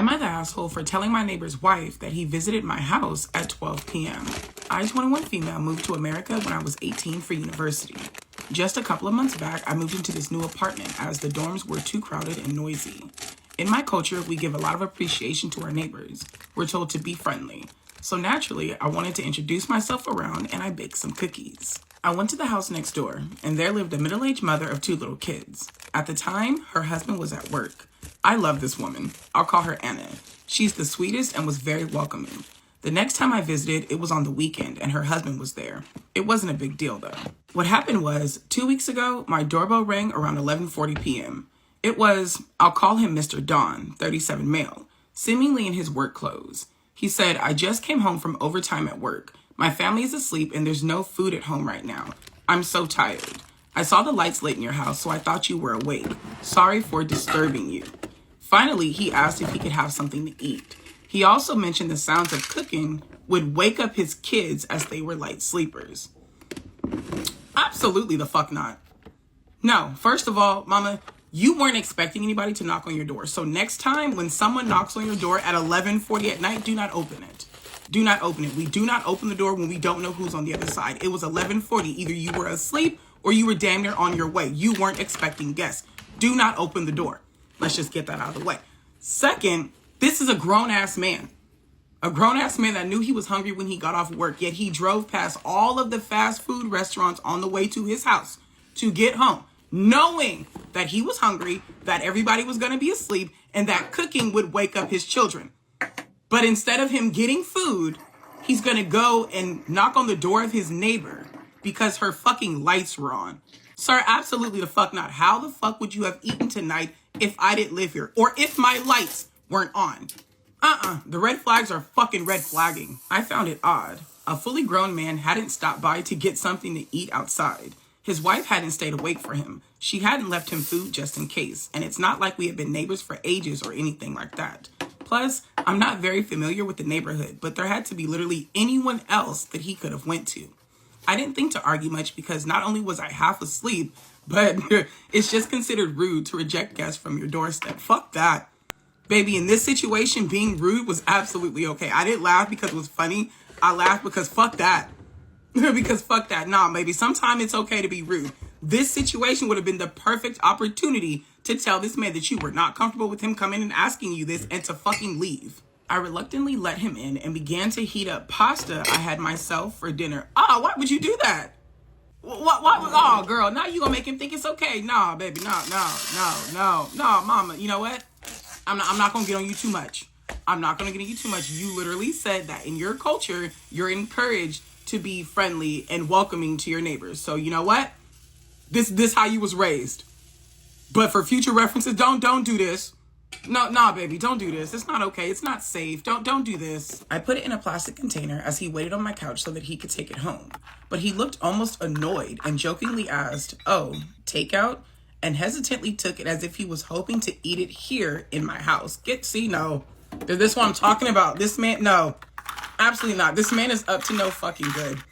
Am I the asshole for telling my neighbor's wife that he visited my house at 12 p.m.? I, 21 female, moved to America when I was 18 for university. Just a couple of months back, I moved into this new apartment as the dorms were too crowded and noisy. In my culture, we give a lot of appreciation to our neighbors. We're told to be friendly. So naturally, I wanted to introduce myself around and I baked some cookies. I went to the house next door, and there lived a middle-aged mother of 2 little kids. At the time, her husband was at work. I love this woman. I'll call her Anna. She's the sweetest and was very welcoming. The next time I visited, it was on the weekend, and her husband was there. It wasn't a big deal, though. What happened was, 2 weeks ago, my doorbell rang around 11:40 p.m. It was, I'll call him Mr. Don, 37 male, seemingly in his work clothes. He said, I just came home from overtime at work. My family is asleep and there's no food at home right now. I'm so tired. I saw the lights lit in your house, so I thought you were awake. Sorry for disturbing you. Finally, he asked if he could have something to eat. He also mentioned the sounds of cooking would wake up his kids as they were light sleepers. Absolutely the fuck not. No, first of all, mama, you weren't expecting anybody to knock on your door. So next time when someone knocks on your door at 11:40 at night, do not open it. Do not open it. We do not open the door when we don't know who's on the other side. It was 11:40. Either you were asleep or you were damn near on your way. You weren't expecting guests. Do not open the door. Let's just get that out of the way. Second, this is a grown-ass man. A grown-ass man that knew he was hungry when he got off work, yet he drove past all of the fast food restaurants on the way to his house to get home, knowing that he was hungry, that everybody was going to be asleep, and that cooking would wake up his children. But instead of him getting food, he's going to go and knock on the door of his neighbor because her fucking lights were on. Sir, absolutely the fuck not. How the fuck would you have eaten tonight if I didn't live here? Or if my lights weren't on? The red flags are fucking red flagging. I found it odd. A fully grown man hadn't stopped by to get something to eat outside. His wife hadn't stayed awake for him. She hadn't left him food just in case. And it's not like we had been neighbors for ages or anything like that. Plus, I'm not very familiar with the neighborhood, but there had to be literally anyone else that he could have went to. I didn't think to argue much because not only was I half asleep, but it's just considered rude to reject guests from your doorstep. Fuck that. Baby, in this situation, being rude was absolutely okay. I didn't laugh because it was funny. I laughed because fuck that. Because fuck that. Nah, baby, sometimes it's okay to be rude. This situation would have been the perfect opportunity to tell this man that you were not comfortable with him coming and asking you this and to fucking leave. I reluctantly let him in and began to heat up pasta I had myself for dinner. Oh, why would you do that? What? Oh, girl, now you gonna make him think it's okay. Nah, baby, no, mama, you know what? I'm not gonna get on you too much. I'm not gonna get on you too much. You literally said that in your culture, you're encouraged to be friendly and welcoming to your neighbors. So you know what? This how you was raised. But for future references, don't do this. No, baby, don't do this. It's not okay. It's not safe. Don't do this. I put it in a plastic container as he waited on my couch so that he could take it home. But he looked almost annoyed and jokingly asked, "Oh, takeout?" and hesitantly took it as if he was hoping to eat it here in my house. No. Is this what I'm talking about? This man, no. Absolutely not. This man is up to no fucking good.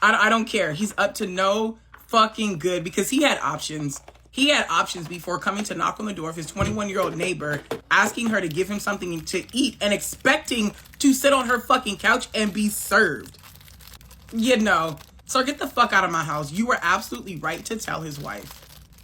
I don't care. He's up to no fucking good because he had options. He had options before coming to knock on the door of his 21-year-old neighbor, asking her to give him something to eat and expecting to sit on her fucking couch and be served. You know. So get the fuck out of my house. You were absolutely right to tell his wife.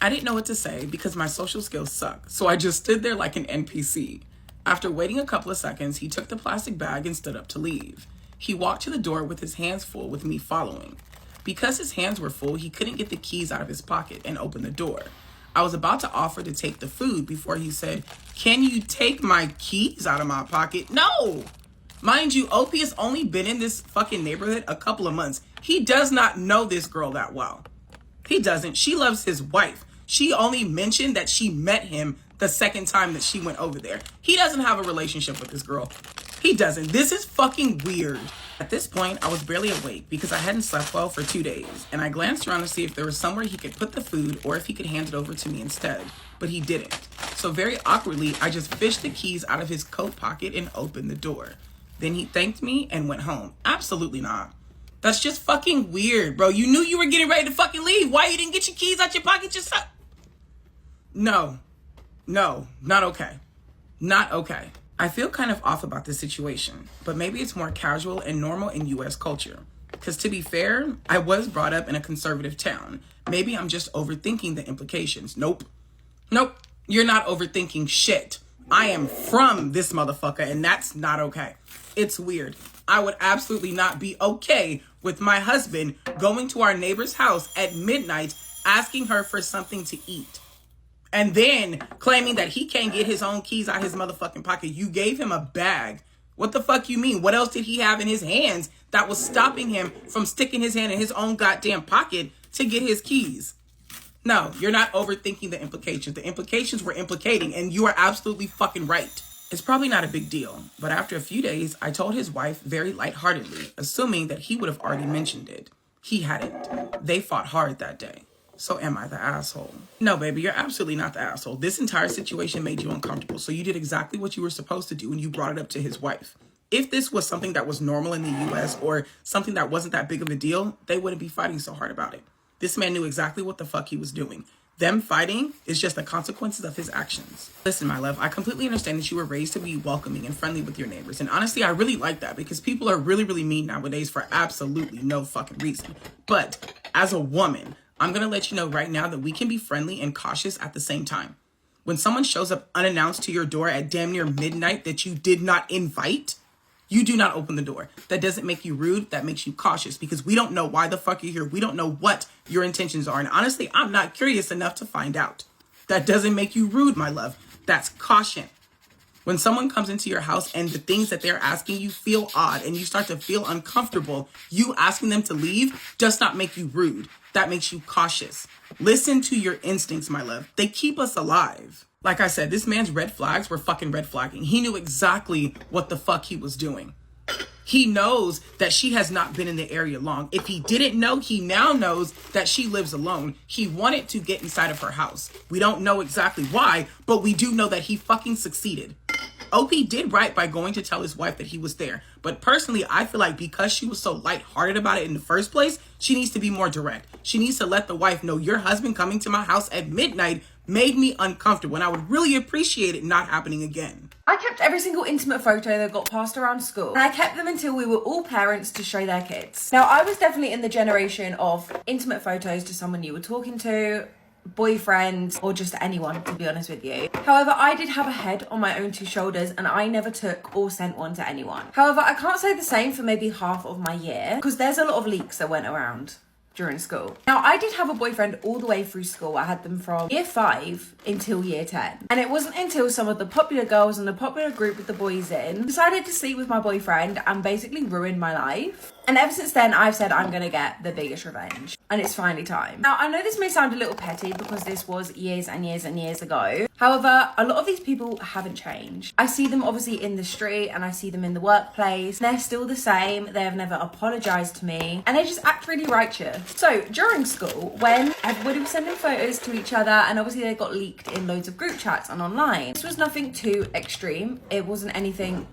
I didn't know what to say because my social skills suck. So I just stood there like an NPC. After waiting a couple of seconds, he took the plastic bag and stood up to leave. He walked to the door with his hands full with me following. Because his hands were full, he couldn't get the keys out of his pocket and open the door. I was about to offer to take the food before he said, "Can you take my keys out of my pocket?" No! Mind you, OP has only been in this fucking neighborhood a couple of months. He does not know this girl that well. He doesn't. She loves his wife. She only mentioned that she met him the second time that she went over there. He doesn't have a relationship with this girl. He doesn't. This is fucking weird. At this point, I was barely awake because I hadn't slept well for 2 days, and I glanced around to see if there was somewhere he could put the food or if he could hand it over to me instead, but he didn't. So very awkwardly, I just fished the keys out of his coat pocket and opened the door. Then he thanked me and went home. Absolutely not. That's just fucking weird, bro. You knew you were getting ready to fucking leave. Why you didn't get your keys out your pocket yourself? No, not okay. Not okay. I feel kind of off about this situation, but maybe it's more casual and normal in US culture. Because to be fair, I was brought up in a conservative town. Maybe I'm just overthinking the implications. Nope. You're not overthinking shit. I am from this motherfucker, and that's not okay. It's weird. I would absolutely not be okay with my husband going to our neighbor's house at midnight asking her for something to eat. And then claiming that he can't get his own keys out his motherfucking pocket. You gave him a bag. What the fuck you mean? What else did he have in his hands that was stopping him from sticking his hand in his own goddamn pocket to get his keys? No, you're not overthinking the implications. The implications were implicating, and you are absolutely fucking right. It's probably not a big deal, but after a few days, I told his wife very lightheartedly, assuming that he would have already mentioned it. He hadn't. They fought hard that day. So am I the asshole? No, baby, you're absolutely not the asshole. This entire situation made you uncomfortable, so you did exactly what you were supposed to do and you brought it up to his wife. If this was something that was normal in the US or something that wasn't that big of a deal, they wouldn't be fighting so hard about it. This man knew exactly what the fuck he was doing. Them fighting is just the consequences of his actions. Listen, my love, I completely understand that you were raised to be welcoming and friendly with your neighbors. And honestly, I really like that because people are really, really mean nowadays for absolutely no fucking reason. But as a woman, I'm going to let you know right now that we can be friendly and cautious at the same time. When someone shows up unannounced to your door at damn near midnight that you did not invite, you do not open the door. That doesn't make you rude. That makes you cautious because we don't know why the fuck you're here. We don't know what your intentions are. And honestly, I'm not curious enough to find out. That doesn't make you rude, my love. That's caution. When someone comes into your house and the things that they're asking you feel odd and you start to feel uncomfortable, you asking them to leave does not make you rude. That makes you cautious. Listen to your instincts, my love. They keep us alive. Like I said, this man's red flags were fucking red flagging. He knew exactly what the fuck he was doing. He knows that she has not been in the area long. If he didn't know, he now knows that she lives alone. He wanted to get inside of her house. We don't know exactly why, but we do know that he fucking succeeded. OP did right by going to tell his wife that he was there. But personally, I feel like because she was so lighthearted about it in the first place, she needs to be more direct. She needs to let the wife know your husband coming to my house at midnight made me uncomfortable, and I would really appreciate it not happening again. I kept every single intimate photo that got passed around school, and I kept them until we were all parents to show their kids. Now, I was definitely in the generation of intimate photos to someone you were talking to, boyfriend, or just anyone, to be honest with you. However, I did have a head on my own two shoulders and I never took or sent one to anyone. However, I can't say the same for maybe half of my year because there's a lot of leaks that went around during school. Now, I did have a boyfriend all the way through school. I had them from year 5 until year 10. And it wasn't until some of the popular girls in the popular group with the boys in decided to sleep with my boyfriend and basically ruined my life. And ever since then, I've said I'm gonna get the biggest revenge. And it's finally time. Now, I know this may sound a little petty because this was years and years and years ago. However, a lot of these people haven't changed. I see them obviously in the street and I see them in the workplace. They're still the same. They have never apologized to me. And they just act really righteous. So, during school, when everybody was sending photos to each other and obviously they got leaked in loads of group chats and online, this was nothing too extreme. It wasn't anything,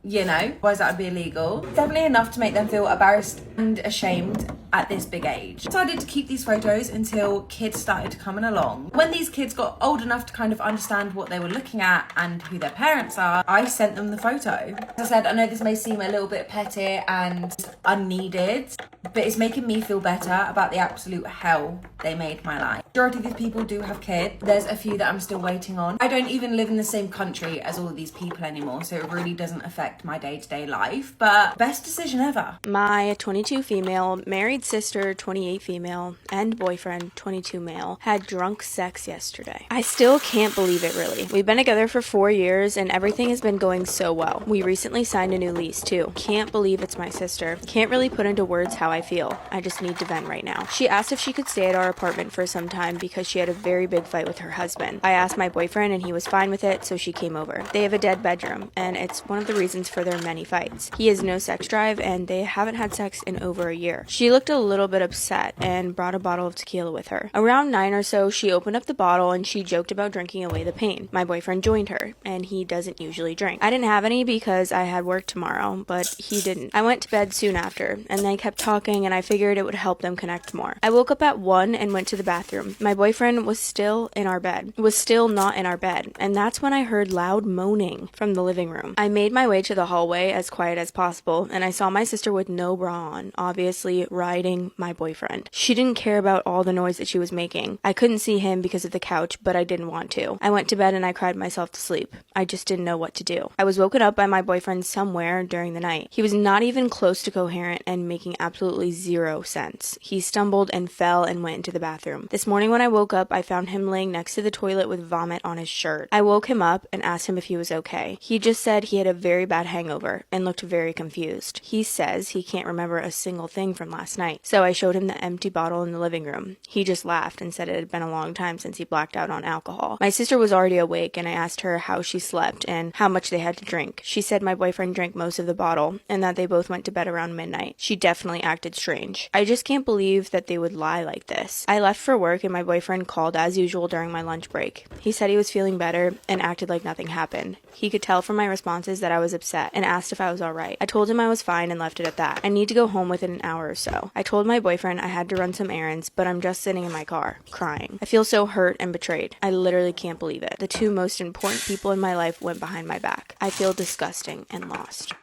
you know, why that would be illegal. Definitely enough to make them feel embarrassed and ashamed at this big age. I decided to keep these photos until kids started coming along. When these kids got old enough to kind of understand what they were looking at and who their parents are, I sent them the photo. As I said, I know this may seem a little bit petty and unneeded, but it's making me feel better about the absolute hell they made my life. Majority of these people do have kids. There's a few that I'm still waiting on. I don't even live in the same country as all of these people anymore, so it really doesn't affect my day-to-day life, but best decision ever. My 22 female, married sister, 28 female, and boyfriend, 22 male, had drunk sex yesterday. I still can't believe it, really. We've been together for 4 years and everything has been going so well. We recently signed a new lease too. Can't believe it's my sister. Can't really put into words how I feel. I just need to vent right now. She asked if she could stay at our apartment for some time because she had a very big fight with her husband. I asked my boyfriend and he was fine with it, so she came over. They have a dead bedroom and it's one of the reasons for their many fights. He has no sex drive and they haven't had sex in over a year. She looked a little bit upset and brought a bottle of tequila with her. Around 9 or so, she opened up the bottle and she joked about drinking away the pain. My boyfriend joined her and he doesn't usually drink. I didn't have any because I had work tomorrow, but he didn't. I went to bed soon after and they kept talking and I figured it would help them connect more. I woke up at 1 and went to the bathroom. room. My boyfriend was still not in our bed, and that's when I heard loud moaning from the living room. I made my way to the hallway as quiet as possible, and I saw my sister with no bra on, obviously riding my boyfriend. She didn't care about all the noise that she was making. I couldn't see him because of the couch, but I didn't want to. I went to bed and I cried myself to sleep. I just didn't know what to do. I was woken up by my boyfriend somewhere during the night. He was not even close to coherent and making absolutely zero sense. He stumbled and fell and went into the bathroom. This morning when I woke up, I found him laying next to the toilet with vomit on his shirt. I woke him up and asked him if he was okay. He just said he had a very bad hangover and looked very confused. He says he can't remember a single thing from last night. So I showed him the empty bottle in the living room. He just laughed and said it had been a long time since he blacked out on alcohol. My sister was already awake and I asked her how she slept and how much they had to drink. She said my boyfriend drank most of the bottle and that they both went to bed around midnight. She definitely acted strange. I just can't believe that they would lie like this. I left for work and my boyfriend called as usual during my lunch break. He said he was feeling better and acted like nothing happened. He could tell from my responses that I was upset and asked if I was alright. I told him I was fine and left it at that. I need to go home within an hour or so. I told my boyfriend I had to run some errands, but I'm just sitting in my car, crying. I feel so hurt and betrayed. I literally can't believe it. The two most important people in my life went behind my back. I feel disgusting and lost.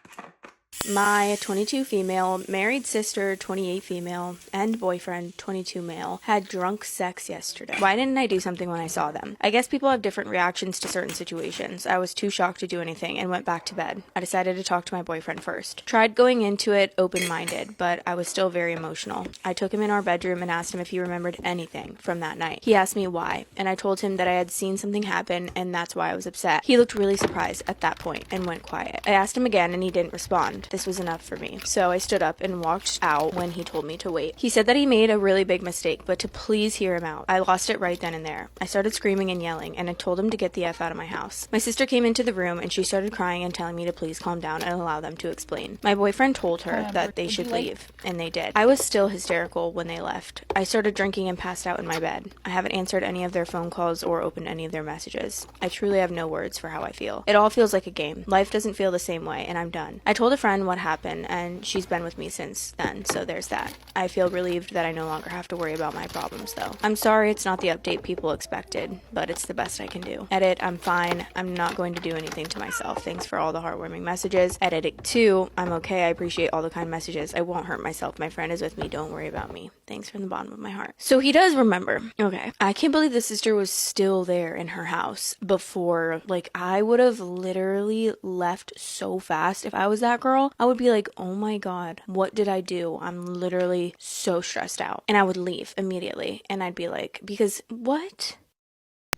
My 22 female, married sister, 28 female, and boyfriend, 22 male, had drunk sex yesterday. Why didn't I do something when I saw them? I guess people have different reactions to certain situations. I was too shocked to do anything and went back to bed. I decided to talk to my boyfriend first. Tried going into it open-minded, but I was still very emotional. I took him in our bedroom and asked him if he remembered anything from that night. He asked me why, and I told him that I had seen something happen and that's why I was upset. He looked really surprised at that point and went quiet. I asked him again and he didn't respond. This was enough for me, so I stood up and walked out when he told me to wait. He said that he made a really big mistake, but to please hear him out. I lost it right then and there. I started screaming and yelling, and I told him to get the F out of my house. My sister came into the room, and she started crying and telling me to please calm down and allow them to explain. My boyfriend told her that they should leave, and they did. I was still hysterical when they left. I started drinking and passed out in my bed. I haven't answered any of their phone calls or opened any of their messages. I truly have no words for how I feel. It all feels like a game. Life doesn't feel the same way, and I'm done. I told a friend what happened, and she's been with me since then, so there's that. I feel relieved that I no longer have to worry about my problems, though. I'm sorry it's not the update people expected, but it's the best I can do. Edit, I'm fine. I'm not going to do anything to myself. Thanks for all the heartwarming messages. Edit it 2, I'm okay. I appreciate all the kind messages. I won't hurt myself. My friend is with me. Don't worry about me. Thanks from the bottom of my heart. So he does remember. Okay. I can't believe the sister was still there in her house before. Like, I would have literally left so fast. If I was that girl, I would be like, oh my God, what did I do? I'm literally so stressed out. And I would leave immediately. And I'd be like, because what?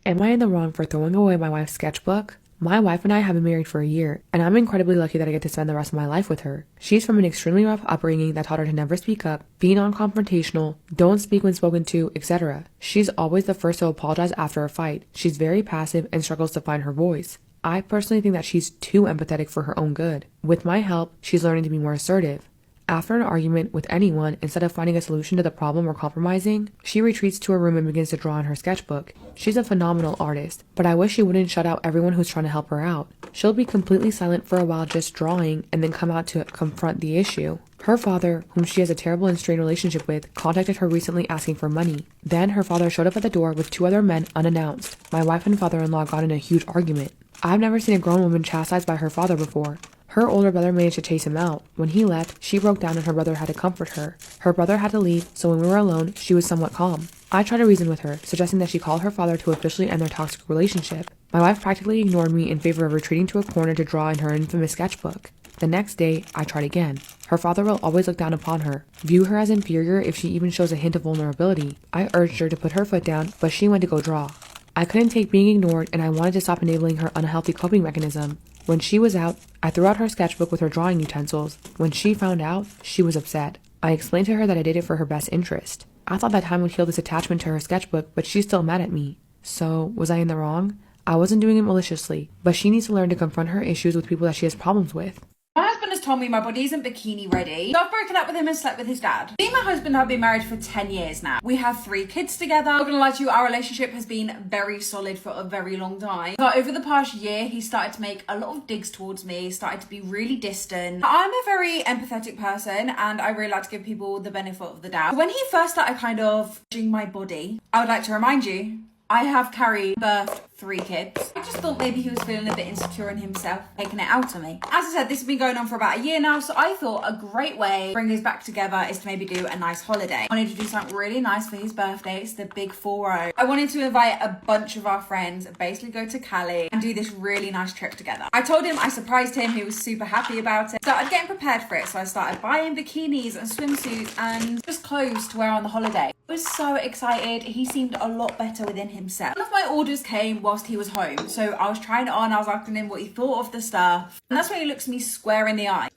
Am I in the wrong for throwing away my wife's sketchbook? My wife and I have been married for a year, and I'm incredibly lucky that I get to spend the rest of my life with her. She's from an extremely rough upbringing that taught her to never speak up, be non-confrontational, don't speak when spoken to, etc. She's always the first to apologize after a fight. She's very passive and struggles to find her voice. I personally think that she's too empathetic for her own good. With my help, she's learning to be more assertive. After an argument with anyone, instead of finding a solution to the problem or compromising, she retreats to her room and begins to draw in her sketchbook. She's a phenomenal artist, but I wish she wouldn't shut out everyone who's trying to help her out. She'll be completely silent for a while just drawing and then come out to confront the issue. Her father, whom she has a terrible and strained relationship with, contacted her recently asking for money. Then her father showed up at the door with 2 other men unannounced. My wife and father-in-law got in a huge argument. I've never seen a grown woman chastised by her father before. Her older brother managed to chase him out. When he left, she broke down and her brother had to comfort her. Her brother had to leave, so when we were alone, she was somewhat calm. I tried to reason with her, suggesting that she call her father to officially end their toxic relationship. My wife practically ignored me in favor of retreating to a corner to draw in her infamous sketchbook. The next day, I tried again. Her father will always look down upon her, view her as inferior if she even shows a hint of vulnerability. I urged her to put her foot down, but she went to go draw. I couldn't take being ignored, and I wanted to stop enabling her unhealthy coping mechanism. When she was out, I threw out her sketchbook with her drawing utensils. When she found out, she was upset. I explained to her that I did it for her best interest. I thought that time would heal this attachment to her sketchbook, but she's still mad at me. So, was I in the wrong? I wasn't doing it maliciously, but she needs to learn to confront her issues with people that she has problems with. My husband has just told me my body isn't bikini ready. So I've broken up with him and slept with his dad. Me and my husband have been married for 10 years now. We have 3 kids together. I'm not gonna lie to you, our relationship has been very solid for a very long time. But over the past year, he started to make a lot of digs towards me, started to be really distant. I'm a very empathetic person and I really like to give people the benefit of the doubt. When he first started kind of judging my body, I would like to remind you, I have birthed 3 kids. I just thought maybe he was feeling a bit insecure in himself, taking it out on me. As I said, this has been going on for about a year now, so I thought a great way to bring this back together is to maybe do a nice holiday. I wanted to do something really nice for his birthday. It's the big 4-0. I wanted to invite a bunch of our friends, basically go to Cali and do this really nice trip together. I told him, I surprised him, he was super happy about it. Started getting prepared for it, so I started buying bikinis and swimsuits and just clothes to wear on the holiday. I was so excited. He seemed a lot better within himself. One of my orders came whilst he was home, so I was trying it on. I was asking him what he thought of the stuff, and that's when he looks me square in the eye.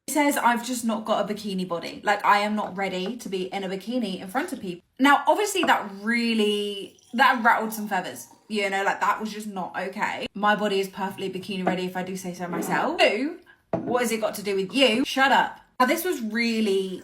He says, I've just not got a bikini body. Like, I am not ready to be in a bikini in front of people. Now, obviously that rattled some feathers. You know, like, that was just not okay. My body is perfectly bikini ready, if I do say so myself. So, what has it got to do with you? Shut up. Now, this was really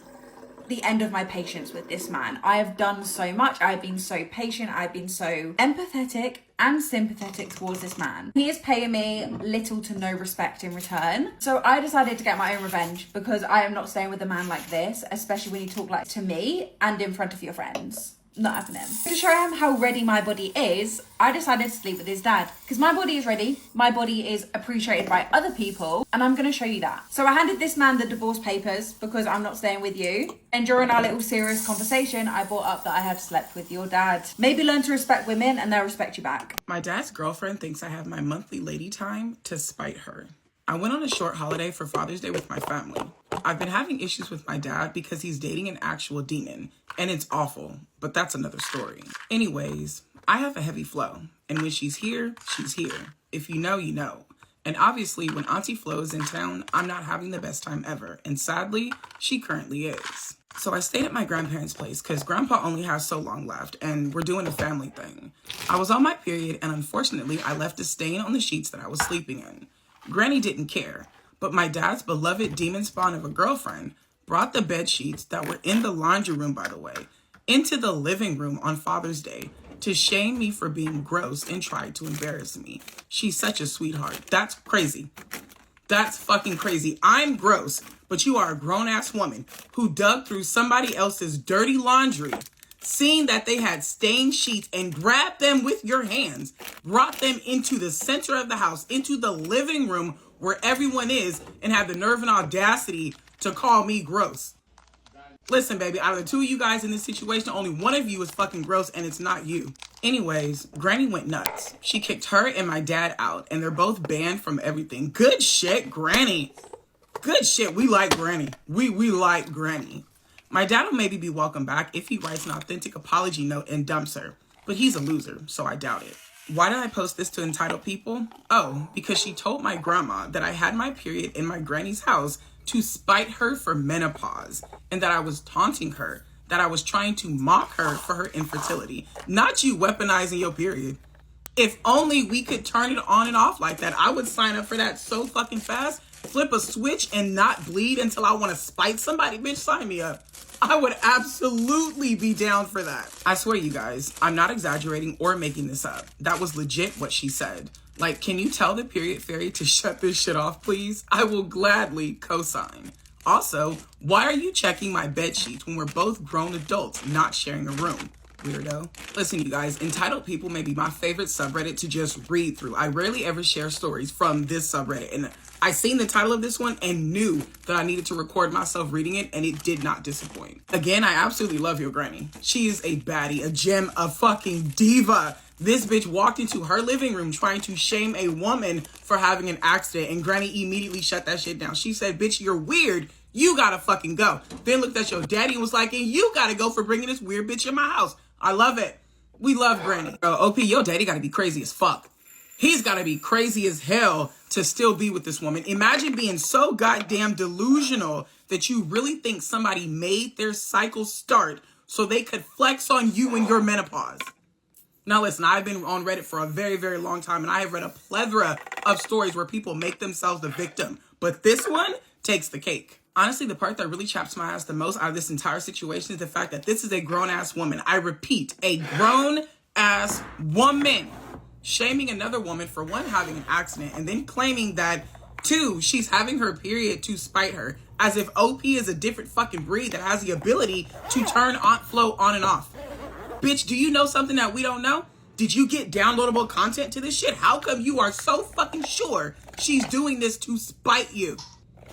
the end of my patience with this man. I have done so much. I've been so patient. I've been so empathetic and sympathetic towards this man. He is paying me little to no respect in return. So I decided to get my own revenge because I am not staying with a man like this, especially when you talk like to me and in front of your friends. Not happening. To show him how ready my body is, I decided to sleep with his dad because my body is ready. My body is appreciated by other people and I'm going to show you that. So I handed this man the divorce papers because I'm not staying with you. And during our little serious conversation, I brought up that I had slept with your dad. Maybe learn to respect women and they'll respect you back. My dad's girlfriend thinks I have my monthly lady time to spite her. I went on a short holiday for Father's Day with my family. I've been having issues with my dad because he's dating an actual demon, and it's awful, but that's another story. Anyways, I have a heavy flow, and when she's here, she's here. If you know, you know. And obviously, when Auntie Flo is in town, I'm not having the best time ever, and sadly, she currently is. So I stayed at my grandparents' place because Grandpa only has so long left, and we're doing a family thing. I was on my period, and unfortunately, I left a stain on the sheets that I was sleeping in. Granny didn't care, but my dad's beloved demon spawn of a girlfriend brought the bed sheets that were in the laundry room, by the way, into the living room on Father's Day to shame me for being gross and tried to embarrass me. She's such a sweetheart. That's crazy. That's fucking crazy. I'm gross, but you are a grown-ass woman who dug through somebody else's dirty laundry, seeing that they had stained sheets and grabbed them with your hands, brought them into the center of the house, into the living room where everyone is, and had the nerve and audacity to call me gross. Listen, baby, out of the 2 of you guys in this situation, only one of you is fucking gross, and it's not you. Anyways, Granny went nuts. She kicked her and my dad out, and they're both banned from everything. Good shit, Granny. Good shit. We like Granny. We like Granny. My dad will maybe be welcome back if he writes an authentic apology note and dumps her, but he's a loser, so I doubt it. Why did I post this to entitled people? Oh, because she told my grandma that I had my period in my granny's house to spite her for menopause, and that I was taunting her, that I was trying to mock her for her infertility. Not you weaponizing your period. If only we could turn it on and off like that. I would sign up for that so fucking fast. Flip a switch and not bleed until I want to spite somebody. Bitch, sign me up. I would absolutely be down for that. I swear, you guys, I'm not exaggerating or making this up. That was legit what she said. Like, can you tell the period fairy to shut this shit off, please? I will gladly co-sign. Also, why are you checking my bed sheets when we're both grown adults not sharing a room? Weirdo. Listen, you guys, entitled people may be my favorite subreddit to just read through. I rarely ever share stories from this subreddit, and I seen the title of this one and knew that I needed to record myself reading it, and it did not disappoint. Again, I absolutely love your granny. She is a baddie, a gem, a fucking diva. This bitch walked into her living room trying to shame a woman for having an accident, and Granny immediately shut that shit down. She said, bitch, you're weird. You gotta fucking go. Then looked at your daddy and was like, and you gotta go for bringing this weird bitch in my house. I love it. We love Granny. OP, your daddy gotta be crazy as fuck. He's gotta be crazy as hell to still be with this woman. Imagine being so goddamn delusional that you really think somebody made their cycle start so they could flex on you in your menopause. Now listen, I've been on Reddit for a very, very long time, and I have read a plethora of stories where people make themselves the victim. But this one, takes the cake. Honestly, the part that really chaps my ass the most out of this entire situation is the fact that this is a grown-ass woman. I repeat, a grown-ass woman shaming another woman for one, having an accident, and then claiming that, two, she's having her period to spite her, as if OP is a different fucking breed that has the ability to turn flow on and off. Bitch, do you know something that we don't know? Did you get downloadable content to this shit? How come you are so fucking sure she's doing this to spite you?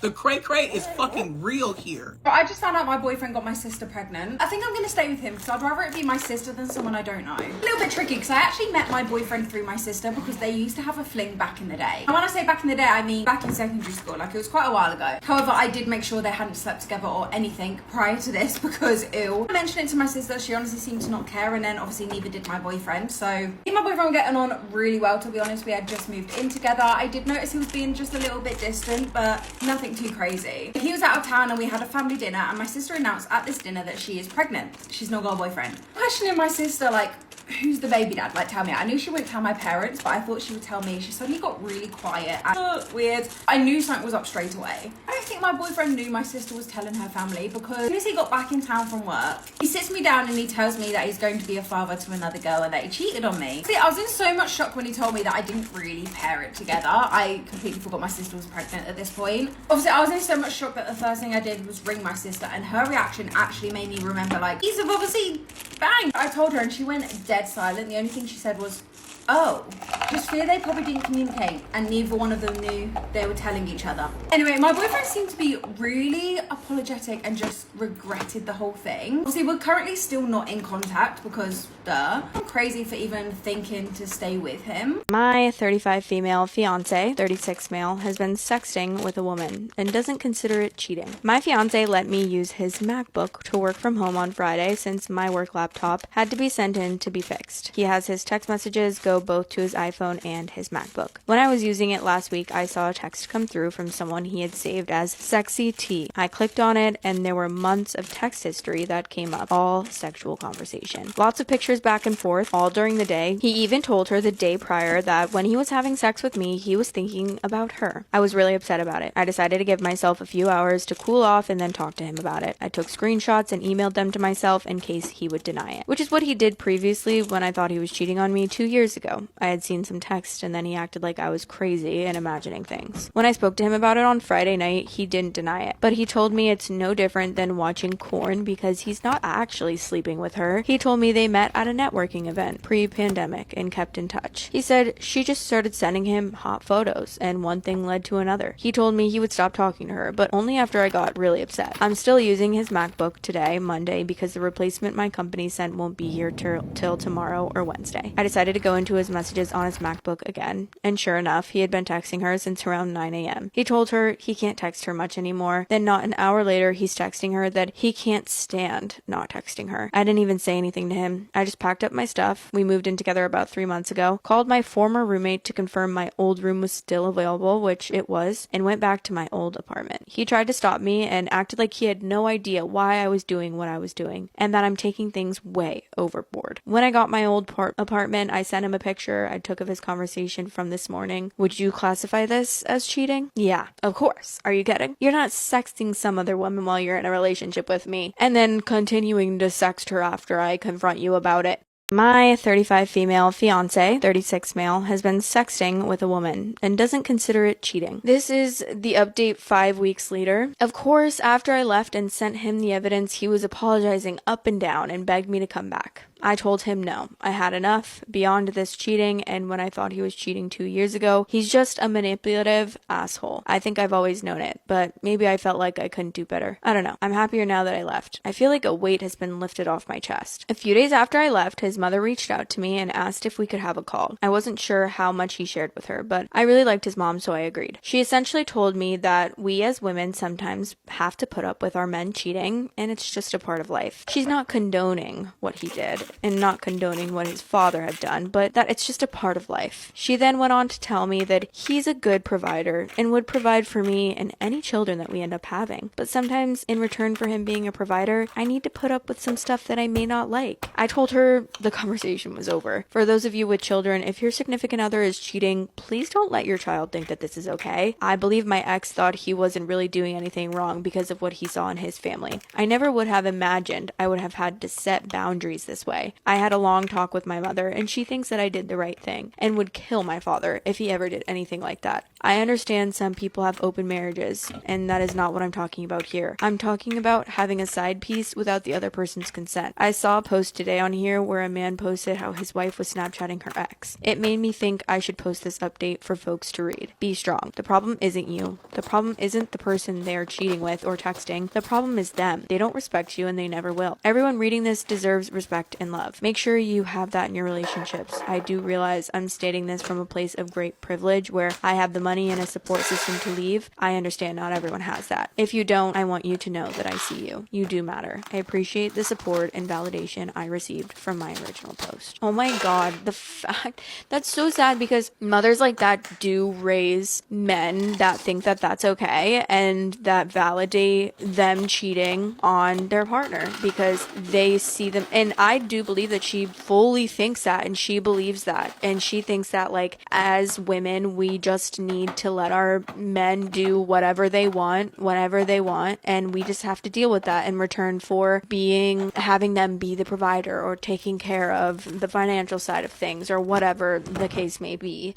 The cray-cray is fucking real here. I just found out my boyfriend got my sister pregnant. I think I'm going to stay with him because I'd rather it be my sister than someone I don't know. A little bit tricky because I actually met my boyfriend through my sister because they used to have a fling back in the day. And when I say back in the day, I mean back in secondary school. Like, it was quite a while ago. However, I did make sure they hadn't slept together or anything prior to this because, ew. I mentioned it to my sister. She honestly seemed to not care, and then obviously neither did my boyfriend. So me and my boyfriend were getting on really well, to be honest. We had just moved in together. I did notice he was being just a little bit distant, but nothing too crazy. He was out of town and we had a family dinner, and my sister announced at this dinner that she is pregnant. She's not got a boyfriend. Questioning my sister, like, who's the baby dad? Like, tell me. I knew she wouldn't tell my parents, but I thought she would tell me. She suddenly got really quiet and weird. I knew something was up straight away. I don't think my boyfriend knew my sister was telling her family, because as soon as he got back in town from work, he sits me down and he tells me that he's going to be a father to another girl and that he cheated on me. See, I was in so much shock when he told me that I didn't really pair it together. I completely forgot my sister was pregnant at this point. Obviously, I was in so much shock that the first thing I did was ring my sister, and her reaction actually made me remember, like, he's obviously bang. I told her and she went dead silent. The only thing she said was, oh, just fear they probably didn't communicate and neither one of them knew they were telling each other. Anyway, my boyfriend seemed to be really apologetic and just regretted the whole thing. Obviously, we're currently still not in contact because, duh, I'm crazy for even thinking to stay with him. My 35 female fiance, 36 male, has been sexting with a woman and doesn't consider it cheating. My fiance let me use his MacBook to work from home on Friday since my work laptop had to be sent in to be fixed. He has his text messages go both to his iPhone and his MacBook. When I was using it last week, I saw a text come through from someone he had saved as Sexy T. I clicked on it and there were months of text history that came up, all sexual conversation. Lots of pictures back and forth, all during the day. He even told her the day prior that when he was having sex with me, he was thinking about her. I was really upset about it. I decided to give myself a few hours to cool off and then talk to him about it. I took screenshots and emailed them to myself in case he would deny it, which is what he did previously when I thought he was cheating on me 2 years ago. I had seen some text and then he acted like I was crazy and imagining things. When I spoke to him about it on Friday night, he didn't deny it, but he told me it's no different than watching porn because he's not actually sleeping with her. He told me they met at a networking event pre-pandemic and kept in touch. He said she just started sending him hot photos and one thing led to another. He told me he would stop talking to her, but only after I got really upset. I'm still using his MacBook today, Monday, because the replacement my company sent won't be here till tomorrow or Wednesday. I decided to go into his messages on his MacBook again, and sure enough, he had been texting her since around 9 a.m. He told her he can't text her much anymore. Then not an hour later, he's texting her that he can't stand not texting her. I didn't even say anything to him. I just packed up my stuff. We moved in together about 3 months ago, called my former roommate to confirm my old room was still available, which it was, and went back to my old apartment. He tried to stop me and acted like he had no idea why I was doing what I was doing, and that I'm taking things way overboard. When I got my old apartment, I sent him a picture I took of his conversation from this morning. Would you classify this as cheating? Yeah, of course. Are you kidding? You're not sexting some other woman while you're in a relationship with me, and then continuing to sext her after I confront you about it. My 35 female fiance, 36 male, has been sexting with a woman and doesn't consider it cheating. This is the update 5 weeks later. Of course, after I left and sent him the evidence, he was apologizing up and down and begged me to come back. I told him no, I had enough, beyond this cheating, and when I thought he was cheating 2 years ago, he's just a manipulative asshole. I think I've always known it, but maybe I felt like I couldn't do better. I don't know. I'm happier now that I left. I feel like a weight has been lifted off my chest. A few days after I left, his mother reached out to me and asked if we could have a call. I wasn't sure how much he shared with her, but I really liked his mom, so I agreed. She essentially told me that we as women sometimes have to put up with our men cheating, and it's just a part of life. She's not condoning what he did. and not condoning what his father had done, but that it's just a part of life. She then went on to tell me that he's a good provider and would provide for me and any children that we end up having. But sometimes in return for him being a provider, I need to put up with some stuff that I may not like. I told her the conversation was over. For those of you with children, if your significant other is cheating, please don't let your child think that this is okay. I believe my ex thought he wasn't really doing anything wrong because of what he saw in his family. I never would have imagined I would have had to set boundaries this way. I had a long talk with my mother, and she thinks that I did the right thing and would kill my father if he ever did anything like that. I understand some people have open marriages, and that is not what I'm talking about here. I'm talking about having a side piece without the other person's consent. I saw a post today on here where a man posted how his wife was Snapchatting her ex. It made me think I should post this update for folks to read. Be strong. The problem isn't you. The problem isn't the person they're cheating with or texting. The problem is them. They don't respect you and they never will. Everyone reading this deserves respect and love. Make sure you have that in your relationships. I do realize I'm stating this from a place of great privilege where I have the money and a support system to leave. I understand not everyone has that. If you don't, I want you to know that I see you. You do matter. I appreciate the support and validation I received from my original post. Oh my god, the fact that's so sad because mothers like that do raise men that think that that's okay and that validate them cheating on their partner because they see them. And I do believe that she fully thinks that and she believes that. And she thinks that, like, as women, we just need to let our men do whatever they want, whenever they want. And we just have to deal with that in return for having them be the provider or taking care of the financial side of things or whatever the case may be.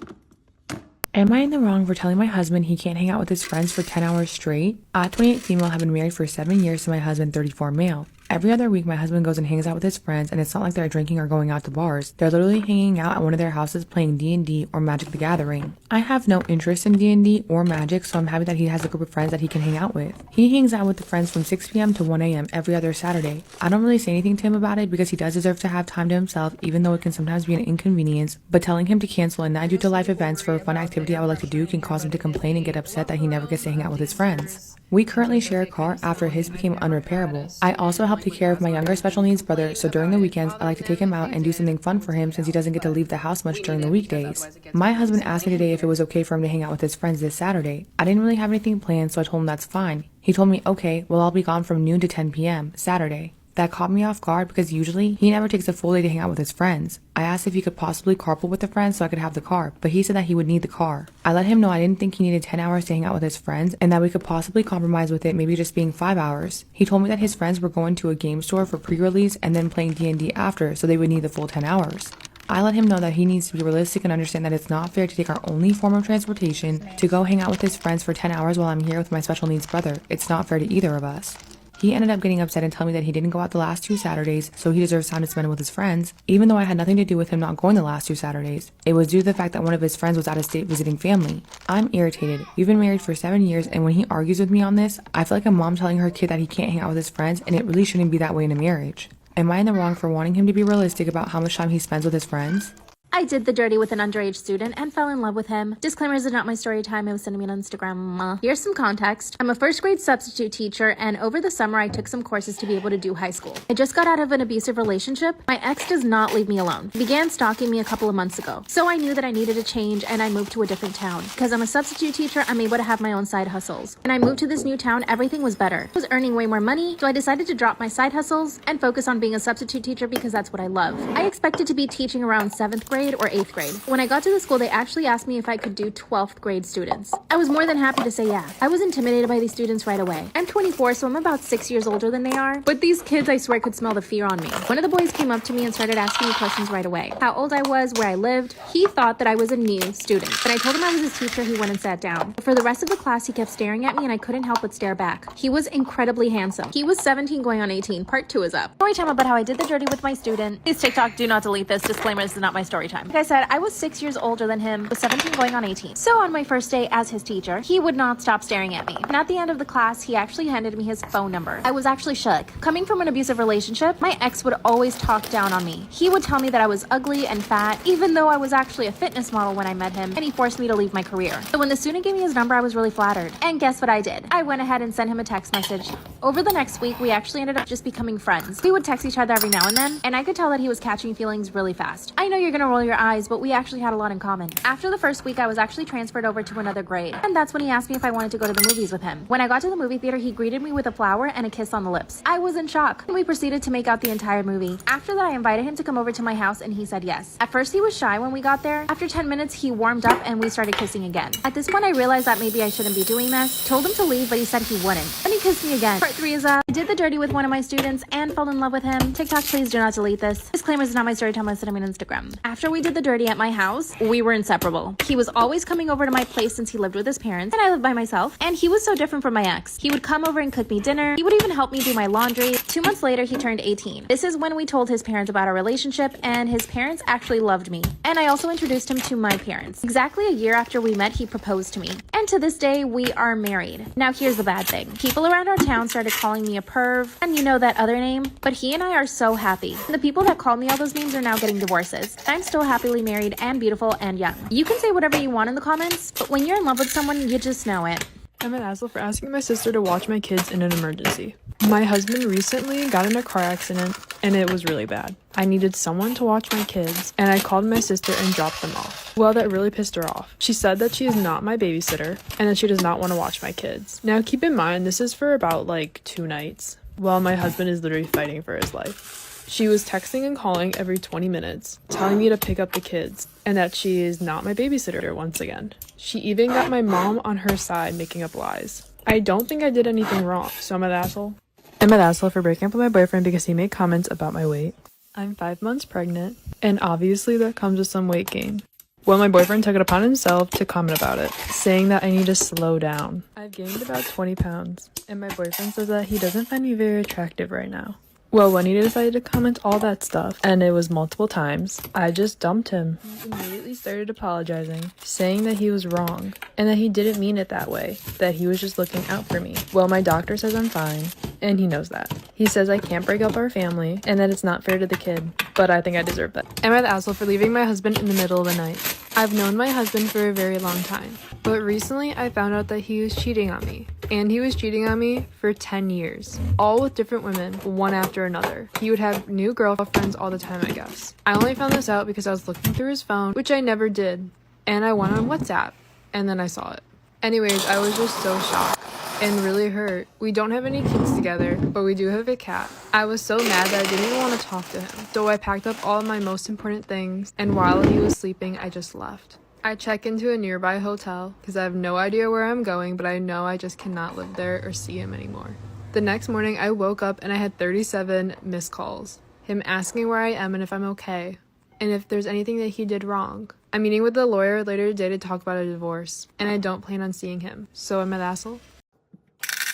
Am I in the wrong for telling my husband he can't hang out with his friends for 10 hours straight? I, 28 female, have been married for 7 years to my husband, 34 male. Every other week, my husband goes and hangs out with his friends, and it's not like they're drinking or going out to bars. They're literally hanging out at one of their houses playing D&D or Magic the Gathering. I have no interest in D&D or Magic, so I'm happy that he has a group of friends that he can hang out with. He hangs out with the friends from 6 p.m. to 1 a.m. every other Saturday. I don't really say anything to him about it because he does deserve to have time to himself, even though it can sometimes be an inconvenience, but telling him to cancel a night due to life events for a fun activity I would like to do can cause him to complain and get upset that he never gets to hang out with his friends. We currently share a car after his became unrepairable. I also help take care of my younger special needs brother, so during the weekends, I like to take him out and do something fun for him since he doesn't get to leave the house much during the weekdays. My husband asked me today if it was okay for him to hang out with his friends this Saturday. I didn't really have anything planned, so I told him that's fine. He told me, okay, well, I'll be gone from noon to 10 p.m. Saturday. That caught me off guard because usually he never takes a full day to hang out with his friends. I asked if he could possibly carpool with the friends so I could have the car, but he said that he would need the car. I let him know I didn't think he needed 10 hours to hang out with his friends and that we could possibly compromise with it maybe just being 5 hours. He told me that his friends were going to a game store for pre-release and then playing D&D after, so they would need the full 10 hours. I let him know that he needs to be realistic and understand that it's not fair to take our only form of transportation to go hang out with his friends for 10 hours while I'm here with my special needs brother. It's not fair to either of us. He ended up getting upset and telling me that he didn't go out the last 2 Saturdays, so he deserves time to spend with his friends, even though I had nothing to do with him not going the last 2 Saturdays. It was due to the fact that one of his friends was out of state visiting family. I'm irritated. We've been married for 7 years, and when he argues with me on this, I feel like a mom telling her kid that he can't hang out with his friends, and it really shouldn't be that way in a marriage. Am I in the wrong for wanting him to be realistic about how much time he spends with his friends? I did the dirty with an underage student and fell in love with him. Disclaimer, this is not my story time. I was sending me on Instagram. Here's some context. I'm a first grade substitute teacher, and over the summer I took some courses to be able to do high school. I just got out of an abusive relationship. My ex does not leave me alone. He began stalking me a couple of months ago. So I knew that I needed a change, and I moved to a different town. Because I'm a substitute teacher, I'm able to have my own side hustles. When I moved to this new town, everything was better. I was earning way more money, so I decided to drop my side hustles and focus on being a substitute teacher because that's what I love. I expected to be teaching around 7th grade or 8th grade. When I got to the school, they actually asked me if I could do 12th grade students. I was more than happy to say yeah. I was intimidated by these students right away. I'm 24, so I'm about 6 years older than they are. But these kids, I swear, could smell the fear on me. One of the boys came up to me and started asking me questions right away. How old I was, where I lived. He thought that I was a new student. When I told him I was his teacher, he went and sat down. For the rest of the class, he kept staring at me and I couldn't help but stare back. He was incredibly handsome. He was 17 going on 18. Part 2 is up. Story time about how I did the dirty with my student. Please TikTok, do not delete this. Disclaimer, this is not my story time. Storytime. Like I said, I was 6 years older than him, was 17 going on 18. So on my first day as his teacher, he would not stop staring at me. And at the end of the class, he actually handed me his phone number. I was actually shook. Coming from an abusive relationship, my ex would always talk down on me. He would tell me that I was ugly and fat, even though I was actually a fitness model when I met him, and he forced me to leave my career. So when the student gave me his number, I was really flattered. And guess what I did? I went ahead and sent him a text message. Over the next week, we actually ended up just becoming friends. We would text each other every now and then, and I could tell that he was catching feelings really fast. I know you're gonna roll your eyes, but we actually had a lot in common. After the first week, I was actually transferred over to another grade, and that's when he asked me if I wanted to go to the movies with him. When I got to the movie theater, he greeted me with a flower and a kiss on the lips. I was in shock, and we proceeded to make out the entire movie. After that, I invited him to come over to my house, and he said yes. At first, he was shy when we got there. After 10 minutes, he warmed up, and we started kissing again. At this point, I realized that maybe I shouldn't be doing this. Told him to leave, but he said he wouldn't. Then he kissed me again. Part 3 is I did the dirty with one of my students and fell in love with him. TikTok, please do not delete this. Disclaimer, is not my story time. Listed on Instagram. After we did the dirty at my house, we were inseparable. He was always coming over to my place since he lived with his parents, and I lived by myself. And he was so different from my ex. He would come over and cook me dinner. He would even help me do my laundry. 2 months later, he turned 18. This is when we told his parents about our relationship, and his parents actually loved me. And I also introduced him to my parents. Exactly a year after we met, he proposed to me. And to this day, we are married. Now here's the bad thing. People around our town started calling me a perv, and you know that other name, but he and I are so happy. And the people that called me all those names are now getting divorces. I'm still happily married and beautiful and young. You can say whatever you want in the comments, but when you're in love with someone, you just know it. I'm an asshole for asking my sister to watch my kids in an emergency. My husband recently got in a car accident, and it was really bad. I needed someone to watch my kids, and I called my sister and dropped them off. Well, that really pissed her off. She said that she is not my babysitter, and that she does not want to watch my kids. Now, keep in mind, this is for about, 2 nights, while my husband is literally fighting for his life. She was texting and calling every 20 minutes, telling me to pick up the kids, and that she is not my babysitter once again. She even got my mom on her side making up lies. I don't think I did anything wrong, so I'm an asshole. I'm an asshole for breaking up with my boyfriend because he made comments about my weight. I'm 5 months pregnant, and obviously that comes with some weight gain. Well, my boyfriend took it upon himself to comment about it, saying that I need to slow down. I've gained about 20 pounds, and my boyfriend says that he doesn't find me very attractive right now. Well, when he decided to comment all that stuff, and it was multiple times, I just dumped him. He immediately started apologizing, saying that he was wrong, and that he didn't mean it that way, that he was just looking out for me. Well, my doctor says I'm fine, and he knows that. He says I can't break up our family, and that it's not fair to the kid, but I think I deserve that. Am I the asshole for leaving my husband in the middle of the night? I've known my husband for a very long time, but recently I found out that he was cheating on me, and he was cheating on me for 10 years, all with different women, one after another. He would have new girlfriends all the time, I guess. I only found this out because I was looking through his phone, which I never did, and I went on WhatsApp, and then I saw it. Anyways, I was just so shocked and really hurt. We don't have any kids together, but we do have a cat. I was so mad that I didn't even want to talk to him, so I packed up all of my most important things, and while he was sleeping, I just left. I check into a nearby hotel because I have no idea where I'm going, but I know I just cannot live there or see him anymore. The next morning, I woke up and I had 37 missed calls. Him asking where I am and if I'm okay, and if there's anything that he did wrong. I'm meeting with the lawyer later today to talk about a divorce, and I don't plan on seeing him. So am I the asshole?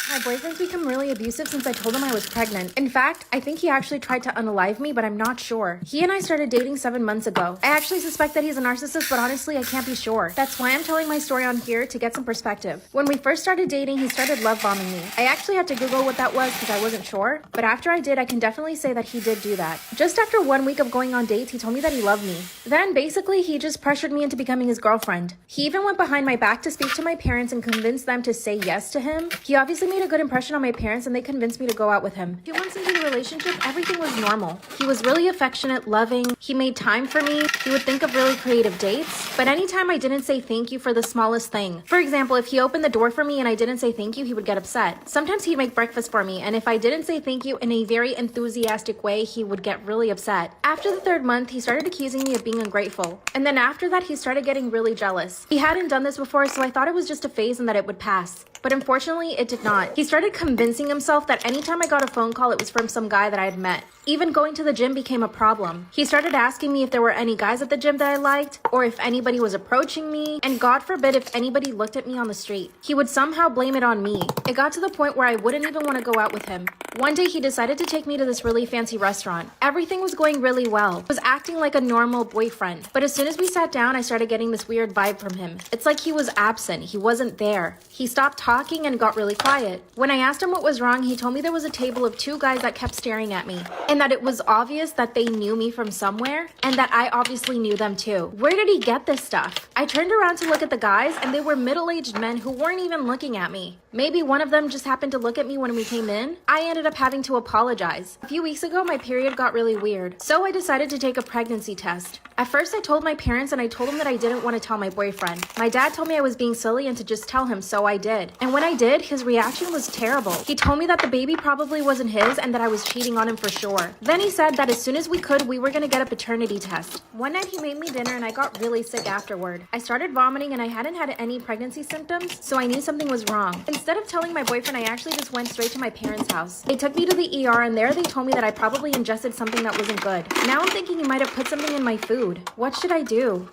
My boyfriend's become really abusive since I told him I was pregnant. In fact, I think he actually tried to unalive me, but I'm not sure. He and I started dating 7 months ago. I actually suspect that he's a narcissist, but honestly, I can't be sure. That's why I'm telling my story on here to get some perspective. When we first started dating, he started love bombing me. I actually had to Google what that was because I wasn't sure, but after I did, I can definitely say that he did do that. Just after 1 week of going on dates, he told me that he loved me. Then basically, he just pressured me into becoming his girlfriend. He even went behind my back to speak to my parents and convince them to say yes to him. He obviously made a good impression on my parents and they convinced me to go out with him. A few months into the relationship, everything was normal. He was really affectionate, loving. He made time for me. He would think of really creative dates. But anytime I didn't say thank you for the smallest thing. For example, if he opened the door for me and I didn't say thank you, he would get upset. Sometimes he'd make breakfast for me, and if I didn't say thank you in a very enthusiastic way, he would get really upset. After the 3rd month, he started accusing me of being ungrateful. And then after that, he started getting really jealous. He hadn't done this before, so I thought it was just a phase and that it would pass. but unfortunately it did not. He started convincing himself that anytime I got a phone call, it was from some guy that I had met. Even going to the gym became a problem. He started asking me if there were any guys at the gym that I liked, or if anybody was approaching me, and God forbid if anybody looked at me on the street. He would somehow blame it on me. It got to the point where I wouldn't even want to go out with him. One day he decided to take me to this really fancy restaurant. Everything was going really well. He was acting like a normal boyfriend. But as soon as we sat down, I started getting this weird vibe from him. It's like he was absent. He wasn't there. He stopped talking and got really quiet. When I asked him what was wrong, he told me there was a table of 2 guys that kept staring at me, and that it was obvious that they knew me from somewhere, and that I obviously knew them too. Where did he get this stuff? I turned around to look at the guys, and they were middle-aged men who weren't even looking at me. Maybe one of them just happened to look at me when we came in. I ended up having to apologize. A few weeks ago, my period got really weird, so I decided to take a pregnancy test. At first, I told my parents, and I told them that I didn't want to tell my boyfriend. My dad told me I was being silly and to just tell him, so I did. And when I did, his reaction was terrible. He told me that the baby probably wasn't his and that I was cheating on him for sure. Then he said that as soon as we could, we were gonna get a paternity test. One night he made me dinner and I got really sick afterward. I started vomiting and I hadn't had any pregnancy symptoms, so I knew something was wrong. Instead of telling my boyfriend, I actually just went straight to my parents' house. They took me to the ER and there they told me that I probably ingested something that wasn't good. Now I'm thinking he might have put something in my food. What should I do?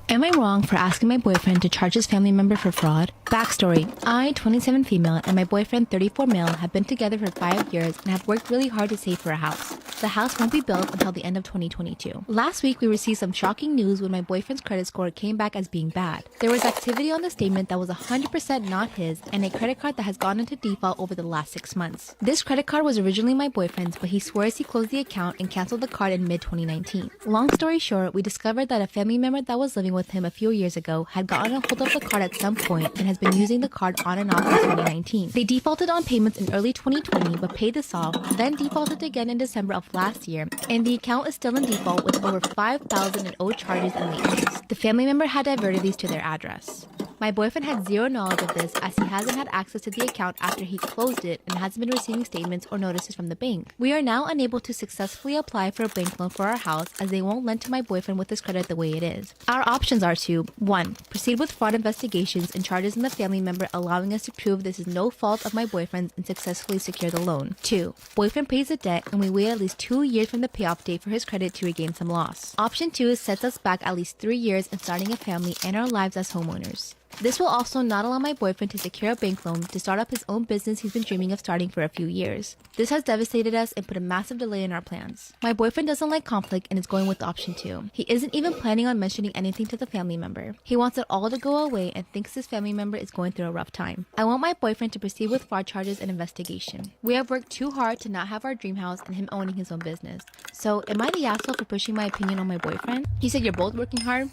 Am I wrong for asking my boyfriend to charge his family member for fraud? Backstory: I, 27 female, and my boyfriend, 34 male, have been together for 5 years and have worked really hard to save for a house. The house won't be built until the end of 2022. Last week, we received some shocking news when my boyfriend's credit score came back as being bad. There was activity on the statement that was 100% not his and a credit card that has gone into default over the last 6 months. This credit card was originally my boyfriend's, but he swears he closed the account and canceled the card in mid-2019. Long story short, we discovered that a family member that was living with him a few years ago had gotten a hold of the card at some point and has been using the card on and off since 2019. They defaulted on payments in early 2020 but paid this off, then defaulted again in December of last year, and the account is still in default with over $5,000 in owed charges and late fees. The family member had diverted these to their address. My boyfriend had zero knowledge of this as he hasn't had access to the account after he closed it and hasn't been receiving statements or notices from the bank. We are now unable to successfully apply for a bank loan for our house as they won't lend to my boyfriend with his credit the way it is. Our options are to 1. Proceed with fraud investigations and charges in the family member, allowing us to prove this is no fault of my boyfriend's and successfully secure the loan. 2. Boyfriend pays the debt and we wait at least 2 years from the payoff date for his credit to regain some loss. Option 2 sets us back at least 3 years in starting a family and our lives as homeowners. This will also not allow my boyfriend to secure a bank loan to start up his own business he's been dreaming of starting for a few years. This has devastated us and put a massive delay in our plans. My boyfriend doesn't like conflict and is going with option 2. He isn't even planning on mentioning anything to the family member. He wants it all to go away and thinks his family member is going through a rough time. I want my boyfriend to proceed with fraud charges and investigation. We have worked too hard to not have our dream house and him owning his own business. So am I the asshole for pushing my opinion on my boyfriend? He said you're both working hard.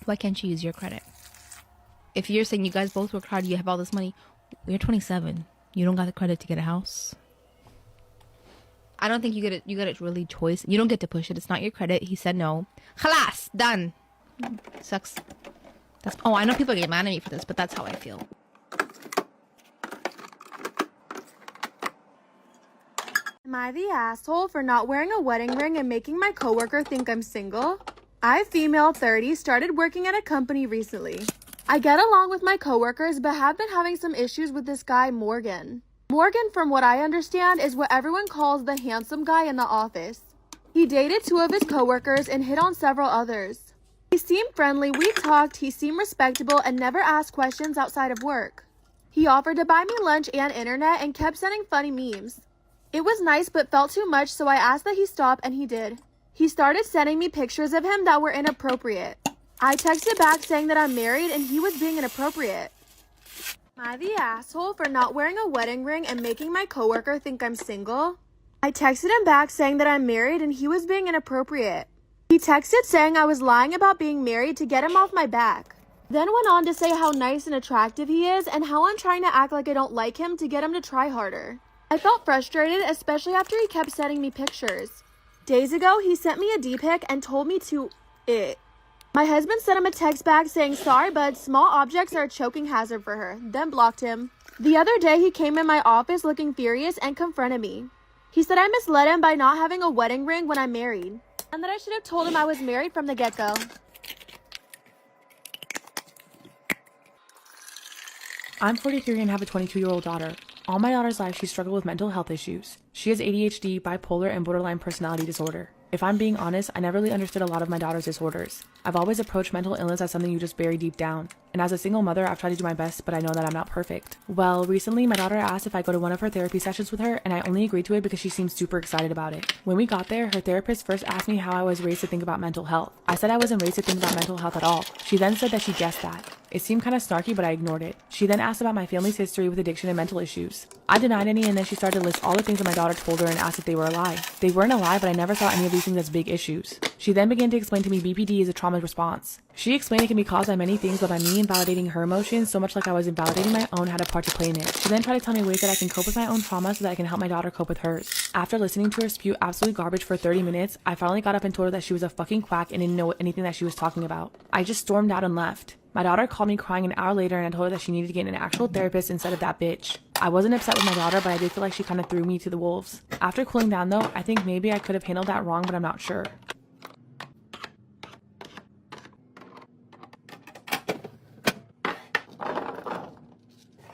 Why can't you use your credit? If you're saying you guys both work hard, you have all this money, you're 27. You don't got the credit to get a house. I don't think you get it really choice. You don't get to push it. It's not your credit. He said no. Khalas, done. Sucks. I know people get mad at me for this, but that's how I feel. Am I the asshole for not wearing a wedding ring and making my coworker think I'm single? I, female 30, started working at a company recently. I get along with my coworkers, but have been having some issues with this guy, Morgan. Morgan, from what I understand, is what everyone calls the handsome guy in the office. He dated 2 of his coworkers and hit on several others. He seemed friendly, we talked, he seemed respectable, and never asked questions outside of work. He offered to buy me lunch and internet and kept sending funny memes. It was nice but felt too much, so I asked that he stop, and he did. He started sending me pictures of him that were inappropriate. I texted back saying that I'm married and he was being inappropriate. Am I the asshole for not wearing a wedding ring and making my coworker think I'm single? I texted him back saying that I'm married and he was being inappropriate. He texted saying I was lying about being married to get him off my back. Then went on to say how nice and attractive he is and how I'm trying to act like I don't like him to get him to try harder. I felt frustrated, especially after he kept sending me pictures. Days ago, he sent me a D-pic and told me to My husband sent him a text back saying, sorry bud, small objects are a choking hazard for her, then blocked him. The other day he came in my office looking furious and confronted me. He said I misled him by not having a wedding ring when I'm married, and that I should have told him I was married from the get-go. I'm 43 and have a 22-year-old daughter. All my daughter's life, she's struggled with mental health issues. She has ADHD, bipolar, and borderline personality disorder. If I'm being honest, I never really understood a lot of my daughter's disorders. I've always approached mental illness as something you just bury deep down. And as a single mother, I've tried to do my best, but I know that I'm not perfect. Well, recently, my daughter asked if I go to one of her therapy sessions with her, and I only agreed to it because she seemed super excited about it. When we got there, her therapist first asked me how I was raised to think about mental health. I said I wasn't raised to think about mental health at all. She then said that she guessed that. It seemed kind of snarky, but I ignored it. She then asked about my family's history with addiction and mental issues. I denied any, and then she started to list all the things that my daughter told her and asked if they were a lie. They weren't a lie, but I never saw any of these things as big issues. She then began to explain to me BPD is a trauma response. She explained it can be caused by many things, but by me invalidating her emotions so much like I was invalidating my own had a part to play in it. She then tried to tell me ways that I can cope with my own trauma so that I can help my daughter cope with hers. After listening to her spew absolute garbage for 30 minutes, I finally got up and told her that she was a fucking quack and didn't know anything that she was talking about. I just stormed out and left. My daughter called me crying an hour later and I told her that she needed to get an actual therapist instead of that bitch. I wasn't upset with my daughter, but I did feel like she kind of threw me to the wolves. After cooling down though, I think maybe I could have handled that wrong, but I'm not sure.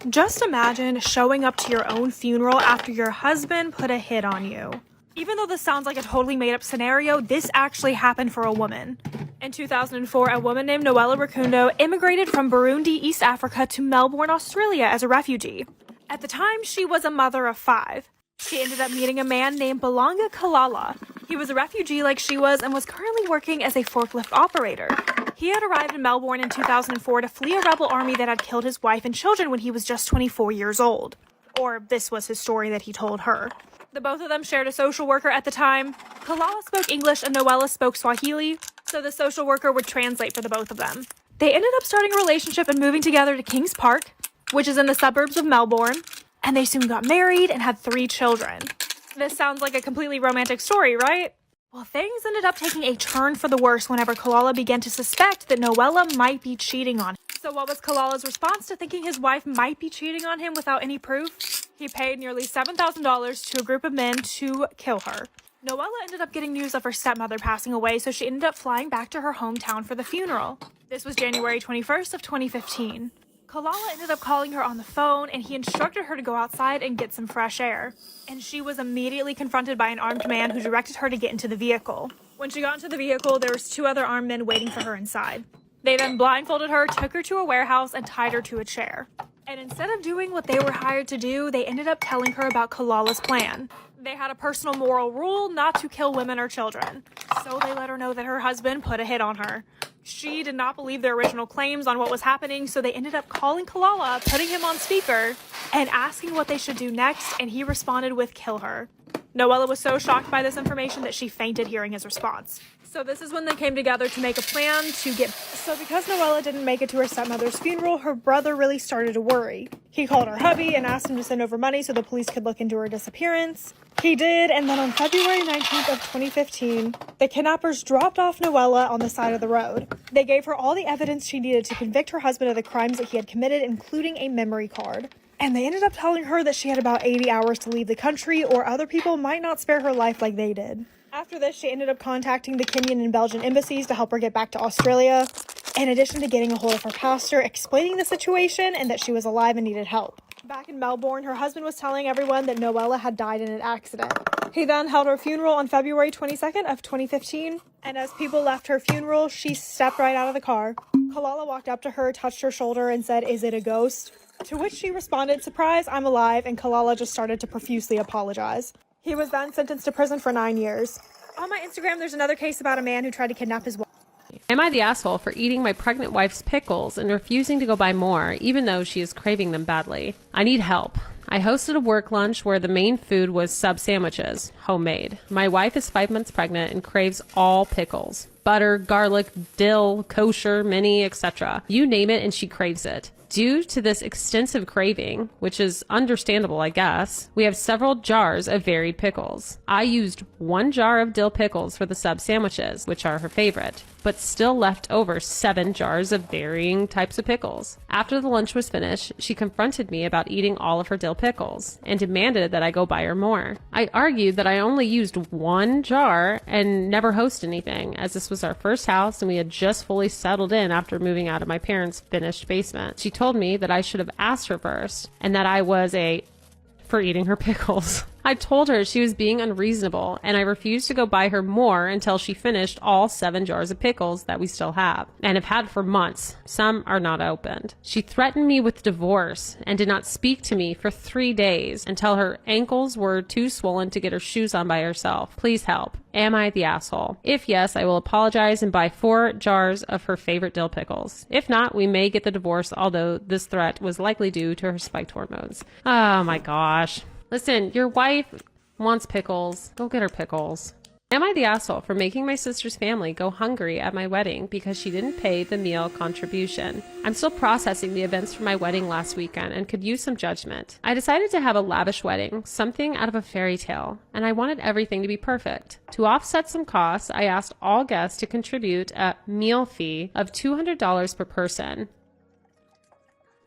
Just imagine showing up to your own funeral after your husband put a hit on you. Even though this sounds like a totally made up scenario, this actually happened for a woman. In 2004, a woman named Noella Rukundo immigrated from Burundi, East Africa to Melbourne, Australia as a refugee. At the time, she was a mother of 5. She ended up meeting a man named Balanga Kalala. He was a refugee like she was and was currently working as a forklift operator. He had arrived in Melbourne in 2004 to flee a rebel army that had killed his wife and children when he was just 24 years old. Or this was his story that he told her. The both of them shared a social worker at the time. Kalala spoke English and Noella spoke Swahili, so the social worker would translate for the both of them. They ended up starting a relationship and moving together to Kings Park, which is in the suburbs of Melbourne, and they soon got married and had 3 children. This sounds like a completely romantic story, right? Well, things ended up taking a turn for the worse whenever Kalala began to suspect that Noella might be cheating on him. So what was Kalala's response to thinking his wife might be cheating on him without any proof? He paid nearly $7,000 to a group of men to kill her. Noella ended up getting news of her stepmother passing away, so she ended up flying back to her hometown for the funeral. This was January 21st of 2015. Kalala ended up calling her on the phone, and he instructed her to go outside and get some fresh air. And she was immediately confronted by an armed man who directed her to get into the vehicle. When she got into the vehicle, there was 2 other armed men waiting for her inside. They then blindfolded her, took her to a warehouse, and tied her to a chair. And instead of doing what they were hired to do, they ended up telling her about Kalala's plan. They had a personal moral rule not to kill women or children. So they let her know that her husband put a hit on her. She did not believe their original claims on what was happening, so they ended up calling Kalala, putting him on speaker, and asking what they should do next, and he responded with kill her. Noella was so shocked by this information that she fainted hearing his response. So this is when they came together to make a plan to get... So because Noella didn't make it to her stepmother's funeral, her brother really started to worry. He called her hubby and asked him to send over money so the police could look into her disappearance. He did, and then on February 19th of 2015, the kidnappers dropped off Noella on the side of the road. They gave her all the evidence she needed to convict her husband of the crimes that he had committed, including a memory card. And they ended up telling her that she had about 80 hours to leave the country, or other people might not spare her life like they did. After this, she ended up contacting the Kenyan and Belgian embassies to help her get back to Australia, in addition to getting a hold of her pastor, explaining the situation and that she was alive and needed help. Back in Melbourne, her husband was telling everyone that Noella had died in an accident. He then held her funeral on February 22nd of 2015, and as people left her funeral, she stepped right out of the car. Kalala walked up to her, touched her shoulder, and said, "Is it a ghost?" To which she responded, "Surprise, I'm alive," and Kalala just started to profusely apologize. He was then sentenced to prison for 9 years. On my Instagram, there's another case about a man who tried to kidnap his wife. Am I the asshole for eating my pregnant wife's pickles and refusing to go buy more, even though she is craving them badly? I need help. I hosted a work lunch where the main food was sub sandwiches, homemade. My wife is 5 months pregnant and craves all pickles. Butter, garlic, dill, kosher, mini, etc. You name it and she craves it. Due to this extensive craving, which is understandable, I guess, we have several jars of varied pickles. I used 1 jar of dill pickles for the sub sandwiches, which are her favorite, but still left over 7 jars of varying types of pickles. After the lunch was finished, she confronted me about eating all of her dill pickles and demanded that I go buy her more. I argued that I only used 1 jar and never host anything, as this was our first house and we had just fully settled in after moving out of my parents' finished basement. She told told me that I should have asked her first and that I was for eating her pickles. I told her she was being unreasonable, and I refused to go buy her more until she finished all 7 jars of pickles that we still have, and have had for months. Some are not opened. She threatened me with divorce and did not speak to me for 3 days until her ankles were too swollen to get her shoes on by herself. Please help. Am I the asshole? If yes, I will apologize and buy 4 jars of her favorite dill pickles. If not, we may get the divorce, although this threat was likely due to her spiked hormones. Oh my gosh. Listen, your wife wants pickles. Go get her pickles. Am I the asshole for making my sister's family go hungry at my wedding because she didn't pay the meal contribution? I'm still processing the events from my wedding last weekend and could use some judgment. I decided to have a lavish wedding, something out of a fairy tale, and I wanted everything to be perfect. To offset some costs, I asked all guests to contribute a meal fee of $200 per person.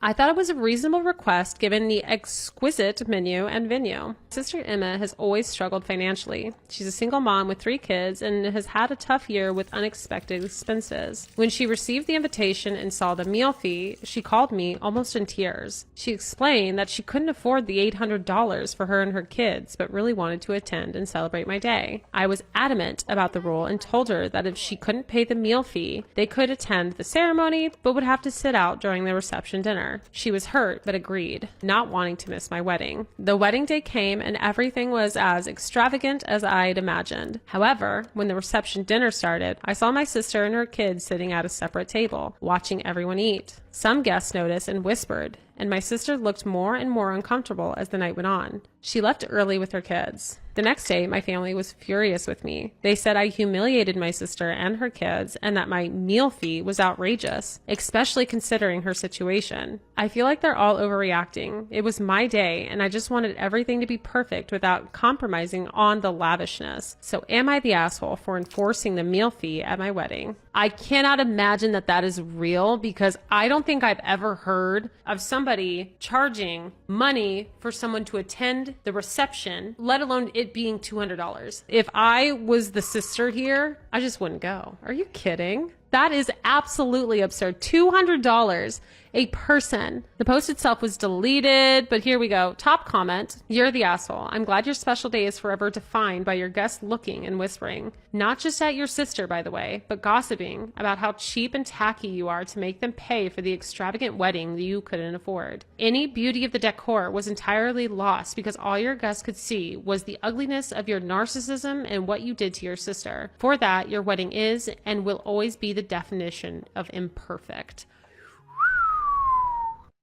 I thought it was a reasonable request given the exquisite menu and venue. Sister Emma has always struggled financially. She's a single mom with 3 kids and has had a tough year with unexpected expenses. When she received the invitation and saw the meal fee, she called me almost in tears. She explained that she couldn't afford the $800 for her and her kids, but really wanted to attend and celebrate my day. I was adamant about the rule and told her that if she couldn't pay the meal fee, they could attend the ceremony, but would have to sit out during the reception dinner. She was hurt, but agreed, not wanting to miss my wedding. The wedding day came and everything was as extravagant as I'd imagined. However, when the reception dinner started, I saw my sister and her kids sitting at a separate table, watching everyone eat. Some guests noticed and whispered, and my sister looked more and more uncomfortable as the night went on. She left early with her kids. The next day, my family was furious with me. They said I humiliated my sister and her kids and that my meal fee was outrageous, especially considering her situation. I feel like they're all overreacting. It was my day, and I just wanted everything to be perfect without compromising on the lavishness. So am I the asshole for enforcing the meal fee at my wedding? I cannot imagine that that is real, because I don't think I've ever heard of somebody charging money for someone to attend the reception, let alone it being $200. If I was the sister here, I just wouldn't go. Are you kidding? That is absolutely absurd. $200 a person. The post itself was deleted, but here we go. Top comment. You're the asshole. I'm glad your special day is forever defined by your guests looking and whispering. Not just at your sister, by the way, but gossiping about how cheap and tacky you are to make them pay for the extravagant wedding that you couldn't afford. Any beauty of the decor was entirely lost because all your guests could see was the ugliness of your narcissism and what you did to your sister. For that, your wedding is and will always be the definition of imperfect.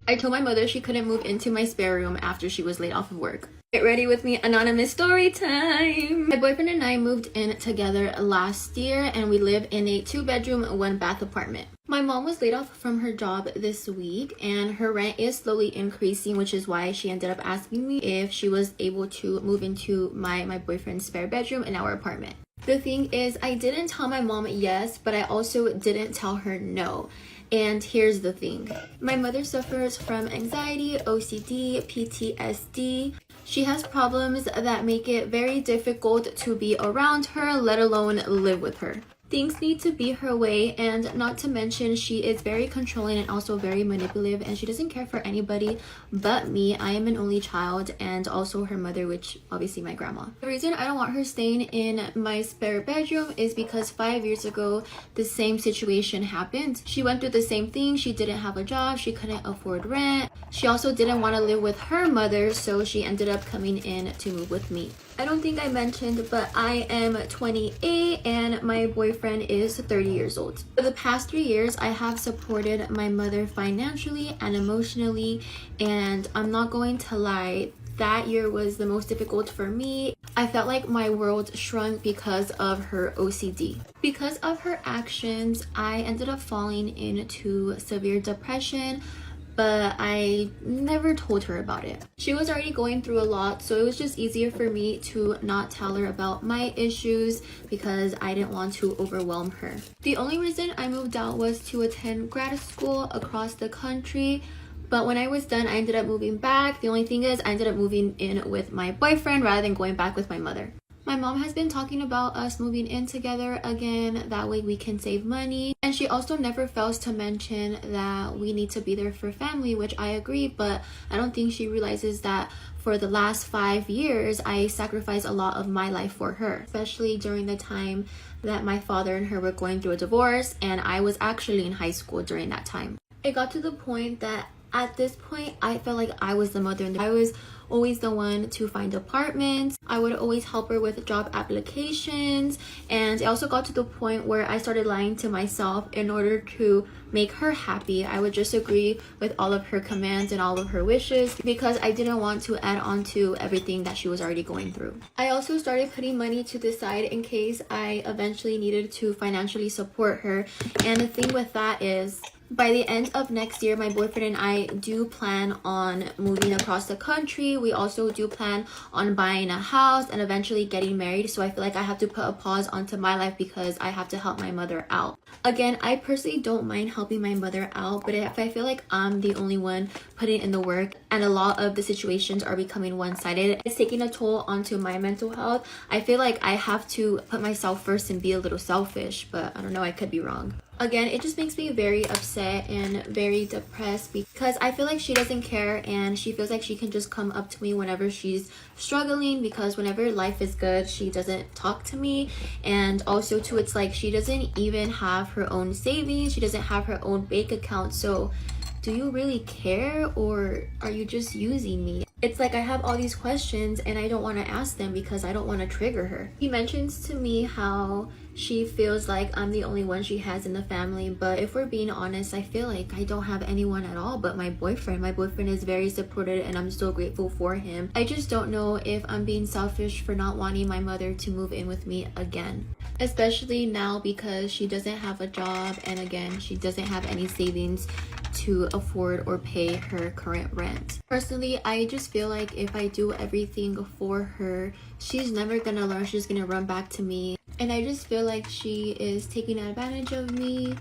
I told my mother she couldn't move into my spare room after she was laid off of work. Get ready with me, anonymous story time. My boyfriend and I moved in together last year and we live in a 2-bedroom, 1-bath apartment. My mom was laid off from her job this week and her rent is slowly increasing, which is why she ended up asking me if she was able to move into my boyfriend's spare bedroom in our apartment. The thing is, I didn't tell my mom yes, but I also didn't tell her no. And here's the thing. My mother suffers from anxiety, OCD, PTSD. She has problems that make it very difficult to be around her, let alone live with her. Things need to be her way, and not to mention she is very controlling and also very manipulative, and she doesn't care for anybody but me. I am an only child and also her mother, which obviously my grandma. The reason I don't want her staying in my spare bedroom is because 5 years ago the same situation happened. She went through the same thing. She didn't have a job, she couldn't afford rent. She also didn't want to live with her mother, so she ended up coming in to move with me. I don't think I mentioned, but I am 28 and my boyfriend is 30 years old. For the past 3 years, I have supported my mother financially and emotionally, and I'm not going to lie, that year was the most difficult for me. I felt like my world shrunk because of her OCD. Because of her actions, I ended up falling into severe depression, but I never told her about it. She was already going through a lot, so it was just easier for me to not tell her about my issues because I didn't want to overwhelm her. The only reason I moved out was to attend grad school across the country, but when I was done, I ended up moving back. The only thing is I ended up moving in with my boyfriend rather than going back with my mother. My mom has been talking about us moving in together again, that way we can save money. And she also never fails to mention that we need to be there for family, which I agree, but I don't think she realizes that for the last 5 years, I sacrificed a lot of my life for her, especially during the time that my father and her were going through a divorce, and I was actually in high school during that time. It got to the point that at this point, I felt like I was the mother, and I was always the one to find apartments. I would always help her with job applications, and it also got to the point where I started lying to myself in order to make her happy. I would just agree with all of her commands and all of her wishes because I didn't want to add on to everything that she was already going through. I also started putting money to the side in case I eventually needed to financially support her. And the thing with that is, by the end of next year, my boyfriend and I do plan on moving across the country. We also do plan on buying a house and eventually getting married. So I feel like I have to put a pause onto my life because I have to help my mother out. Again, I personally don't mind helping my mother out, but if I feel like I'm the only one putting in the work and a lot of the situations are becoming one-sided, it's taking a toll onto my mental health. I feel like I have to put myself first and be a little selfish, but I don't know, I could be wrong. Again, it just makes me very upset and very depressed because I feel like she doesn't care and she feels like she can just come up to me whenever she's struggling, because whenever life is good, she doesn't talk to me. And also too, it's like she doesn't even have her own savings. She doesn't have her own bank account. So do you really care, or are you just using me? It's like I have all these questions and I don't want to ask them because I don't want to trigger her. He mentions to me how she feels like I'm the only one she has in the family, but if we're being honest, I feel like I don't have anyone at all but my boyfriend. My boyfriend is very supportive and I'm so grateful for him. I just don't know if I'm being selfish for not wanting my mother to move in with me again, especially now because she doesn't have a job and again, she doesn't have any savings to afford or pay her current rent. Personally, I just feel like if I do everything for her, she's never gonna learn. She's gonna run back to me. And I just feel like she is taking advantage of me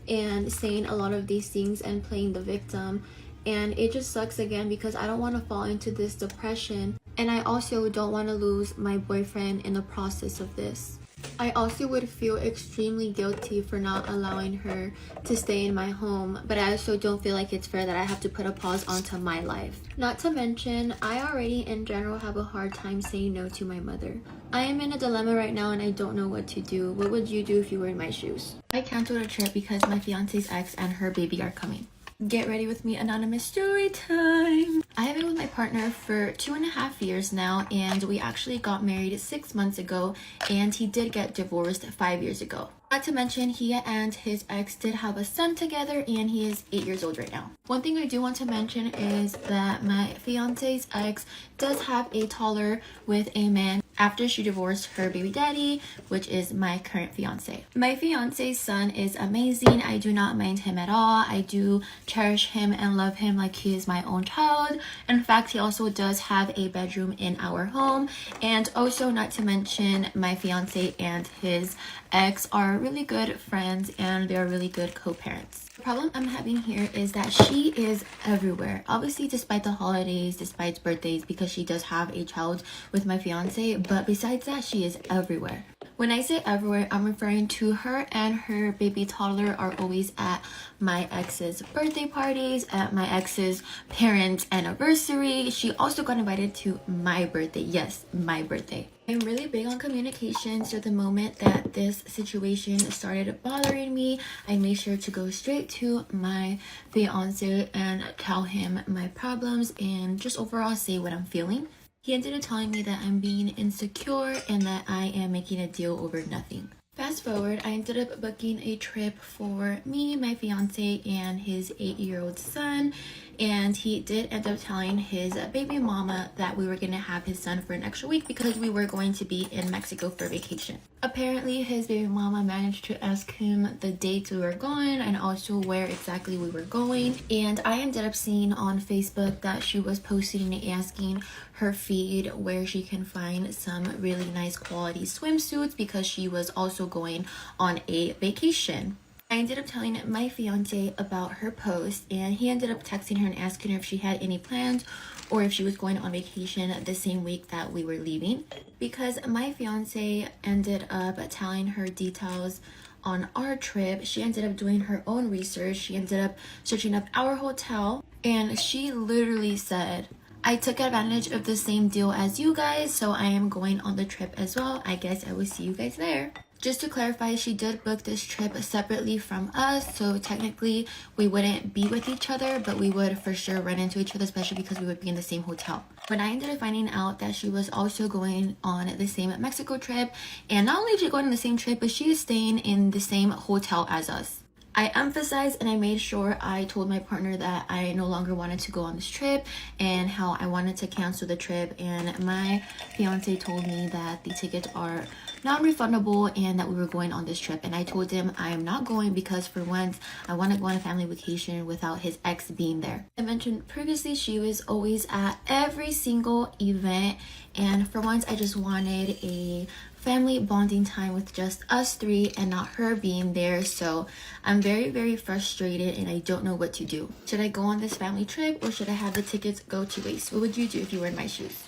and saying a lot of these things and playing the victim. And it just sucks again because I don't want to fall into this depression. And I also don't want to lose my boyfriend in the process of this. I also would feel extremely guilty for not allowing her to stay in my home, but I also don't feel like it's fair that I have to put a pause onto my life. Not to mention, I already in general have a hard time saying no to my mother. I am in a dilemma right now and I don't know what to do. What would you do if you were in my shoes? I canceled a trip because my fiance's ex and her baby are coming. Get ready with me, anonymous story time. I have been with my partner for 2.5 years now, and we actually got married 6 months ago, and he did get divorced 5 years ago. Not to mention, he and his ex did have a son together, and he is 8 years old right now. One thing I do want to mention is that my fiance's ex does have a toddler with a man after she divorced her baby daddy, which is my current fiance. My fiance's son is amazing. I do not mind him at all. I do cherish him and love him like he is my own child. In fact, he also does have a bedroom in our home. And also, not to mention, my fiance and his ex are really good friends and they're really good co-parents. The problem I'm having here is that she is everywhere. Obviously, despite the holidays, despite birthdays, because she does have a child with my fiance, but besides that, she is everywhere. When I say everywhere, I'm referring to her and her baby toddler are always at my ex's birthday parties, at my ex's parents' anniversary. She also got invited to my birthday. Yes, my birthday. I'm really big on communication, so the moment that this situation started bothering me, I made sure to go straight to my fiance and tell him my problems and just overall say what I'm feeling. He ended up telling me that I'm being insecure and that I am making a deal over nothing. Fast forward, I ended up booking a trip for me, my fiance, and his 8-year-old son. And he did end up telling his baby mama that we were going to have his son for an extra week because we were going to be in Mexico for vacation. Apparently, his baby mama managed to ask him the dates we were going and also where exactly we were going. And I ended up seeing on Facebook that she was posting and asking her feed where she can find some really nice quality swimsuits because she was also going on a vacation. I ended up telling my fiance about her post, and he ended up texting her and asking her if she had any plans or if she was going on vacation the same week that we were leaving, because my fiance ended up telling her details on our trip. She ended up doing her own research. She ended up searching up our hotel, and she literally said, I took advantage of the same deal as you guys, so I am going on the trip as well. I guess I will see you guys there. Just to clarify, she did book this trip separately from us, so technically we wouldn't be with each other, but we would for sure run into each other, especially because we would be in the same hotel. When I ended up finding out that she was also going on the same Mexico trip, and not only is she going on the same trip, but she is staying in the same hotel as us. I emphasized and I made sure I told my partner that I no longer wanted to go on this trip and how I wanted to cancel the trip, and my fiance told me that the tickets are non-refundable and that we were going on this trip, and I told him I am not going because for once I want to go on a family vacation without his ex being there. I mentioned previously she was always at every single event, and for once I just wanted a family bonding time with just us three and not her being there. So I'm very frustrated and I don't know what to do. Should I go on this family trip or should I have the tickets go to waste? What would you do if you were in my shoes?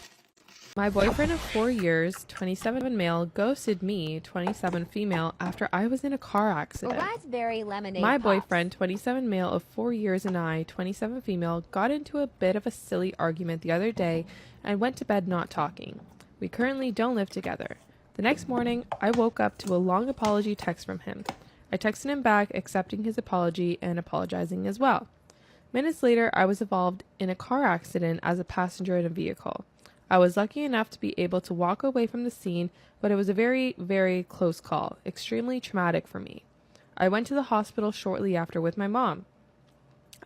My boyfriend of 4 years, 27 male, ghosted me, 27 female, after I was in a car accident. Raspberry lemonade My pops. boyfriend, 27 male of 4 years, and I, 27 female, got into a bit of a silly argument the other day and went to bed not talking. We currently don't live together. The next morning, I woke up to a long apology text from him. I texted him back, accepting his apology and apologizing as well. Minutes later, I was involved in a car accident as a passenger in a vehicle. I was lucky enough to be able to walk away from the scene, but it was a very close call, extremely traumatic for me. I went to the hospital shortly after with my mom.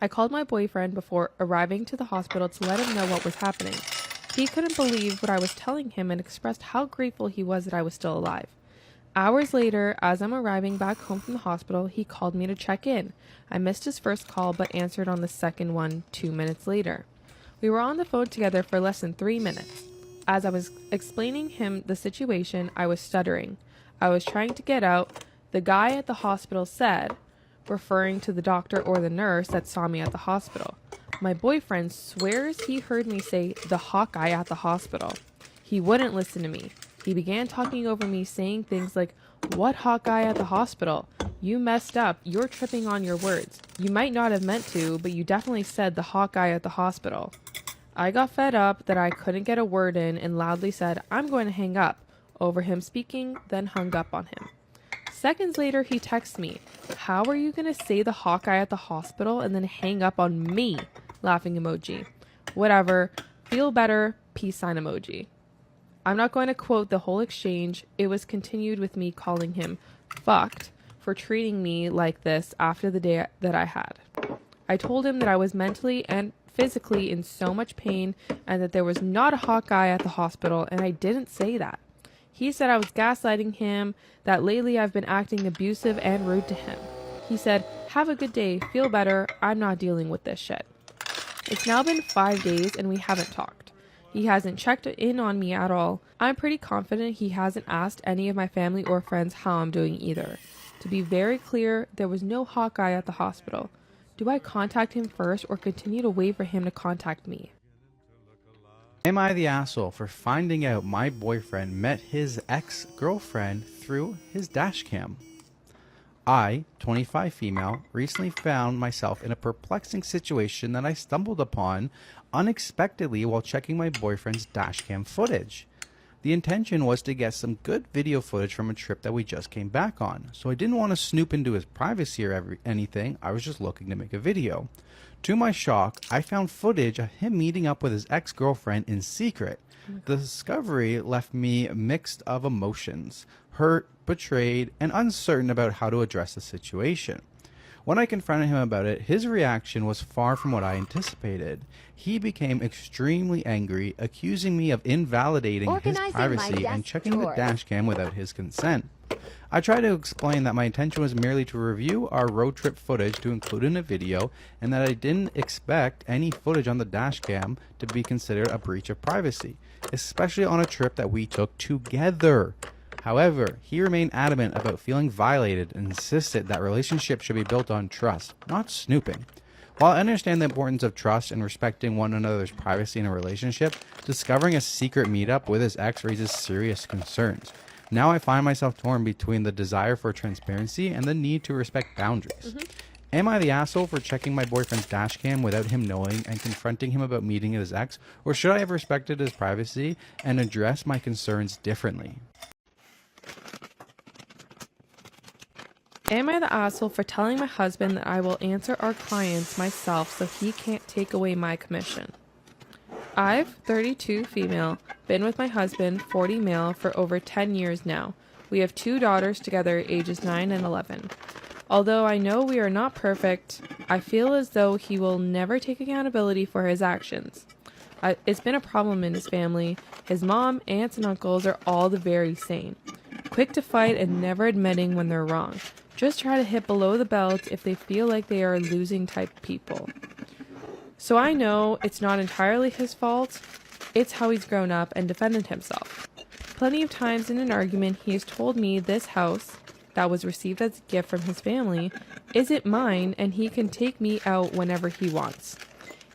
I called my boyfriend before arriving to the hospital to let him know what was happening. He couldn't believe what I was telling him and expressed how grateful he was that I was still alive. Hours later, as I'm arriving back home from the hospital, he called me to check in. I missed his first call but answered on the second one 2 minutes later. We were on the phone together for less than 3 minutes. As I was explaining him the situation, I was stuttering. I was trying to get out. The guy at the hospital said, referring to the doctor or the nurse that saw me at the hospital. My boyfriend swears he heard me say the hot guy at the hospital. He wouldn't listen to me. He began talking over me, saying things like, "What hot guy at the hospital? You messed up. You're tripping on your words. You might not have meant to, but you definitely said the hot guy at the hospital." I got fed up that I couldn't get a word in and loudly said, "I'm going to hang up," over him speaking, then hung up on him. Seconds later, he texts me, "How are you going to say the hot guy at the hospital and then hang up on me?" Laughing emoji. Whatever. Feel better. Peace sign emoji. I'm not going to quote the whole exchange. It was continued with me calling him fucked for treating me like this after the day that I had. I told him that I was mentally and physically in so much pain and that there was not a hot guy at the hospital, and I didn't say that. He said I was gaslighting him, that lately I've been acting abusive and rude to him. He said, "Have a good day, feel better, I'm not dealing with this shit." It's now been 5 days and we haven't talked. He hasn't checked in on me at all. I'm pretty confident he hasn't asked any of my family or friends how I'm doing either. To be very clear, there was no hot guy at the hospital. Do I contact him first or continue to wait for him to contact me? Am I the asshole for finding out my boyfriend met his ex-girlfriend through his dash cam? I, 25 female, recently found myself in a perplexing situation that I stumbled upon unexpectedly while checking my boyfriend's dashcam footage. The intention was to get some good video footage from a trip that we just came back on, so I didn't want to snoop into his privacy or anything. I was just looking to make a video. To my shock, I found footage of him meeting up with his ex-girlfriend in secret. The discovery left me mixed of emotions, hurt, betrayed, and uncertain about how to address the situation. When I confronted him about it, his reaction was far from what I anticipated. He became extremely angry, accusing me of invalidating his privacy and checking the dashcam without his consent. I tried to explain that my intention was merely to review our road trip footage to include in a video, and that I didn't expect any footage on the dashcam to be considered a breach of privacy, especially on a trip that we took together. However, he remained adamant about feeling violated and insisted that relationships should be built on trust, not snooping. While I understand the importance of trust and respecting one another's privacy in a relationship, discovering a secret meetup with his ex raises serious concerns. Now I find myself torn between the desire for transparency and the need to respect boundaries. Am I the asshole for checking my boyfriend's dash cam without him knowing and confronting him about meeting his ex, or should I have respected his privacy and addressed my concerns differently? Am I the asshole for telling my husband that I will answer our clients myself so he can't take away my commission? I've 32 female, been with my husband 40 male for over 10 years now. We have 2 daughters together ages 9 and 11. Although I know we are not perfect, I feel as though he will never take accountability for his actions. It's been a problem in his family. His mom, aunts, and uncles are all the very same. Quick to fight and never admitting when they're wrong. Just try to hit below the belt if they feel like they are losing type people. So I know it's not entirely his fault. It's how he's grown up and defended himself. Plenty of times in an argument, he has told me this house that was received as a gift from his family isn't mine and he can take me out whenever he wants.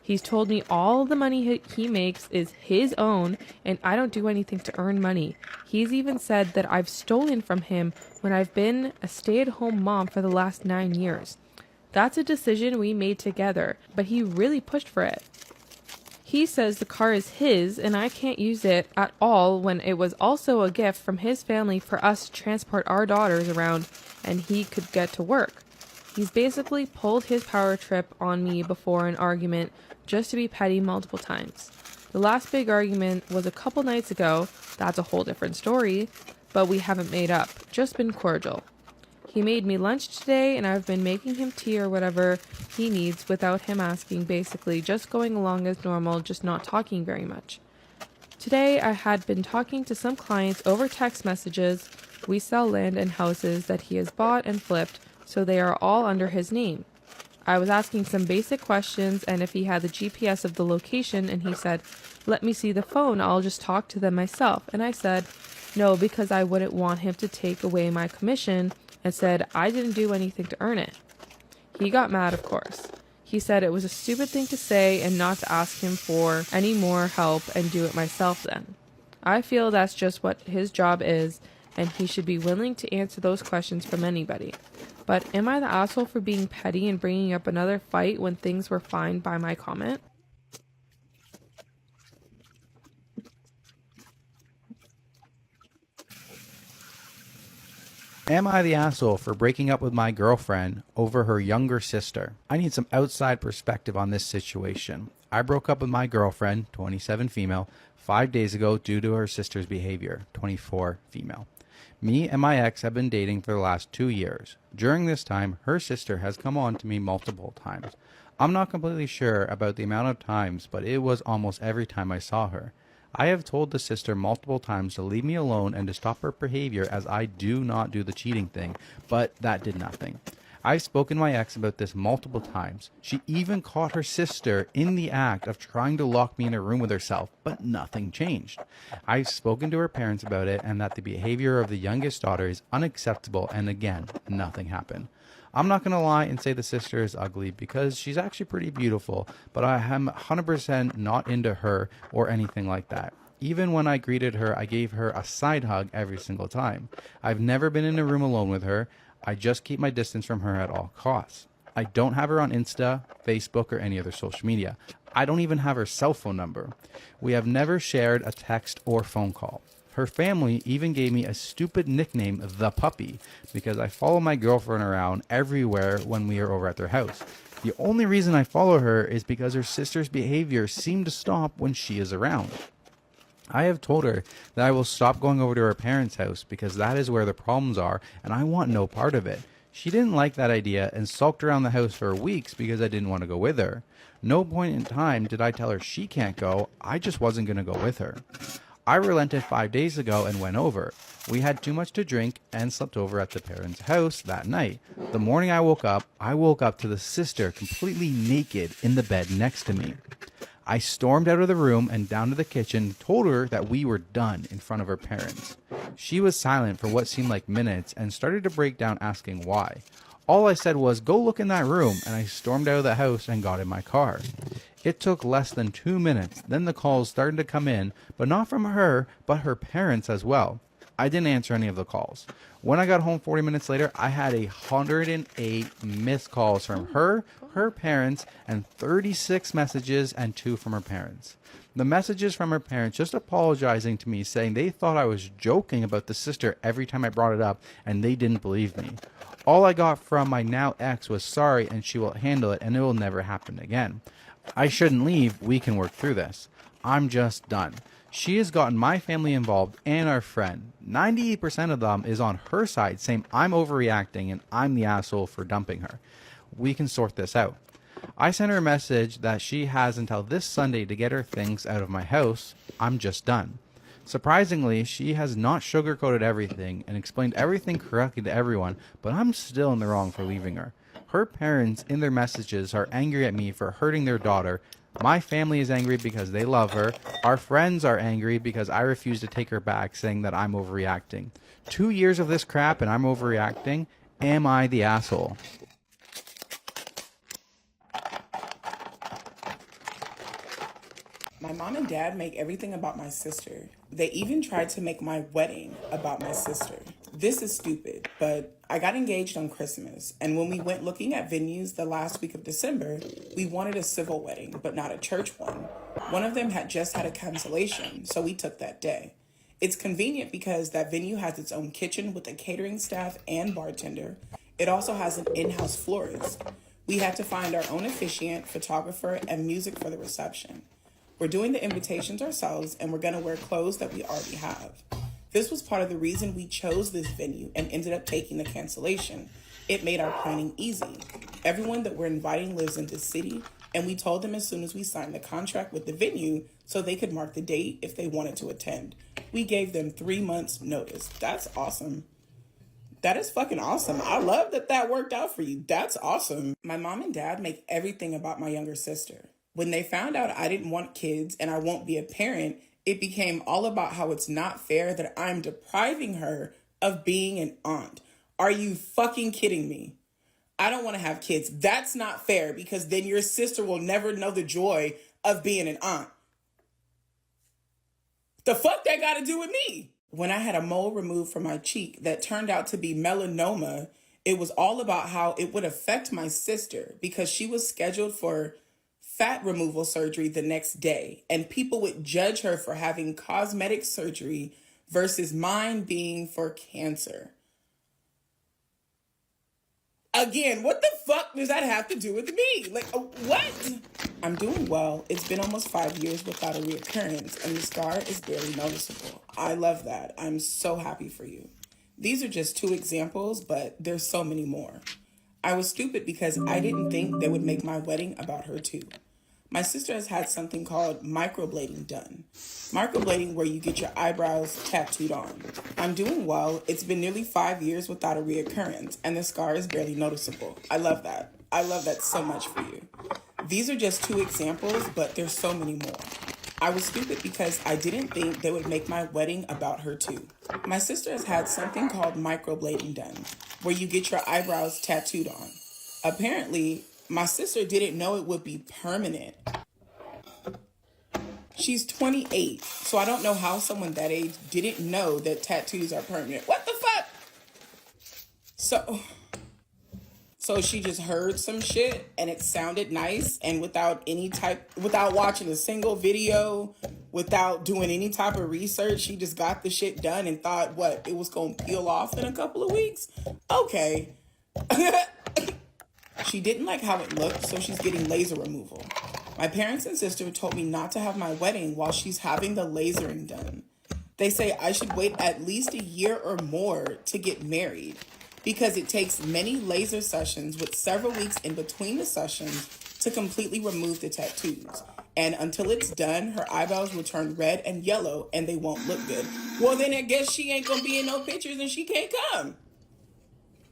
He's told me all the money he makes is his own and I don't do anything to earn money. He's even said that I've stolen from him when I've been a stay-at-home mom for the last 9 years. That's a decision we made together, but he really pushed for it. He says the car is his and I can't use it at all when it was also a gift from his family for us to transport our daughters around and he could get to work. He's basically pulled his power trip on me before an argument just to be petty multiple times. The last big argument was a couple nights ago. That's a whole different story, but we haven't made up, just been cordial. He made me lunch today and I've been making him tea or whatever he needs without him asking, basically just going along as normal, just not talking very much. Today I had been talking to some clients over text messages. We sell land and houses that he has bought and flipped, so they are all under his name. I was asking some basic questions and if he had the GPS of the location and he said, "Let me see the phone, I'll just talk to them myself." And I said, "No, because I wouldn't want him to take away my commission," and said I didn't do anything to earn it. He got mad, of course. He said it was a stupid thing to say and not to ask him for any more help and do it myself then. I feel that's just what his job is and he should be willing to answer those questions from anybody. But am I the asshole for being petty and bringing up another fight when things were fine by my comment? Am I the asshole for breaking up with my girlfriend over her younger sister? I need some outside perspective on this situation. I broke up with my girlfriend, 27 female, 5 days ago due to her sister's behavior, 24 female. Me and my ex have been dating for the last 2 years. During this time, her sister has come on to me multiple times. I'm not completely sure about the amount of times, but it was almost every time I saw her. I have told the sister multiple times to leave me alone and to stop her behavior as I do not do the cheating thing, but that did nothing. I've spoken to my ex about this multiple times. She even caught her sister in the act of trying to lock me in a room with herself, but nothing changed. I've spoken to her parents about it and that the behavior of the youngest daughter is unacceptable, and again, nothing happened. I'm not going to lie and say the sister is ugly because she's actually pretty beautiful, but I am 100% not into her or anything like that. Even when I greeted her, I gave her a side hug every single time. I've never been in a room alone with her. I just keep my distance from her at all costs. I don't have her on Insta, Facebook, or any other social media. I don't even have her cell phone number. We have never shared a text or phone call. Her family even gave me a stupid nickname, The Puppy, because I follow my girlfriend around everywhere when we are over at their house. The only reason I follow her is because her sister's behavior seemed to stop when she is around. I have told her that I will stop going over to her parents' house because that is where the problems are and I want no part of it. She didn't like that idea and sulked around the house for weeks because I didn't want to go with her. No point in time did I tell her she can't go, I just wasn't going to go with her. I relented 5 days ago and went over. We had too much to drink and slept over at the parents' house that night. The morning I woke up to the sister completely naked in the bed next to me. I stormed out of the room and down to the kitchen, told her that we were done in front of her parents. She was silent for what seemed like minutes and started to break down asking why. All I said was, "Go look in that room," and I stormed out of the house and got in my car. It took less than 2 minutes, then the calls started to come in, but not from her, but her parents as well. I didn't answer any of the calls. When I got home 40 minutes later, I had 108 missed calls from her parents, and 36 messages and 2 from her parents. The messages from her parents just apologizing to me, saying they thought I was joking about the sister every time I brought it up, and they didn't believe me. All I got from my now ex was sorry and she will handle it and it will never happen again. I shouldn't leave, we can work through this. I'm just done. She has gotten my family involved and our friend. 98% of them is on her side, saying I'm overreacting and I'm the asshole for dumping her. We can sort this out. I sent her a message that she has until this Sunday to get her things out of my house. I'm just done. Surprisingly, she has not sugarcoated everything and explained everything correctly to everyone, but I'm still in the wrong for leaving her. Her parents, in their messages, are angry at me for hurting their daughter. My family is angry because they love her. Our friends are angry because I refuse to take her back, saying that I'm overreacting. 2 years of this crap and I'm overreacting? Am I the asshole? My mom and dad make everything about my sister. They even tried to make my wedding about my sister. This is stupid, but I got engaged on Christmas, and when we went looking at venues the last week of December, we wanted a civil wedding, but not a church one. One of them had just had a cancellation, so we took that day. It's convenient because that venue has its own kitchen with a catering staff and bartender. It also has an in-house florist. We had to find our own officiant, photographer, and music for the reception. We're doing the invitations ourselves, and we're going to wear clothes that we already have. This was part of the reason we chose this venue and ended up taking the cancellation. It made our planning easy. Everyone that we're inviting lives in the city, and we told them as soon as we signed the contract with the venue so they could mark the date if they wanted to attend. We gave them 3 months notice. That's awesome. That is fucking awesome. I love that that worked out for you. That's awesome. My mom and dad make everything about my younger sister. When they found out I didn't want kids and I won't be a parent, it became all about how it's not fair that I'm depriving her of being an aunt. Are you fucking kidding me? I don't want to have kids. That's not fair because then your sister will never know the joy of being an aunt. The fuck that got to do with me? When I had a mole removed from my cheek that turned out to be melanoma, it was all about how it would affect my sister because she was scheduled for fat removal surgery the next day, and people would judge her for having cosmetic surgery versus mine being for cancer. Again, what the fuck does that have to do with me? Like, what? I'm doing well. It's been almost 5 years without a reoccurrence, and the scar is barely noticeable. I love that. I'm so happy for you. These are just 2 examples, but there's so many more. I was stupid because I didn't think they would make my wedding about her too. My sister has had something called microblading done. Microblading where you get your eyebrows tattooed on. I'm doing well. It's been nearly 5 years without a reoccurrence, and the scar is barely noticeable. I love that. I love that so much for you. These are just 2 examples, but there's so many more. I was stupid because I didn't think they would make my wedding about her too. My sister has had something called microblading done, where you get your eyebrows tattooed on. Apparently, my sister didn't know it would be permanent. She's 28, so I don't know how someone that age didn't know that tattoos are permanent. What the fuck? So she just heard some shit and it sounded nice, and without watching a single video, without doing any type of research, she just got the shit done and thought, what, it was gonna peel off in a couple of weeks? Okay. She didn't like how it looked, so she's getting laser removal. My parents and sister told me not to have my wedding while she's having the lasering done. They say I should wait at least a year or more to get married because it takes many laser sessions with several weeks in between the sessions to completely remove the tattoos. And until it's done, her eyebrows will turn red and yellow and they won't look good. Well, then I guess she ain't gonna be in no pictures and she can't come.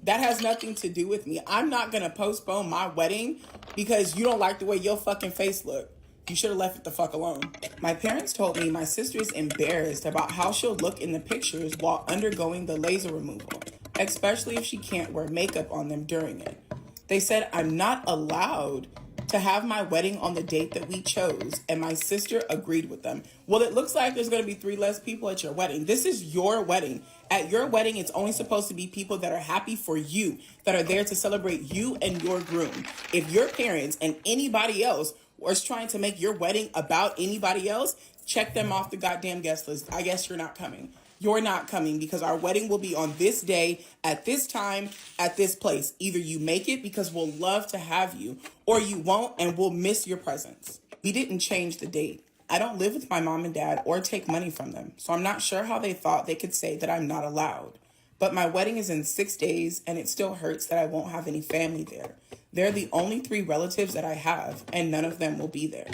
That has nothing to do with me. I'm not going to postpone my wedding because you don't like the way your fucking face look. You should have left it the fuck alone. My parents told me my sister is embarrassed about how she'll look in the pictures while undergoing the laser removal, especially if she can't wear makeup on them during it. They said I'm not allowed to have my wedding on the date that we chose, and my sister agreed with them. Well, it looks like there's going to be 3 less people at your wedding. This is your wedding. At your wedding, it's only supposed to be people that are happy for you, that are there to celebrate you and your groom. If your parents and anybody else was trying to make your wedding about anybody else, check them off the goddamn guest list. I guess you're not coming. You're not coming because our wedding will be on this day, at this time, at this place. Either you make it because we'll love to have you, or you won't and we'll miss your presence. We didn't change the date. I don't live with my mom and dad or take money from them, so I'm not sure how they thought they could say that I'm not allowed. But my wedding is in 6 days, and it still hurts that I won't have any family there. They're the only 3 relatives that I have, and none of them will be there.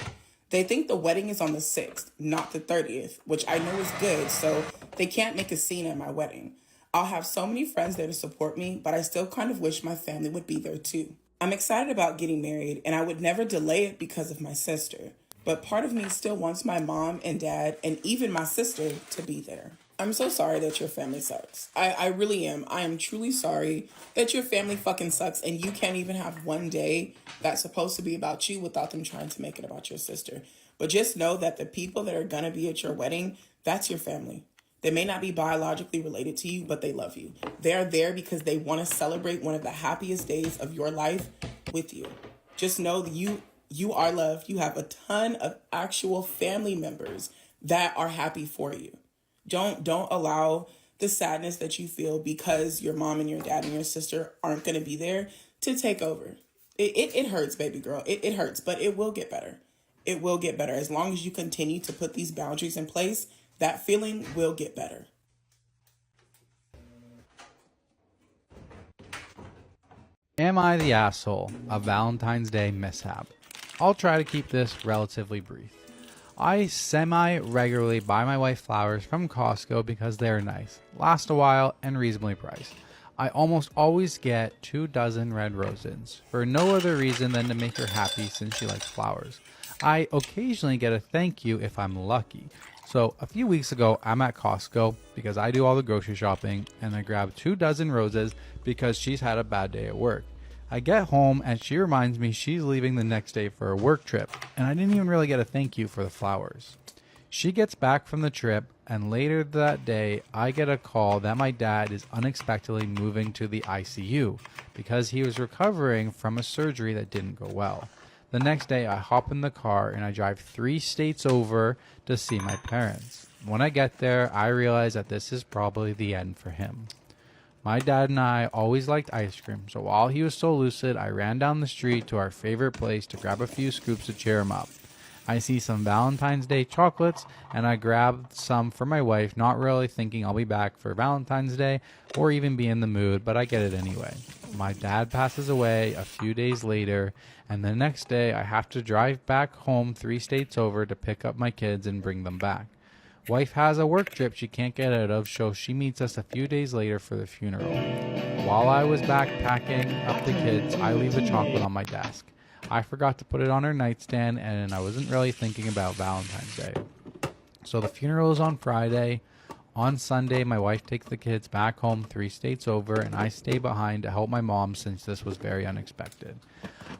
They think the wedding is on the 6th, not the 30th, which I know is good, so they can't make a scene at my wedding. I'll have so many friends there to support me, but I still kind of wish my family would be there too. I'm excited about getting married, and I would never delay it because of my sister. But part of me still wants my mom and dad, and even my sister, to be there. I'm so sorry that your family sucks. I really am. I am truly sorry that your family fucking sucks and you can't even have one day that's supposed to be about you without them trying to make it about your sister. But just know that the people that are gonna be at your wedding, that's your family. They may not be biologically related to you, but they love you. They're there because they want to celebrate one of the happiest days of your life with you. Just know that you are loved. You have a ton of actual family members that are happy for you. Don't allow the sadness that you feel because your mom and your dad and your sister aren't going to be there to take over. It hurts, baby girl. It hurts, but it will get better. It will get better. As long as you continue to put these boundaries in place, that feeling will get better. Am I the asshole? A Valentine's Day mishap. I'll try to keep this relatively brief. I semi-regularly buy my wife flowers from Costco because they're nice, last a while, and reasonably priced. I almost always get 2 dozen red roses, for no other reason than to make her happy since she likes flowers. I occasionally get a thank you if I'm lucky. So a few weeks ago, I'm at Costco because I do all the grocery shopping, and I grabbed 2 dozen roses because she's had a bad day at work. I get home and she reminds me she's leaving the next day for a work trip, and I didn't even really get a thank you for the flowers. She gets back from the trip, and later that day I get a call that my dad is unexpectedly moving to the ICU because he was recovering from a surgery that didn't go well. The next day I hop in the car and I drive 3 states over to see my parents. When I get there, I realize that this is probably the end for him. My dad and I always liked ice cream, so while he was so lucid, I ran down the street to our favorite place to grab a few scoops to cheer him up. I see some Valentine's Day chocolates, and I grabbed some for my wife, not really thinking I'll be back for Valentine's Day or even be in the mood, but I get it anyway. My dad passes away a few days later, and the next day I have to drive back home 3 states over to pick up my kids and bring them back. Wife has a work trip she can't get out of, so she meets us a few days later for the funeral. While I was back packing up the kids, I leave the chocolate on my desk. I forgot to put it on her nightstand, and I wasn't really thinking about Valentine's Day. So the funeral is on Friday. On Sunday, my wife takes the kids back home 3 states over, and I stay behind to help my mom since this was very unexpected.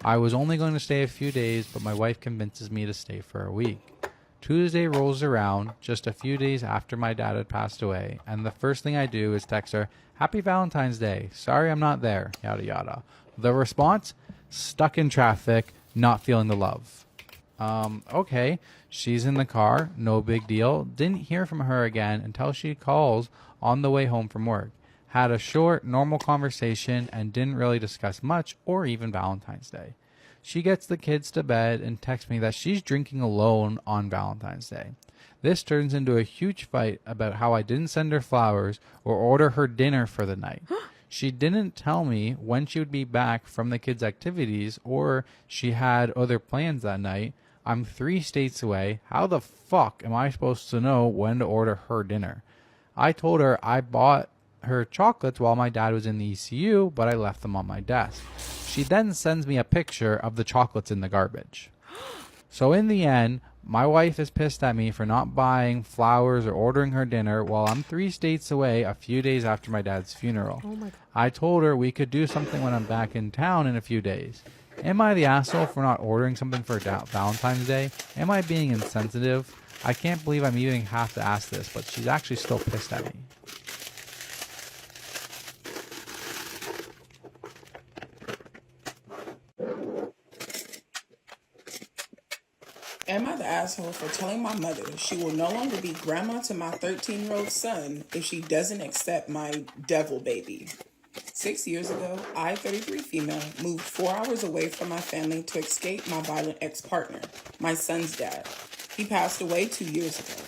I was only going to stay a few days, but my wife convinces me to stay for a week. Tuesday rolls around, just a few days after my dad had passed away, and the first thing I do is text her, "Happy Valentine's Day. Sorry I'm not there," yada yada. The response? "Stuck in traffic, not feeling the love." Okay. She's in the car, no big deal. Didn't hear from her again until she calls on the way home from work. Had a short, normal conversation and didn't really discuss much or even Valentine's Day. She gets the kids to bed and texts me that she's drinking alone on Valentine's Day. This turns into a huge fight about how I didn't send her flowers or order her dinner for the night. She didn't tell me when she would be back from the kids' activities or she had other plans that night. I'm 3 states away. How the fuck am I supposed to know when to order her dinner? I told her I bought her chocolates while my dad was in the ECU, but I left them on my desk. She then sends me a picture of the chocolates in the garbage. So in the end, my wife is pissed at me for not buying flowers or ordering her dinner while I'm 3 states away a few days after my dad's funeral. Oh my God. I told her we could do something when I'm back in town in a few days. Am I the asshole for not ordering something for Valentine's Day? Am I being insensitive? I can't believe I'm even have to ask this, but she's actually still pissed at me. Am I the asshole for telling my mother she will no longer be grandma to my 13-year-old son if she doesn't accept my devil baby? 6 years ago, I, 33 female, moved 4 hours away from my family to escape my violent ex-partner, my son's dad. He passed away 2 years ago.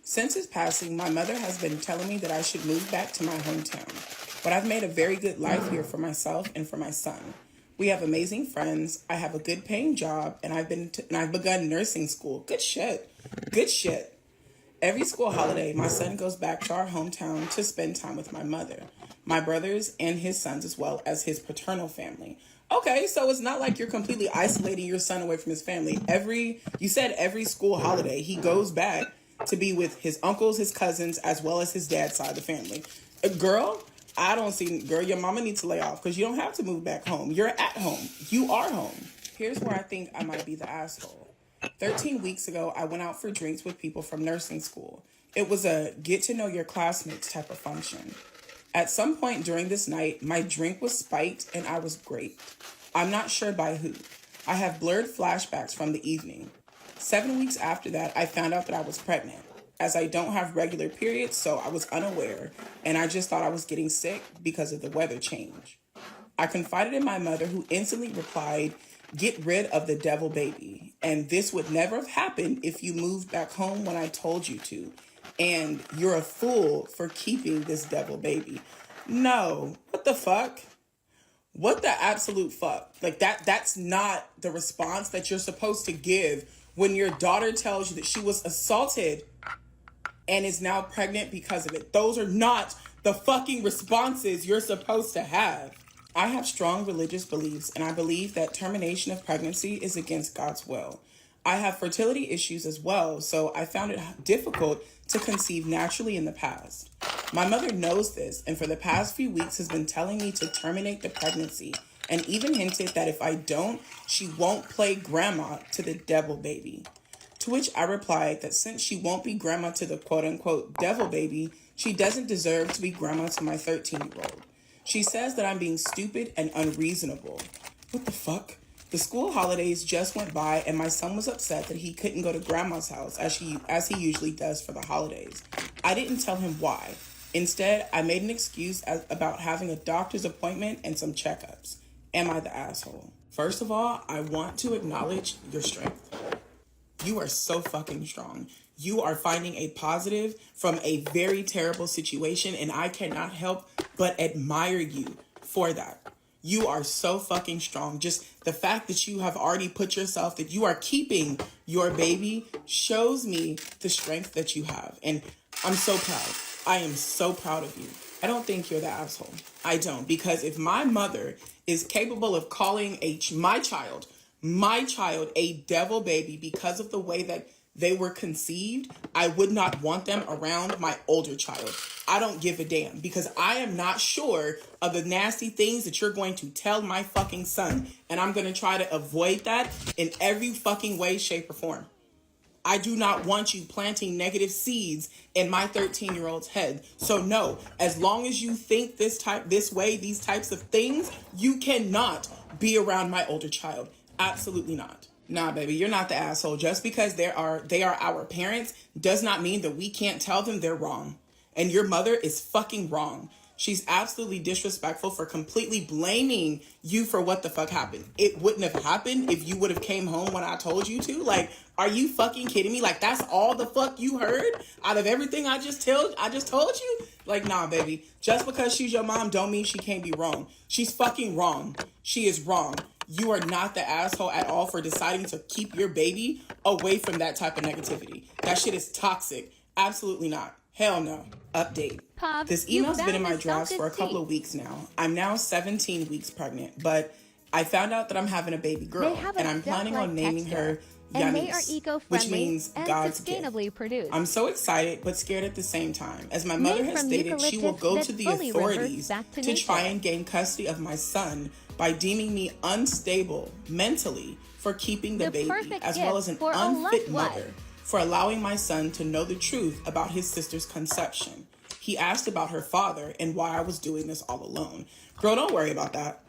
Since his passing, my mother has been telling me that I should move back to my hometown. But I've made a very good life here for myself and for my son. We have amazing friends. I have a good paying job, and I've begun nursing school. Good shit. Good shit. Every school holiday, my son goes back to our hometown to spend time with my mother, my brothers, and his sons, as well as his paternal family. Okay, so it's not like you're completely isolating your son away from his family. You said every school holiday, he goes back to be with his uncles, his cousins, as well as his dad's side of the family. Girl, your mama needs to lay off because you don't have to move back home. You're at home. You are home. Here's where I think I might be the asshole. 13 weeks ago, I went out for drinks with people from nursing school. It was a get to know your classmates type of function. At some point during this night, my drink was spiked and I was graped. I'm not sure by who. I have blurred flashbacks from the evening. 7 weeks after that, I found out that I was pregnant, as I don't have regular periods, so I was unaware, and I just thought I was getting sick because of the weather change. I confided in my mother, who instantly replied, "Get rid of the devil baby, and this would never have happened if you moved back home when I told you to, and you're a fool for keeping this devil baby." No, what the fuck? What the absolute fuck? Like that's not the response that you're supposed to give when your daughter tells you that she was assaulted and is now pregnant because of it. Those are not the fucking responses you're supposed to have. I have strong religious beliefs, and I believe that termination of pregnancy is against God's will. I have fertility issues as well, so I found it difficult to conceive naturally in the past. My mother knows this, and for the past few weeks has been telling me to terminate the pregnancy, and even hinted that if I don't, she won't play grandma to the devil baby. To which I replied that since she won't be grandma to the quote-unquote devil baby, she doesn't deserve to be grandma to my 13-year-old. She says that I'm being stupid and unreasonable. What the fuck? The school holidays just went by and my son was upset that he couldn't go to grandma's house as he usually does for the holidays. I didn't tell him why. Instead, I made an excuse about having a doctor's appointment and some checkups. Am I the asshole? First of all, I want to acknowledge your strength. You are so fucking strong. You are finding a positive from a very terrible situation, and I cannot help but admire you for that. You are so fucking strong. Just the fact that you have already put yourself, that you are keeping your baby, shows me the strength that you have. And I'm so proud. I am so proud of you. I don't think you're the asshole. I don't. Because if my mother is capable of calling my child a devil baby because of the way that they were conceived, I would not want them around my older child. I don't give a damn because I am not sure of the nasty things that you're going to tell my fucking son. And I'm going to try to avoid that in every fucking way, shape, or form. I do not want you planting negative seeds in my 13-year-old's head. So no, as long as you think this way, these types of things, you cannot be around my older child. Absolutely not. Nah, baby, you're not the asshole. Just because they are our parents does not mean that we can't tell them they're wrong. And your mother is fucking wrong. She's absolutely disrespectful for completely blaming you for what the fuck happened. It wouldn't have happened if you would have came home when I told you to. Like, are you fucking kidding me? Like, that's all the fuck you heard out of everything I just told you? Like, nah, baby. Just because she's your mom don't mean she can't be wrong. She's fucking wrong. She is wrong. You are not the asshole at all for deciding to keep your baby away from that type of negativity. That shit is toxic. Absolutely not. Hell no. Update. Pop, This email's been in my drafts for a couple of weeks now. I'm now 17 weeks pregnant, but I found out that I'm having a baby girl, and I'm planning on naming her And they are Yanis, which eco-friendly means and God's gift. sustainably produced. I'm so excited but scared at the same time. As my mother Made has from stated, she will eucalyptus go that to the fully reverts authorities back to to try nature. and gain custody of my son by deeming me unstable mentally for keeping the The baby, perfect as well as gift an for a unfit loved mother one. for allowing my son to know the truth about his sister's conception. He asked about her father and why I was doing this all alone. Girl, don't worry about that.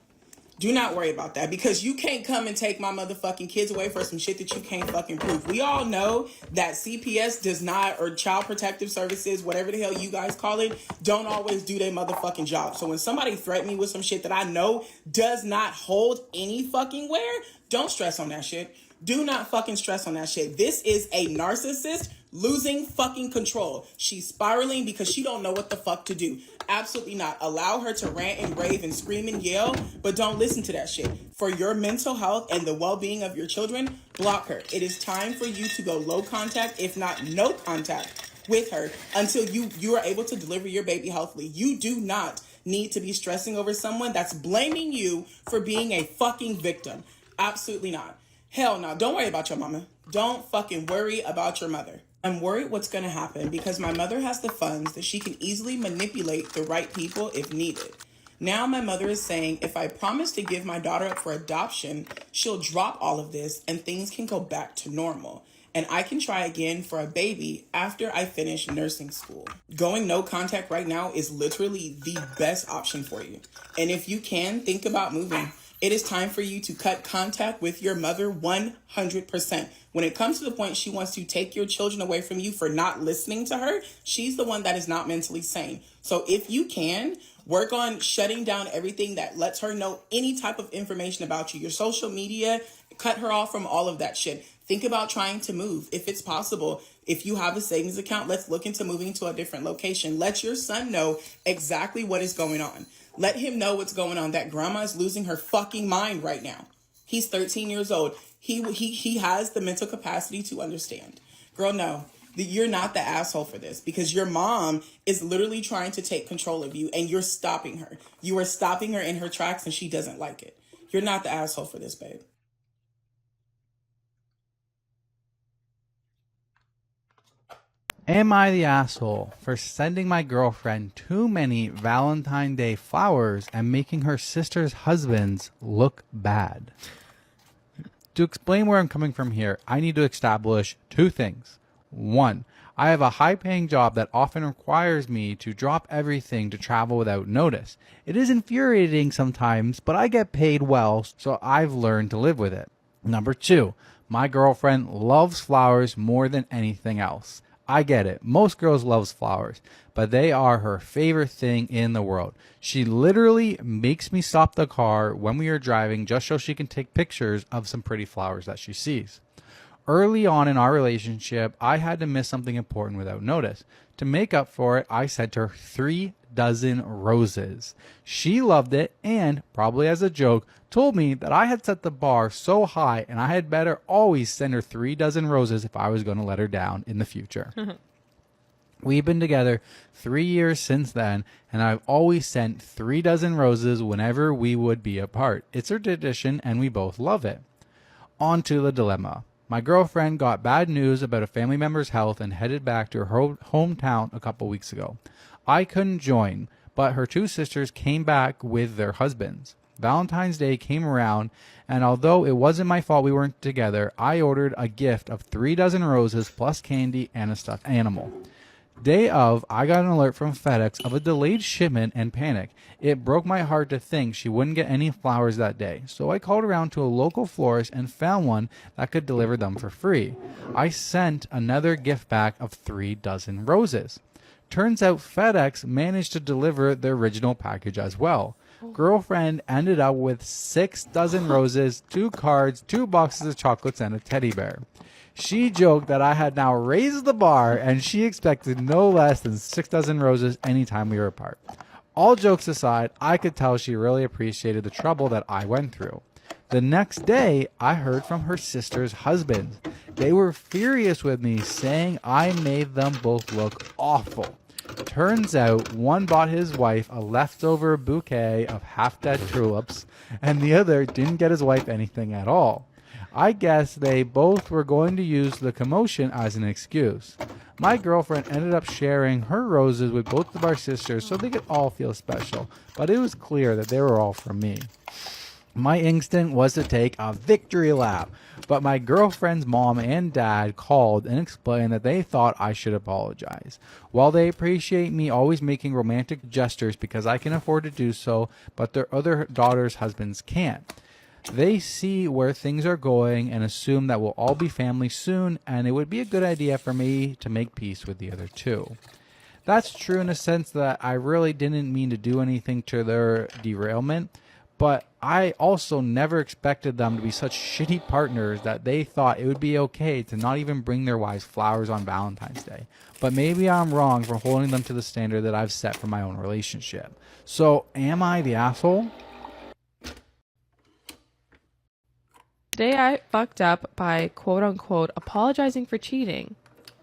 Do not worry about that, because you can't come and take my motherfucking kids away for some shit that you can't fucking prove. We all know that CPS does not, or Child Protective Services, whatever the hell you guys call it, don't always do their motherfucking job. So when somebody threatens me with some shit that I know does not hold any fucking wear, don't stress on that shit. Do not fucking stress on that shit. This is a narcissist losing fucking control. She's spiraling because she don't know what the fuck to do. Absolutely not. Allow her to rant and rave and scream and yell, but don't listen to that shit. For your mental health and the well-being of your children, block her. It is time for you to go low contact, if not no contact, with her until you are able to deliver your baby healthily. You do not need to be stressing over someone that's blaming you for being a fucking victim. Absolutely not. Hell no. Don't worry about your mama. Don't fucking worry about your mother. I'm worried what's going to happen because my mother has the funds that she can easily manipulate the right people if needed. Now my mother is saying if I promise to give my daughter up for adoption, she'll drop all of this and things can go back to normal. And I can try again for a baby after I finish nursing school. Going no contact right now is literally the best option for you. And if you can, think about moving. It is time for you to cut contact with your mother 100%. When it comes to the point she wants to take your children away from you for not listening to her, she's the one that is not mentally sane. So if you can, work on shutting down everything that lets her know any type of information about you. Your social media, cut her off from all of that shit. Think about trying to move if it's possible. If you have a savings account, let's look into moving to a different location. Let your son know exactly what is going on. Let him know what's going on, that grandma's losing her fucking mind right now. He's 13 years old. He has the mental capacity to understand. Girl, no, you're not the asshole for this because your mom is literally trying to take control of you and you're stopping her. You are stopping her in her tracks and she doesn't like it. You're not the asshole for this, babe. Am I the asshole for sending my girlfriend too many Valentine's Day flowers and making her sister's husbands look bad? To explain where I'm coming from here, I need to establish two things. One, I have a high-paying job that often requires me to drop everything to travel without notice. It is infuriating sometimes, but I get paid well, so I've learned to live with it. Number two, my girlfriend loves flowers more than anything else. I get it. Most girls love flowers, but they are her favorite thing in the world. She literally makes me stop the car when we are driving just so she can take pictures of some pretty flowers that she sees. Early on in our relationship, I had to miss something important without notice. To make up for it, I sent her 3 dozen roses. She loved it and, probably as a joke, told me that I had set the bar so high and I had better always send her 3 dozen roses if I was going to let her down in the future. We've been together 3 years since then, and I've always sent 3 dozen roses whenever we would be apart. It's a tradition and we both love it. On to the dilemma. My girlfriend got bad news about a family member's health and headed back to her hometown a couple weeks ago. I couldn't join, but her 2 sisters came back with their husbands. Valentine's Day came around, and although it wasn't my fault we weren't together, I ordered a gift of 3 dozen roses plus candy and a stuffed animal. Day of, I got an alert from FedEx of a delayed shipment and panic. It broke my heart to think she wouldn't get any flowers that day, so I called around to a local florist and found one that could deliver them for free. I sent another gift back of 3 dozen roses. Turns out FedEx managed to deliver the original package as well. Girlfriend ended up with 6 dozen roses, 2 cards, 2 boxes of chocolates, and a teddy bear. She joked that I had now raised the bar and she expected no less than 6 dozen roses anytime we were apart. All jokes aside, I could tell she really appreciated the trouble that I went through. The next day, I heard from her sister's husbands. They were furious with me, saying I made them both look awful. Turns out one bought his wife a leftover bouquet of half-dead tulips, and the other didn't get his wife anything at all. I guess they both were going to use the commotion as an excuse. My girlfriend ended up sharing her roses with both of our sisters so they could all feel special, but it was clear that they were all from me. My instinct was to take a victory lap, but my girlfriend's mom and dad called and explained that they thought I should apologize. While they appreciate me always making romantic gestures because I can afford to do so, but their other daughters' husbands can't. They see where things are going and assume that we'll all be family soon, and it would be a good idea for me to make peace with the other two. That's true in a sense that I really didn't mean to do anything to their derailment, but I also never expected them to be such shitty partners that they thought it would be okay to not even bring their wives flowers on Valentine's Day. But maybe I'm wrong for holding them to the standard that I've set for my own relationship. So, am I the asshole? Today I fucked up by quote unquote apologizing for cheating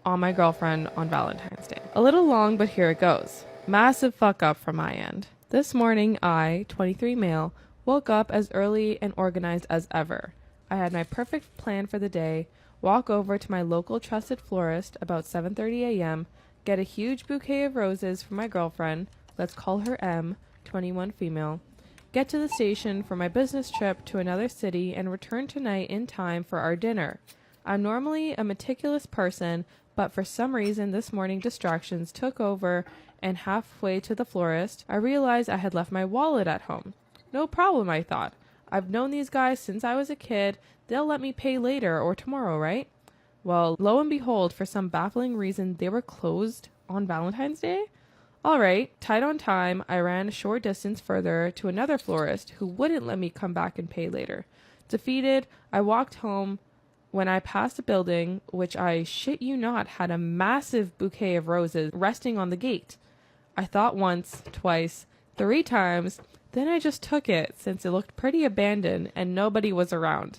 on my girlfriend on Valentine's Day. A little long, but here it goes. Massive fuck up from my end. This morning I, 23 male, woke up as early and organized as ever. I had my perfect plan for the day, walk over to my local trusted florist about 7:30 a.m., get a huge bouquet of roses for my girlfriend, let's call her M, 21 female, get to the station for my business trip to another city, and return tonight in time for our dinner. I'm normally a meticulous person, but for some reason this morning distractions took over, and halfway to the florist, I realized I had left my wallet at home. No problem, I thought. I've known these guys since I was a kid. They'll let me pay later or tomorrow, right? Well, lo and behold, for some baffling reason, they were closed on Valentine's Day. All right, tight on time, I ran a short distance further to another florist who wouldn't let me come back and pay later. Defeated, I walked home when I passed a building, which I shit you not had a massive bouquet of roses resting on the gate. I thought once, twice, 3 times, then I just took it since it looked pretty abandoned and nobody was around.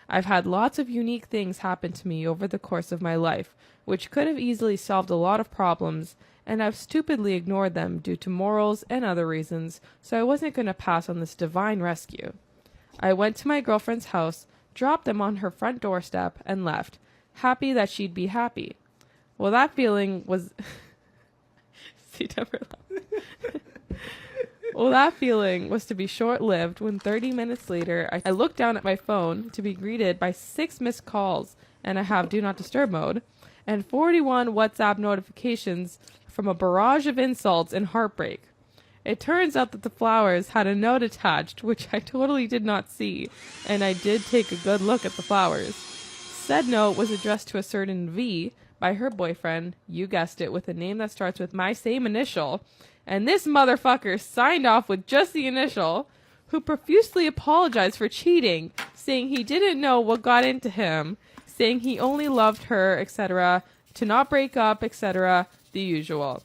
I've had lots of unique things happen to me over the course of my life, which could have easily solved a lot of problems, and I've stupidly ignored them due to morals and other reasons, so I wasn't going to pass on this divine rescue. I went to my girlfriend's house, dropped them on her front doorstep, and left, happy that she'd be happy. Well, that feeling was... Well, that feeling was to be short-lived when 30 minutes later, I looked down at my phone to be greeted by 6 missed calls, and I have Do Not Disturb mode, and 41 WhatsApp notifications from a barrage of insults and heartbreak. It turns out that the flowers had a note attached, which I totally did not see, and I did take a good look at the flowers. Said note was addressed to a certain V by her boyfriend, you guessed it, with a name that starts with my same initial, and this motherfucker signed off with just the initial, who profusely apologized for cheating, saying he didn't know what got into him, saying he only loved her, etc., to not break up, etc., the usual.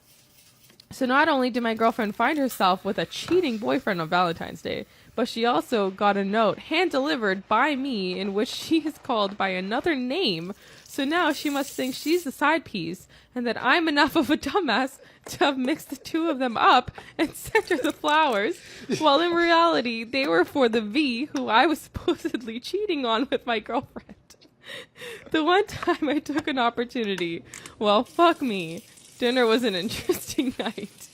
So not only did my girlfriend find herself with a cheating boyfriend on Valentine's Day, but she also got a note hand-delivered by me in which she is called by another name. So now she must think she's the side piece and that I'm enough of a dumbass to have mixed the two of them up and sent her the flowers, while in reality they were for the V who I was supposedly cheating on with my girlfriend. The one time I took an opportunity, well, fuck me. Dinner was an interesting night.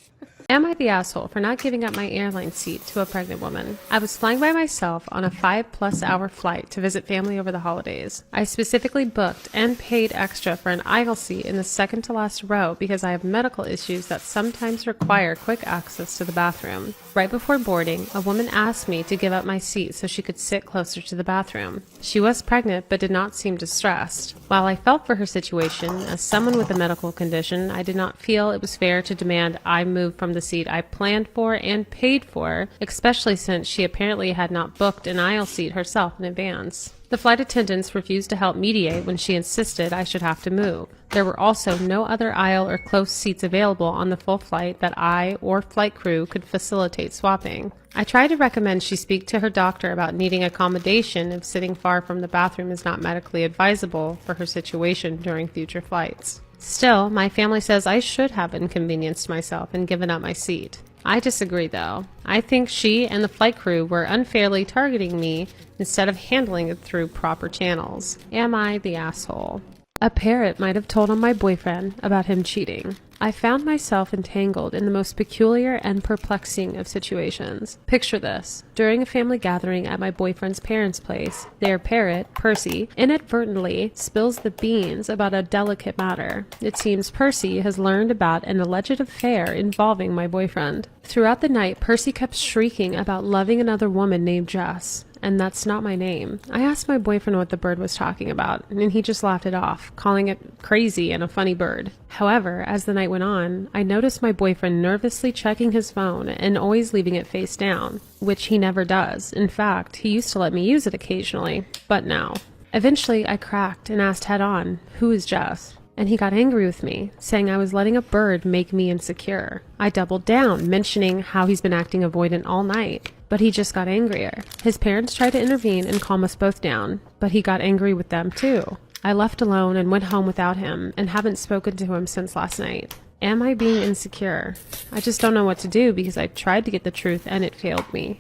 Am I the asshole for not giving up my airline seat to a pregnant woman? I was flying by myself on a 5+ hour flight to visit family over the holidays. I specifically booked and paid extra for an aisle seat in the second to last row because I have medical issues that sometimes require quick access to the bathroom. Right before boarding, a woman asked me to give up my seat so she could sit closer to the bathroom. She was pregnant but did not seem distressed. While I felt for her situation, as someone with a medical condition, I did not feel it was fair to demand I move from the seat I planned for and paid for, especially since she apparently had not booked an aisle seat herself in advance. The flight attendants refused to help mediate when she insisted I should have to move. There were also no other aisle or close seats available on the full flight that I or flight crew could facilitate swapping. I tried to recommend she speak to her doctor about needing accommodation if sitting far from the bathroom is not medically advisable for her situation during future flights. Still, my family says I should have inconvenienced myself and given up my seat. I disagree, though. I think she and the flight crew were unfairly targeting me instead of handling it through proper channels. Am I the asshole? A parrot might have told on my boyfriend about him cheating. I found myself entangled in the most peculiar and perplexing of situations. Picture this. During a family gathering at my boyfriend's parents' place, their parrot, Percy, inadvertently spills the beans about a delicate matter. It seems Percy has learned about an alleged affair involving my boyfriend. Throughout the night, Percy kept shrieking about loving another woman named Jess. And that's not my name. I asked my boyfriend what the bird was talking about, and he just laughed it off, calling it crazy and a funny bird. However, as the night went on, I noticed my boyfriend nervously checking his phone and always leaving it face down, which he never does. In fact, he used to let me use it occasionally, but now. Eventually, I cracked and asked head on, "Who is Jess?" And he got angry with me, saying I was letting a bird make me insecure. I doubled down, mentioning how he's been acting avoidant all night, but he just got angrier. His parents tried to intervene and calm us both down, but he got angry with them too. I left alone and went home without him and haven't spoken to him since last night. Am I being insecure? I just don't know what to do because I tried to get the truth and it failed me.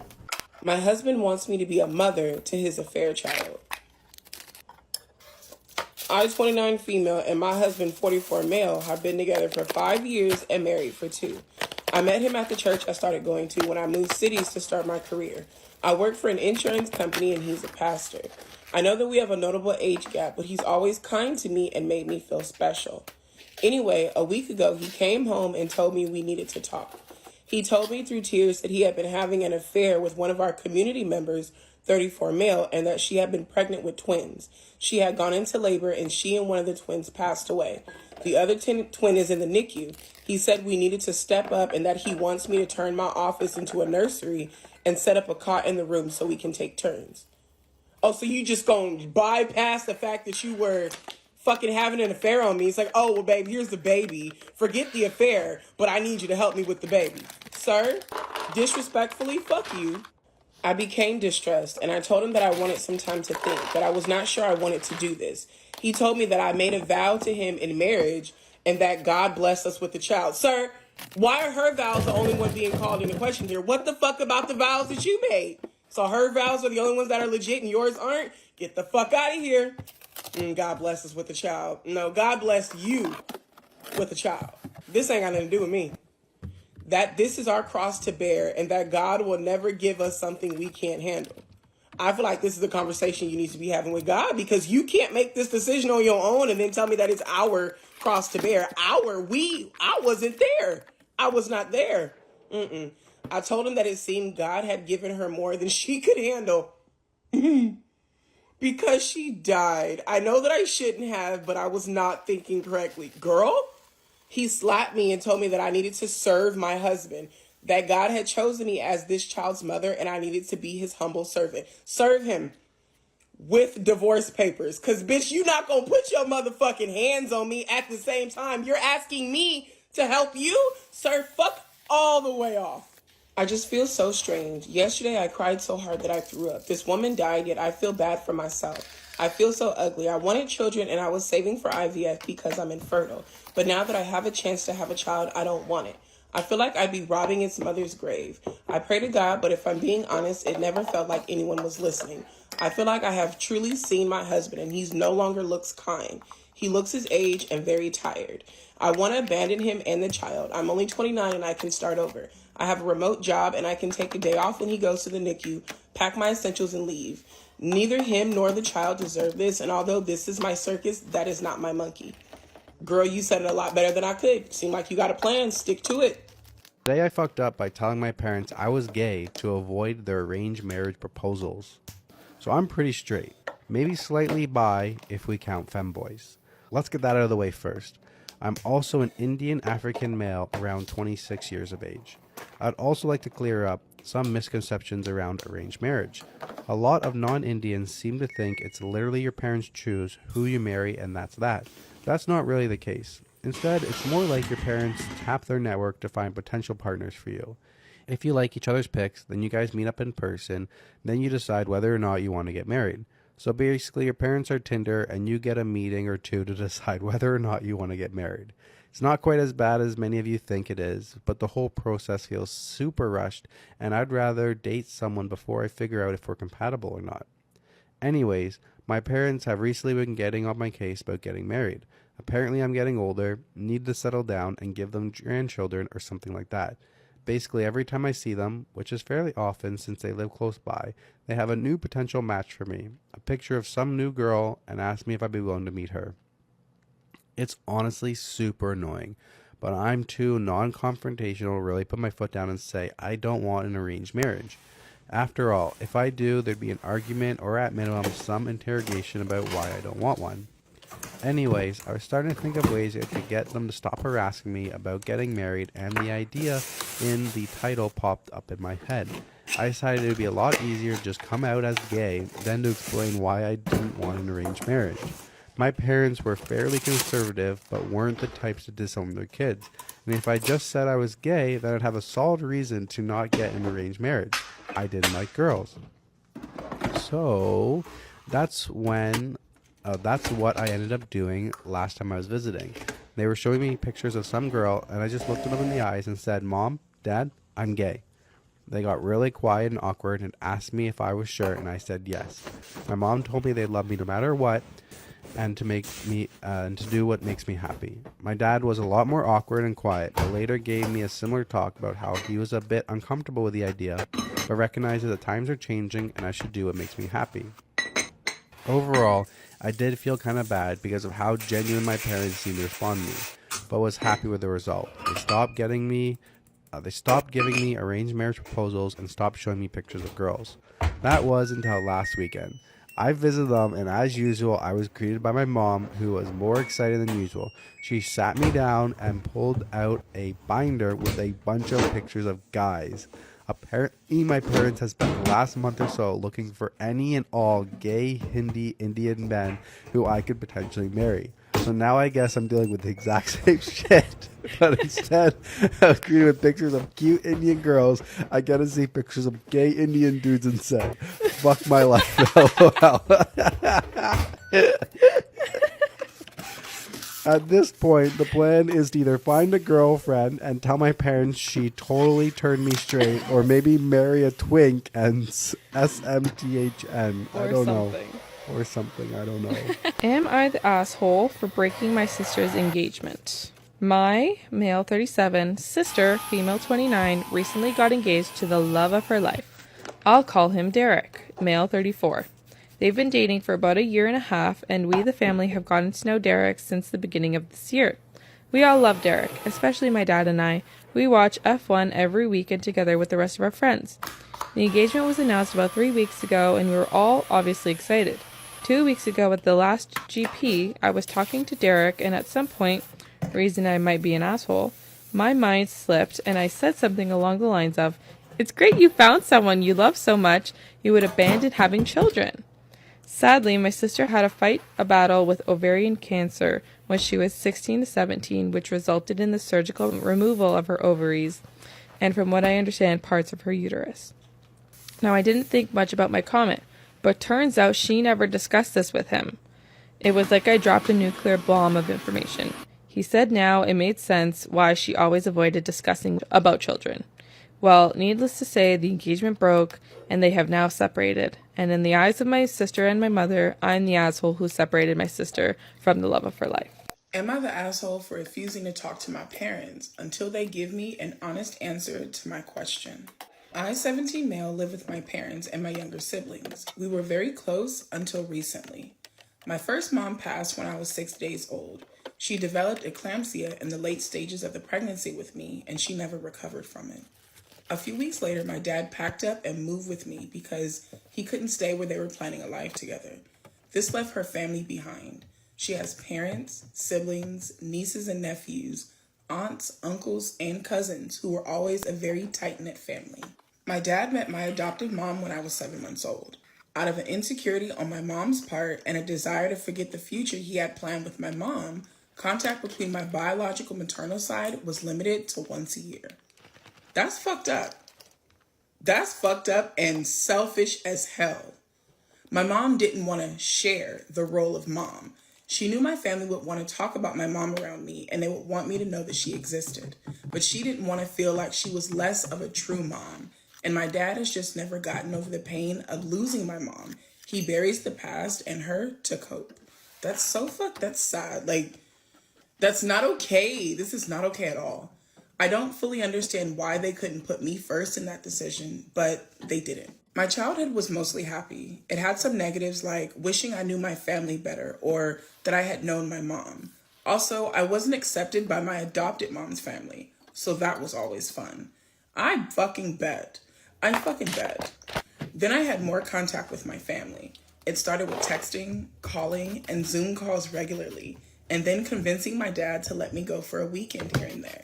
My husband wants me to be a mother to his affair child. I, 29 female, and my husband, 44 male, have been together for 5 years and married for 2. I met him at the church I started going to when I moved cities to start my career. I work for an insurance company and he's a pastor. I know that we have a notable age gap, but he's always kind to me and made me feel special. Anyway, a week ago, he came home and told me we needed to talk. He told me through tears that he had been having an affair with one of our community members, 34 male, and that she had been pregnant with twins. She had gone into labor and she and one of the twins passed away. The other twin is in the NICU. He said we needed to step up and that he wants me to turn my office into a nursery and set up a cot in the room so we can take turns. Oh, so you just gonna bypass the fact that you were fucking having an affair on me? It's like, oh, well, babe, here's the baby. Forget the affair, but I need you to help me with the baby. Sir, disrespectfully, fuck you. I became distressed, and I told him that I wanted some time to think, that I was not sure I wanted to do this. He told me that I made a vow to him in marriage and that God blessed us with a child. Sir, why are her vows the only one being called into question here? What the fuck about the vows that you made? So her vows are the only ones that are legit and yours aren't? Get the fuck out of here. God bless us with a child. No, God bless you with a child. This ain't got nothing to do with me. That this is our cross to bear and that God will never give us something we can't handle. I feel like this is a conversation you need to be having with God, because you can't make this decision on your own and then tell me that it's our cross to bear. I wasn't there. I was not there. I told him that it seemed God had given her more than she could handle because she died. I know that I shouldn't have, but I was not thinking correctly. Girl? He slapped me and told me that I needed to serve my husband, that God had chosen me as this child's mother and I needed to be his humble servant. Serve him with divorce papers. Because, bitch, you not going to put your motherfucking hands on me at the same time. You're asking me to help you? Sir, fuck all the way off. I just feel so strange. Yesterday, I cried so hard that I threw up. This woman died, yet I feel bad for myself. I feel so ugly. I wanted children and I was saving for IVF because I'm infertile. But now that I have a chance to have a child, I don't want it. I feel like I'd be robbing its mother's grave. I pray to God, but if I'm being honest, it never felt like anyone was listening. I feel like I have truly seen my husband and he's no longer looks kind. He looks his age and very tired. I want to abandon him and the child. I'm only 29 and I can start over. I have a remote job and I can take a day off when he goes to the NICU, pack my essentials and leave. Neither him nor the child deserve this, and although this is my circus, that is not my monkey. Girl, you said it a lot better than I could. Seemed like you got a plan. Stick to it. Today I fucked up by telling my parents I was gay to avoid their arranged marriage proposals. So I'm pretty straight. Maybe slightly bi if we count femboys. Let's get that out of the way first. I'm also an Indian African male around 26 years of age. I'd also like to clear up some misconceptions around arranged marriage. A lot of non-Indians seem to think it's literally your parents choose who you marry and that's that. That's not really the case. Instead, it's more like your parents tap their network to find potential partners for you. If you like each other's pics, then you guys meet up in person, then you decide whether or not you want to get married. So basically, your parents are Tinder and you get a meeting or two to decide whether or not you want to get married. It's not quite as bad as many of you think it is, but the whole process feels super rushed, and I'd rather date someone before I figure out if we're compatible or not. Anyways, my parents have recently been getting on my case about getting married. Apparently, I'm getting older, need to settle down, and give them grandchildren or something like that. Basically, every time I see them, which is fairly often since they live close by, they have a new potential match for me, a picture of some new girl, and ask me if I'd be willing to meet her. It's honestly super annoying, but I'm too non-confrontational to really put my foot down and say I don't want an arranged marriage. After all, if I do, there'd be an argument or at minimum some interrogation about why I don't want one. Anyways, I was starting to think of ways I could get them to stop harassing me about getting married, and the idea in the title popped up in my head. I decided it would be a lot easier to just come out as gay than to explain why I didn't want an arranged marriage. My parents were fairly conservative, but weren't the types to disown their kids. And if I just said I was gay, then I'd have a solid reason to not get an arranged marriage. I didn't like girls. So that's what I ended up doing last time I was visiting. They were showing me pictures of some girl, and I just looked at them in the eyes and said, "Mom, Dad, I'm gay." They got really quiet and awkward and asked me if I was sure, and I said yes. My mom told me they love me no matter what, and to do what makes me happy. My dad was a lot more awkward and quiet, but later gave me a similar talk about how he was a bit uncomfortable with the idea, but recognizes that times are changing and I should do what makes me happy. Overall, I did feel kind of bad because of how genuine my parents seemed to respond to me, but was happy with the result. They stopped giving me arranged marriage proposals and stopped showing me pictures of girls. That was until last weekend. I visited them, and as usual, I was greeted by my mom, who was more excited than usual. She sat me down and pulled out a binder with a bunch of pictures of guys. Apparently, my parents have spent the last month or so looking for any and all gay Hindi Indian men who I could potentially marry. So now I guess I'm dealing with the exact same shit. But instead of greeted with pictures of cute Indian girls, I get to see pictures of gay Indian dudes and say, "Fuck my life." LOL. At this point, the plan is to either find a girlfriend and tell my parents she totally turned me straight, or maybe marry a twink and SMTHN. I don't know. Or something, I don't know. Am I the asshole for breaking my sister's engagement? My, male 37, sister, female 29, recently got engaged to the love of her life. I'll call him Derek, male 34. They've been dating for about a year and a half, and we, the family, have gotten to know Derek since the beginning of this year. We all love Derek, especially my dad and I. We watch F1 every weekend together with the rest of our friends. The engagement was announced about 3 weeks ago, and we were all obviously excited. 2 weeks ago at the last GP, I was talking to Derek, and at some point, reason I might be an asshole, my mind slipped, and I said something along the lines of, "It's great you found someone you love so much, you would abandon having children." Sadly, my sister had a battle with ovarian cancer when she was 16 to 17, which resulted in the surgical removal of her ovaries, and from what I understand, parts of her uterus. Now, I didn't think much about my comment, but turns out she never discussed this with him. It was like I dropped a nuclear bomb of information. He said now it made sense why she always avoided discussing about children. Well, needless to say, the engagement broke, and they have now separated. And in the eyes of my sister and my mother, I'm the asshole who separated my sister from the love of her life. Am I the asshole for refusing to talk to my parents until they give me an honest answer to my question? I, 17 male, live with my parents and my younger siblings. We were very close until recently. My first mom passed when I was 6 days old. She developed eclampsia in the late stages of the pregnancy with me, and she never recovered from it. A few weeks later, my dad packed up and moved with me because he couldn't stay where they were planning a life together. This left her family behind. She has parents, siblings, nieces and nephews, aunts, uncles, and cousins who were always a very tight-knit family. My dad met my adopted mom when I was 7 months old. Out of an insecurity on my mom's part and a desire to forget the future he had planned with my mom, contact between my biological maternal side was limited to once a year. That's fucked up. That's fucked up and selfish as hell. My mom didn't want to share the role of mom. She knew my family would want to talk about my mom around me and they would want me to know that she existed. But she didn't want to feel like she was less of a true mom. And my dad has just never gotten over the pain of losing my mom. He buries the past and her to cope. That's so that's sad. Like, that's not okay. This is not okay at all. I don't fully understand why they couldn't put me first in that decision, but they didn't. My childhood was mostly happy. It had some negatives like wishing I knew my family better or that I had known my mom. Also, I wasn't accepted by my adopted mom's family, so that was always fun. I fucking bet. Then I had more contact with my family. It started with texting, calling, and Zoom calls regularly, and then convincing my dad to let me go for a weekend here and there.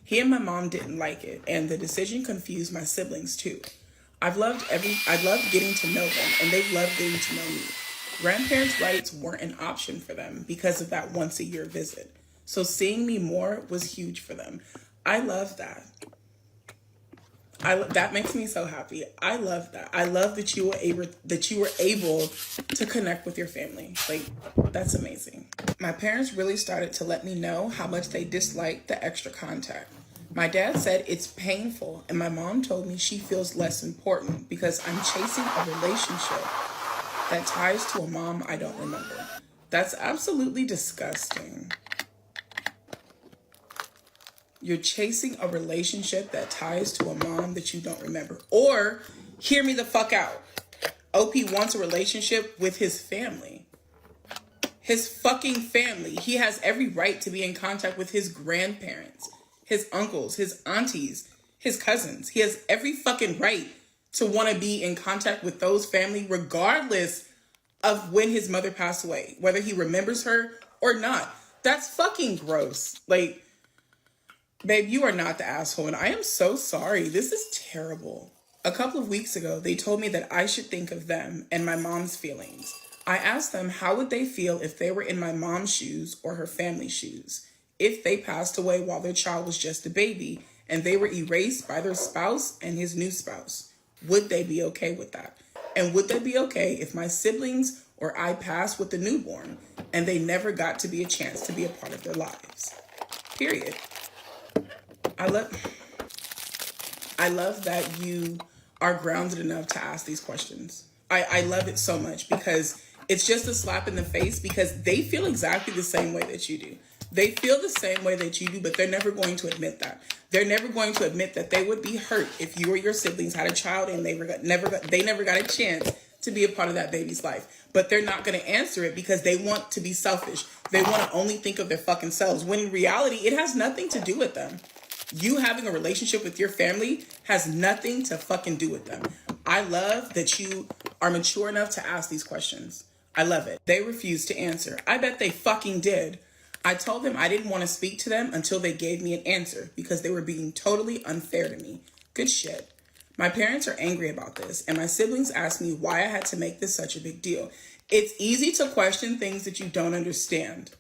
He and my mom didn't like it, and the decision confused my siblings too. I loved getting to know them, and they've loved getting to know me. Grandparents' rights weren't an option for them because of that once-a-year visit. So seeing me more was huge for them. I love that. That makes me so happy. I love that. I love that you were able to connect with your family. Like, that's amazing. My parents really started to let me know how much they disliked the extra contact. My dad said it's painful, and my mom told me she feels less important because I'm chasing a relationship that ties to a mom I don't remember. That's absolutely disgusting. You're chasing a relationship that ties to a mom that you don't remember. Or, hear me the fuck out. OP wants a relationship with his family. His fucking family. He has every right to be in contact with his grandparents, his uncles, his aunties, his cousins. He has every fucking right to want to be in contact with those family regardless of when his mother passed away, whether he remembers her or not. That's fucking gross. Like, babe, you are not the asshole, and I am so sorry. This is terrible. A couple of weeks ago, they told me that I should think of them and my mom's feelings. I asked them how would they feel if they were in my mom's shoes or her family's shoes, if they passed away while their child was just a baby and they were erased by their spouse and his new spouse. Would they be okay with that? And would they be okay if my siblings or I passed with the newborn and they never got to be a chance to be a part of their lives? Period. I love that you are grounded enough to ask these questions. I love it so much because it's just a slap in the face because they feel exactly the same way that you do. They feel the same way that you do, but they're never going to admit that. They're never going to admit that they would be hurt if you or your siblings had a child and they never got a chance to be a part of that baby's life. But they're not going to answer it because they want to be selfish. They want to only think of their fucking selves, when in reality, it has nothing to do with them. You having a relationship with your family has nothing to fucking do with them. I love that you are mature enough to ask these questions. I love it. They refused to answer. I bet they fucking did. I told them I didn't want to speak to them until they gave me an answer because they were being totally unfair to me. Good shit. My parents are angry about this, and my siblings asked me why I had to make this such a big deal. It's easy to question things that you don't understand.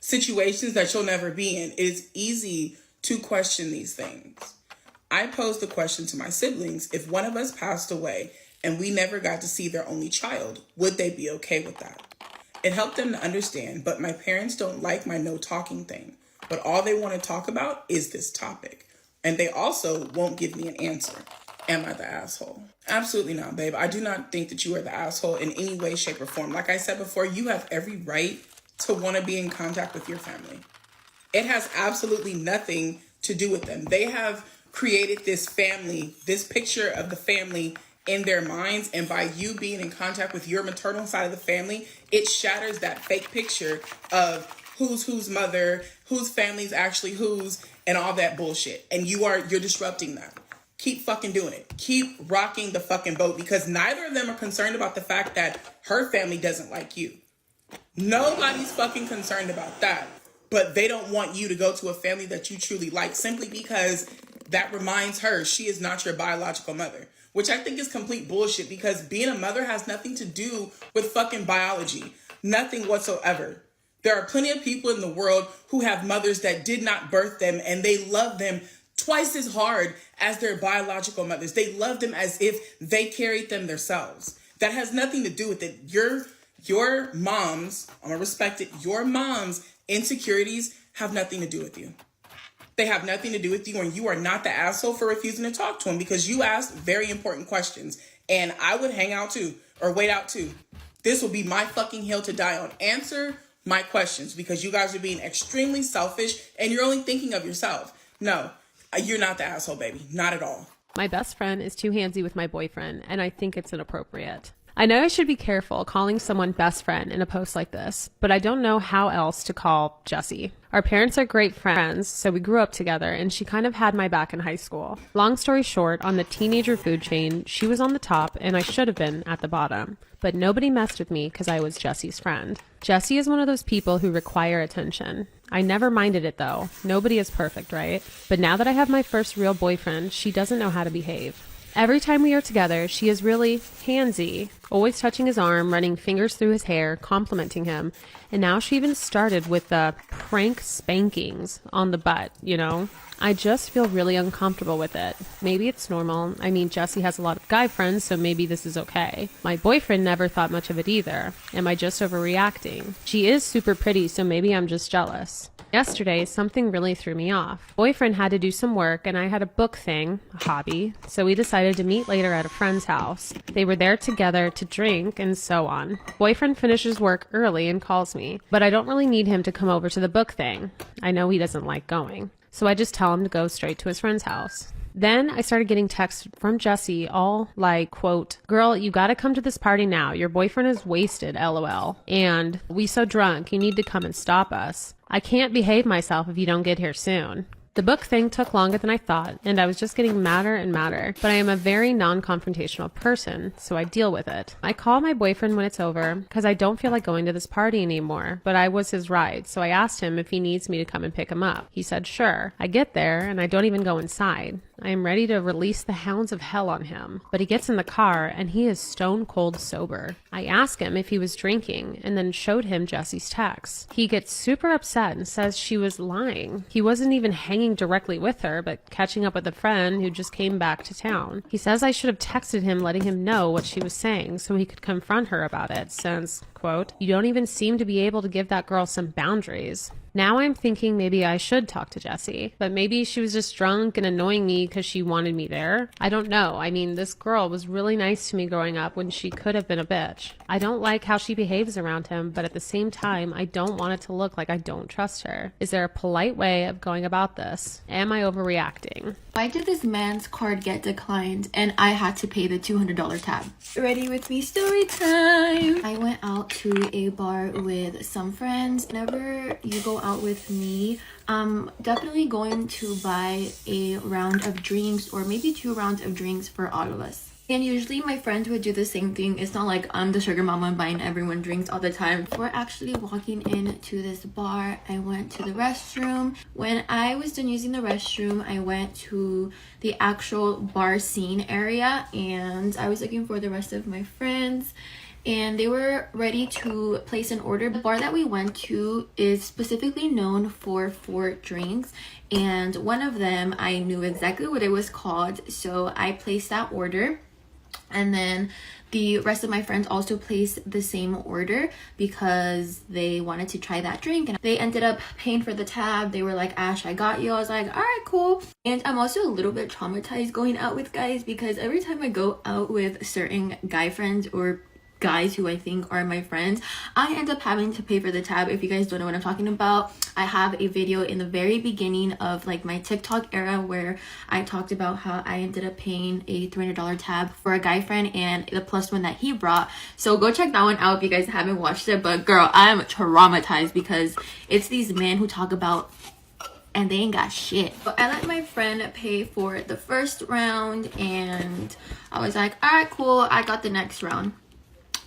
Situations that you'll never be in. It is easy to question these things. I posed the question to my siblings: if one of us passed away and we never got to see their only child, would they be okay with that? It helped them to understand, but my parents don't like my no talking thing. But all they want to talk about is this topic. And they also won't give me an answer. Am I the asshole? Absolutely not, babe. I do not think that you are the asshole in any way, shape, or form. Like I said before, you have every right to want to be in contact with your family. It has absolutely nothing to do with them. They have created this family, this picture of the family in their minds, and by you being in contact with your maternal side of the family, it shatters that fake picture of who's whose mother, whose family's actually whose, and all that bullshit. And you're disrupting that. Keep fucking doing it. Keep rocking the fucking boat, because neither of them are concerned about the fact that her family doesn't like you. Nobody's fucking concerned about that. But they don't want you to go to a family that you truly like simply because that reminds her she is not your biological mother. Which I think is complete bullshit, because being a mother has nothing to do with fucking biology. Nothing whatsoever. There are plenty of people in the world who have mothers that did not birth them, and they love them twice as hard as their biological mothers. They love them as if they carried them themselves. That has nothing to do with it. Your mom's, I'm gonna respect it, your mom's insecurities have nothing to do with you. They have nothing to do with you, and you are not the asshole for refusing to talk to him because you asked very important questions. And I would hang out too, or wait out too. This will be my fucking hill to die on. Answer my questions because you guys are being extremely selfish and you're only thinking of yourself. No, you're not the asshole, baby. Not at all. My best friend is too handsy with my boyfriend, and I think it's inappropriate. I know I should be careful calling someone best friend in a post like this, but I don't know how else to call Jessie. Our parents are great friends, so we grew up together, and she kind of had my back in high school. Long story short, on the teenager food chain, she was on the top, and I should have been at the bottom. But nobody messed with me because I was Jessie's friend. Jessie is one of those people who require attention. I never minded it though. Nobody is perfect, right? But now that I have my first real boyfriend, she doesn't know how to behave. Every time we are together, she is really handsy, always touching his arm, running fingers through his hair, complimenting him. And now she even started with the prank spankings on the butt, you know? I just feel really uncomfortable with it. Maybe it's normal. I mean, Jessie has a lot of guy friends, so maybe this is okay. My boyfriend never thought much of it either. Am I just overreacting? She is super pretty, so maybe I'm just jealous. Yesterday, something really threw me off. Boyfriend had to do some work and I had a book thing, a hobby, so we decided to meet later at a friend's house. They were there together to drink and so on. Boyfriend finishes work early and calls me, but I don't really need him to come over to the book thing. I know he doesn't like going, so I just tell him to go straight to his friend's house. Then I started getting texts from Jessie, all like, quote, "Girl, you gotta come to this party now. Your boyfriend is wasted, LOL. And we so drunk, you need to come and stop us. I can't behave myself if you don't get here soon." The book thing took longer than I thought, and I was just getting madder and madder, but I am a very non-confrontational person, so I deal with it. I call my boyfriend when it's over, because I don't feel like going to this party anymore, but I was his ride, so I asked him if he needs me to come and pick him up. He said sure. I get there, and I don't even go inside. I am ready to release the hounds of hell on him, but he gets in the car, and he is stone cold sober. I ask him if he was drinking, and then showed him Jessie's text. He gets super upset and says she was lying. He wasn't even hanging directly with her, but catching up with a friend who just came back to town. He says I should have texted him letting him know what she was saying so he could confront her about it since, quote, "You don't even seem to be able to give that girl some boundaries." Now I'm thinking maybe I should talk to Jessie, but maybe she was just drunk and annoying me because she wanted me there. I don't know. I mean, this girl was really nice to me growing up when she could have been a bitch. I don't like how she behaves around him, but at the same time, I don't want it to look like I don't trust her. Is there a polite way of going about this? Am I overreacting? Why did this man's card get declined and I had to pay the $200 tab? Ready with me, story time. I went out to a bar with some friends. Whenever you go out with me, I'm definitely going to buy a round of drinks or maybe 2 rounds of drinks for all of us. And usually my friends would do the same thing. It's not like I'm the sugar mama buying everyone drinks all the time. Before actually walking into this bar, I went to the restroom. When I was done using the restroom, I went to the actual bar scene area and I was looking for the rest of my friends and they were ready to place an order. The bar that we went to is specifically known for 4 drinks and one of them I knew exactly what it was called, so I placed that order. And then the rest of my friends also placed the same order because they wanted to try that drink. And they ended up paying for the tab. They were like, "Ash, I got you." I was like, all right, cool. And I'm also a little bit traumatized going out with guys because every time I go out with certain guy friends or guys who I think are my friends, I end up having to pay for the tab. If you guys don't know what I'm talking about, I have a video in the very beginning of like my TikTok era where I talked about how I ended up paying a $300 tab for a guy friend and the plus one that he brought. So go check that one out if you guys haven't watched it. But girl, I'm traumatized because it's these men who talk about and they ain't got shit. But I let my friend pay for the first round and I was like, all right, cool, I got the next round.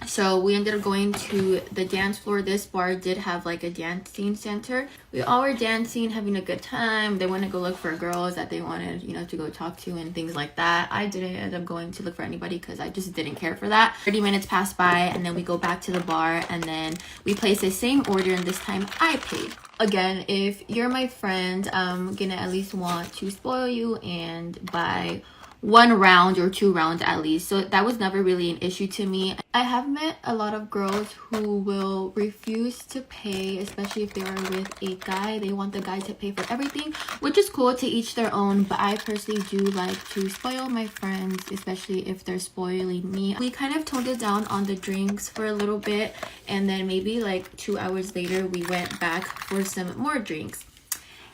So we ended up going to the dance floor. This bar did have like a dancing center. We all were dancing, having a good time. They went to go look for girls that they wanted, you know, to go talk to and things like that. I didn't end up going to look for anybody because I just didn't care for that. 30 minutes passed by and then we go back to the bar and then we place the same order and this time I paid. Again, if you're my friend, I'm gonna at least want to spoil you and buy one round or two rounds at least. So that was never really an issue to me. I have met a lot of girls who will refuse to pay, especially if they are with a guy. They want the guy to pay for everything, which is cool, to each their own. But I personally do like to spoil my friends, especially if they're spoiling me. We kind of toned it down on the drinks for a little bit, and then maybe like 2 hours later we went back for some more drinks.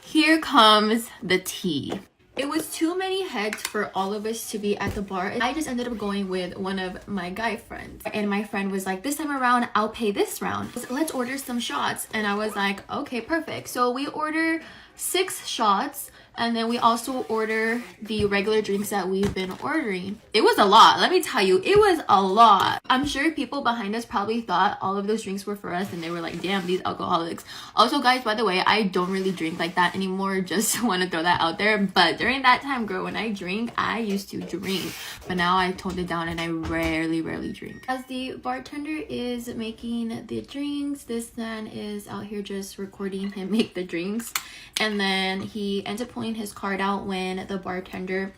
Here comes the tea. It was too many heads for all of us to be at the bar. I just ended up going with one of my guy friends. And my friend was like, this time around, I'll pay this round. Let's order some shots. And I was like, okay, perfect. So we order 6 shots. And then we also order the regular drinks that we've been ordering. It was a lot. Let me tell you, it was a lot. I'm sure people behind us probably thought all of those drinks were for us, and they were like, damn, these alcoholics. Also, guys, by the way, I don't really drink like that anymore. Just want to throw that out there. But during that time, girl, when I drink, I used to drink. But now I toned it down and I rarely drink. As the bartender is making the drinks, this man is out here just recording him make the drinks. And then he ends up pulling his card out when the bartender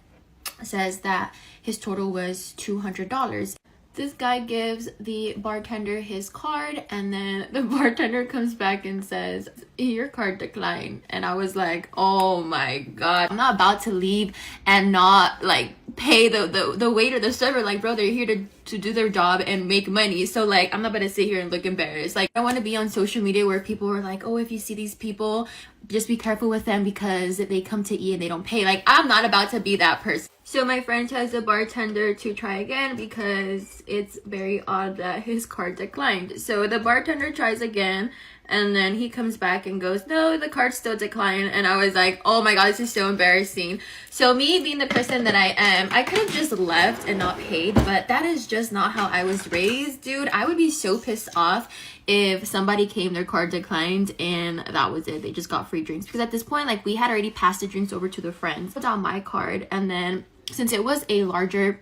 says that his total was $200. This guy gives the bartender his card, and then the bartender comes back and says, your card declined. And I was like, oh my god, I'm not about to leave and not like pay the waiter, the server. Like, bro, they're here to do their job and make money. So like, I'm not about to sit here and look embarrassed. Like, I want to be on social media where people are like, oh, if you see these people, just be careful with them because they come to eat and they don't pay. Like, I'm not about to be that person. So my friend tells the bartender to try again because it's very odd that his card declined. So the bartender tries again, and then he comes back and goes, no, the card still declined. And I was like, oh my god, this is so embarrassing. So me being the person that I am, I could have just left and not paid, but that is just not how I was raised, dude. I would be so pissed off if somebody came, their card declined, and that was it. They just got free drinks. Because at this point, like, we had already passed the drinks over to the friends. Put down my card, and then since it was a larger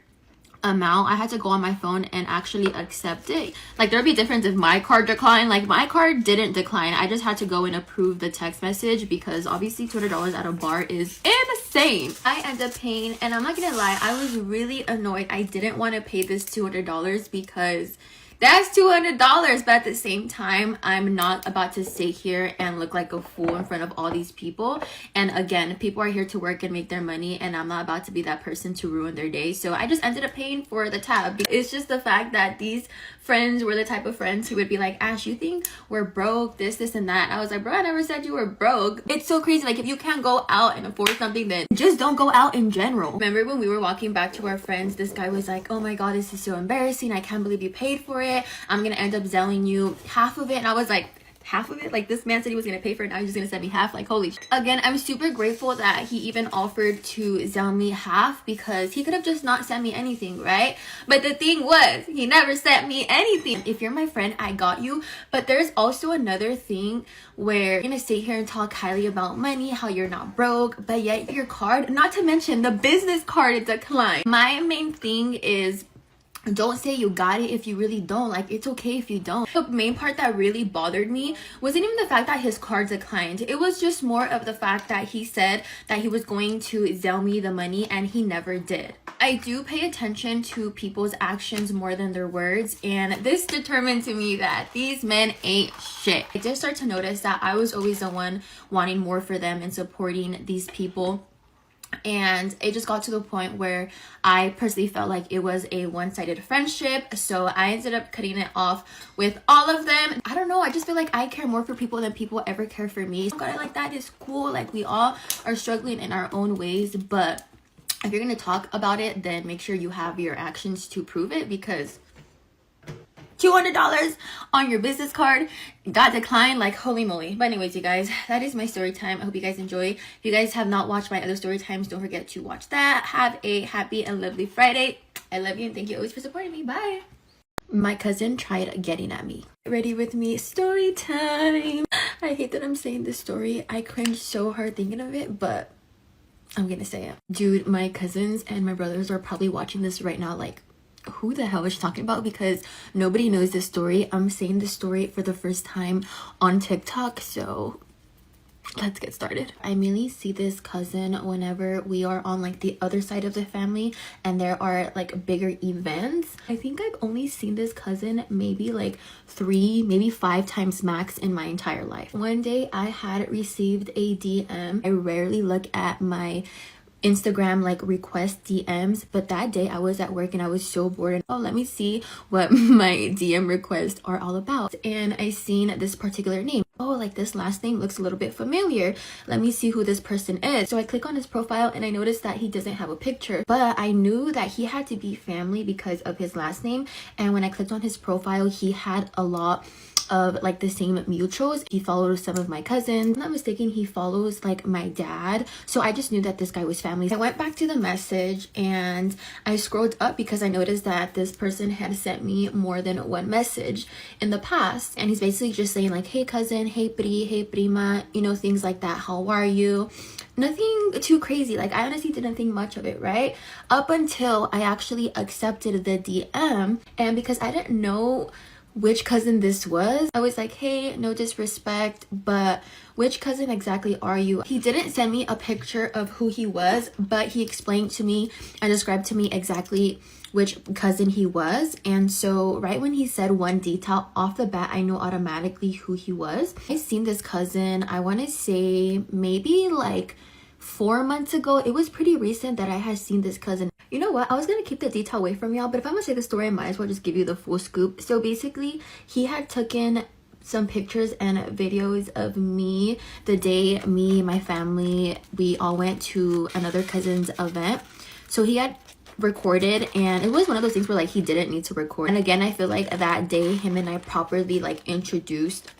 amount, I had to go on my phone and actually accept it. Like, there'd be a difference if my card declined. Like, my card didn't decline. I just had to go and approve the text message because obviously $200 at a bar is insane. I ended up paying, and I'm not gonna lie, I was really annoyed. I didn't want to pay this $200 because that's $200, but at the same time, I'm not about to sit here and look like a fool in front of all these people. And again, people are here to work and make their money, and I'm not about to be that person to ruin their day. So I just ended up paying for the tab. It's just the fact that these friends were the type of friends who would be like, Ash, you think we're broke, this and that. I was like, bro, I never said you were broke. It's so crazy. Like, if you can't go out and afford something, then just don't go out in general. Remember when we were walking back to our friends, this guy was like, oh my god, this is so embarrassing. I can't believe you paid for it. I'm gonna end up selling you half of it. And I was like, half of it? Like, this man said he was gonna pay for it, now he's just gonna send me half? Like, holy shit. Again, I'm super grateful that he even offered to sell me half, because he could have just not sent me anything, right? But the thing was, he never sent me anything. If you're my friend, I got you. But there's also another thing where you're gonna sit here and talk highly about money, how you're not broke, but yet your card, not to mention the business card, declined. My main thing is, don't say you got it if you really don't. Like, it's okay if you don't. The main part that really bothered me wasn't even the fact that his card declined. It was just more of the fact that he said that he was going to sell me the money, and he never did. I do pay attention to people's actions more than their words, and this determined to me that these men ain't shit. I did start to notice that I was always the one wanting more for them and supporting these people. And it just got to the point where I personally felt like it was a one-sided friendship. So I ended up cutting it off with all of them. I don't know, I just feel like I care more for people than people ever care for me. Got it like that is cool. Like, we all are struggling in our own ways, but if you're gonna talk about it, then make sure you have your actions to prove it, because $200 on your business card got declined. Like, holy moly. But anyways, you guys, that is my story time. I hope you guys enjoy. If you guys have not watched my other story times, don't forget to watch that. Have a happy and lovely Friday. I love you, and thank you always for supporting me. Bye. My cousin tried getting at me. Ready with me? Story time. I hate that I'm saying this story. I cringe so hard thinking of it, but I'm gonna say it. Dude, my cousins and my brothers are probably watching this right now like, who the hell is she talking about? Because nobody knows this story. I'm saying this story for the first time on TikTok, so Let's get started. I mainly see this cousin whenever we are on like the other side of the family and there are like bigger events. I think I've only seen this cousin maybe like 3, maybe 5 times max in my entire life. One day I had received a DM. I rarely look at my Instagram like request DMs, but that day I was at work and I was so bored and let me see what my DM requests are all about. And I seen this particular name. Like this last name looks a little bit familiar. Let me see who this person is. So I click on his profile and I noticed that he doesn't have a picture, but I knew that he had to be family because of his last name. And when I clicked on his profile, he had a lot of like the same mutuals. He follows some of my cousins. If I'm not mistaken, he follows like my dad. So I just knew that this guy was family. I went back to the message and I scrolled up because I noticed that this person had sent me more than one message in the past. And he's basically just saying like, hey cousin, hey pri, hey prima, you know, things like that. How are you? Nothing too crazy. Like I honestly didn't think much of it, right? Up until I actually accepted the DM. And because I didn't know which cousin this was, I was like, hey, no disrespect, but which cousin exactly are you? He didn't send me a picture of who he was, but he explained to me and described to me exactly which cousin he was. And so right when he said one detail off the bat, I knew automatically who he was. I seen this cousin, I want to say maybe like 4 months ago. It was pretty recent that I had seen this cousin. You know what? I was going to keep the detail away from y'all, but if I'm going to say the story, I might as well just give you the full scoop. So basically, he had taken some pictures and videos of me the day me, my family, we all went to another cousin's event. So he had recorded, and it was one of those things where like he didn't need to record. And again, I feel like that day him and I properly like introduced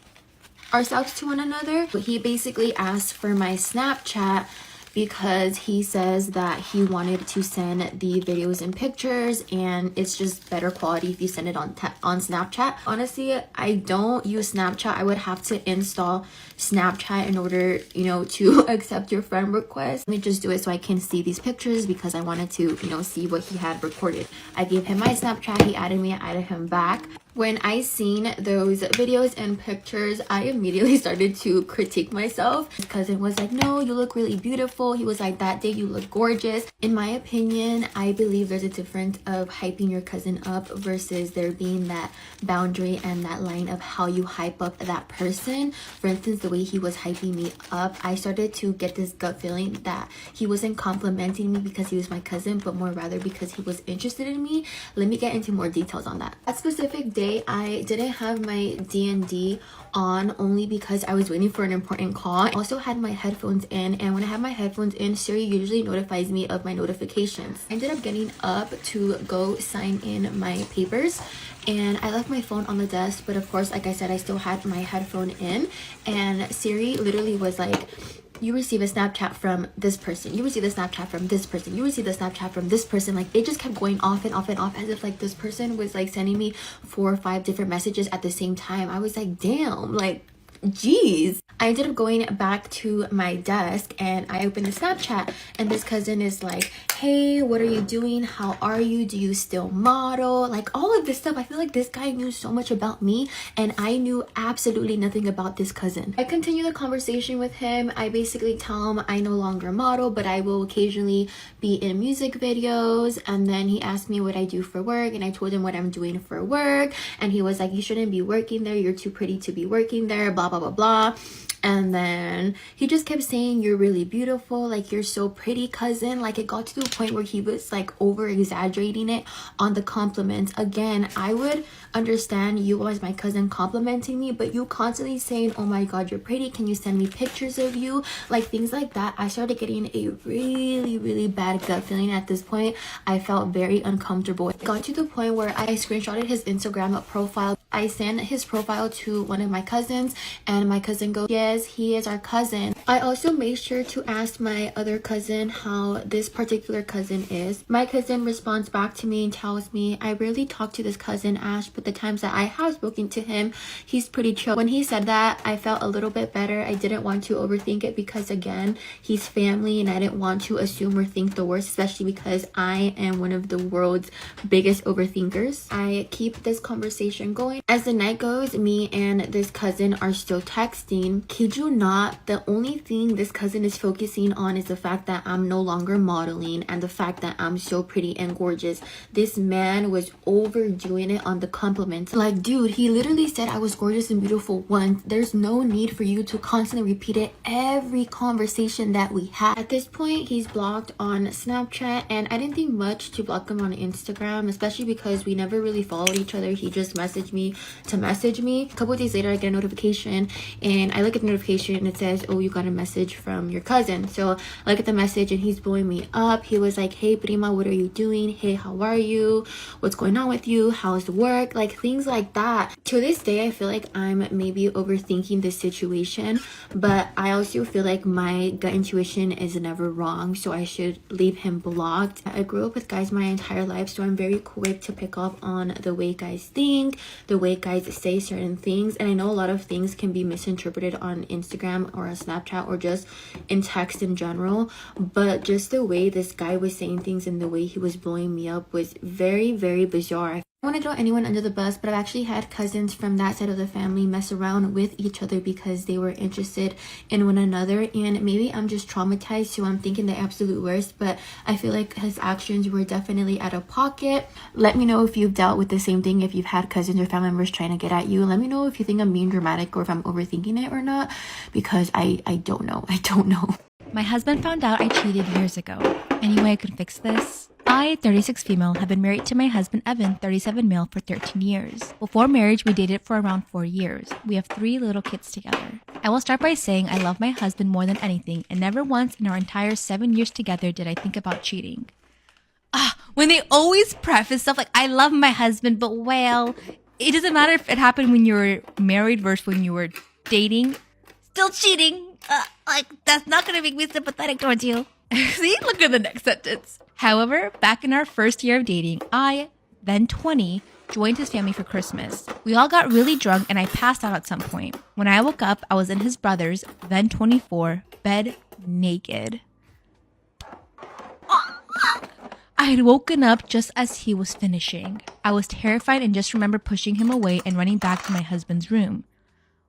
ourselves to one another. But he basically asked for my Snapchat because he says that he wanted to send the videos and pictures and it's just better quality if you send it on Snapchat. Honestly, I don't use Snapchat. I would have to install Snapchat in order, you know, to accept your friend request. Let me just do it so I can see these pictures because I wanted to, you know, see what he had recorded. I gave him my Snapchat, he added me, I added him back. When I seen those videos and pictures, I immediately started to critique myself. His cousin was like, no, you look really beautiful. He was like, that day you look gorgeous. In my opinion, I believe there's a difference of hyping your cousin up versus there being that boundary and that line of how you hype up that person. For instance, the way he was hyping me up, I started to get this gut feeling that he wasn't complimenting me because he was my cousin, but more rather because he was interested in me. Let me get into more details on that. That specific day, I didn't have my D&D on only because I was waiting for an important call. I also had my headphones in, and when I have my headphones in, Siri usually notifies me of my notifications. I ended up getting up to go sign in my papers and I left my phone on the desk, but of course, like I said, I still had my headphone in, and Siri literally was like, you receive a Snapchat from this person, you receive a Snapchat from this person, you receive a Snapchat from this person. Like it just kept going off and off and off as if like this person was like sending me 4 or 5 different messages at the same time. I was like, damn, like geez. I ended up going back to my desk and I opened the Snapchat and this cousin is like, hey, what are you doing? How are you? Do you still model? Like all of this stuff. I feel like this guy knew so much about me and I knew absolutely nothing about this cousin. I continue the conversation with him. I basically tell him I no longer model, but I will occasionally be in music videos. And then he asked me what I do for work and I told him what I'm doing for work. And he was like, you shouldn't be working there. You're too pretty to be working there, blah, blah, blah, blah. And then he just kept saying, you're really beautiful, like you're so pretty, cousin. Like it got to the point where he was like over exaggerating it on the compliments. Again, I would understand you as my cousin complimenting me, but you constantly saying, oh my god, you're pretty, can you send me pictures of you, like things like that. I started getting a really bad gut feeling at this point. I felt very uncomfortable. It got to the point where I screenshotted his Instagram profile. I sent his profile to one of my cousins and my cousin goes, yes, he is our cousin. I also made sure to ask my other cousin how this particular cousin is. My cousin responds back to me and tells me, I rarely talk to this cousin Ash, but the times that I have spoken to him, he's pretty chill. When he said that, I felt a little bit better. I didn't want to overthink it because again, he's family and I didn't want to assume or think the worst, especially because I am one of the world's biggest overthinkers. I keep this conversation going. As the night goes, me and this cousin are still texting, kid you not, the only thing this cousin is focusing on is the fact that I'm no longer modeling and the fact that I'm so pretty and gorgeous. This man was overdoing it on the compliments. Like, dude, he literally said I was gorgeous and beautiful once. There's no need for you to constantly repeat it every conversation that we had. At this point, he's blocked on Snapchat, and I didn't think much to block him on Instagram, especially because we never really followed each other. He just messaged me to message me. A couple of days later, I get a notification, and I look at the notification and it says, oh, you got a message from your cousin. So I look at the message and he's blowing me up. He was like, hey prima, what are you doing? Hey, how are you? What's going on with you? How's the work? Like, things like that. To this day, I feel like I'm maybe overthinking this situation, but I also feel like my gut intuition is never wrong, so I should leave him blocked. I grew up with guys my entire life, so I'm very quick to pick up on the way guys think, the way guys say certain things, and I know a lot of things can be misinterpreted on Instagram or a Snapchat or just in text in general, but just the way this guy was saying things and the way he was blowing me up was very, very bizarre. I don't want to throw anyone under the bus, but I've actually had cousins from that side of the family mess around with each other because they were interested in one another, and maybe I'm just traumatized, so I'm thinking the absolute worst, but I feel like his actions were definitely out of pocket. Let me know if you've dealt with the same thing, if you've had cousins or family members trying to get at you. Let me know if you think I'm being dramatic or if I'm overthinking it or not, because I don't know. I don't know. My husband found out I cheated years ago. Any way I could fix this? I, 36 female, have been married to my husband Evan, 37 male, for 13 years. Before marriage, we dated for around 4 years. We have 3 little kids together. I will start by saying I love my husband more than anything, and never once in our entire 7 years together did I think about cheating. When they always preface stuff like, I love my husband, but well, it doesn't matter if it happened when you were married versus when you were dating. Still cheating. That's not going to make me sympathetic towards you. See, look at the next sentence. However, back in our first year of dating, I, then 20, joined his family for Christmas. We all got really drunk and I passed out at some point. When I woke up, I was in his brother's, then 24, bed naked. I had woken up just as he was finishing. I was terrified and just remember pushing him away and running back to my husband's room.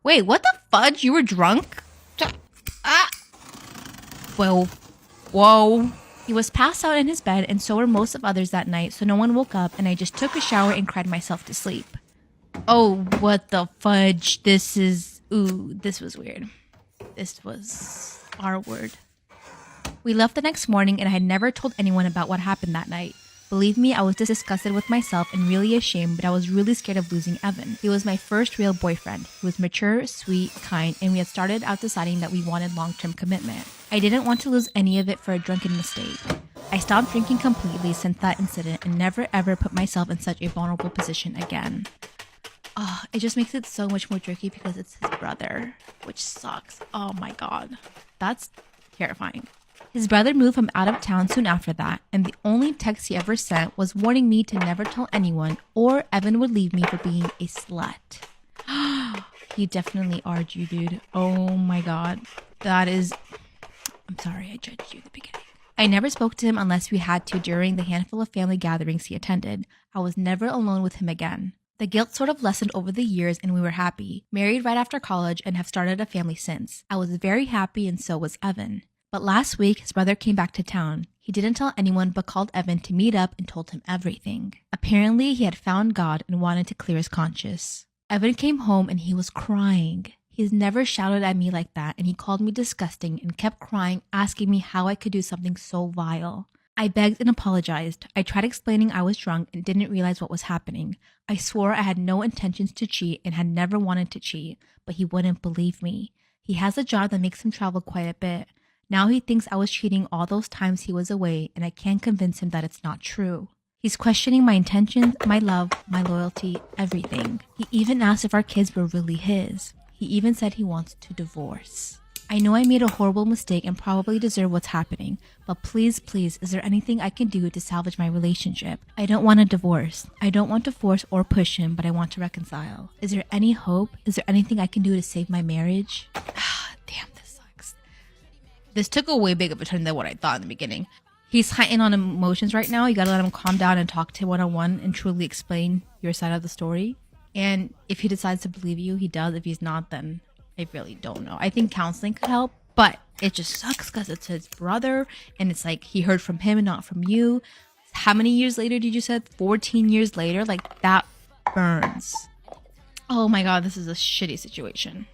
Wait, what the fudge? You were drunk? Well, whoa. He was passed out in his bed, and so were most of others that night, so no one woke up, and I just took a shower and cried myself to sleep. Oh, what the fudge. This was weird. This was our word. We left the next morning, and I had never told anyone about what happened that night. Believe me, I was disgusted with myself and really ashamed, but I was really scared of losing Evan. He was my first real boyfriend. He was mature, sweet, kind, and we had started out deciding that we wanted long-term commitment. I didn't want to lose any of it for a drunken mistake. I stopped drinking completely since that incident and never ever put myself in such a vulnerable position again. It just makes it so much more tricky because it's his brother, which sucks. Oh my god. That's terrifying. His brother moved from out of town soon after that, and the only text he ever sent was warning me to never tell anyone or Evan would leave me for being a slut. He definitely argued you, dude. Oh my god. I'm sorry I judged you at the beginning. I never spoke to him unless we had to during the handful of family gatherings he attended. I was never alone with him again. The guilt sort of lessened over the years and we were happy. Married right after college and have started a family since. I was very happy and so was Evan. But last week, his brother came back to town. He didn't tell anyone but called Evan to meet up and told him everything. Apparently, he had found God and wanted to clear his conscience. Evan came home and he was crying. He's never shouted at me like that, and he called me disgusting and kept crying, asking me how I could do something so vile. I begged and apologized. I tried explaining I was drunk and didn't realize what was happening. I swore I had no intentions to cheat and had never wanted to cheat, but he wouldn't believe me. He has a job that makes him travel quite a bit. Now he thinks I was cheating all those times he was away, and I can't convince him that it's not true. He's questioning my intentions, my love, my loyalty, everything. He even asked if our kids were really his. He even said he wants to divorce. I know I made a horrible mistake and probably deserve what's happening, but please, is there anything I can do to salvage my relationship? I don't want a divorce. I don't want to force or push him, but I want to reconcile. Is there any hope? Is there anything I can do to save my marriage? Damn, this sucks. This took a way bigger of a turn than what I thought in the beginning. He's heightened on emotions right now. You gotta let him calm down and talk to him one-on-one and truly explain your side of the story. And if he decides to believe you, he does. If he's not, then I really don't know. I think counseling could help, but it just sucks because it's his brother and it's like he heard from him and not from you. How many years later did you say? 14 years later? Like, that burns. Oh my God, this is a shitty situation.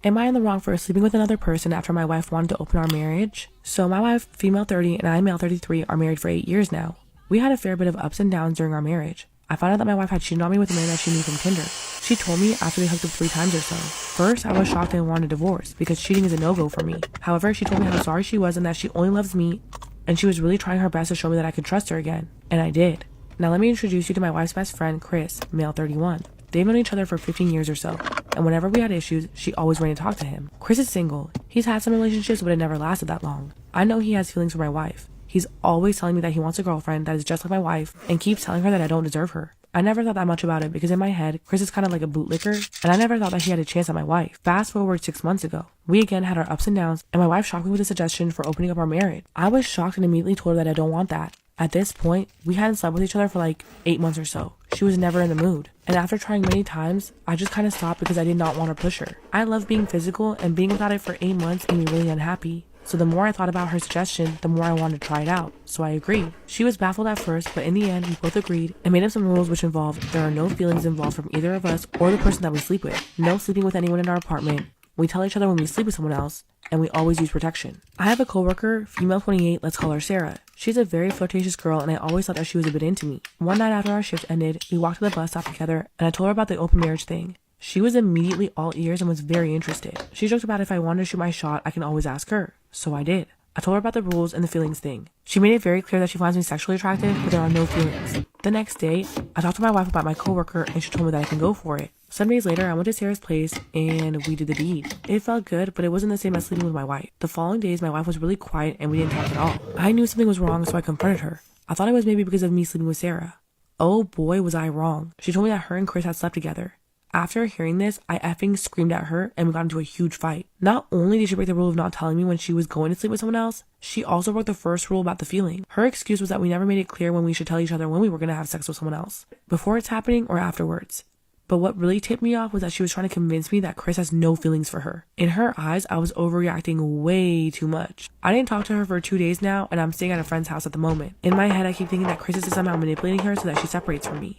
Am I in the wrong for sleeping with another person after my wife wanted to open our marriage? So my wife, female 30, and I, male 33, are married for 8 years now. We had a fair bit of ups and downs during our marriage. I found out that my wife had cheated on me with a man that she knew from Tinder. She told me after they hooked up 3 times or so. First, I was shocked and wanted a divorce because cheating is a no-go for me. However, she told me how sorry she was and that she only loves me, and she was really trying her best to show me that I could trust her again. And I did. Now let me introduce you to my wife's best friend, Chris, male 31. They've known each other for 15 years or so, and whenever we had issues, she always ran to talk to him. Chris is single. He's had some relationships, but it never lasted that long. I know he has feelings for my wife. He's always telling me that he wants a girlfriend that is just like my wife, and keeps telling her that I don't deserve her. I never thought that much about it because in my head, Chris is kind of like a bootlicker, and I never thought that he had a chance at my wife. Fast forward 6 months ago. We again had our ups and downs, and my wife shocked me with a suggestion for opening up our marriage. I was shocked and immediately told her that I don't want that. At this point, we hadn't slept with each other for like 8 months or so. She was never in the mood. And after trying many times, I just kind of stopped because I did not want to push her. I love being physical, and being without it for 8 months made me really unhappy. So the more I thought about her suggestion, the more I wanted to try it out. So I agreed. She was baffled at first, but in the end, we both agreed and made up some rules which involved there are no feelings involved from either of us or the person that we sleep with. No sleeping with anyone in our apartment. We tell each other when we sleep with someone else, and we always use protection. I have a coworker, female 28, let's call her Sarah. She's a very flirtatious girl, and I always thought that she was a bit into me. One night after our shift ended, we walked to the bus stop together, and I told her about the open marriage thing. She was immediately all ears and was very interested. She joked about if I wanted to shoot my shot, I can always ask her. So I did. I told her about the rules and the feelings thing. She made it very clear that she finds me sexually attractive, but there are no feelings. The next day, I talked to my wife about my coworker, and she told me that I can go for it. Some days later, I went to Sarah's place, and we did the deed. It felt good, but it wasn't the same as sleeping with my wife. The following days, my wife was really quiet, and we didn't talk at all. I knew something was wrong, so I confronted her. I thought it was maybe because of me sleeping with Sarah. Oh boy, was I wrong. She told me that her and Chris had slept together. After hearing this, I effing screamed at her and we got into a huge fight. Not only did she break the rule of not telling me when she was going to sleep with someone else, she also broke the first rule about the feeling. Her excuse was that we never made it clear when we should tell each other when we were going to have sex with someone else, before it's happening or afterwards. But what really tipped me off was that she was trying to convince me that Chris has no feelings for her. In her eyes, I was overreacting way too much. I didn't talk to her for 2 days now, and I'm staying at a friend's house at the moment. In my head, I keep thinking that Chris is somehow manipulating her so that she separates from me.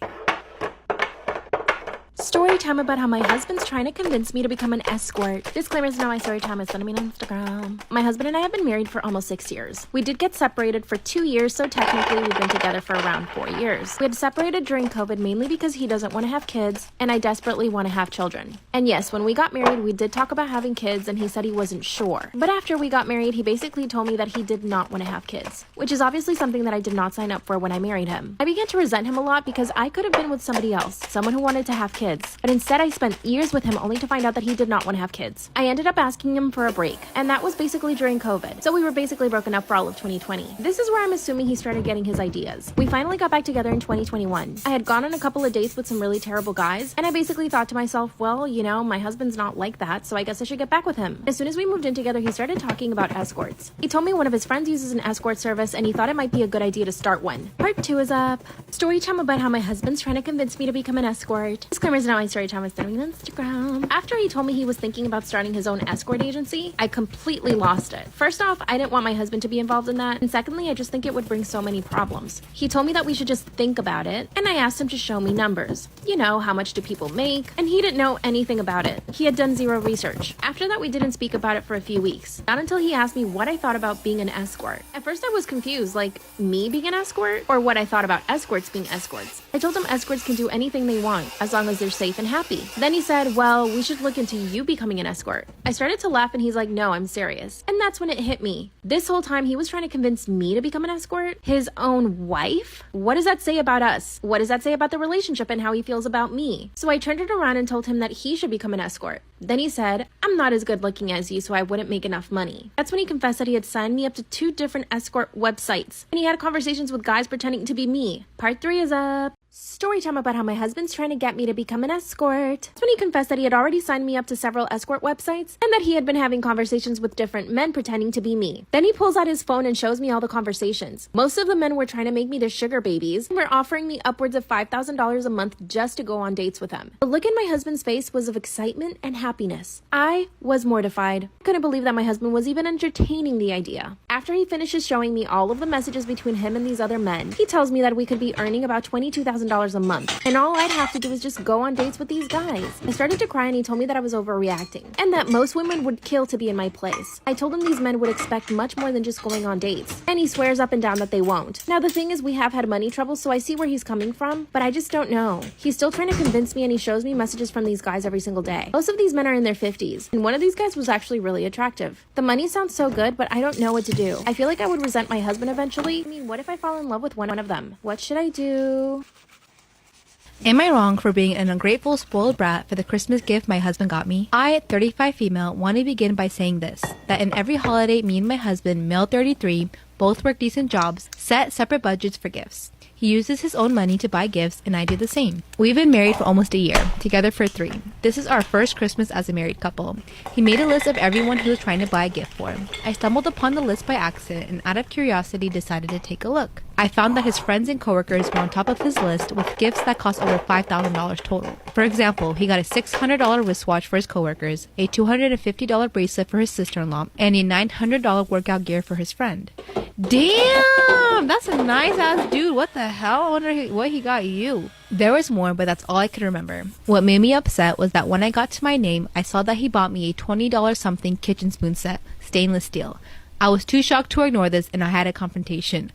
Story time about how my husband's trying to convince me to become an escort. Disclaimers, now my story time is sending me on Instagram. My husband and I have been married for almost 6 years. We did get separated for 2 years, so technically we've been together for around 4 years. We had separated during COVID mainly because he doesn't want to have kids and I desperately want to have children. And yes, when we got married, we did talk about having kids and he said he wasn't sure. But after we got married, he basically told me that he did not want to have kids, which is obviously something that I did not sign up for when I married him. I began to resent him a lot because I could have been with somebody else, someone who wanted to have kids. But instead, I spent years with him only to find out that he did not want to have kids. I ended up asking him for a break, and that was basically during COVID. So we were basically broken up for all of 2020. This is where I'm assuming he started getting his ideas. We finally got back together in 2021. I had gone on a couple of dates with some really terrible guys, and I basically thought to myself, well, you know, my husband's not like that, so I guess I should get back with him. As soon as we moved in together, he started talking about escorts. He told me one of his friends uses an escort service, and he thought it might be a good idea to start one. Part 2 is up. Story time about how my husband's trying to convince me to become an escort. Disclaimers, now my story time is on Instagram. After he told me he was thinking about starting his own escort agency, I completely lost it. First off, I didn't want my husband to be involved in that, and secondly, I just think it would bring so many problems. He told me that we should just think about it, and I asked him to show me numbers. You know, how much do people make? And he didn't know anything about it. He had done zero research. After that, we didn't speak about it for a few weeks. Not until he asked me what I thought about being an escort. At first, I was confused, like, me being an escort? Or what I thought about escorts being escorts. I told him escorts can do anything they want, as long as they're safe and happy. Then he said, well, we should look into you becoming an escort. I started to laugh and he's like, no, I'm serious. And that's when it hit me. This whole time he was trying to convince me to become an escort? His own wife? What does that say about us? What does that say about the relationship and how he feels about me? So I turned it around and told him that he should become an escort. Then he said, I'm not as good looking as you, so I wouldn't make enough money. That's when he confessed that he had signed me up to 2 different escort websites. And he had conversations with guys pretending to be me. Part 3 is up. Story time about how my husband's trying to get me to become an escort. That's when he confessed that he had already signed me up to several escort websites and that he had been having conversations with different men pretending to be me. Then he pulls out his phone and shows me all the conversations. Most of the men were trying to make me their sugar babies and were offering me upwards of $5,000 a month just to go on dates with them. The look in my husband's face was of excitement and happiness. I was mortified. I couldn't believe that my husband was even entertaining the idea. After he finishes showing me all of the messages between him and these other men, he tells me that we could be earning about $22,000 a month, and all I'd have to do is just go on dates with these guys. I started to cry and he told me that I was overreacting, and that most women would kill to be in my place. I told him these men would expect much more than just going on dates, and he swears up and down that they won't. Now the thing is, we have had money trouble, so I see where he's coming from, but I just don't know. He's still trying to convince me, and he shows me messages from these guys every single day. Most of these men are in their 50s, and one of these guys was actually really attractive. The money sounds so good, but I don't know what to do. I feel like I would resent my husband eventually. I mean, what if I fall in love with one of them? What should I do? Am I wrong for being an ungrateful, spoiled brat for the Christmas gift my husband got me? I, 35 female, want to begin by saying this, that in every holiday, me and my husband, male 33, both work decent jobs, set separate budgets for gifts. He uses his own money to buy gifts, and I do the same. We've been married for almost a year, together for 3. This is our first Christmas as a married couple. He made a list of everyone he was trying to buy a gift for. I stumbled upon the list by accident, and out of curiosity decided to take a look. I found that his friends and coworkers were on top of his list with gifts that cost over $5,000 total. For example, he got a $600 wristwatch for his coworkers, a $250 bracelet for his sister-in-law, and a $900 workout gear for his friend. Damn! That's a nice-ass dude. What the hell? I wonder what he got you. There was more, but that's all I could remember. What made me upset was that when I got to my name, I saw that he bought me a $20 something kitchen spoon set, stainless steel. I was too shocked to ignore this, and I had a confrontation.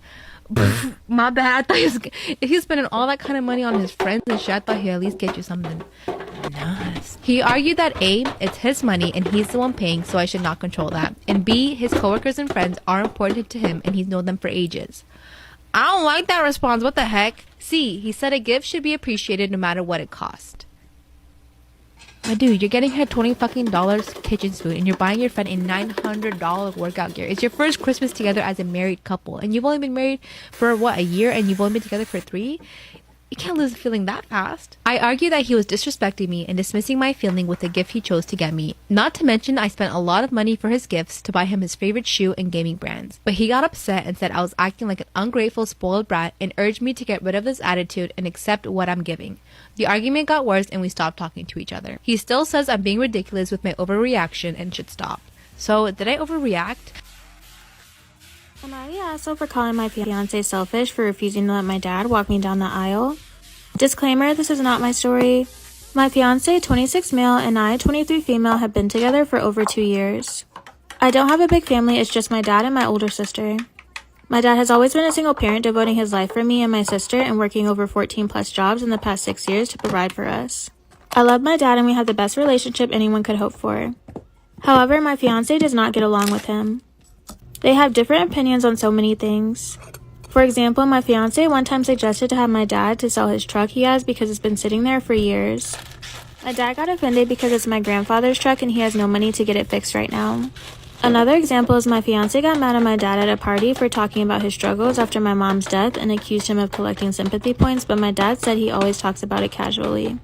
My bad. I thought if he's spending all that kind of money on his friends and shit, I thought he'd at least get you something nice. He argued that A, it's his money and he's the one paying, so I should not control that. And B, his coworkers and friends are important to him and he's known them for ages. I don't like that response. What the heck? C, he said a gift should be appreciated no matter what it cost. My dude, you're getting her $20 fucking kitchen spoon and you're buying your friend a $900 workout gear. It's your first Christmas together as a married couple, and you've only been married for what, a year, and you've only been together for 3? You can't lose the feeling that fast. I argue that he was disrespecting me and dismissing my feeling with the gift he chose to get me. Not to mention I spent a lot of money for his gifts to buy him his favorite shoe and gaming brands. But he got upset and said I was acting like an ungrateful, spoiled brat and urged me to get rid of this attitude and accept what I'm giving. The argument got worse and we stopped talking to each other. He still says I'm being ridiculous with my overreaction and should stop. So, did I overreact? Am I the asshole for calling my fiance selfish for refusing to let my dad walk me down the aisle? Disclaimer, this is not my story. My fiance, 26 male, and I, 23 female, have been together for over 2 years. I don't have a big family, it's just my dad and my older sister. My dad has always been a single parent, devoting his life for me and my sister and working over 14 plus jobs in the past 6 years to provide for us. I love my dad and we have the best relationship anyone could hope for. However, my fiance does not get along with him. They have different opinions on so many things. For example, my fiance one time suggested to have my dad to sell his truck he has because it's been sitting there for years. My dad got offended because it's my grandfather's truck and he has no money to get it fixed right now. Another example is my fiance got mad at my dad at a party for talking about his struggles after my mom's death and accused him of collecting sympathy points, but my dad said he always talks about it casually.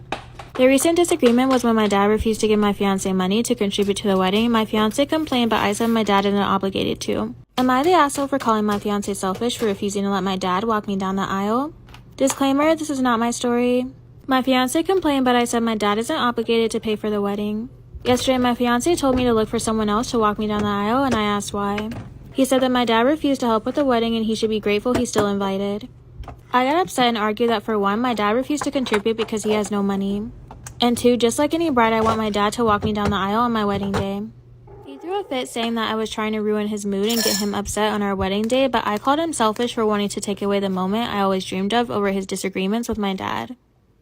The recent disagreement was when my dad refused to give my fiance money to contribute to the wedding. My fiance complained, but I said my dad isn't obligated to. Am I the asshole for calling my fiance selfish for refusing to let my dad walk me down the aisle? Disclaimer, this is not my story. My fiance complained, but I said my dad isn't obligated to pay for the wedding. Yesterday, my fiance told me to look for someone else to walk me down the aisle, and I asked why. He said that my dad refused to help with the wedding and he should be grateful he's still invited. I got upset and argued that for one, my dad refused to contribute because he has no money. And 2, just like any bride, I want my dad to walk me down the aisle on my wedding day. He threw a fit saying that I was trying to ruin his mood and get him upset on our wedding day, but I called him selfish for wanting to take away the moment I always dreamed of over his disagreements with my dad.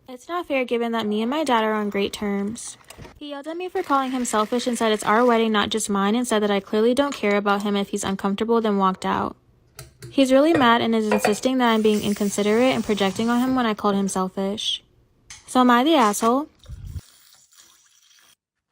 It's not fair given that me and my dad are on great terms. He yelled at me for calling him selfish and said it's our wedding, not just mine, and said that I clearly don't care about him if he's uncomfortable, then walked out. He's really mad and is insisting that I'm being inconsiderate and projecting on him when I called him selfish. So am I the asshole?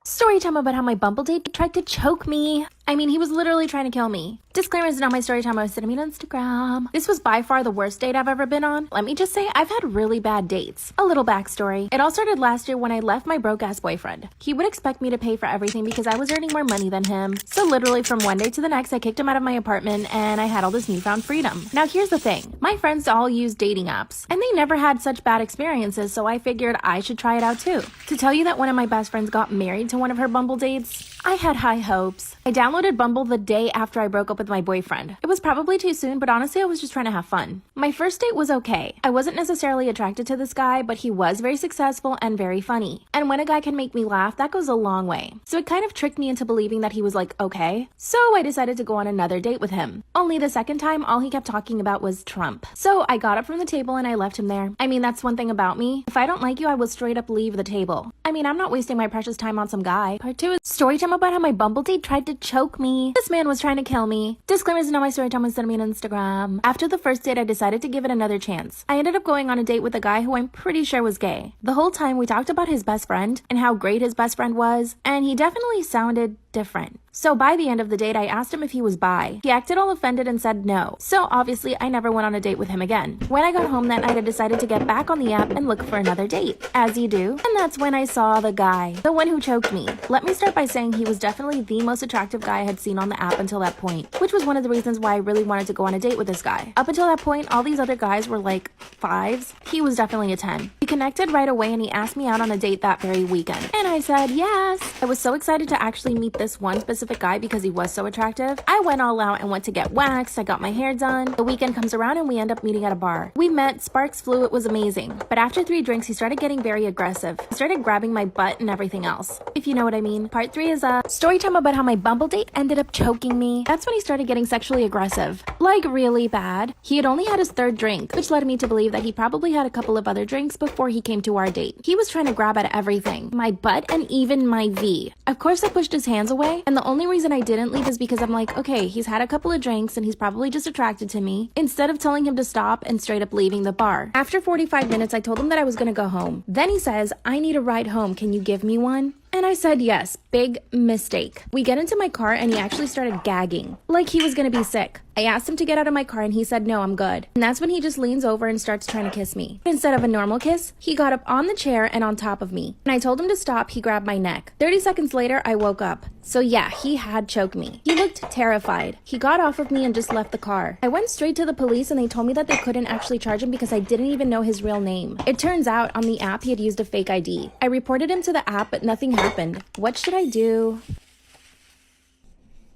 Story time about how my Bumble date tried to choke me. I mean, he was literally trying to kill me. Disclaimer, is not my story time. I was sending me on Instagram. This was by far the worst date I've ever been on. Let me just say, I've had really bad dates. A little backstory. It all started last year when I left my broke-ass boyfriend. He would expect me to pay for everything because I was earning more money than him. So literally from one day to the next, I kicked him out of my apartment and I had all this newfound freedom. Now here's the thing. My friends all use dating apps and they never had such bad experiences, so I figured I should try it out too. To tell you that one of my best friends got married to one of her Bumble dates, I had high hopes. I downloaded Bumble the day after I broke up with my boyfriend. It was probably too soon, but honestly, I was just trying to have fun. My first date was okay. I wasn't necessarily attracted to this guy, but he was very successful and very funny. And when a guy can make me laugh, that goes a long way. So it kind of tricked me into believing that he was like, okay. So I decided to go on another date with him. Only the second time, all he kept talking about was Trump. So I got up from the table and I left him there. I mean, that's one thing about me. If I don't like you, I will straight up leave the table. I mean, I'm not wasting my precious time on some guy. Part 2 is story time about how my Bumble date tried to choke me. This man was trying to kill me. Disclaimers, not my story time, was sending me on Instagram. After the first date, I decided to give it another chance. I ended up going on a date with a guy who I'm pretty sure was gay. The whole time we talked about his best friend and how great his best friend was, and he definitely sounded different. So by the end of the date, I asked him if he was bi. He acted all offended and said no. So obviously, I never went on a date with him again. When I got home that night, I decided to get back on the app and look for another date, as you do. And that's when I saw the guy, the one who choked me. Let me start by saying he was definitely the most attractive guy I had seen on the app until that point, which was one of the reasons why I really wanted to go on a date with this guy. Up until that point, all these other guys were like 5s. He was definitely a 10. We connected right away and he asked me out on a date that very weekend. And I said yes. I was so excited to actually meet this one specific guy because he was so attractive. I went all out and went to get waxed. I got my hair done. The weekend comes around and we end up meeting at a bar. We met, sparks flew, it was amazing. But after 3 drinks, he started getting very aggressive. He started grabbing my butt and everything else, if you know what I mean. Part 3 is a story time about how my Bumble date ended up choking me. That's when he started getting sexually aggressive. Like really bad. He had only had his 3rd drink, which led me to believe that he probably had a couple of other drinks before he came to our date. He was trying to grab at everything. My butt and even my V. Of course I pushed his hands away, and the only reason I didn't leave is because I'm like, okay, he's had a couple of drinks and he's probably just attracted to me, instead of telling him to stop and straight up leaving the bar. After 45 minutes, I told him that I was gonna go home. Then he says, I need a ride home, can you give me one? And I said yes. Big mistake. We get into my car and he actually started gagging, like he was gonna be sick. I asked him to get out of my car and he said no, I'm good. And that's when he just leans over and starts trying to kiss me. Instead of a normal kiss, he got up on the chair and on top of me. When I told him to stop, he grabbed my neck. 30 seconds later, I woke up. So yeah, he had choked me. He looked terrified. He got off of me and just left the car. I went straight to the police and they told me that they couldn't actually charge him because I didn't even know his real name. It turns out on the app he had used a fake ID. I reported him to the app, but nothing happened. What should I do?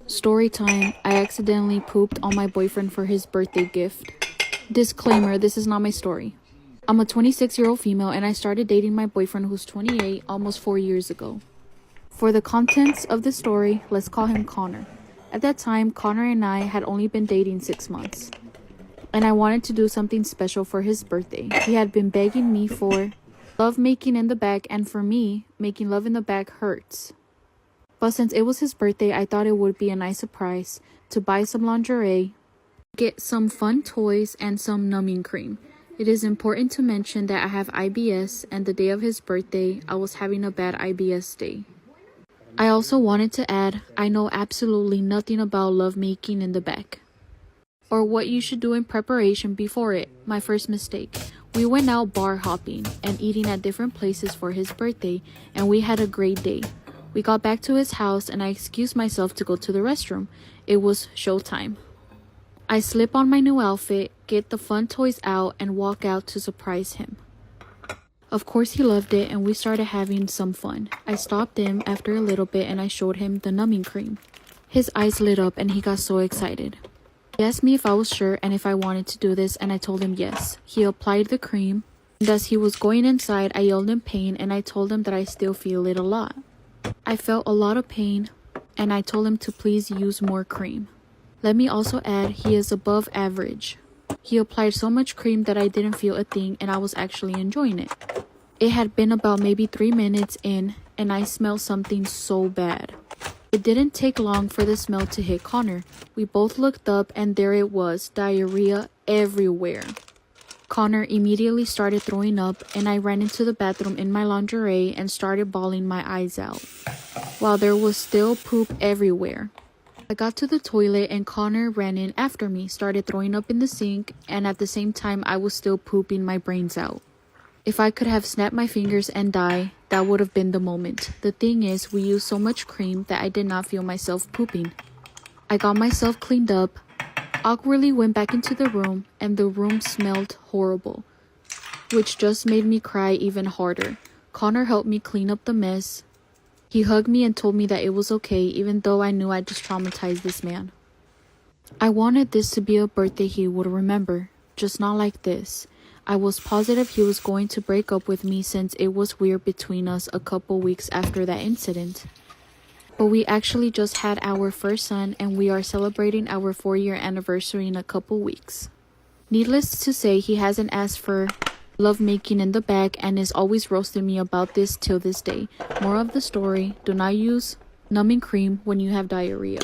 Story time. I accidentally pooped on my boyfriend for his birthday gift. Disclaimer, this is not my story. I'm a 26-year-old female and I started dating my boyfriend who's 28 almost 4 years ago. For the contents of the story, let's call him Connor. At that time, Connor and I had only been dating 6 months. And I wanted to do something special for his birthday. He had been begging me for love making in the back, and for me, making love in the back hurts. But since it was his birthday, I thought it would be a nice surprise to buy some lingerie, get some fun toys, and some numbing cream. It is important to mention that I have IBS, and the day of his birthday, I was having a bad IBS day. I also wanted to add, I know absolutely nothing about lovemaking in the back, or what you should do in preparation before it. My first mistake. We went out bar hopping and eating at different places for his birthday, and we had a great day. We got back to his house and I excused myself to go to the restroom. It was showtime. I slip on my new outfit, get the fun toys out, and walk out to surprise him. Of course he loved it and we started having some fun. I stopped him after a little bit and I showed him the numbing cream. His eyes lit up and he got so excited. He asked me if I was sure and if I wanted to do this, and I told him yes. He applied the cream, and as he was going inside, I yelled in pain and I told him that I still feel it a lot. I felt a lot of pain and I told him to please use more cream. Let me also add, he is above average. He applied so much cream that I didn't feel a thing and I was actually enjoying it. It had been about maybe 3 minutes in and I smelled something so bad. It didn't take long for the smell to hit Connor. We both looked up and there it was, diarrhea everywhere. Connor immediately started throwing up and I ran into the bathroom in my lingerie and started bawling my eyes out, while there was still poop everywhere. I got to the toilet and Connor ran in after me, started throwing up in the sink, and at the same time I was still pooping my brains out. If I could have snapped my fingers and die, that would have been the moment. The thing is, we used so much cream that I did not feel myself pooping. I got myself cleaned up, awkwardly went back into the room, and the room smelled horrible, which just made me cry even harder. Connor helped me clean up the mess. He hugged me and told me that it was okay, even though I knew I just traumatized this man. I wanted this to be a birthday he would remember, just not like this. I was positive he was going to break up with me since it was weird between us a couple weeks after that incident. But we actually just had our first son and we are celebrating our 4-year anniversary in a couple weeks. Needless to say, he hasn't asked for lovemaking in the back and is always roasting me about this till this day. Moral of the story, do not use numbing cream when you have diarrhea.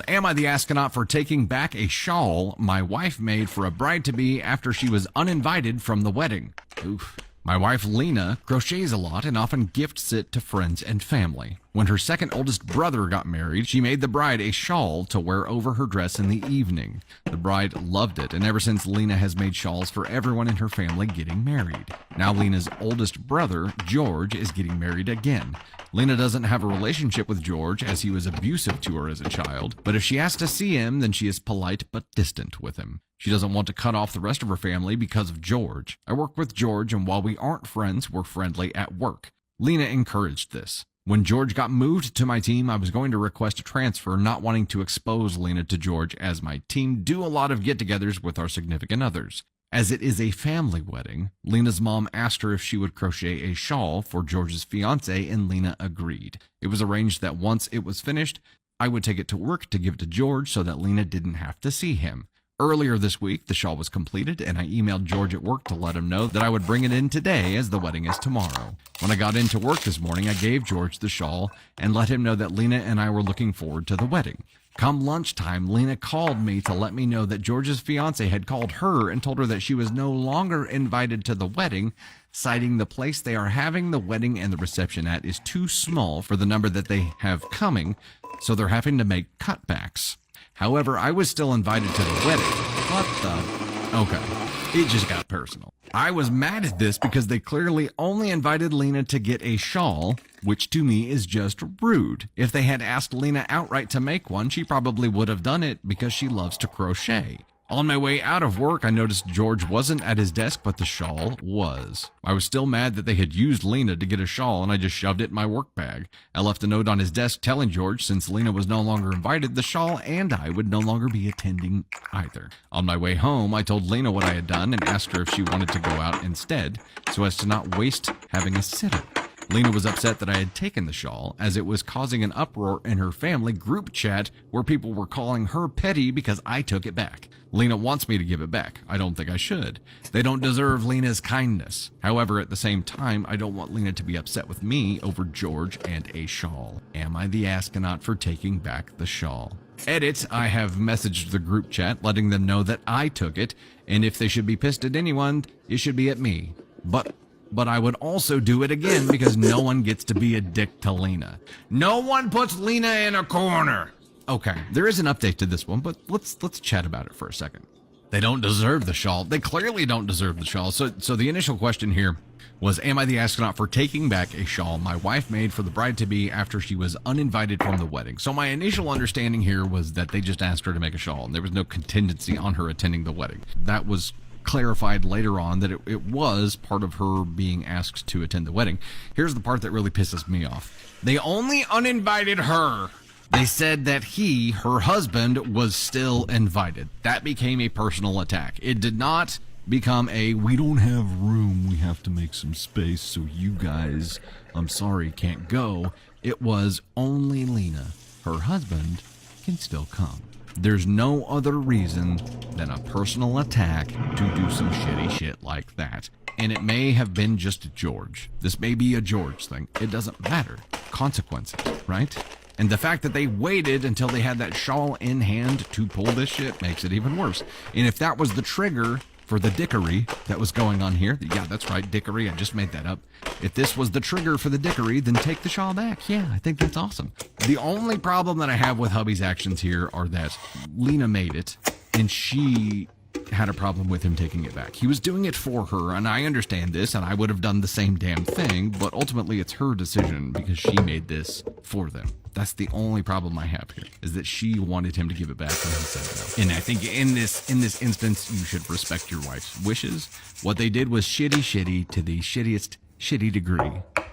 Am I the astronaut for taking back a shawl my wife made for a bride-to-be after she was uninvited from the wedding? Oof. My wife, Lena, crochets a lot and often gifts it to friends and family. When her second oldest brother got married, she made the bride a shawl to wear over her dress in the evening. The bride loved it, and ever since Lena has made shawls for everyone in her family getting married. Now Lena's oldest brother, George, is getting married again. Lena doesn't have a relationship with George as he was abusive to her as a child, but if she asks to see him, then she is polite but distant with him. She doesn't want to cut off the rest of her family because of George. I work with George, and while we aren't friends, we're friendly at work. Lena encouraged this. When George got moved to my team, I was going to request a transfer, not wanting to expose Lena to George, as my team do a lot of get-togethers with our significant others. As it is a family wedding, Lena's mom asked her if she would crochet a shawl for George's fiancée, and Lena agreed. It was arranged that once it was finished, I would take it to work to give it to George so that Lena didn't have to see him. Earlier this week, the shawl was completed, and I emailed George at work to let him know that I would bring it in today as the wedding is tomorrow. When I got into work this morning, I gave George the shawl and let him know that Lena and I were looking forward to the wedding. Come lunchtime, Lena called me to let me know that George's fiancé had called her and told her that she was no longer invited to the wedding, citing the place they are having the wedding and the reception at is too small for the number that they have coming, so they're having to make cutbacks. However, I was still invited to the wedding. What the? Okay, it just got personal. I was mad at this because they clearly only invited Lena to get a shawl, which to me is just rude. If they had asked Lena outright to make one, she probably would have done it because she loves to crochet. On my way out of work, I noticed George wasn't at his desk, but the shawl was. I was still mad that they had used Lena to get a shawl, and I just shoved it in my work bag. I left a note on his desk telling George since Lena was no longer invited, the shawl and I would no longer be attending either. On my way home, I told Lena what I had done and asked her if she wanted to go out instead, so as to not waste having a sitter. Lena was upset that I had taken the shawl, as it was causing an uproar in her family group chat where people were calling her petty because I took it back. Lena wants me to give it back. I don't think I should. They don't deserve Lena's kindness. However, at the same time, I don't want Lena to be upset with me over George and a shawl. Am I the astronaut for taking back the shawl? Edit, I have messaged the group chat letting them know that I took it, and if they should be pissed at anyone, it should be at me. But I would also do it again because no one gets to be a dick to Lena. No one puts Lena in a corner. Okay, there is an update to this one, but let's chat about it for a second. They don't deserve the shawl. They clearly don't deserve the shawl. So the initial question here was, am I the astronaut for taking back a shawl my wife made for the bride-to-be after she was uninvited from the wedding? So my initial understanding here was that they just asked her to make a shawl, and there was no contingency on her attending the wedding. That was clarified later on that it was part of her being asked to attend the wedding. Here's the part that really pisses me off. They only uninvited her. They said that her husband, was still invited. That became a personal attack. It did not become a, we don't have room, we have to make some space, so you guys, I'm sorry, can't go. It was only Lena. Her husband can still come. There's no other reason than a personal attack to do some shitty shit like that. And it may have been just George. This may be a George thing. It doesn't matter. Consequences, right? And the fact that they waited until they had that shawl in hand to pull this shit makes it even worse. And if that was the trigger, for the dickery that was going on here. Yeah, that's right, dickery. I just made that up. If this was the trigger for the dickery, then take the shawl back. Yeah, I think that's awesome. The only problem that I have with hubby's actions here are that Lena made it, and she had a problem with him taking it back. He was doing it for her, and I understand this, and I would have done the same damn thing, but ultimately it's her decision because she made this for them. That's the only problem I have here, is that she wanted him to give it back and he said no. And I think in this instance, you should respect your wife's wishes. What they did was shitty to the shittiest shitty degree.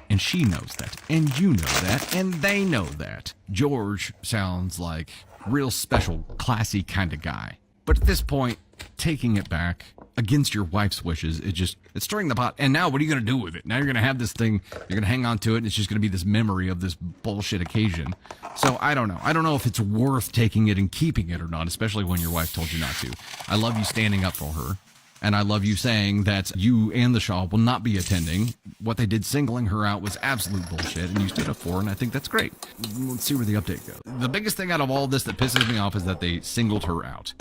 And she knows that, and you know that, and they know that. George sounds like real special, classy kind of guy. But at this point, taking it back against your wife's wishes, it's stirring the pot. And now what are you going to do with it? Now you're going to have this thing, you're going to hang on to it, and it's just going to be this memory of this bullshit occasion. So I don't know. I don't know if it's worth taking it and keeping it or not, especially when your wife told you not to. I love you standing up for her. And I love you saying that you and the Shaw will not be attending. What they did singling her out was absolute bullshit, and you stood up for her, and I think that's great. Let's see where the update goes. The biggest thing out of all this that pisses me off is that they singled her out.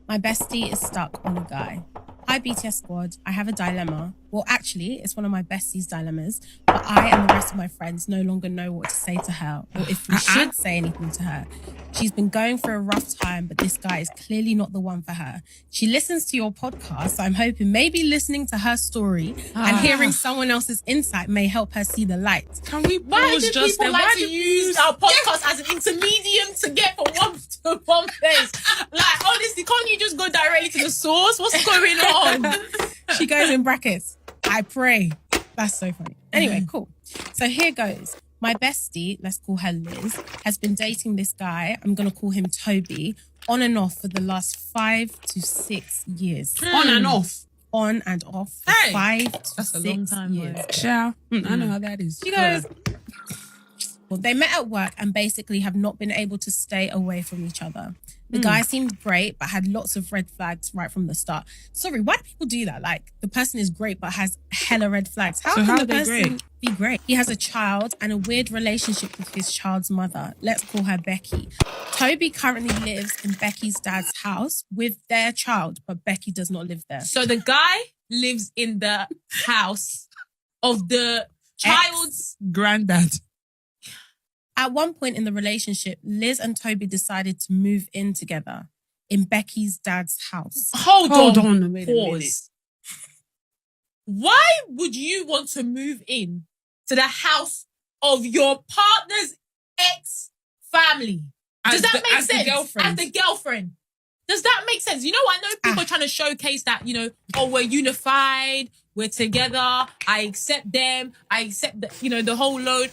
My bestie is stuck on a guy. Hi BTS squad, I have a dilemma. Well, actually, it's one of my bestie's dilemmas, but I and the rest of my friends no longer know what to say to her, or if we should say anything to her. She's been going through a rough time, but this guy is clearly not the one for her. She listens to your podcast, so I'm hoping maybe listening to her story and hearing someone else's insight may help her see the light. Can we pause just then? Why do you use our podcast as an intermedium to get from one place? Like, honestly, can't you just go directly to the source? What's going on? She goes in brackets, I pray. That's so funny. Anyway, cool. So here goes. My bestie, let's call her Liz, has been dating this guy, I'm going to call him Toby, on and off for the last 5 to 6 years. On and off? On and off for 5 to 6 years. Yeah, I know how that is. She goes, well, they met at work and basically have not been able to stay away from each other. The guy seemed great, but had lots of red flags right from the start. Sorry, why do people do that? Like, the person is great, but has hella red flags. How can the person be great? He has a child and a weird relationship with his child's mother. Let's call her Becky. Toby currently lives in Becky's dad's house with their child, but Becky does not live there. So the guy lives in the house of the child's granddad. At one point in the relationship, Liz and Toby decided to move in together in Becky's dad's house. Hold on a minute. Pause. Why would you want to move in to the house of your partner's ex-family? Does that make sense? As the girlfriend. Does that make sense? You know, I know people are trying to showcase that, you know, oh, we're unified, we're together, I accept them, I accept the whole load.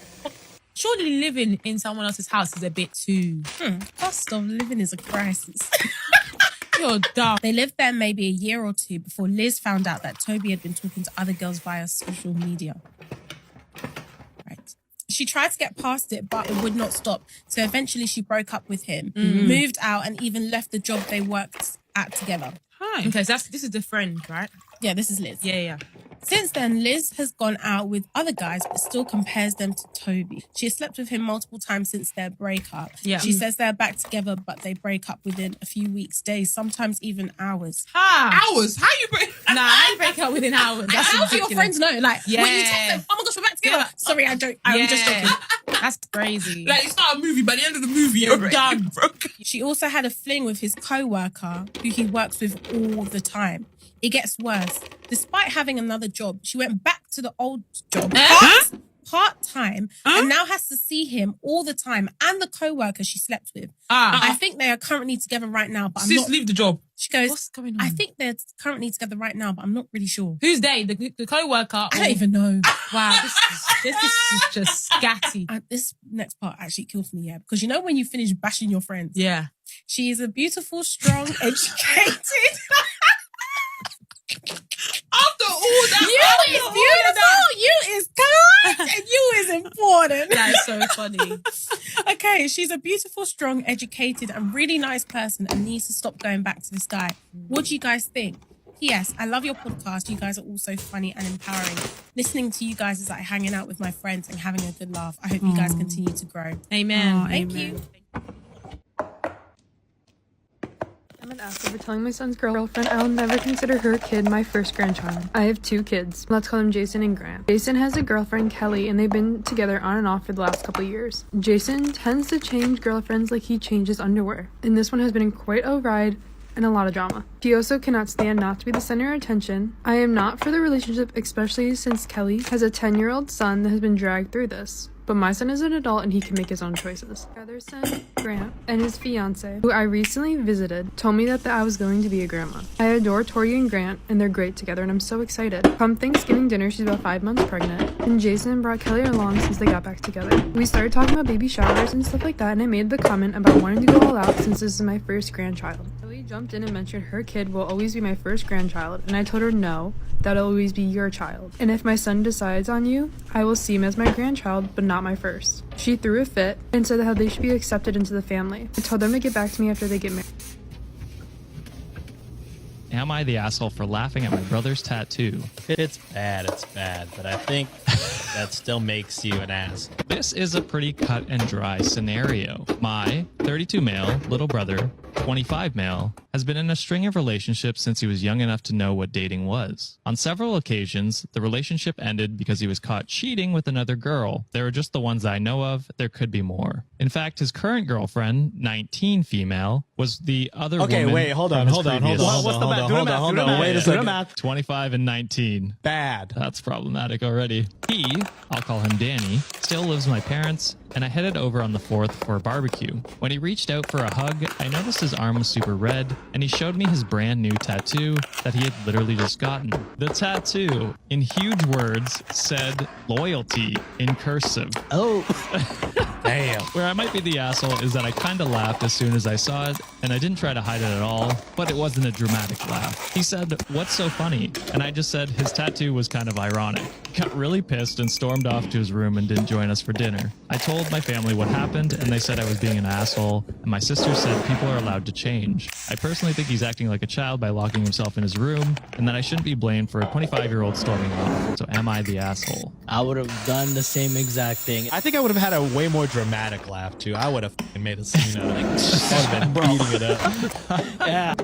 Surely living in someone else's house is a bit too... Cost of living is a crisis. You're dumb. They lived there maybe a year or two before Liz found out that Toby had been talking to other girls via social media. Right. She tried to get past it, but it would not stop. So eventually she broke up with him, moved out, and even left the job they worked at together. Hi. Okay, so this is the friend, right? Yeah, this is Liz. Yeah. Since then, Liz has gone out with other guys, but still compares them to Toby. She has slept with him multiple times since their breakup. Yeah. She says they're back together, but they break up within a few weeks, days, sometimes even hours. Hours? How you break? How you break up within hours? That's how do your friends know? Like, yeah. when you text them, oh my gosh, we're back together. Sorry, I'm just joking. That's crazy. Like, it's not a movie. By the end of the movie, you're done. She also had a fling with his co-worker, who he works with all the time. It gets worse. Despite having another job, she went back to the old job, part-time, and now has to see him all the time and the co-worker she slept with. I think they are currently together right now, but I'm not... leave the job. She goes, what's going on? I think they're currently together right now, but I'm not really sure. Who's they? The co-worker? I don't even know. Wow, this is just scatty. This next part actually kills me, because you know when you finish bashing your friends? Yeah. She is a beautiful, strong, educated... After all that, you is beautiful, you is kind, and you is important. That is so funny. Okay, she's a beautiful, strong, educated, and really nice person and needs to stop going back to this guy. What do you guys think? P.S. I love your podcast. You guys are all so funny and empowering. Listening to you guys is like hanging out with my friends and having a good laugh. I hope you guys continue to grow. Amen. Thank you. After telling my son's girlfriend I will never consider her kid my first grandchild. I have 2 kids. Let's call them Jason and Grant. Jason has a girlfriend, Kelly, and they've been together on and off for the last couple years. Jason tends to change girlfriends like he changes underwear, and this one has been quite a ride and a lot of drama. He also cannot stand not to be the center of attention. I am not for the relationship, especially since Kelly has a 10-year-old son that has been dragged through this. But my son is an adult and he can make his own choices. My other son, Grant, and his fiance, who I recently visited, told me that I was going to be a grandma. I adore Tori and Grant, and they're great together, and I'm so excited. Come Thanksgiving dinner, she's about 5 months pregnant, and Jason brought Kelly along since they got back together. We started talking about baby showers and stuff like that, and I made the comment about wanting to go all out since this is my first grandchild. Kelly jumped in and mentioned her kid will always be my first grandchild, and I told her no, that'll always be your child. And if my son decides on you, I will see him as my grandchild, but not my first. She threw a fit and said how they should be accepted into the family. I told them to get back to me after they get married. Am I the asshole for laughing at my brother's tattoo? It's bad, but I think that still makes you an ass. This is a pretty cut and dry scenario. My 32 male little brother, 25 male, has been in a string of relationships since he was young enough to know what dating was. On several occasions, the relationship ended because he was caught cheating with another girl. There are just the ones I know of. There could be more. In fact, his current girlfriend, 19 female, was the other woman. Okay, wait, hold on. What's the math? Do the math. Wait a second. 25 and 19. Bad. That's problematic already. He, I'll call him Danny, still lives with my parents, and I headed over on the 4th for a barbecue. When he reached out for a hug, I noticed his arm was super red, and he showed me his brand new tattoo that he had literally just gotten. The tattoo, in huge words, said loyalty in cursive. Oh. Damn. Where I might be the asshole is that I kind of laughed as soon as I saw it, and I didn't try to hide it at all, but it wasn't a dramatic laugh. He said, "What's so funny?" And I just said his tattoo was kind of ironic. He got really pissed and stormed off to his room and didn't join us for dinner. I told my family what happened, and they said I was being an asshole, and my sister said people are allowed to change. I personally think he's acting like a child by locking himself in his room, and that I shouldn't be blamed for a 25-year-old storming off. So am I the asshole? I would have done the same exact thing. I think I would have had a way more dramatic laugh too. I would have made a scene out of it. I would have been beating it up. Yeah.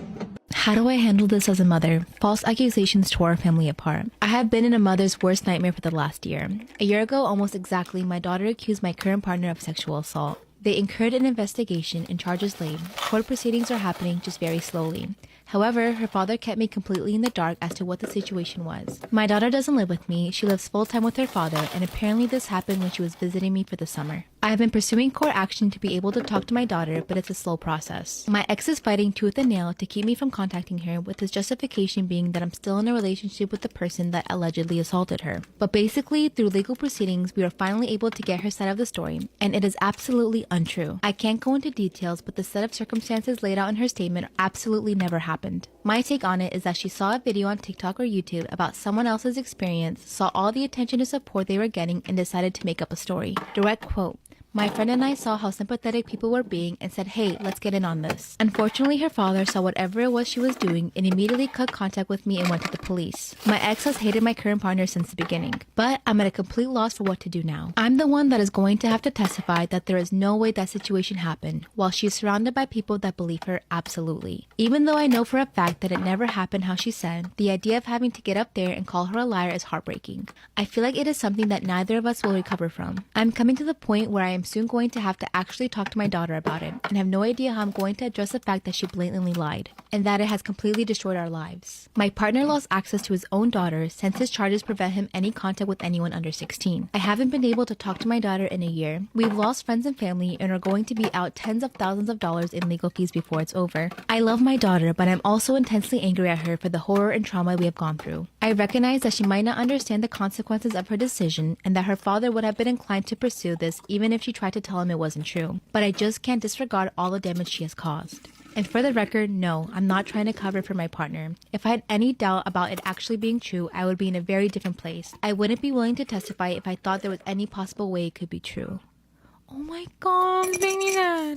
How do I handle this as a mother? False accusations tore our family apart. I have been in a mother's worst nightmare for the last year. A year ago, almost exactly, my daughter accused my current partner of sexual assault. They incurred an investigation and charges laid. Court proceedings are happening, just very slowly. However, her father kept me completely in the dark as to what the situation was. My daughter doesn't live with me, she lives full-time with her father, and apparently this happened when she was visiting me for the summer. I have been pursuing court action to be able to talk to my daughter, but it's a slow process. My ex is fighting tooth and nail to keep me from contacting her, with his justification being that I'm still in a relationship with the person that allegedly assaulted her. But basically, through legal proceedings, we are finally able to get her side of the story, and it is absolutely untrue. I can't go into details, but the set of circumstances laid out in her statement absolutely never happened. My take on it is that she saw a video on TikTok or YouTube about someone else's experience, saw all the attention and support they were getting, and decided to make up a story. Direct quote. My friend and I saw how sympathetic people were being and said, hey, let's get in on this. Unfortunately, her father saw whatever it was she was doing and immediately cut contact with me and went to the police. My ex has hated my current partner since the beginning, but I'm at a complete loss for what to do now. I'm the one that is going to have to testify that there is no way that situation happened, while she is surrounded by people that believe her absolutely. Even though I know for a fact that it never happened how she said, the idea of having to get up there and call her a liar is heartbreaking. I feel like it is something that neither of us will recover from. I'm coming to the point where I am soon going to have to actually talk to my daughter about it, and have no idea how I'm going to address the fact that she blatantly lied, and that it has completely destroyed our lives. My partner lost access to his own daughter since his charges prevent him any contact with anyone under 16. I haven't been able to talk to my daughter in a year. We've lost friends and family and are going to be out tens of thousands of dollars in legal fees before it's over. I love my daughter, but I'm also intensely angry at her for the horror and trauma we have gone through. I recognize that she might not understand the consequences of her decision, and that her father would have been inclined to pursue this even if she tried to tell him it wasn't true. But I just can't disregard all the damage she has caused. And for the record, no, I'm not trying to cover for my partner. If I had any doubt about it actually being true, I would be in a very different place. I wouldn't be willing to testify if I thought there was any possible way it could be true. Oh my god, I'm thinking that.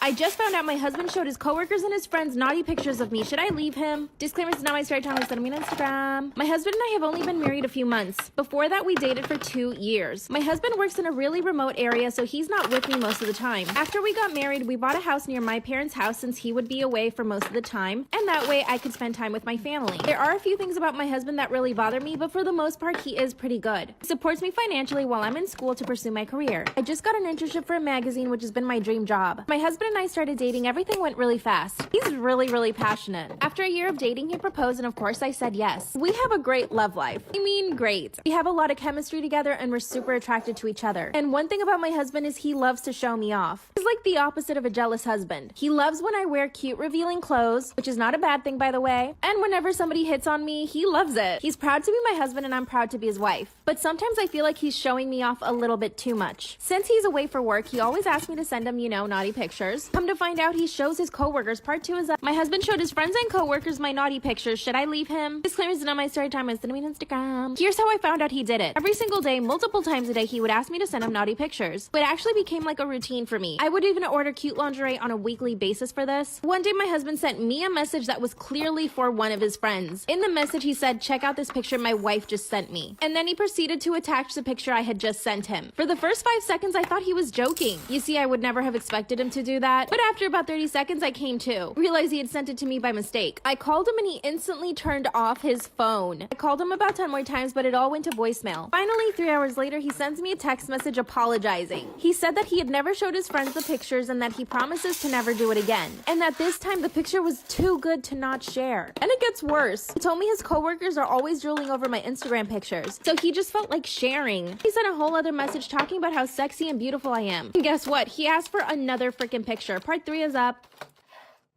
I just found out my husband showed his coworkers and his friends naughty pictures of me. Should I leave him? Disclaimer, this is not my story time. Send me on Instagram. My husband and I have only been married a few months. Before that, we dated for 2 years. My husband works in a really remote area, so he's not with me most of the time. After we got married, we bought a house near my parents' house since he would be away for most of the time, and that way I could spend time with my family. There are a few things about my husband that really bother me, but for the most part, he is pretty good. He supports me financially while I'm in school to pursue my career. I just got an internship for a magazine, which has been my dream job. My husband and I started dating. Everything went really fast. He's really passionate. After a year of dating, he proposed, and of course I said yes. We have a great love life. I mean, great. We have a lot of chemistry together, and we're super attracted to each other. And one thing about my husband is he loves to show me off. He's like the opposite of a jealous husband. He loves when I wear cute, revealing clothes, which is not a bad thing, by the way. And whenever somebody hits on me, he loves it. He's proud to be my husband, and I'm proud to be his wife. But sometimes I feel like he's showing me off a little bit too much. Since he's away for work, he always asks me to send him, naughty pictures. Come to find out, he shows his coworkers. Part 2 is up. My husband showed his friends and coworkers my naughty pictures. Should I leave him? Disclaimer, this is not my story time. Send me on Instagram. Here's how I found out he did it. Every single day, multiple times a day, he would ask me to send him naughty pictures. It actually became like a routine for me. I would even order cute lingerie on a weekly basis for this. One day, my husband sent me a message that was clearly for one of his friends. In the message, he said, check out this picture my wife just sent me. And then he proceeded to attach the picture I had just sent him. For the first 5 seconds, I thought he was joking. You see, I would never have expected him to do that. But after about 30 seconds, I came to. Realized he had sent it to me by mistake. I called him and he instantly turned off his phone. I called him about 10 more times, but it all went to voicemail. Finally, 3 hours later, he sends me a text message apologizing. He said that he had never showed his friends the pictures and that he promises to never do it again. And that this time the picture was too good to not share. And it gets worse. He told me his coworkers are always drooling over my Instagram pictures, so he just felt like sharing. He sent a whole other message talking about how sexy and beautiful I am. And guess what? He asked for another freaking picture. Part 3 is up.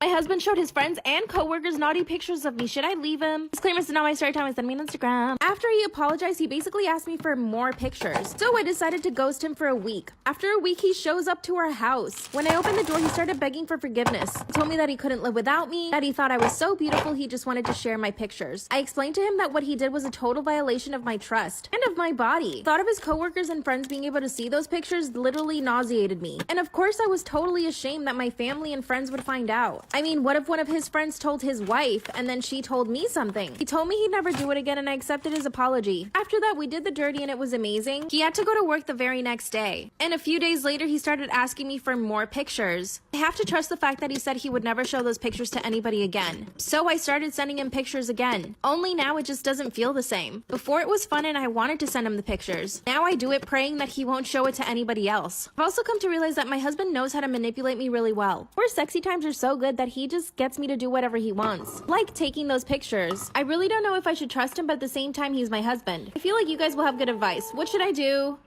My husband showed his friends and coworkers naughty pictures of me. Should I leave him? Disclaimer, this is not my story time. Send me on Instagram. After he apologized, he basically asked me for more pictures. So I decided to ghost him for a week. After a week, he shows up to our house. When I opened the door, he started begging for forgiveness. He told me that he couldn't live without me, that he thought I was so beautiful he just wanted to share my pictures. I explained to him that what he did was a total violation of my trust and of my body. Thought of his coworkers and friends being able to see those pictures literally nauseated me. And of course, I was totally ashamed that my family and friends would find out. I mean, what if one of his friends told his wife and then she told me something? He told me he'd never do it again and I accepted his apology. After that, we did the dirty and it was amazing. He had to go to work the very next day. And a few days later, he started asking me for more pictures. I have to trust the fact that he said he would never show those pictures to anybody again. So I started sending him pictures again. Only now it just doesn't feel the same. Before it was fun and I wanted to send him the pictures. Now I do it praying that he won't show it to anybody else. I've also come to realize that my husband knows how to manipulate me really well. Our sexy times are so good that he just gets me to do whatever he wants. Like taking those pictures. I really don't know if I should trust him, but at the same time, he's my husband. I feel like you guys will have good advice. What should I do?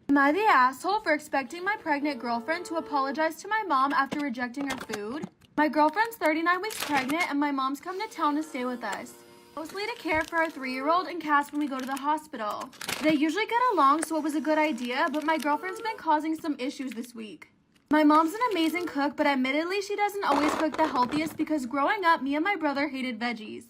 Am I the asshole for expecting my pregnant girlfriend to apologize to my mom after rejecting her food? My girlfriend's 39 weeks pregnant and my mom's come to town to stay with us. Mostly to care for our 3-year-old and Cass when we go to the hospital. They usually get along, so it was a good idea, but my girlfriend's been causing some issues this week. My mom's an amazing cook, but admittedly she doesn't always cook the healthiest because growing up, me and my brother hated veggies.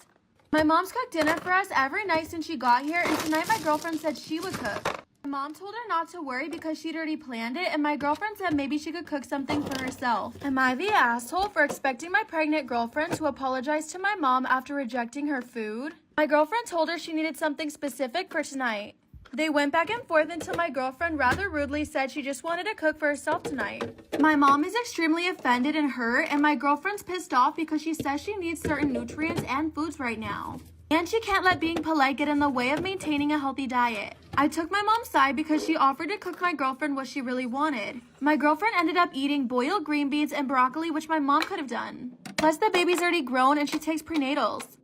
My mom's cooked dinner for us every night since she got here, and tonight my girlfriend said she would cook. My mom told her not to worry because she'd already planned it, and my girlfriend said maybe she could cook something for herself. Am I the asshole for expecting my pregnant girlfriend to apologize to my mom after rejecting her food? My girlfriend told her she needed something specific for tonight. They went back and forth until my girlfriend rather rudely said she just wanted to cook for herself tonight. My mom is extremely offended and hurt, and my girlfriend's pissed off because she says she needs certain nutrients and foods right now. And she can't let being polite get in the way of maintaining a healthy diet. I took my mom's side because she offered to cook my girlfriend what she really wanted. My girlfriend ended up eating boiled green beans and broccoli, which my mom could have done. Plus the baby's already grown and she takes prenatals.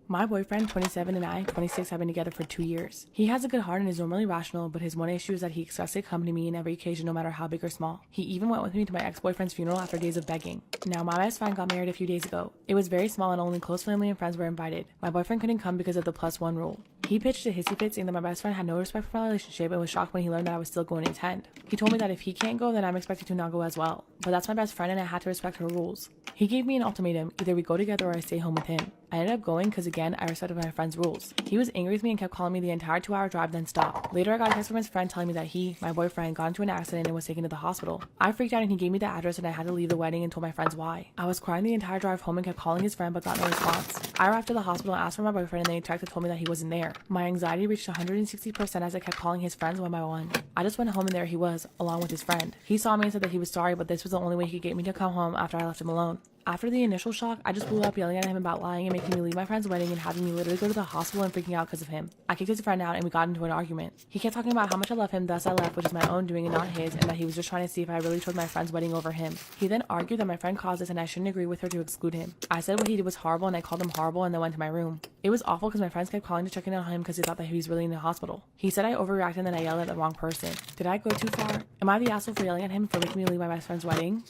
My boyfriend, 27, and I, 26, have been together for 2 years. He has a good heart and is normally rational, but his one issue is that he expects to accompany me in every occasion no matter how big or small. He even went with me to my ex-boyfriend's funeral after days of begging. Now, my best friend got married a few days ago. It was very small and only close family and friends were invited. My boyfriend couldn't come because of the +1 rule. He pitched a hissy fit saying that my best friend had no respect for my relationship and was shocked when he learned that I was still going to attend. He told me that if he can't go, then I'm expected to not go as well. But that's my best friend and I had to respect her rules. He gave me an ultimatum, either we go together or I stay home with him. I ended up going because again, I respected my friend's rules. He was angry with me and kept calling me the entire 2-hour drive, then stopped. Later I got a text from his friend telling me that he, my boyfriend, got into an accident and was taken to the hospital. I freaked out and he gave me the address and I had to leave the wedding and told my friends why. I was crying the entire drive home and kept calling his friend but got no response. I arrived to the hospital and asked for my boyfriend and then he texted and told me that he wasn't there. My anxiety reached 160% as I kept calling his friends one by one. I just went home and there he was, along with his friend. He saw me and said that he was sorry, but this was the only way he could get me to come home after I left him alone. After the initial shock, I just blew up yelling at him about lying and making me leave my friend's wedding and having me literally go to the hospital and freaking out because of him. I kicked his friend out and we got into an argument. He kept talking about how much I love him, thus I left, which is my own doing and not his, and that he was just trying to see if I really chose my friend's wedding over him. He then argued that my friend caused this and I shouldn't agree with her to exclude him. I said what he did was horrible and I called him horrible and then went to my room. It was awful because my friends kept calling to check in on him because they thought that he was really in the hospital. He said I overreacted and that I yelled at the wrong person. Did I go too far? Am I the asshole for yelling at him for making me leave my best friend's wedding?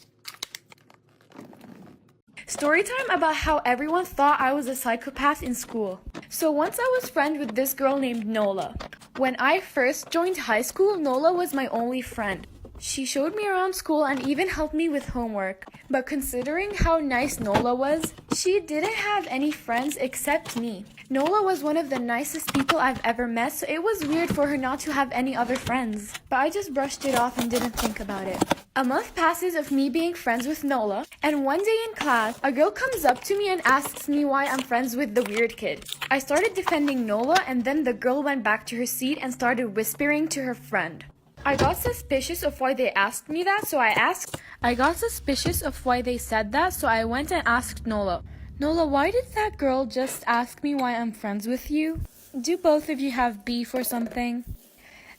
Story time about how everyone thought I was a psychopath in school. So once I was friends with this girl named Nola. When I first joined high school, Nola was my only friend. She showed me around school and even helped me with homework. But considering how nice Nola was, she didn't have any friends except me. Nola was one of the nicest people I've ever met, so it was weird for her not to have any other friends. But I just brushed it off and didn't think about it. A month passes of me being friends with Nola, and one day in class, a girl comes up to me and asks me why I'm friends with the weird kid. I started defending Nola, and then the girl went back to her seat and started whispering to her friend. I got suspicious of why they asked me that, so I got suspicious of why they said that, so I went and asked Nola. Nola, why did that girl just ask me why I'm friends with you? Do both of you have beef or something?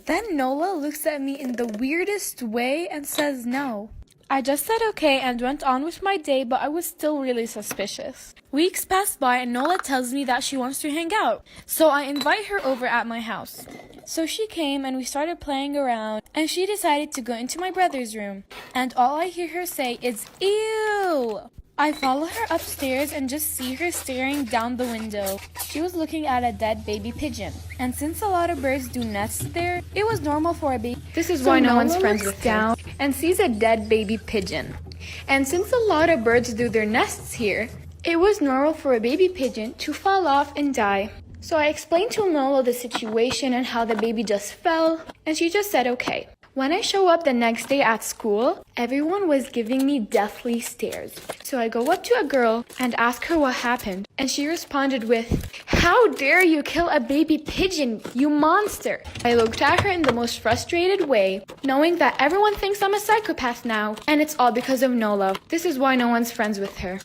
Then Nola looks at me in the weirdest way and says no. I just said okay and went on with my day, but I was still really suspicious. Weeks pass by and Nola tells me that she wants to hang out, so I invite her over at my house. So she came and we started playing around, and she decided to go into my brother's room, and all I hear her say is, "Ew!" I follow her upstairs and just see her staring down the window. She was looking at a dead baby pigeon. And since a lot of birds do nests there, it was normal for a baby. This is why no one's friends with her. And sees a dead baby pigeon. And since a lot of birds do their nests here, it was normal for a baby pigeon to fall off and die. So I explained to Nola the situation and how the baby just fell, and she just said okay. When I show up the next day at school, everyone was giving me deathly stares. So I go up to a girl and ask her what happened, and she responded with, "How dare you kill a baby pigeon, you monster!" I looked at her in the most frustrated way, knowing that everyone thinks I'm a psychopath now, and it's all because of Nola. This is why no one's friends with her.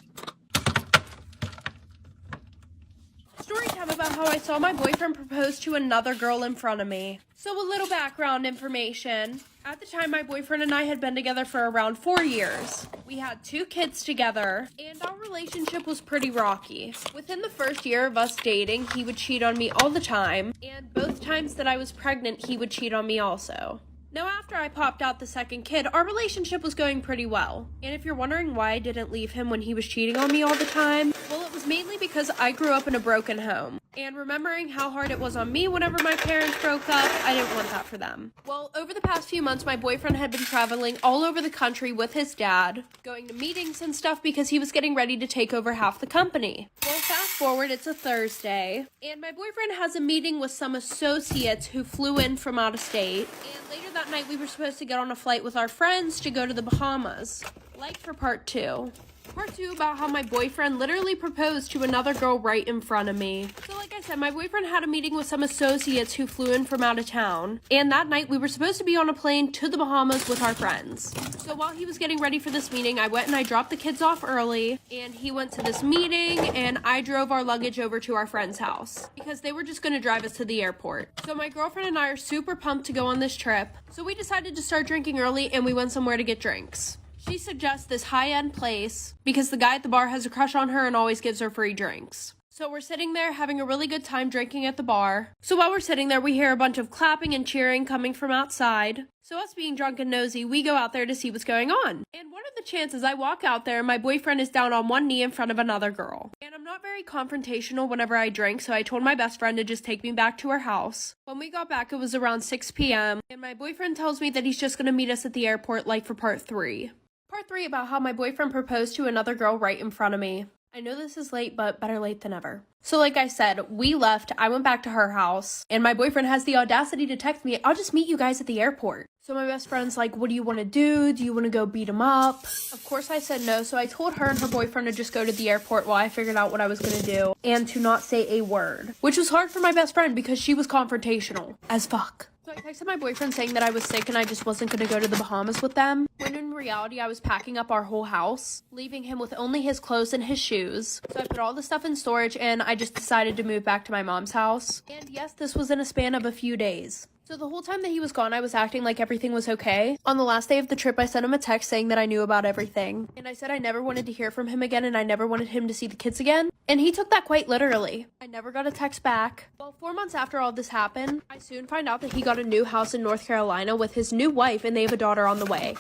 Storytime about how I saw my boyfriend propose to another girl in front of me. So a little background information. At the time, my boyfriend and I had been together for around 4 years. We had 2 kids together, and our relationship was pretty rocky. Within the first year of us dating, he would cheat on me all the time, and both times that I was pregnant, he would cheat on me also. Now, after I popped out the second kid, our relationship was going pretty well. And if you're wondering why I didn't leave him when he was cheating on me all the time, well, it was mainly because I grew up in a broken home. And remembering how hard it was on me whenever my parents broke up, I didn't want that for them. Well, over the past few months, my boyfriend had been traveling all over the country with his dad, going to meetings and stuff because he was getting ready to take over half the company. Well, fast forward, it's a Thursday, and my boyfriend has a meeting with some associates who flew in from out of state, and later that night we were supposed to get on a flight with our friends to go to the Bahamas. Like for part 2. Part 2 about how my boyfriend literally proposed to another girl right in front of me. So like I said, my boyfriend had a meeting with some associates who flew in from out of town. And that night we were supposed to be on a plane to the Bahamas with our friends. So while he was getting ready for this meeting, I went and I dropped the kids off early. And he went to this meeting and I drove our luggage over to our friend's house. Because they were just going to drive us to the airport. So my girlfriend and I are super pumped to go on this trip. So we decided to start drinking early and we went somewhere to get drinks. She suggests this high-end place because the guy at the bar has a crush on her and always gives her free drinks. So we're sitting there having a really good time drinking at the bar. So while we're sitting there, we hear a bunch of clapping and cheering coming from outside. So us being drunk and nosy, we go out there to see what's going on. And what are the chances I walk out there and my boyfriend is down on one knee in front of another girl? And I'm not very confrontational whenever I drank, so I told my best friend to just take me back to her house. When we got back, it was around 6 p.m., and my boyfriend tells me that he's just gonna meet us at the airport, like, for part 3. Part 3 about how my boyfriend proposed to another girl right in front of me. I know this is late, but better late than never. So like I said, we left, I went back to her house, and my boyfriend has the audacity to text me, I'll just meet you guys at the airport. So my best friend's like, what do you want to do? Do you want to go beat him up? Of course I said no, so I told her and her boyfriend to just go to the airport while I figured out what I was going to do, and to not say a word. Which was hard for my best friend because she was confrontational as fuck. So I texted my boyfriend saying that I was sick and I just wasn't going to go to the Bahamas with them, when in reality I was packing up our whole house, leaving him with only his clothes and his shoes. So I put all the stuff in storage and I just decided to move back to my mom's house. And yes, this was in a span of a few days. So the whole time that he was gone, I was acting like everything was okay. On the last day of the trip, I sent him a text saying that I knew about everything. And I said I never wanted to hear from him again and I never wanted him to see the kids again. And he took that quite literally. I never got a text back. Well, 4 months after all this happened, I soon find out that he got a new house in North Carolina with his new wife and they have a daughter on the way.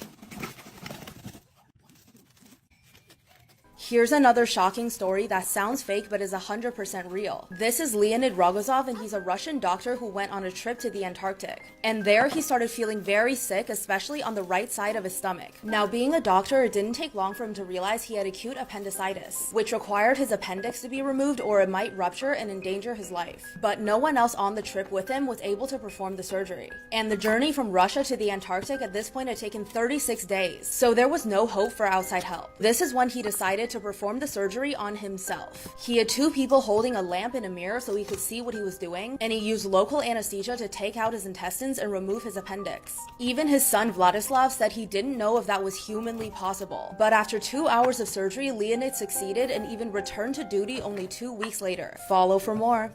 Here's another shocking story that sounds fake but is 100% real. This is Leonid Rogozov, and he's a Russian doctor who went on a trip to the Antarctic. And there he started feeling very sick, especially on the right side of his stomach. Now, being a doctor, it didn't take long for him to realize he had acute appendicitis, which required his appendix to be removed or it might rupture and endanger his life. But no one else on the trip with him was able to perform the surgery. And the journey from Russia to the Antarctic at this point had taken 36 days, so there was no hope for outside help. This is when he decided to perform the surgery on himself. He had 2 people holding a lamp and a mirror so he could see what he was doing, and he used local anesthesia to take out his intestines and remove his appendix. Even his son Vladislav said he didn't know if that was humanly possible. But after 2 hours of surgery, Leonid succeeded and even returned to duty only 2 weeks later. Follow for more.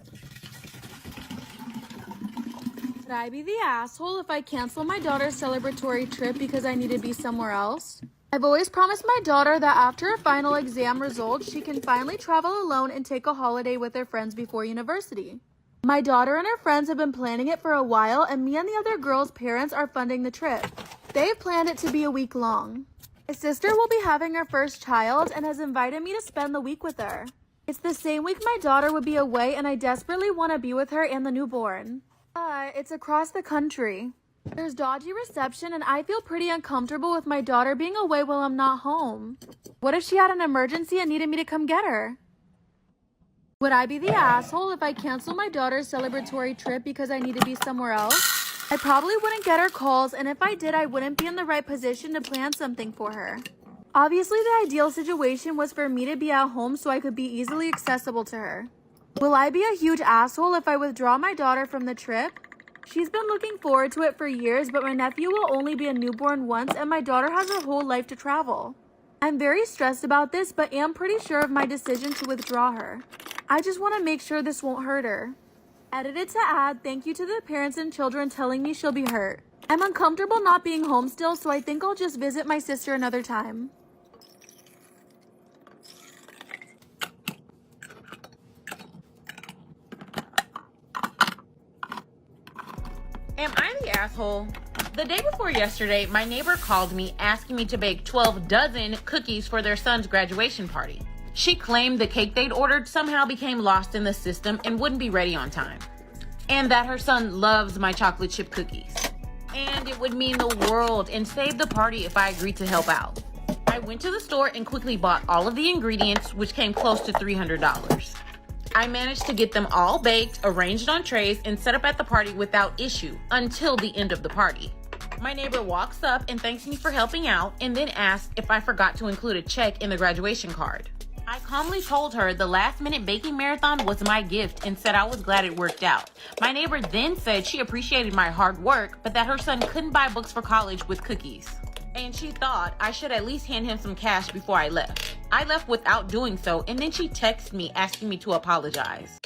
Should I be the asshole if I cancel my daughter's celebratory trip because I need to be somewhere else? I've always promised my daughter that after her final exam results, she can finally travel alone and take a holiday with her friends before university. My daughter and her friends have been planning it for a while, and me and the other girls' parents are funding the trip. They've planned it to be a week long. My sister will be having her first child and has invited me to spend the week with her. It's the same week my daughter would be away, and I desperately want to be with her and the newborn. But it's across the country. There's dodgy reception and I feel pretty uncomfortable with my daughter being away while I'm not home. What if she had an emergency and needed me to come get her? Would I be the asshole if I cancel my daughter's celebratory trip because I need to be somewhere else? I probably wouldn't get her calls, and if I did, I wouldn't be in the right position to plan something for her. Obviously, the ideal situation was for me to be at home so I could be easily accessible to her. Will I be a huge asshole if I withdraw my daughter from the trip? She's been looking forward to it for years, but my nephew will only be a newborn once and my daughter has her whole life to travel. I'm very stressed about this, but am pretty sure of my decision to withdraw her. I just want to make sure this won't hurt her. Edited to add, thank you to the parents and children telling me she'll be hurt. I'm uncomfortable not being home still, so I think I'll just visit my sister another time. Am I the asshole? The day before yesterday, my neighbor called me asking me to bake 12 dozen cookies for their son's graduation party. She claimed the cake they'd ordered somehow became lost in the system and wouldn't be ready on time. And that her son loves my chocolate chip cookies. And it would mean the world and save the party if I agreed to help out. I went to the store and quickly bought all of the ingredients, which came close to $300. I managed to get them all baked, arranged on trays, and set up at the party without issue until the end of the party. My neighbor walks up and thanks me for helping out and then asks if I forgot to include a check in the graduation card. I calmly told her the last-minute baking marathon was my gift and said I was glad it worked out. My neighbor then said she appreciated my hard work, but that her son couldn't buy books for college with cookies. And she thought I should at least hand him some cash before I left. I left without doing so, and then she texted me asking me to apologize.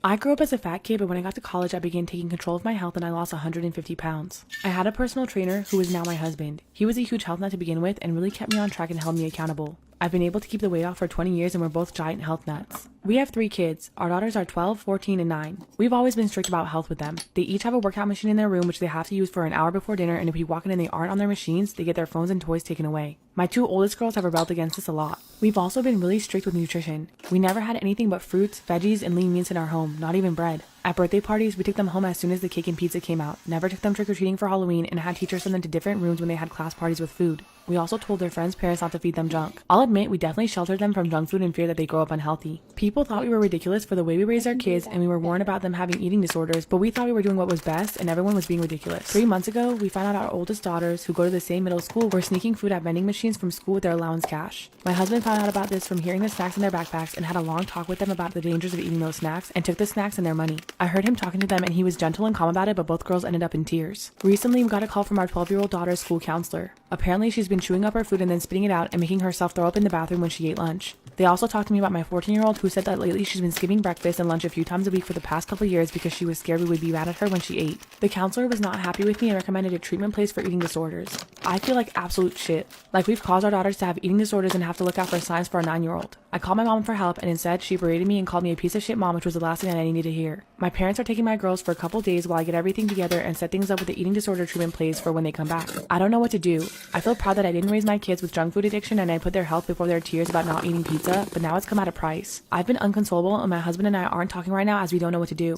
I grew up as a fat kid, but when I got to college, I began taking control of my health and I lost 150 pounds. I had a personal trainer who is now my husband. He was a huge health nut to begin with and really kept me on track and held me accountable. I've been able to keep the weight off for 20 years and we're both giant health nuts. We have 3 kids. Our daughters are 12, 14, and 9. We've always been strict about health with them. They each have a workout machine in their room which they have to use for an hour before dinner, and if we walk in and they aren't on their machines, they get their phones and toys taken away. My 2 oldest girls have rebelled against this a lot. We've also been really strict with nutrition. We never had anything but fruits, veggies, and lean meats in our home, not even bread. At birthday parties, we took them home as soon as the cake and pizza came out, never took them trick-or-treating for Halloween, and had teachers send them to different rooms when they had class parties with food. We also told their friends' parents not to feed them junk. I'll admit, we definitely sheltered them from junk food in fear that they grow up unhealthy. People thought we were ridiculous for the way we raised our kids, and we were warned about them having eating disorders, but we thought we were doing what was best, and everyone was being ridiculous. 3 months ago, we found out our oldest daughters, who go to the same middle school, were sneaking food at vending machines from school with their allowance cash. My husband found out about this from hearing the snacks in their backpacks and had a long talk with them about the dangers of eating those snacks, and took the snacks and their money. I heard him talking to them, and he was gentle and calm about it, but both girls ended up in tears. Recently, we got a call from our 12-year-old daughter's school counselor. Apparently, she's been chewing up her food and then spitting it out and making herself throw up in the bathroom when she ate lunch. They also talked to me about my 14-year-old, who said that lately she's been skipping breakfast and lunch a few times a week for the past couple years because she was scared we would be mad at her when she ate. The counselor was not happy with me and recommended a treatment place for eating disorders. I feel like absolute shit. Like we've caused our daughters to have eating disorders and have to look out for signs for a 9-year-old. I called my mom for help, and instead she berated me and called me a piece of shit mom, which was the last thing that I needed to hear. My parents are taking my girls for a couple days while I get everything together and set things up with the eating disorder treatment place for when they come back. I don't know what to do. I feel proud that I didn't raise my kids with junk food addiction and I put their health before their tears about not eating pizza, but now it's come at a price. I've been inconsolable, and my husband and I aren't talking right now as we don't know what to do.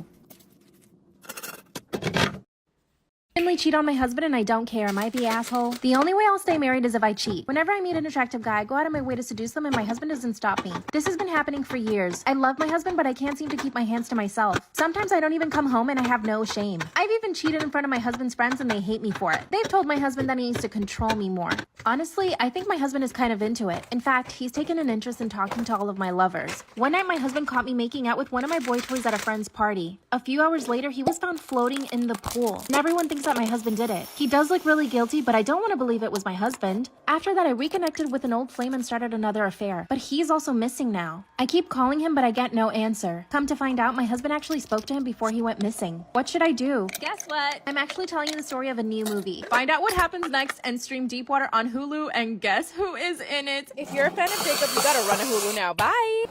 Cheat on my husband and I don't care. Am I the asshole? The only way I'll stay married is if I cheat. Whenever I meet an attractive guy, I go out of my way to seduce them and my husband doesn't stop me. This has been happening for years. I love my husband, but I can't seem to keep my hands to myself. Sometimes I don't even come home and I have no shame. I've even cheated in front of my husband's friends and they hate me for it. They've told my husband that he needs to control me more. Honestly, I think my husband is kind of into it. In fact, he's taken an interest in talking to all of my lovers. One night, my husband caught me making out with one of my boy toys at a friend's party. A few hours later, he was found floating in the pool. And everyone thinks that my husband did it. He does look really guilty, but I don't want to believe it was my husband. After that, I reconnected with an old flame and started another affair. But he's also missing now. I keep calling him, but I get no answer. Come to find out, my husband actually spoke to him before he went missing. What should I do? Guess what? I'm actually telling you the story of a new movie. Find out what happens next and stream Deepwater on Hulu, and guess who is in it? If you're a fan of Jacob, you gotta run to Hulu now. Bye!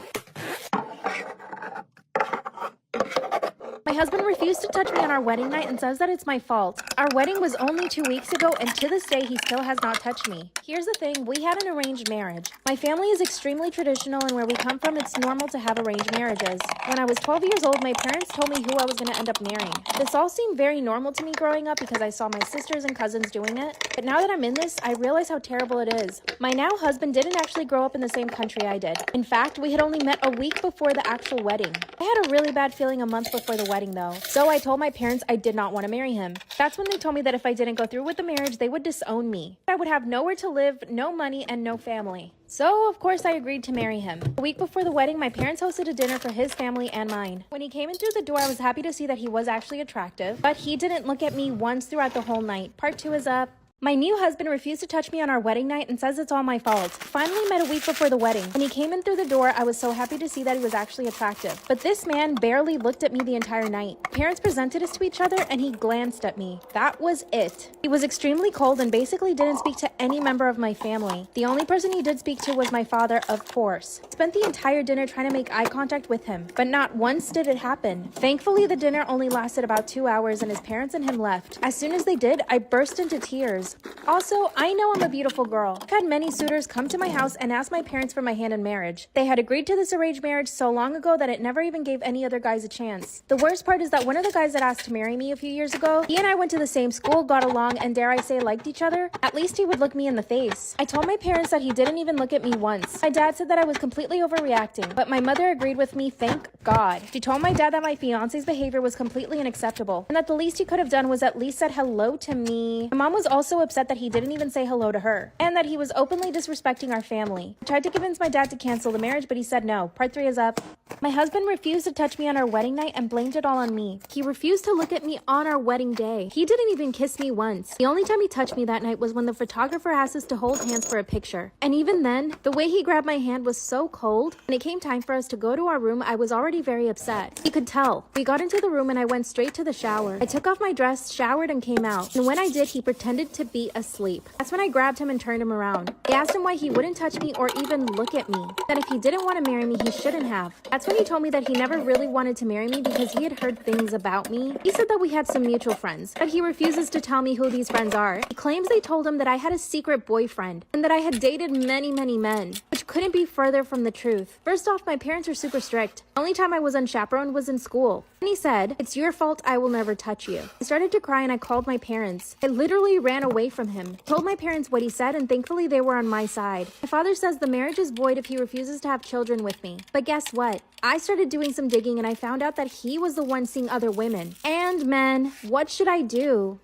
My husband refused to touch me on our wedding night and says that it's my fault. Our wedding was only 2 weeks ago, and to this day, he still has not touched me. Here's the thing, we had an arranged marriage. My family is extremely traditional, and where we come from, it's normal to have arranged marriages. When I was 12 years old, my parents told me who I was going to end up marrying. This all seemed very normal to me growing up because I saw my sisters and cousins doing it. But now that I'm in this, I realize how terrible it is. My now husband didn't actually grow up in the same country I did. In fact, we had only met a week before the actual wedding. I had a really bad feeling a month before the wedding though. So I told my parents I did not want to marry him. That's when they told me that if I didn't go through with the marriage, they would disown me. I would have nowhere to live, no money, and no family. So, of course, I agreed to marry him. A week before the wedding, my parents hosted a dinner for his family and mine. When he came in through the door, I was happy to see that he was actually attractive, but he didn't look at me once throughout the whole night. Part 2 is up. My new husband refused to touch me on our wedding night and says it's all my fault. Finally met a week before the wedding. When he came in through the door, I was so happy to see that he was actually attractive. But this man barely looked at me the entire night. Parents presented us to each other and he glanced at me. That was it. He was extremely cold and basically didn't speak to any member of my family. The only person he did speak to was my father, of course. I spent the entire dinner trying to make eye contact with him, but not once did it happen. Thankfully, the dinner only lasted about 2 hours and his parents and him left. As soon as they did, I burst into tears. Also, I know I'm a beautiful girl. I've had many suitors come to my house and ask my parents for my hand in marriage. They had agreed to this arranged marriage so long ago that it never even gave any other guys a chance. The worst part is that one of the guys that asked to marry me a few years ago, he and I went to the same school, got along, and dare I say liked each other. At least he would look me in the face. I told my parents that he didn't even look at me once. My dad said that I was completely overreacting, but my mother agreed with me, thank God. She told my dad that my fiance's behavior was completely unacceptable, and that the least he could have done was at least said hello to me. My mom was also upset that he didn't even say hello to her, and that he was openly disrespecting our family. I tried to convince my dad to cancel the marriage, but he said no. Part 3 is up. My husband refused to touch me on our wedding night and blamed it all on me. He refused to look at me on our wedding day. He didn't even kiss me once. The only time he touched me that night was when the photographer asked us to hold hands for a picture. And even then, the way he grabbed my hand was so cold. When it came time for us to go to our room, I was already very upset. He could tell. We got into the room and I went straight to the shower. I took off my dress, showered, and came out. And when I did, he pretended to to be asleep. That's when I grabbed him and turned him around. I asked him why he wouldn't touch me or even look at me. That if he didn't want to marry me, he shouldn't have. That's when he told me that he never really wanted to marry me because he had heard things about me. He said that we had some mutual friends, but he refuses to tell me who these friends are. He claims they told him that I had a secret boyfriend and that I had dated many men, which couldn't be further from the truth. First off, my parents are super strict. The only time I was unchaperoned was in school. And he said, "It's your fault, I will never touch you." I started to cry and I called my parents. I literally ran away from him. Told my parents what he said and thankfully they were on my side. My father says the marriage is void if he refuses to have children with me. But guess what? I started doing some digging and I found out that he was the one seeing other women and men. What should I do?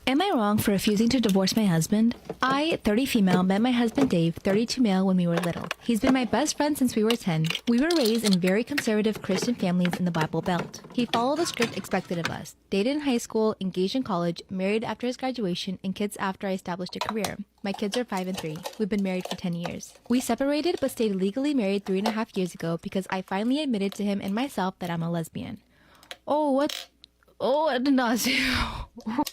Am I wrong for refusing to divorce my husband? I, 30 female, met my husband Dave, 32 male, when we were little. He's been my best friend since we were 10. We were raised in very conservative Christian families in the Bible Belt. He followed the script expected of us. Dated in high school, engaged in college, married after his graduation, and kids after I established a career. My kids are 5 and 3. We've been married for 10 years. We separated but stayed legally married 3.5 years ago because I finally admitted to him and myself that I'm a lesbian. I did not say.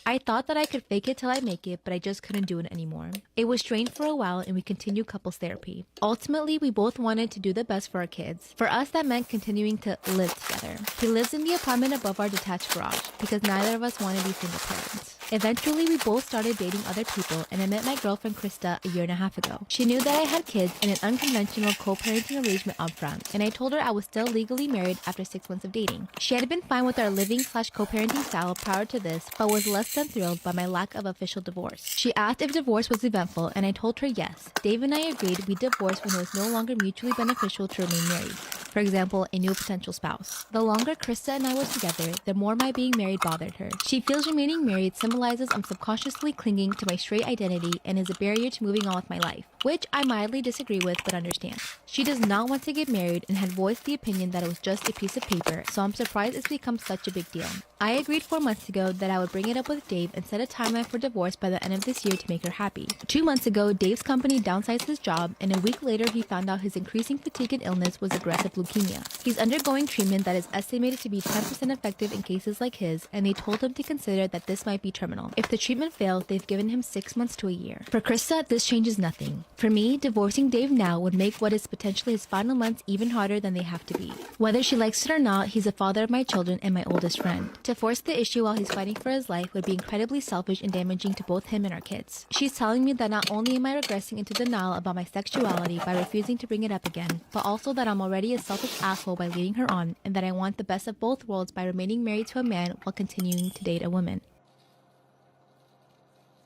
I thought that I could fake it till I make it, but I just couldn't do it anymore. It was strained for a while and we continued couples therapy. Ultimately, we both wanted to do the best for our kids. For us, that meant continuing to live together. He lives in the apartment above our detached garage because neither of us want to be single parents. Eventually, we both started dating other people and I met my girlfriend Krista a 1.5 years ago. She knew that I had kids and an unconventional co-parenting arrangement up front, and I told her I was still legally married after 6 months of dating. She had been fine with our living/co-parenting style prior to this, but was less than thrilled by my lack of official divorce. She asked if divorce was eventful, and I told her yes. Dave and I agreed we divorced when it was no longer mutually beneficial to remain married. For example, a new potential spouse. The longer Krista and I were together, the more my being married bothered her. She feels remaining married symbolizes I'm subconsciously clinging to my straight identity and is a barrier to moving on with my life, which I mildly disagree with but understand. She does not want to get married and had voiced the opinion that it was just a piece of paper, so I'm surprised it's become such a big deal. I agreed 4 months ago that I would bring it up with Dave and set a timeline for divorce by the end of this year to make her happy. 2 months ago, Dave's company downsized his job, and a week later he found out his increasing fatigue and illness was aggressive leukemia. He's undergoing treatment that is estimated to be 10% effective in cases like his, and they told him to consider that this might be terminal. If the treatment fails, they've given him 6 months to a year. For Krista, this changes nothing. For me, divorcing Dave now would make what is potentially his final months even harder than they have to be. Whether she likes it or not, he's the father of my children and my oldest friend. To force the issue while he's fighting for his life would be incredibly selfish and damaging to both him and our kids. She's telling me that not only am I regressing into denial about my sexuality by refusing to bring it up again, but also that I'm already a selfish asshole by leading her on, and that I want the best of both worlds by remaining married to a man while continuing to date a woman.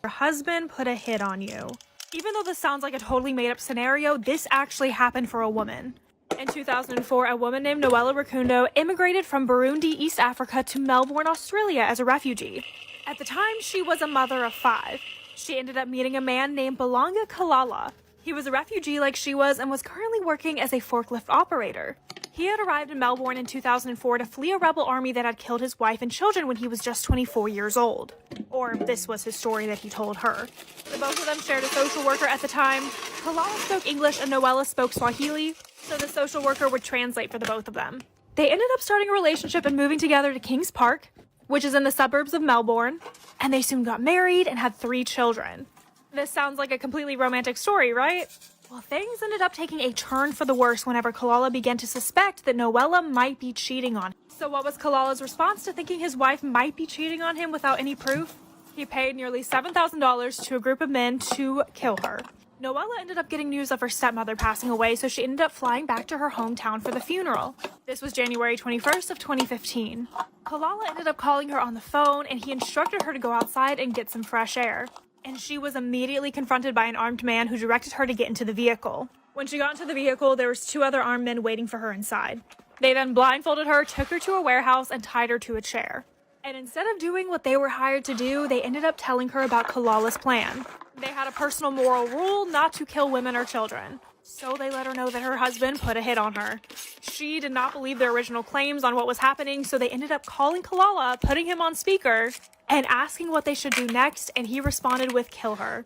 Your husband put a hit on you. Even though this sounds like a totally made-up scenario, this actually happened for a woman. In 2004, a woman named Noella Rukundo immigrated from Burundi, East Africa to Melbourne, Australia as a refugee. At the time, she was a mother of 5. She ended up meeting a man named Balanga Kalala. He was a refugee like she was and was currently working as a forklift operator. He had arrived in Melbourne in 2004 to flee a rebel army that had killed his wife and children when he was just 24 years old. Or this was his story that he told her. The both of them shared a social worker at the time. Kalala spoke English and Noella spoke Swahili, so the social worker would translate for the both of them. They ended up starting a relationship and moving together to Kings Park, which is in the suburbs of Melbourne, and they soon got married and had 3 children. This sounds like a completely romantic story, right? Well, things ended up taking a turn for the worse whenever Kalala began to suspect that Noella might be cheating on him. So what was Kalala's response to thinking his wife might be cheating on him without any proof? He paid nearly $7,000 to a group of men to kill her. Noella ended up getting news of her stepmother passing away, so she ended up flying back to her hometown for the funeral. This was January 21st of 2015. Kalala ended up calling her on the phone, and he instructed her to go outside and get some fresh air. And she was immediately confronted by an armed man who directed her to get into the vehicle. When she got into the vehicle, there was 2 other armed men waiting for her inside. They then blindfolded her, took her to a warehouse, and tied her to a chair. And instead of doing what they were hired to do, they ended up telling her about Kalala's plan. They had a personal moral rule not to kill women or children. So they let her know that her husband put a hit on her. She did not believe their original claims on what was happening, so they ended up calling Kalala, putting him on speaker, and asking what they should do next, and he responded with kill her.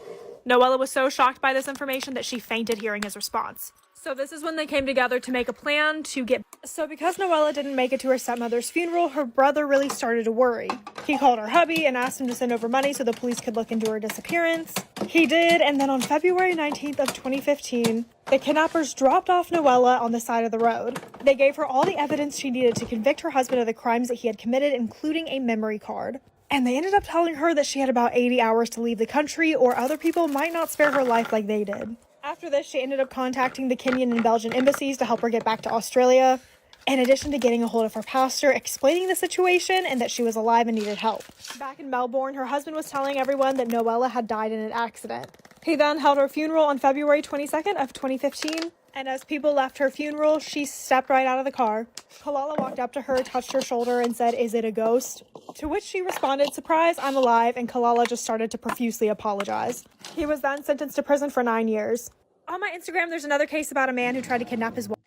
Noella was so shocked by this information that she fainted hearing his response. So this is when they came together to make a plan to get... So because Noella didn't make it to her stepmother's funeral, her brother really started to worry. He called her hubby and asked him to send over money so the police could look into her disappearance. He did, and then on February 19th of 2015, the kidnappers dropped off Noella on the side of the road. They gave her all the evidence she needed to convict her husband of the crimes that he had committed, including a memory card. And they ended up telling her that she had about 80 hours to leave the country, or other people might not spare her life like they did. After this, she ended up contacting the Kenyan and Belgian embassies to help her get back to Australia, in addition to getting a hold of her pastor, explaining the situation and that she was alive and needed help. Back in Melbourne, her husband was telling everyone that Noella had died in an accident. He then held her funeral on February 22nd of 2015, and as people left her funeral, she stepped right out of the car. Kalala walked up to her, touched her shoulder, and said, "Is it a ghost?" To which she responded, "Surprise, I'm alive," and Kalala just started to profusely apologize. He was then sentenced to prison for 9 years. On my Instagram, there's another case about a man who tried to kidnap his wife.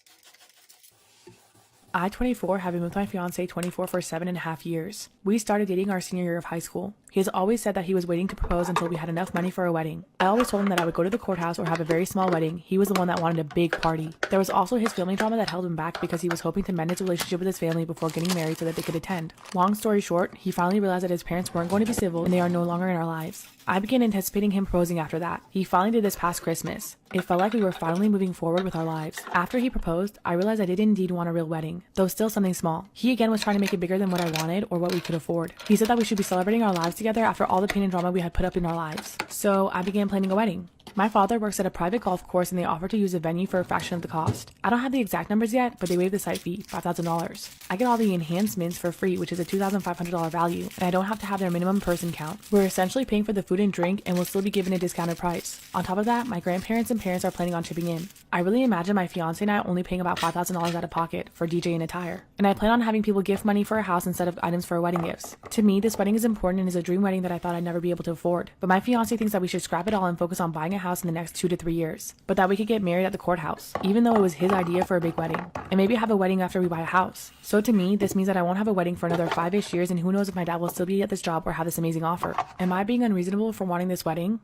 I, 24, have been with my fiance 24 for 7.5 years. We started dating our senior year of high school. He has always said that he was waiting to propose until we had enough money for a wedding. I always told him that I would go to the courthouse or have a very small wedding. He was the one that wanted a big party. There was also his family drama that held him back because he was hoping to mend his relationship with his family before getting married so that they could attend. Long story short, he finally realized that his parents weren't going to be civil and they are no longer in our lives. I began anticipating him proposing after that. He finally did this past Christmas. It felt like we were finally moving forward with our lives. After he proposed, I realized I did indeed want a real wedding, though still something small. He again was trying to make it bigger than what I wanted or what we could afford. He said that we should be celebrating our lives together after all the pain and drama we had put up in our lives. So I began planning a wedding. My father works at a private golf course and they offered to use a venue for a fraction of the cost. I don't have the exact numbers yet, but they waived the site fee, $5,000. I get all the enhancements for free, which is a $2,500 value, and I don't have to have their minimum person count. We're essentially paying for the food and drink and will still be given a discounted price. On top of that, my grandparents and parents are planning on chipping in. I really imagine my fiance and I only paying about $5,000 out of pocket for DJ and attire. And I plan on having people gift money for a house instead of items for wedding gifts. To me, this wedding is important and is a dream wedding that I thought I'd never be able to afford. But my fiance thinks that we should scrap it all and focus on buying a house in the next 2 to 3 years. But that we could get married at the courthouse, even though it was his idea for a big wedding. And maybe have a wedding after we buy a house. So to me, this means that I won't have a wedding for another 5-ish years, and who knows if my dad will still be at this job or have this amazing offer. Am I being unreasonable for wanting this wedding?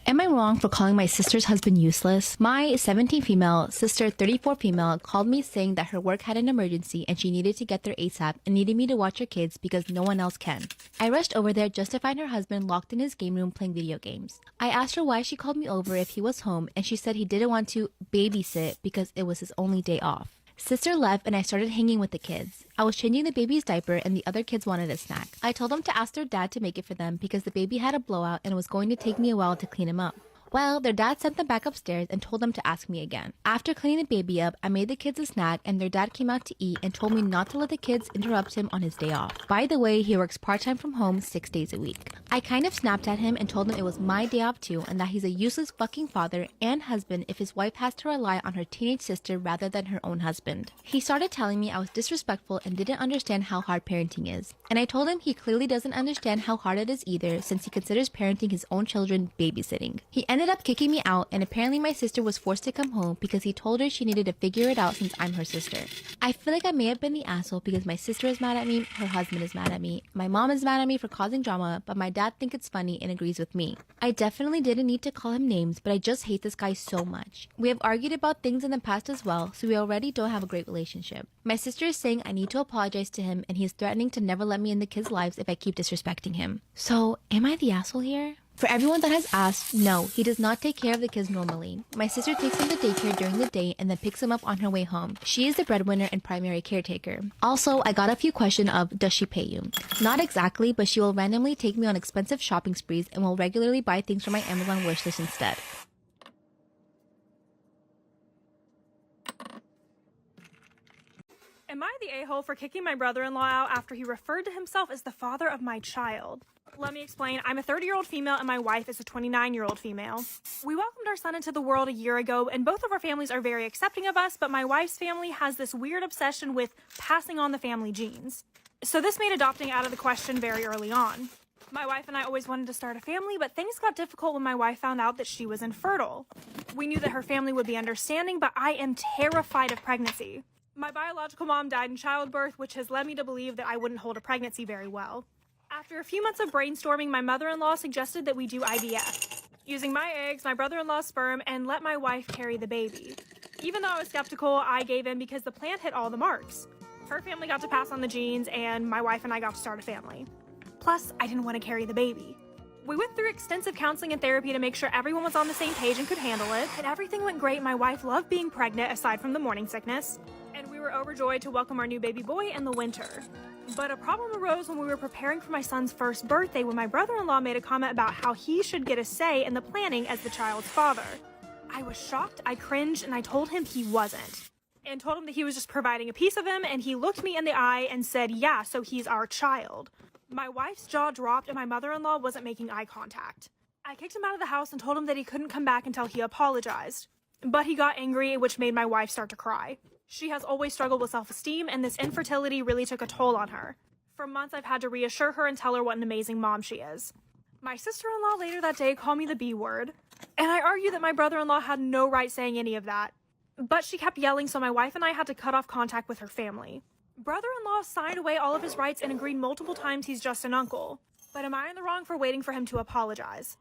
Am I wrong for calling my sister's husband useless? My 17 female, sister 34 female called me saying that her work had an emergency and she needed to get there ASAP and needed me to watch her kids because no one else can. I rushed over there just to find her husband locked in his game room playing video games. I asked her why she called me over if he was home and she said he didn't want to babysit because it was his only day off. Sister left and I started hanging with the kids. I was changing the baby's diaper and the other kids wanted a snack. I told them to ask their dad to make it for them because the baby had a blowout and it was going to take me a while to clean him up. Well, their dad sent them back upstairs and told them to ask me again. After cleaning the baby up, I made the kids a snack and their dad came out to eat and told me not to let the kids interrupt him on his day off. By the way, he works part-time from home 6 days a week. I kind of snapped at him and told him it was my day off too and that he's a useless fucking father and husband if his wife has to rely on her teenage sister rather than her own husband. He started telling me I was disrespectful and didn't understand how hard parenting is. And I told him he clearly doesn't understand how hard it is either since he considers parenting his own children babysitting. He ended up kicking me out and apparently my sister was forced to come home because he told her she needed to figure it out since I'm her sister. I feel like I may have been the asshole because my sister is mad at me, her husband is mad at me, my mom is mad at me for causing drama, but my dad thinks it's funny and agrees with me. I definitely didn't need to call him names, but I just hate this guy so much. We have argued about things in the past as well, so we already don't have a great relationship. My sister is saying I need to apologize to him and he is threatening to never let me in the kids' lives if I keep disrespecting him. So, am I the asshole here? For everyone that has asked, no, he does not take care of the kids normally. My sister takes him to daycare during the day and then picks him up on her way home. She is the breadwinner and primary caretaker. Also, I got a few questions of, does she pay you? Not exactly, but she will randomly take me on expensive shopping sprees and will regularly buy things from my Amazon wishlist instead. Am I the a-hole for kicking my brother-in-law out after he referred to himself as the father of my child? Let me explain. I'm a 30-year-old female and my wife is a 29-year-old female. We welcomed our son into the world a year ago and both of our families are very accepting of us, but my wife's family has this weird obsession with passing on the family genes. So this made adopting out of the question very early on. My wife and I always wanted to start a family, but things got difficult when my wife found out that she was infertile. We knew that her family would be understanding, but I am terrified of pregnancy. My biological mom died in childbirth, which has led me to believe that I wouldn't hold a pregnancy very well. After a few months of brainstorming, my mother-in-law suggested that we do IVF, using my eggs, my brother-in-law's sperm, and let my wife carry the baby. Even though I was skeptical, I gave in because the plan hit all the marks. Her family got to pass on the genes, and my wife and I got to start a family. Plus, I didn't want to carry the baby. We went through extensive counseling and therapy to make sure everyone was on the same page and could handle it, and everything went great. My wife loved being pregnant aside from the morning sickness, and we were overjoyed to welcome our new baby boy in the winter. But a problem arose when we were preparing for my son's first birthday when my brother-in-law made a comment about how he should get a say in the planning as the child's father. I was shocked, I cringed, and I told him he wasn't. And told him that he was just providing a piece of him, and he looked me in the eye and said, yeah, so he's our child. My wife's jaw dropped and my mother-in-law wasn't making eye contact. I kicked him out of the house and told him that he couldn't come back until he apologized. But he got angry, which made my wife start to cry. She has always struggled with self-esteem, and this infertility really took a toll on her. For months, I've had to reassure her and tell her what an amazing mom she is. My sister-in-law later that day called me the B word, and I argued that my brother-in-law had no right saying any of that. But she kept yelling, so my wife and I had to cut off contact with her family. Brother-in-law signed away all of his rights and agreed multiple times he's just an uncle. But am I in the wrong for waiting for him to apologize?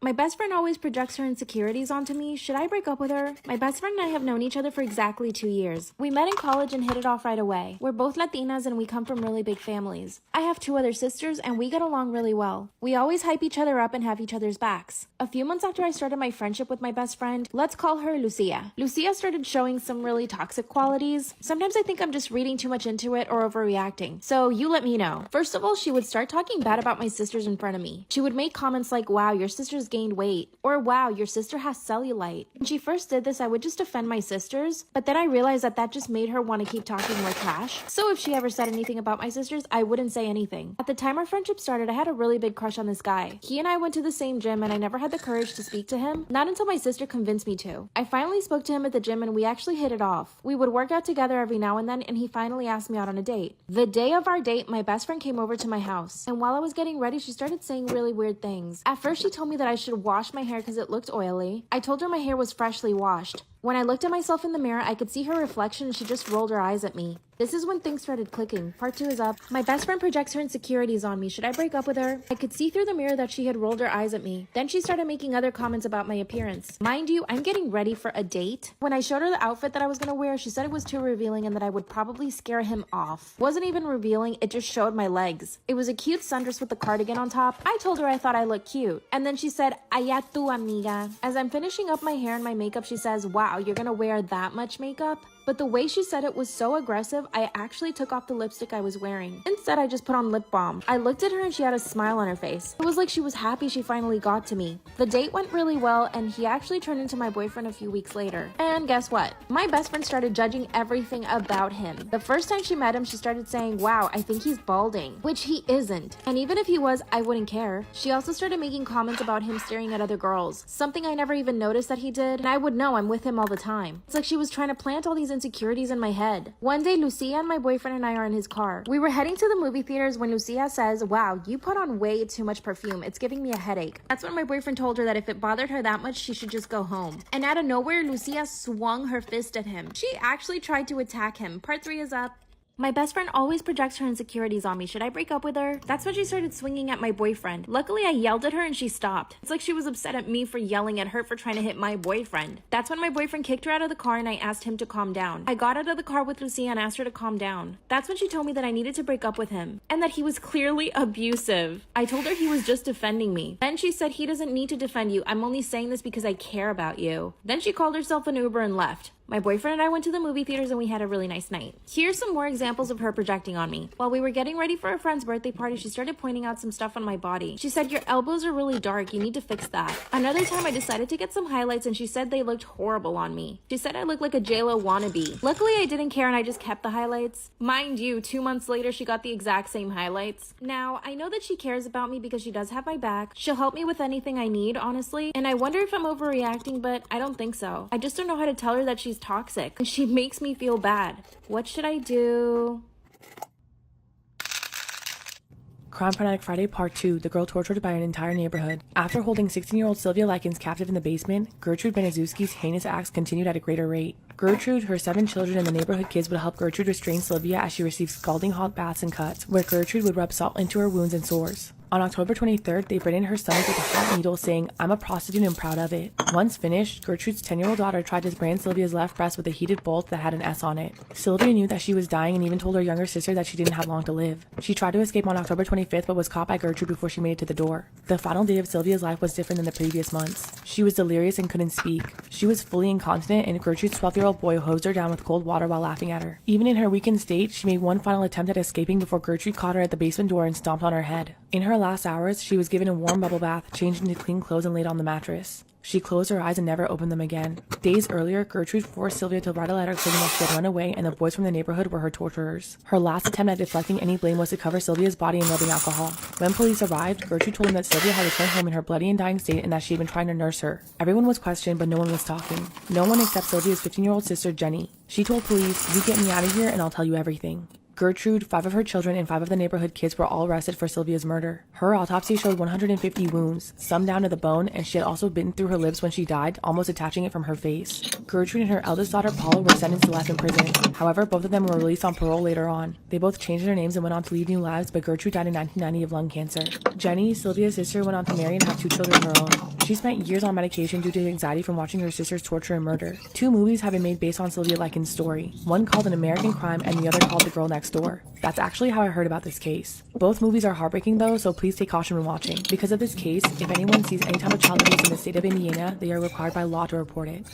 My best friend always projects her insecurities onto me. Should I break up with her? My best friend and I have known each other for exactly 2 years. We met in college and hit it off right away. We're both Latinas and we come from really big families. I have 2 other sisters and we get along really well. We always hype each other up and have each other's backs. A few months after I started my friendship with my best friend, let's call her Lucia. Lucia started showing some really toxic qualities. Sometimes I think I'm just reading too much into it or overreacting. So you let me know. First of all, she would start talking bad about my sisters in front of me. She would make comments like, wow, your sister's gained weight, or wow, your sister has cellulite. When she first did this, I would just defend my sisters, but then I realized that that just made her want to keep talking more trash. So if she ever said anything about my sisters, I wouldn't say anything. At the time our friendship started, I had a really big crush on this guy. He and I went to the same gym and I never had the courage to speak to him, not until my sister convinced me to. I finally spoke to him at the gym and we actually hit it off. We would work out together every now and then and he finally asked me out on a date. The day of our date, my best friend came over to my house, and while I was getting ready, she started saying really weird things. At first she told me that I should wash my hair because it looked oily. I told her my hair was freshly washed. When I looked at myself in the mirror, I could see her reflection and she just rolled her eyes at me. This is when things started clicking. Part 2 is up. My best friend projects her insecurities on me. Should I break up with her? I could see through the mirror that she had rolled her eyes at me. Then she started making other comments about my appearance. Mind you, I'm getting ready for a date. When I showed her the outfit that I was gonna wear, she said it was too revealing and that I would probably scare him off. Wasn't even revealing, it just showed my legs. It was a cute sundress with the cardigan on top. I told her I thought I looked cute. And then she said, "Allá tu amiga." As I'm finishing up my hair and my makeup, she says, "Wow, you're gonna wear that much makeup?" But the way she said it was so aggressive, I actually took off the lipstick I was wearing. Instead, I just put on lip balm. I looked at her and she had a smile on her face. It was like she was happy she finally got to me. The date went really well and he actually turned into my boyfriend a few weeks later. And guess what? My best friend started judging everything about him. The first time she met him, she started saying, "Wow, I think he's balding," which he isn't. And even if he was, I wouldn't care. She also started making comments about him staring at other girls, something I never even noticed that he did, and I would know I'm with him all the time. It's like she was trying to plant all these insecurities in my head. One day, Lucia and my boyfriend and I are in his car. We were heading to the movie theaters when Lucia says, "Wow, you put on way too much perfume. It's giving me a headache." That's when my boyfriend told her that if it bothered her that much, she should just go home. And out of nowhere, Lucia swung her fist at him. She actually tried to attack him. Part 3 is up. My best friend always projects her insecurities on me. Should I break up with her? That's when she started swinging at my boyfriend. Luckily, I yelled at her and she stopped. It's like she was upset at me for yelling at her for trying to hit my boyfriend. That's when my boyfriend kicked her out of the car and I asked him to calm down. I got out of the car with Lucia and asked her to calm down. That's when she told me that I needed to break up with him and that he was clearly abusive. I told her he was just defending me. Then she said, "He doesn't need to defend you. I'm only saying this because I care about you." Then she called herself an Uber and left. My boyfriend and I went to the movie theaters and we had a really nice night. Here's some more examples of her projecting on me. While we were getting ready for a friend's birthday party, she started pointing out some stuff on my body. She said, "Your elbows are really dark. You need to fix that." Another time I decided to get some highlights and she said they looked horrible on me. She said I looked like a JLo wannabe. Luckily, I didn't care and I just kept the highlights. Mind you, 2 months later, she got the exact same highlights. Now, I know that she cares about me because she does have my back. She'll help me with anything I need, honestly. And I wonder if I'm overreacting, but I don't think so. I just don't know how to tell her that she's toxic. She makes me feel bad. What should I do? Crime Fanatic Friday Part 2, the girl tortured by an entire neighborhood. After holding 16-year-old Sylvia Likens captive in the basement, Gertrude Benezuski's heinous acts continued at a greater rate. Gertrude, her 7 children, and the neighborhood kids would help Gertrude restrain Sylvia as she received scalding hot baths and cuts, where Gertrude would rub salt into her wounds and sores. On October 23rd, they brightened her stomach with a hot needle, saying, "I'm a prostitute and proud of it." Once finished, Gertrude's 10-year-old daughter tried to brand Sylvia's left breast with a heated bolt that had an S on it. Sylvia knew that she was dying and even told her younger sister that she didn't have long to live. She tried to escape on October 25th but was caught by Gertrude before she made it to the door. The final day of Sylvia's life was different than the previous months. She was delirious and couldn't speak. She was fully incontinent, and Gertrude's 12-year-old boy hosed her down with cold water while laughing at her. Even in her weakened state, she made one final attempt at escaping before Gertrude caught her at the basement door and stomped on her head. In her last hours, she was given a warm bubble bath, changed into clean clothes, and laid on the mattress. She closed her eyes and never opened them again. Days earlier, Gertrude forced Sylvia to write a letter claiming that she had run away and the boys from the neighborhood were her torturers. Her last attempt at deflecting any blame was to cover Sylvia's body in rubbing alcohol. When police arrived, Gertrude told them that Sylvia had returned home in her bloody and dying state and that she had been trying to nurse her. Everyone was questioned, but no one was talking. No one except Sylvia's 15-year-old sister, Jenny. She told police, "You get me out of here and I'll tell you everything." Gertrude, 5 of her children, and 5 of the neighborhood kids were all arrested for Sylvia's murder. Her autopsy showed 150 wounds, some down to the bone, and she had also bitten through her lips when she died, almost attaching it from her face. Gertrude and her eldest daughter, Paula, were sentenced to life in prison. However, both of them were released on parole later on. They both changed their names and went on to lead new lives, but Gertrude died in 1990 of lung cancer. Jenny, Sylvia's sister, went on to marry and have 2 children of her own. She spent years on medication due to anxiety from watching her sister's torture and murder. 2 movies have been made based on Sylvia Likens' story, one called An American Crime and the other called The Girl Next Door. That's actually how I heard about this case. Both movies are heartbreaking though, so please take caution when watching. Because of this case, if anyone sees any type of child abuse in the state of Indiana, they are required by law to report it.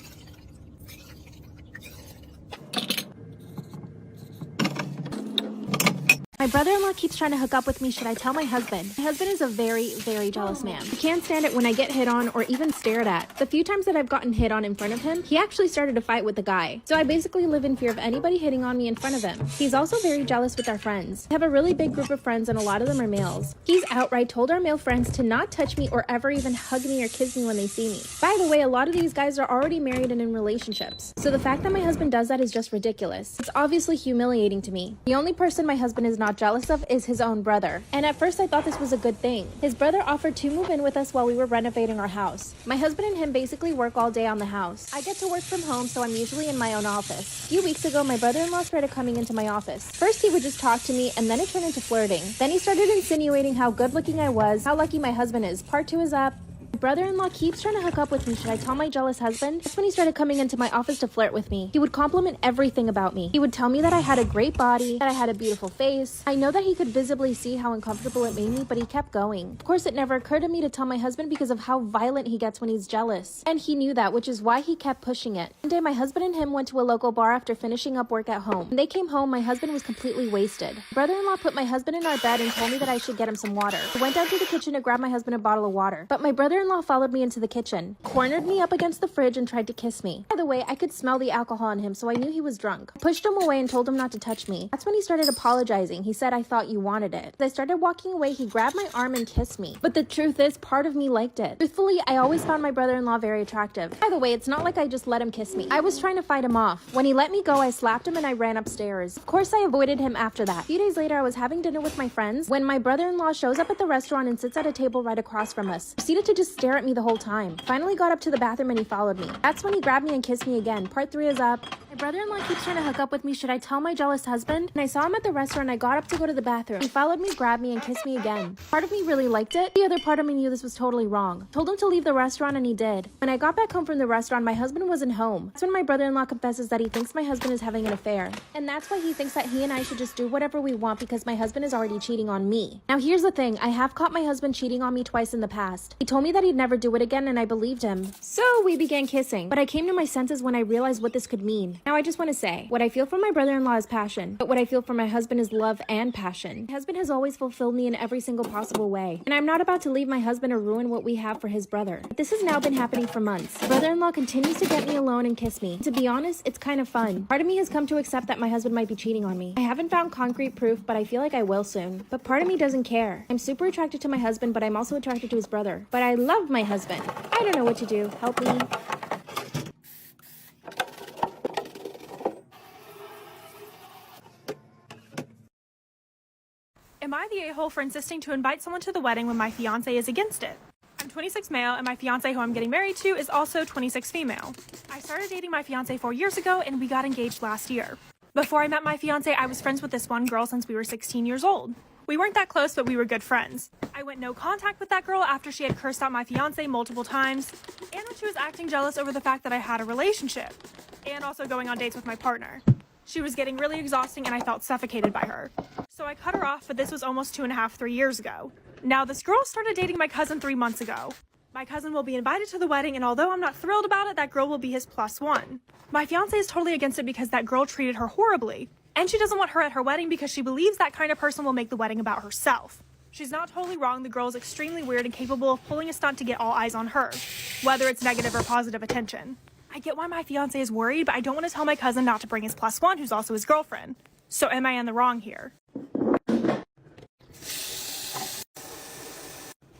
My brother-in-law keeps trying to hook up with me. Should I tell my husband? My husband is a very, very jealous man. He can't stand it when I get hit on or even stared at. The few times that I've gotten hit on in front of him, he actually started a fight with the guy. So I basically live in fear of anybody hitting on me in front of him. He's also very jealous with our friends. I have a really big group of friends and a lot of them are males. He's outright told our male friends to not touch me or ever even hug me or kiss me when they see me. By the way, a lot of these guys are already married and in relationships. So the fact that my husband does that is just ridiculous. It's obviously humiliating to me. The only person my husband is not jealous of is his own brother. And at first I thought this was a good thing. His brother offered to move in with us while we were renovating our house. My husband and him basically work all day on the house. I get to work from home, so I'm usually in my own office. A few weeks ago, my brother-in-law started coming into my office. First he would just talk to me and then it turned into flirting. Then he started insinuating how good looking I was, how lucky my husband is. Part 2 is up. My brother-in-law keeps trying to hook up with me. Should I tell my jealous husband? That's when he started coming into my office to flirt with me. He would compliment everything about me. He would tell me that I had a great body, that I had a beautiful face. I know that he could visibly see how uncomfortable it made me, but he kept going. Of course, it never occurred to me to tell my husband because of how violent he gets when he's jealous. And he knew that, which is why he kept pushing it. One day, my husband and him went to a local bar after finishing up work at home. When they came home, my husband was completely wasted. My brother-in-law put my husband in our bed and told me that I should get him some water. I went down to the kitchen to grab my husband a bottle of water, but my brother-in-law followed me into the kitchen, cornered me up against the fridge and tried to kiss me. By the way, I could smell the alcohol on him, so I knew he was drunk. I pushed him away and told him not to touch me. That's when he started apologizing. He said, "I thought you wanted it." As I started walking away, he grabbed my arm and kissed me. But the truth is, part of me liked it. Truthfully, I always found my brother-in-law very attractive. By the way, it's not like I just let him kiss me. I was trying to fight him off. When he let me go, I slapped him and I ran upstairs. Of course, I avoided him after that. A few days later, I was having dinner with my friends when my brother-in-law shows up at the restaurant and sits at a table right across from us. Proceeded to just stare at me the whole time. Finally got up to the bathroom and he followed me. That's when he grabbed me and kissed me again. Part 3 is up. My brother-in-law keeps trying to hook up with me. Should I tell my jealous husband? When I saw him at the restaurant, I got up to go to the bathroom. He followed me, grabbed me, and kissed me again. Part of me really liked it. The other part of me knew this was totally wrong. Told him to leave the restaurant and he did. When I got back home from the restaurant, my husband wasn't home. That's when my brother-in-law confesses that he thinks my husband is having an affair. And that's why he thinks that he and I should just do whatever we want because my husband is already cheating on me. Now here's the thing. I have caught my husband cheating on me twice in the past. He told me that he'd never do it again and I believed him. So we began kissing. But I came to my senses when I realized what this could mean. Now I just want to say, what I feel for my brother-in-law is passion. But what I feel for my husband is love and passion. My husband has always fulfilled me in every single possible way. And I'm not about to leave my husband or ruin what we have for his brother. But this has now been happening for months. My brother-in-law continues to get me alone and kiss me. To be honest, it's kind of fun. Part of me has come to accept that my husband might be cheating on me. I haven't found concrete proof, but I feel like I will soon. But part of me doesn't care. I'm super attracted to my husband, but I'm also attracted to his brother. But I love my husband. I don't know what to do. Help me. Am I the a-hole for insisting to invite someone to the wedding when my fiance is against it? I'm 26 male, and my fiance, who I'm getting married to, is also 26 female. I started dating my fiance 4 years ago, and we got engaged last year. Before I met my fiance, I was friends with this one girl since we were 16 years old. We weren't that close, but we were good friends. I went no contact with that girl after she had cursed out my fiance multiple times, and when she was acting jealous over the fact that I had a relationship, and also going on dates with my partner. She was getting really exhausting, and I felt suffocated by her. So I cut her off, but this was almost 2.5, 3 years ago. Now this girl started dating my cousin 3 months ago. My cousin will be invited to the wedding, and although I'm not thrilled about it, that girl will be his +1. My fiance is totally against it because that girl treated her horribly. And she doesn't want her at her wedding because she believes that kind of person will make the wedding about herself. She's not totally wrong. The girl is extremely weird and capable of pulling a stunt to get all eyes on her, whether it's negative or positive attention. I get why my fiance is worried, but I don't want to tell my cousin not to bring his +1, who's also his girlfriend. So am I in the wrong here?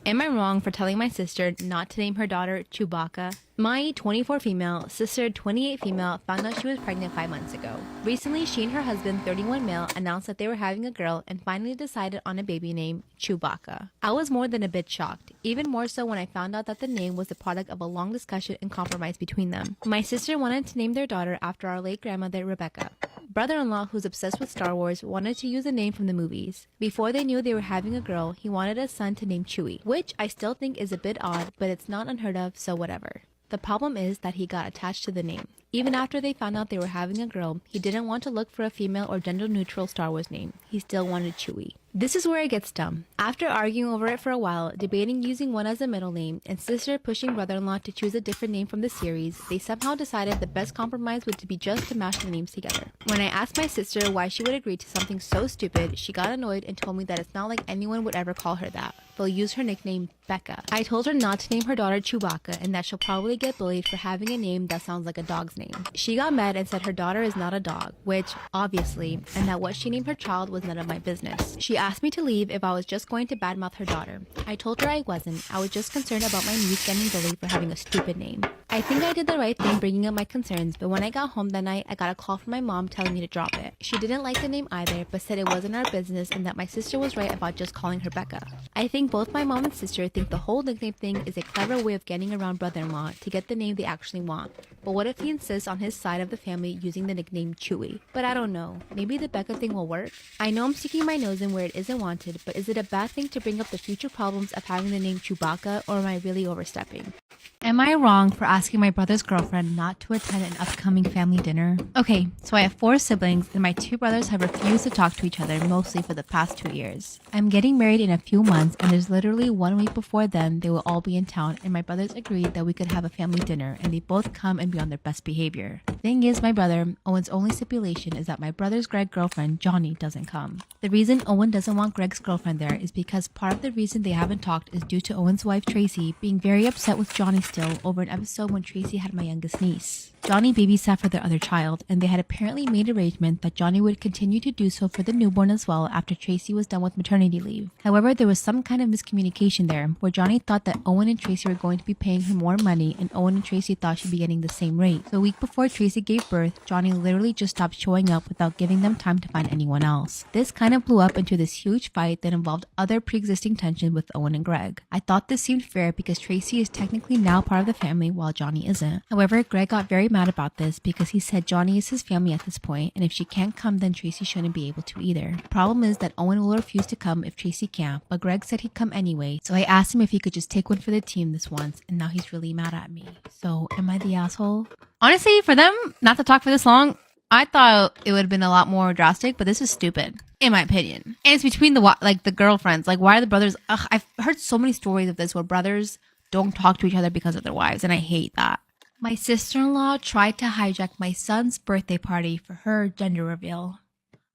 Am I wrong for telling my sister not to name her daughter Chewbacca? My 24 female sister 28 female found out she was pregnant 5 months ago. Recently, she and her husband 31 male announced that they were having a girl and finally decided on a baby name Chewbacca. I was more than a bit shocked, even more so when I found out that the name was the product of a long discussion and compromise between them. My sister wanted to name their daughter after our late grandmother Rebecca. Brother-in-law, who's obsessed with Star Wars, wanted to use a name from the movies. Before they knew they were having a girl, he wanted a son to name Chewie, which I still think is a bit odd, but it's not unheard of, so whatever. The problem is that he got attached to the name. Even after they found out they were having a girl, he didn't want to look for a female or gender-neutral Star Wars name. He still wanted Chewie. This is where it gets dumb. After arguing over it for a while, debating using one as a middle name, and sister pushing brother-in-law to choose a different name from the series, they somehow decided the best compromise would be just to mash the names together. When I asked my sister why she would agree to something so stupid, she got annoyed and told me that it's not like anyone would ever call her that. They'll use her nickname Becca. I told her not to name her daughter Chewbacca and that she'll probably get bullied for having a name that sounds like a dog's name. She got mad and said her daughter is not a dog, which, obviously, and that what she named her child was none of my business. She asked me to leave if I was just going to badmouth her daughter. I told her I wasn't. I was just concerned about my niece getting bullied for having a stupid name. I think I did the right thing bringing up my concerns, but when I got home that night, I got a call from my mom telling me to drop it. She didn't like the name either, but said it wasn't our business and that my sister was right about just calling her Becca. I think both my mom and sister think the whole nickname thing is a clever way of getting around brother-in-law to get the name they actually want. But what if he insists on his side of the family using the nickname Chewie? But I don't know. Maybe the Becca thing will work? I know I'm sticking my nose in where it isn't wanted, but is it a bad thing to bring up the future problems of having the name Chewbacca, or am I really overstepping? Am I wrong for asking my brother's girlfriend not to attend an upcoming family dinner? Okay, so I have 4 siblings and my 2 brothers have refused to talk to each other mostly for the past 2 years. I'm getting married in a few months and there's literally 1 week before then they will all be in town and my brothers agreed that we could have a family dinner and they both come and be on their best behavior. Thing is, my brother, Owen's only stipulation is that my brother's Greg's girlfriend, Johnny, doesn't come. The reason Owen doesn't want Greg's girlfriend there is because part of the reason they haven't talked is due to Owen's wife Tracy being very upset with Johnny still over an episode when Tracy had my youngest niece. Johnny babysat for their other child, and they had apparently made arrangement that Johnny would continue to do so for the newborn as well after Tracy was done with maternity leave. However, there was some kind of miscommunication there, where Johnny thought that Owen and Tracy were going to be paying him more money, and Owen and Tracy thought she'd be getting the same rate. So a week before Tracy gave birth, Johnny literally just stopped showing up without giving them time to find anyone else. This kind of blew up into this huge fight that involved other pre-existing tension with Owen and Greg. I thought this seemed fair because Tracy is technically now part of the family while Johnny isn't. However, Greg got very mad about this because he said Johnny is his family at this point, and if she can't come then Tracy shouldn't be able to either. The problem is that Owen will refuse to come if Tracy can't, but Greg said he'd come anyway, so I asked him if he could just take one for the team this once, and now he's really mad at me. So am I the asshole? Honestly, for them not to talk for this long, I thought it would have been a lot more drastic, but this is stupid, in my opinion. And it's between the girlfriends. Like, why are the brothers? Ugh, I've heard so many stories of this where brothers don't talk to each other because of their wives, and I hate that. My sister-in-law tried to hijack my son's birthday party for her gender reveal.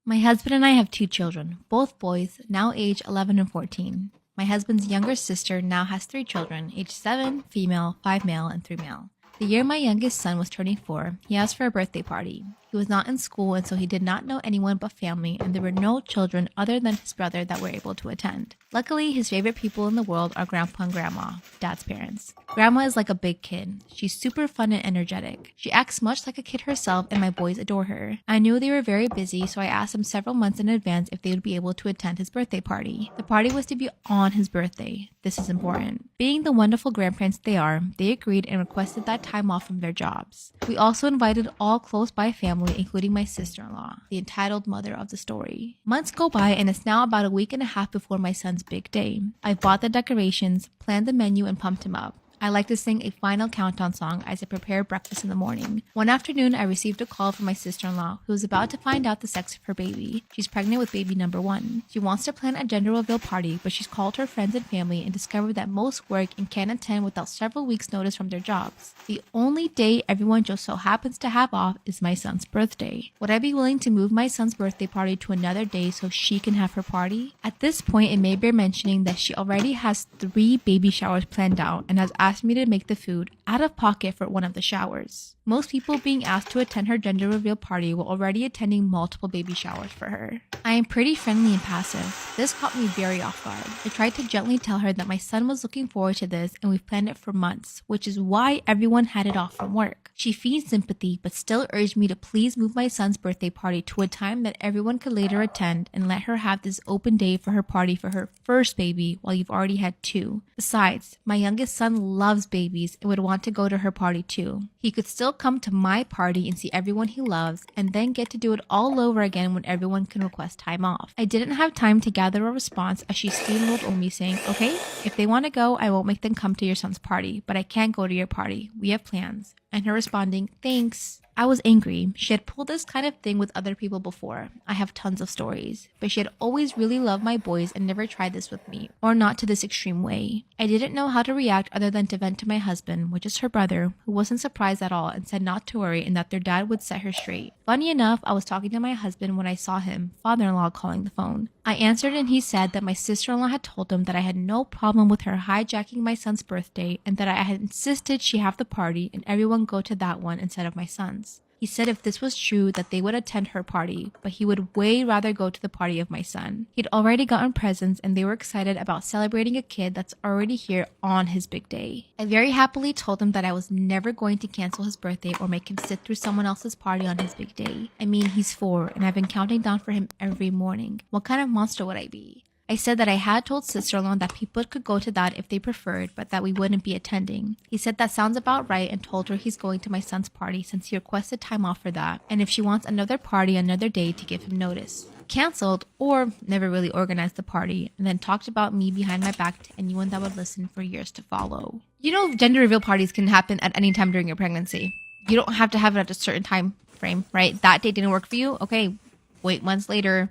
My husband and I have 2 children, both boys, now age 11 and 14. My husband's younger sister now has 3 children, age 7, female, 5 male, and 3 male. The year my youngest son was turning 4, he asked for a birthday party. He was not in school, and so he did not know anyone but family, and there were no children other than his brother that were able to attend. Luckily, his favorite people in the world are Grandpa and Grandma, Dad's parents. Grandma is like a big kid. She's super fun and energetic. She acts much like a kid herself, and my boys adore her. I knew they were very busy, so I asked them several months in advance if they would be able to attend his birthday party. The party was to be on his birthday. This is important. Being the wonderful grandparents they are, they agreed and requested that time off from their jobs. We also invited all close by family, including my sister-in-law, the entitled mother of the story. Months go by, and it's now about a week and a half before my son's big day. I bought the decorations, planned the menu, and pumped him up. I like to sing a final countdown song as I prepare breakfast in the morning. One afternoon, I received a call from my sister-in-law, who was about to find out the sex of her baby. She's pregnant with baby number 1. She wants to plan a gender reveal party, but she's called her friends and family and discovered that most work and can't attend without several weeks' notice from their jobs. The only day everyone just so happens to have off is my son's birthday. Would I be willing to move my son's birthday party to another day so she can have her party? At this point, it may bear mentioning that she already has 3 baby showers planned out and has asked me to make the food out of pocket for one of the showers. Most people being asked to attend her gender reveal party were already attending multiple baby showers for her. I am pretty friendly and passive. This caught me very off guard. I tried to gently tell her that my son was looking forward to this and we've planned it for months, which is why everyone had it off from work. She feigns sympathy but still urged me to please move my son's birthday party to a time that everyone could later attend and let her have this open day for her party for her first baby while you've already had 2. Besides, my youngest son loves babies and would want to go to her party too. He could still come to my party and see everyone he loves and then get to do it all over again when everyone can request time off. I didn't have time to gather a response as she steamrolled on me saying, okay, if they want to go, I won't make them come to your son's party, but I can't go to your party. We have plans. And her responding, thanks. I was angry. She had pulled this kind of thing with other people before. I have tons of stories. But she had always really loved my boys and never tried this with me, or not to this extreme way. I didn't know how to react other than to vent to my husband, which is her brother, who wasn't surprised at all and said not to worry and that their dad would set her straight. Funny enough, I was talking to my husband when I saw him, father-in-law, calling the phone. I answered and he said that my sister-in-law had told him that I had no problem with her hijacking my son's birthday and that I had insisted she have the party and everyone go to that one instead of my son's. He said if this was true that they would attend her party, but he would way rather go to the party of my son. He'd already gotten presents and they were excited about celebrating a kid that's already here on his big day. I very happily told him that I was never going to cancel his birthday or make him sit through someone else's party on his big day. I mean, he's 4 and I've been counting down for him every morning. What kind of monster would I be? I said that I had told sister-in-law that people could go to that if they preferred, but that we wouldn't be attending. He said that sounds about right and told her he's going to my son's party since he requested time off for that, and if she wants another party another day to give him notice. Canceled, or never really organized the party, and then talked about me behind my back to anyone that would listen for years to follow. You know, gender reveal parties can happen at any time during your pregnancy. You don't have to have it at a certain time frame, right? That date didn't work for you? Okay, wait months later.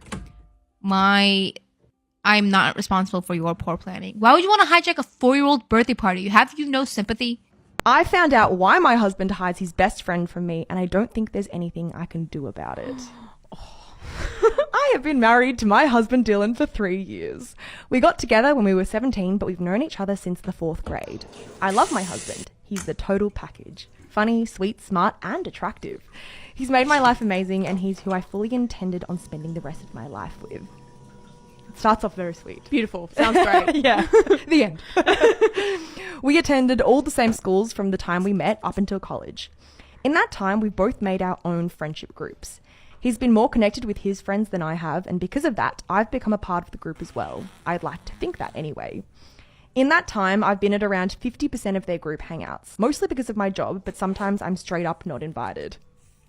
I'm not responsible for your poor planning. Why would you want to hijack a 4-year-old birthday party? Have you no sympathy? I found out why my husband hides his best friend from me, and I don't think there's anything I can do about it. I have been married to my husband Dylan for 3 years. We got together when we were 17, but we've known each other since the 4th grade. I love my husband. He's the total package. Funny, sweet, smart, and attractive. He's made my life amazing, and he's who I fully intended on spending the rest of my life with. Starts off very sweet. Beautiful. Sounds great. Yeah. The end. We attended all the same schools from the time we met up until college. In that time, we've both made our own friendship groups. He's been more connected with his friends than I have, and because of that, I've become a part of the group as well. I'd like to think that anyway. In that time, I've been at around 50% of their group hangouts, mostly because of my job, but sometimes I'm straight up not invited.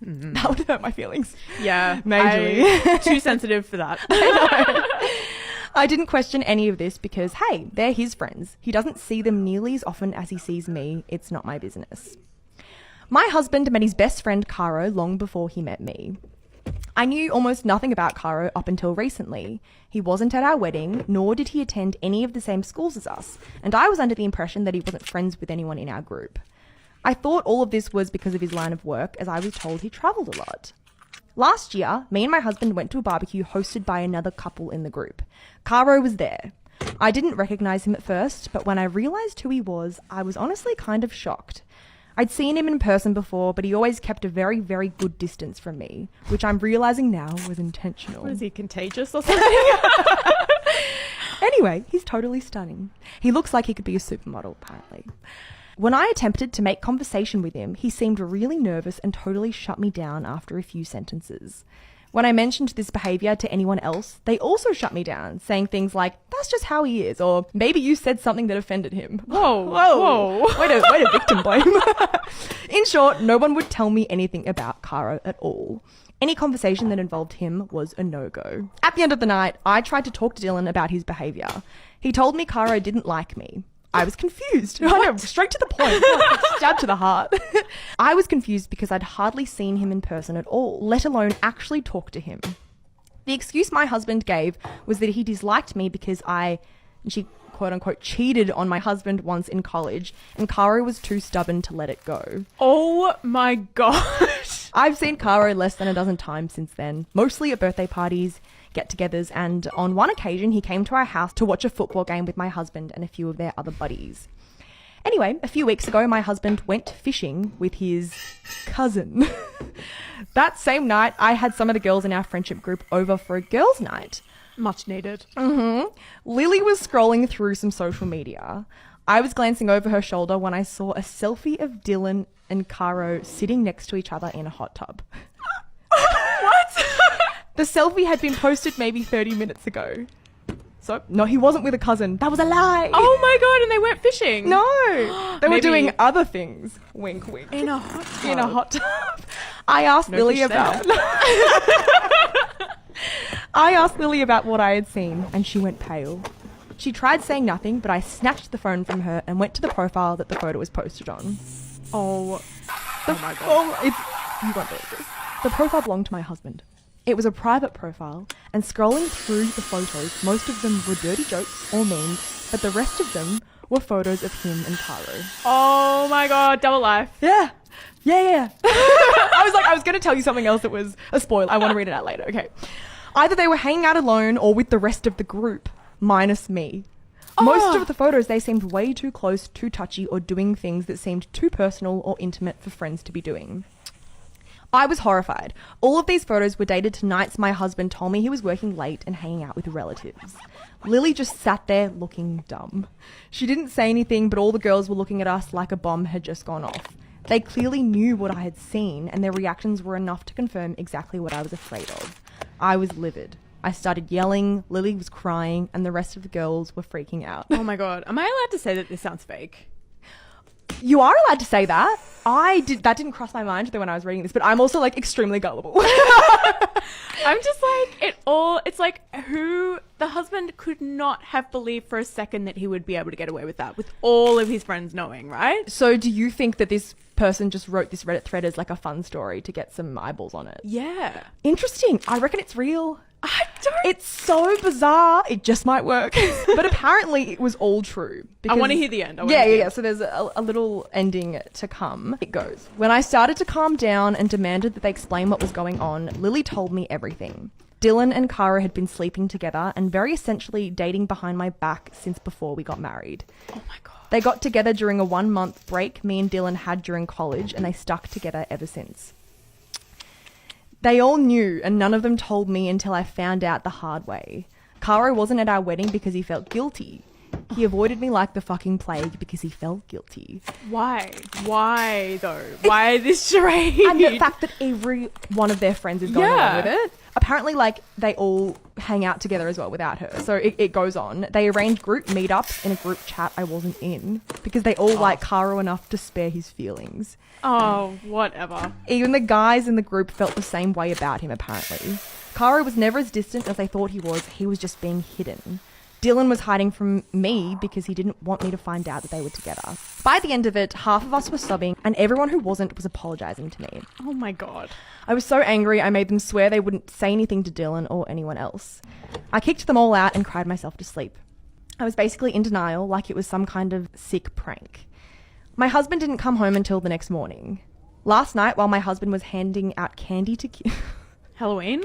Mm-hmm. That would hurt my feelings. Yeah. Majorly. Too sensitive for that. I didn't question any of this because, hey, they're his friends. He doesn't see them nearly as often as he sees me. It's not my business. My husband met his best friend, Caro, long before he met me. I knew almost nothing about Caro up until recently. He wasn't at our wedding, nor did he attend any of the same schools as us, and I was under the impression that he wasn't friends with anyone in our group. I thought all of this was because of his line of work, as I was told he travelled a lot. Last year, me and my husband went to a barbecue hosted by another couple in the group. Caro was there. I didn't recognise him at first, but when I realised who he was, I was honestly kind of shocked. I'd seen him in person before, but he always kept a very, very good distance from me, which I'm realising now was intentional. Was he contagious or something? Anyway, he's totally stunning. He looks like he could be a supermodel, apparently. When I attempted to make conversation with him, he seemed really nervous and totally shut me down after a few sentences. When I mentioned this behavior to anyone else, they also shut me down, saying things like, that's just how he is, or maybe you said something that offended him. Whoa. Way to victim blame. In short, no one would tell me anything about Caro at all. Any conversation that involved him was a no-go. At the end of the night, I tried to talk to Dylan about his behavior. He told me Caro didn't like me. I was confused. I know, straight to the point. Stab to the heart. I was confused because I'd hardly seen him in person at all, let alone actually talk to him. The excuse my husband gave was that he disliked me because and she quote-unquote cheated on my husband once in college, and Caro was too stubborn to let it go. Oh my gosh. I've seen Caro less than a dozen times since then, mostly at birthday parties, get-togethers, and on one occasion he came to our house to watch a football game with my husband and a few of their other buddies. Anyway, a few weeks ago my husband went fishing with his cousin. That same night I had some of the girls in our friendship group over for a girls' night. Much needed. Lily was scrolling through some social media. I was glancing over her shoulder when I saw a selfie of Dylan and Caro sitting next to each other in a hot tub. What? The selfie had been posted maybe 30 minutes ago. So, no, he wasn't with a cousin. That was a lie. Oh my god, and they went fishing. No. They were doing other things. Wink, wink. In a hot tub. In a hot tub. I asked Lily about... I asked Lily about what I had seen, and she went pale. She tried saying nothing, but I snatched the phone from her and went to the profile that the photo was posted on. Oh my god. You won't believe this. The profile belonged to my husband. It was a private profile, and scrolling through the photos, most of them were dirty jokes or memes, but the rest of them were photos of him and Caro. Oh my god, double life. Yeah. I was going to tell you something else that was a spoiler. I want to read it out later. Okay. Either they were hanging out alone or with the rest of the group, minus me. Most of the photos, they seemed way too close, too touchy, or doing things that seemed too personal or intimate for friends to be doing. I was horrified. All of these photos were dated to nights my husband told me he was working late and hanging out with relatives. Lily just sat there looking dumb. She didn't say anything, but all the girls were looking at us like a bomb had just gone off. They clearly knew what I had seen, and their reactions were enough to confirm exactly what I was afraid of. I was livid. I started yelling, Lily was crying, and the rest of the girls were freaking out. Oh my god. Am I allowed to say that this sounds fake? You are allowed to say that. That didn't cross my mind when I was reading this, but I'm also like extremely gullible. I'm just like, it's like the husband could not have believed for a second that he would be able to get away with that with all of his friends knowing, right? So do you think that this person just wrote this Reddit thread as like a fun story to get some eyeballs on it? Yeah. Interesting. I reckon it's real. It's so bizarre. It just might work. But apparently it was all true. I want to hear the end. Yeah. So there's a little ending to come. It goes, when I started to calm down and demanded that they explain what was going on, Lily told me everything. Dylan and Caro had been sleeping together and very essentially dating behind my back since before we got married. Oh my god. They got together during a 1-month break me and Dylan had during college, and they stuck together ever since. They all knew, and none of them told me until I found out the hard way. Caro wasn't at our wedding because he felt guilty. He avoided me like the fucking plague because he felt guilty. Why? Why though? Why this charade? And the fact that every one of their friends is going along with it. Apparently, like, they all hang out together as well without her. So it goes on. They arranged group meetups in a group chat I wasn't in because they all like Caro enough to spare his feelings. Oh, whatever. Even the guys in the group felt the same way about him, apparently. Caro was never as distant as they thought he was just being hidden. Dylan was hiding from me because he didn't want me to find out that they were together. By the end of it, half of us were sobbing and everyone who wasn't was apologising to me. Oh my god. I was so angry I made them swear they wouldn't say anything to Dylan or anyone else. I kicked them all out and cried myself to sleep. I was basically in denial, like it was some kind of sick prank. My husband didn't come home until the next morning. Last night, while my husband was handing out candy to kids... Halloween?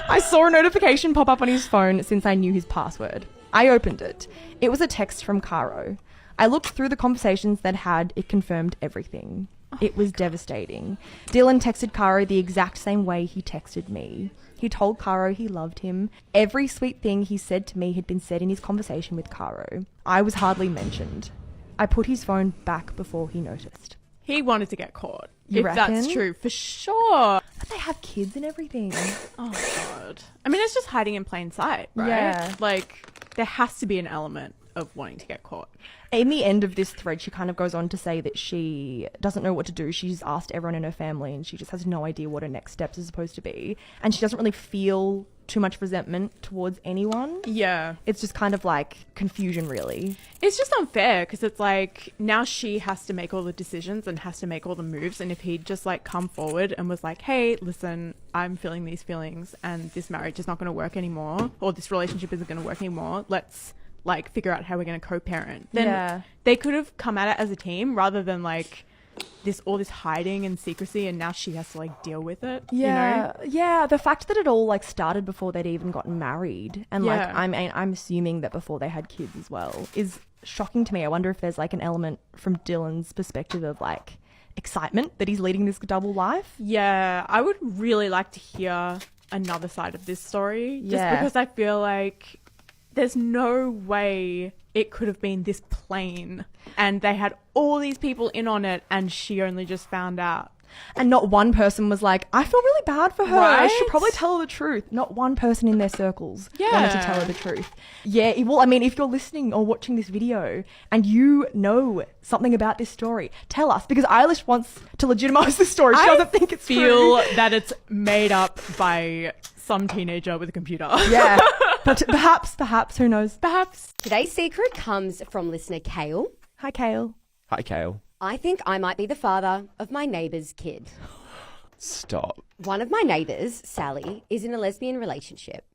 I saw a notification pop up on his phone since I knew his password. I opened it. It was a text from Caro. I looked through the conversations they'd had. It confirmed everything. It was devastating. Dylan texted Caro the exact same way he texted me. He told Caro he loved him. Every sweet thing he said to me had been said in his conversation with Caro. I was hardly mentioned. I put his phone back before he noticed. He wanted to get caught. You if reckon? that's true, for sure. But they have kids and everything. Oh, God. I mean, it's just hiding in plain sight, right? Yeah. Like, there has to be an element of wanting to get caught. In the end of this thread, she kind of goes on to say that she doesn't know what to do. She's asked everyone in her family and she just has no idea what her next steps are supposed to be. And she doesn't really feel too much resentment towards anyone. Yeah. It's just kind of like confusion, really. It's just unfair because it's like now she has to make all the decisions and has to make all the moves. And if he'd just like come forward and was like, hey, listen, I'm feeling these feelings and this marriage is not going to work anymore, or this relationship isn't going to work anymore, let's like figure out how we're going to co-parent, then they could have come at it as a team rather than like all this hiding and secrecy, and now she has to like deal with it. Yeah, you know? Yeah. The fact that it all like started before they'd even gotten married, and like Yeah. I'm assuming that before they had kids as well, is shocking to me. I wonder if there's like an element from Dylan's perspective of like excitement that he's leading this double life. Yeah, I would really like to hear another side of this story, just Yeah. because I feel like there's no way it could have been this plain, and they had all these people in on it and she only just found out. And not one person was like, I feel really bad for her. I should Right? probably tell her the truth. Not one person in their circles wanted to Yeah. tell her the truth. Yeah, well, I mean, if you're listening or watching this video and you know something about this story, tell us, because Eilish wants to legitimize the story. She doesn't think it's feel true. that it's made up by some teenager with a computer. Yeah, but perhaps, who knows? Perhaps. Today's secret comes from listener Kale. Hi, Kale. Hi, Kale. I think I might be the father of my neighbour's kid. Stop. One of my neighbours, Sally, is in a lesbian relationship.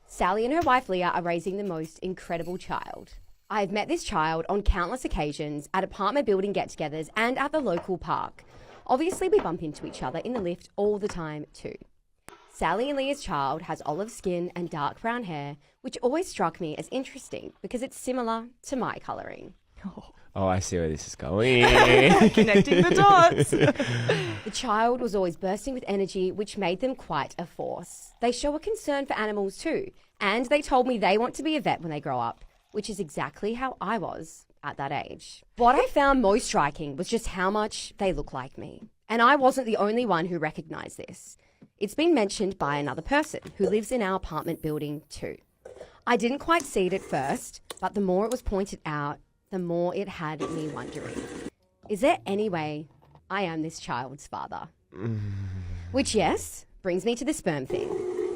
Sally and her wife Leah are raising the most incredible child. I've met this child on countless occasions at apartment building get-togethers and at the local park. Obviously, we bump into each other in the lift all the time too. Sally and Leah's child has olive skin and dark brown hair, which always struck me as interesting because it's similar to my colouring. Oh, I see where this is going. Connecting the dots. The child was always bursting with energy, which made them quite a force. They show a concern for animals too, and they told me they want to be a vet when they grow up, which is exactly how I was at that age. What I found most striking was just how much they look like me. And I wasn't the only one who recognised this. It's been mentioned by another person who lives in our apartment building too. I didn't quite see it at first, but the more it was pointed out, the more it had me wondering, is there any way I am this child's father? Which, yes, brings me to the sperm thing.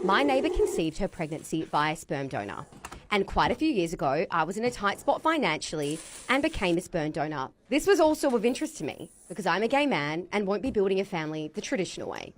My neighbour conceived her pregnancy via sperm donor. And quite a few years ago, I was in a tight spot financially and became a sperm donor. This was also of interest to me because I'm a gay man and won't be building a family the traditional way.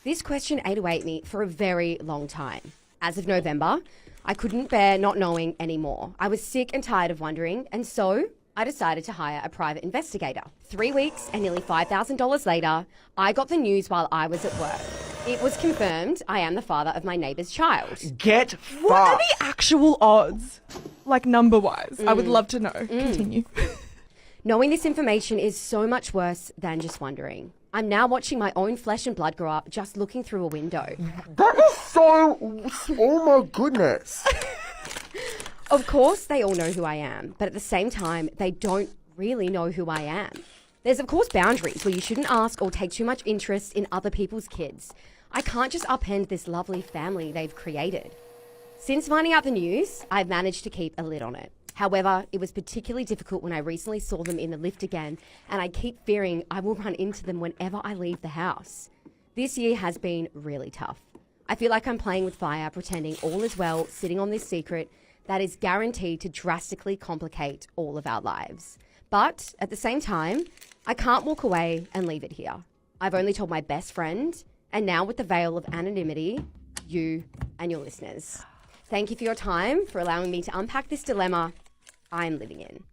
This question ate away at me for a very long time. As of November, I couldn't bear not knowing anymore. I was sick and tired of wondering, and so I decided to hire a private investigator. 3 weeks and nearly $5,000 later, I got the news while I was at work. It was confirmed I am the father of my neighbour's child. Get What are the actual odds? Like number-wise? I would love to know. Continue. Knowing this information is so much worse than just wondering. I'm now watching my own flesh and blood grow up just looking through a window. That is so... Oh my goodness. Of course, they all know who I am, but at the same time, they don't really know who I am. There's, of course, boundaries where you shouldn't ask or take too much interest in other people's kids. I can't just upend this lovely family they've created. Since finding out the news, I've managed to keep a lid on it. However, it was particularly difficult when I recently saw them in the lift again, and I keep fearing I will run into them whenever I leave the house. This year has been really tough. I feel like I'm playing with fire, pretending all is well, sitting on this secret that is guaranteed to drastically complicate all of our lives. But at the same time, I can't walk away and leave it here. I've only told my best friend, and now with the veil of anonymity, you and your listeners. Thank you for your time, for allowing me to unpack this dilemma I'm living in.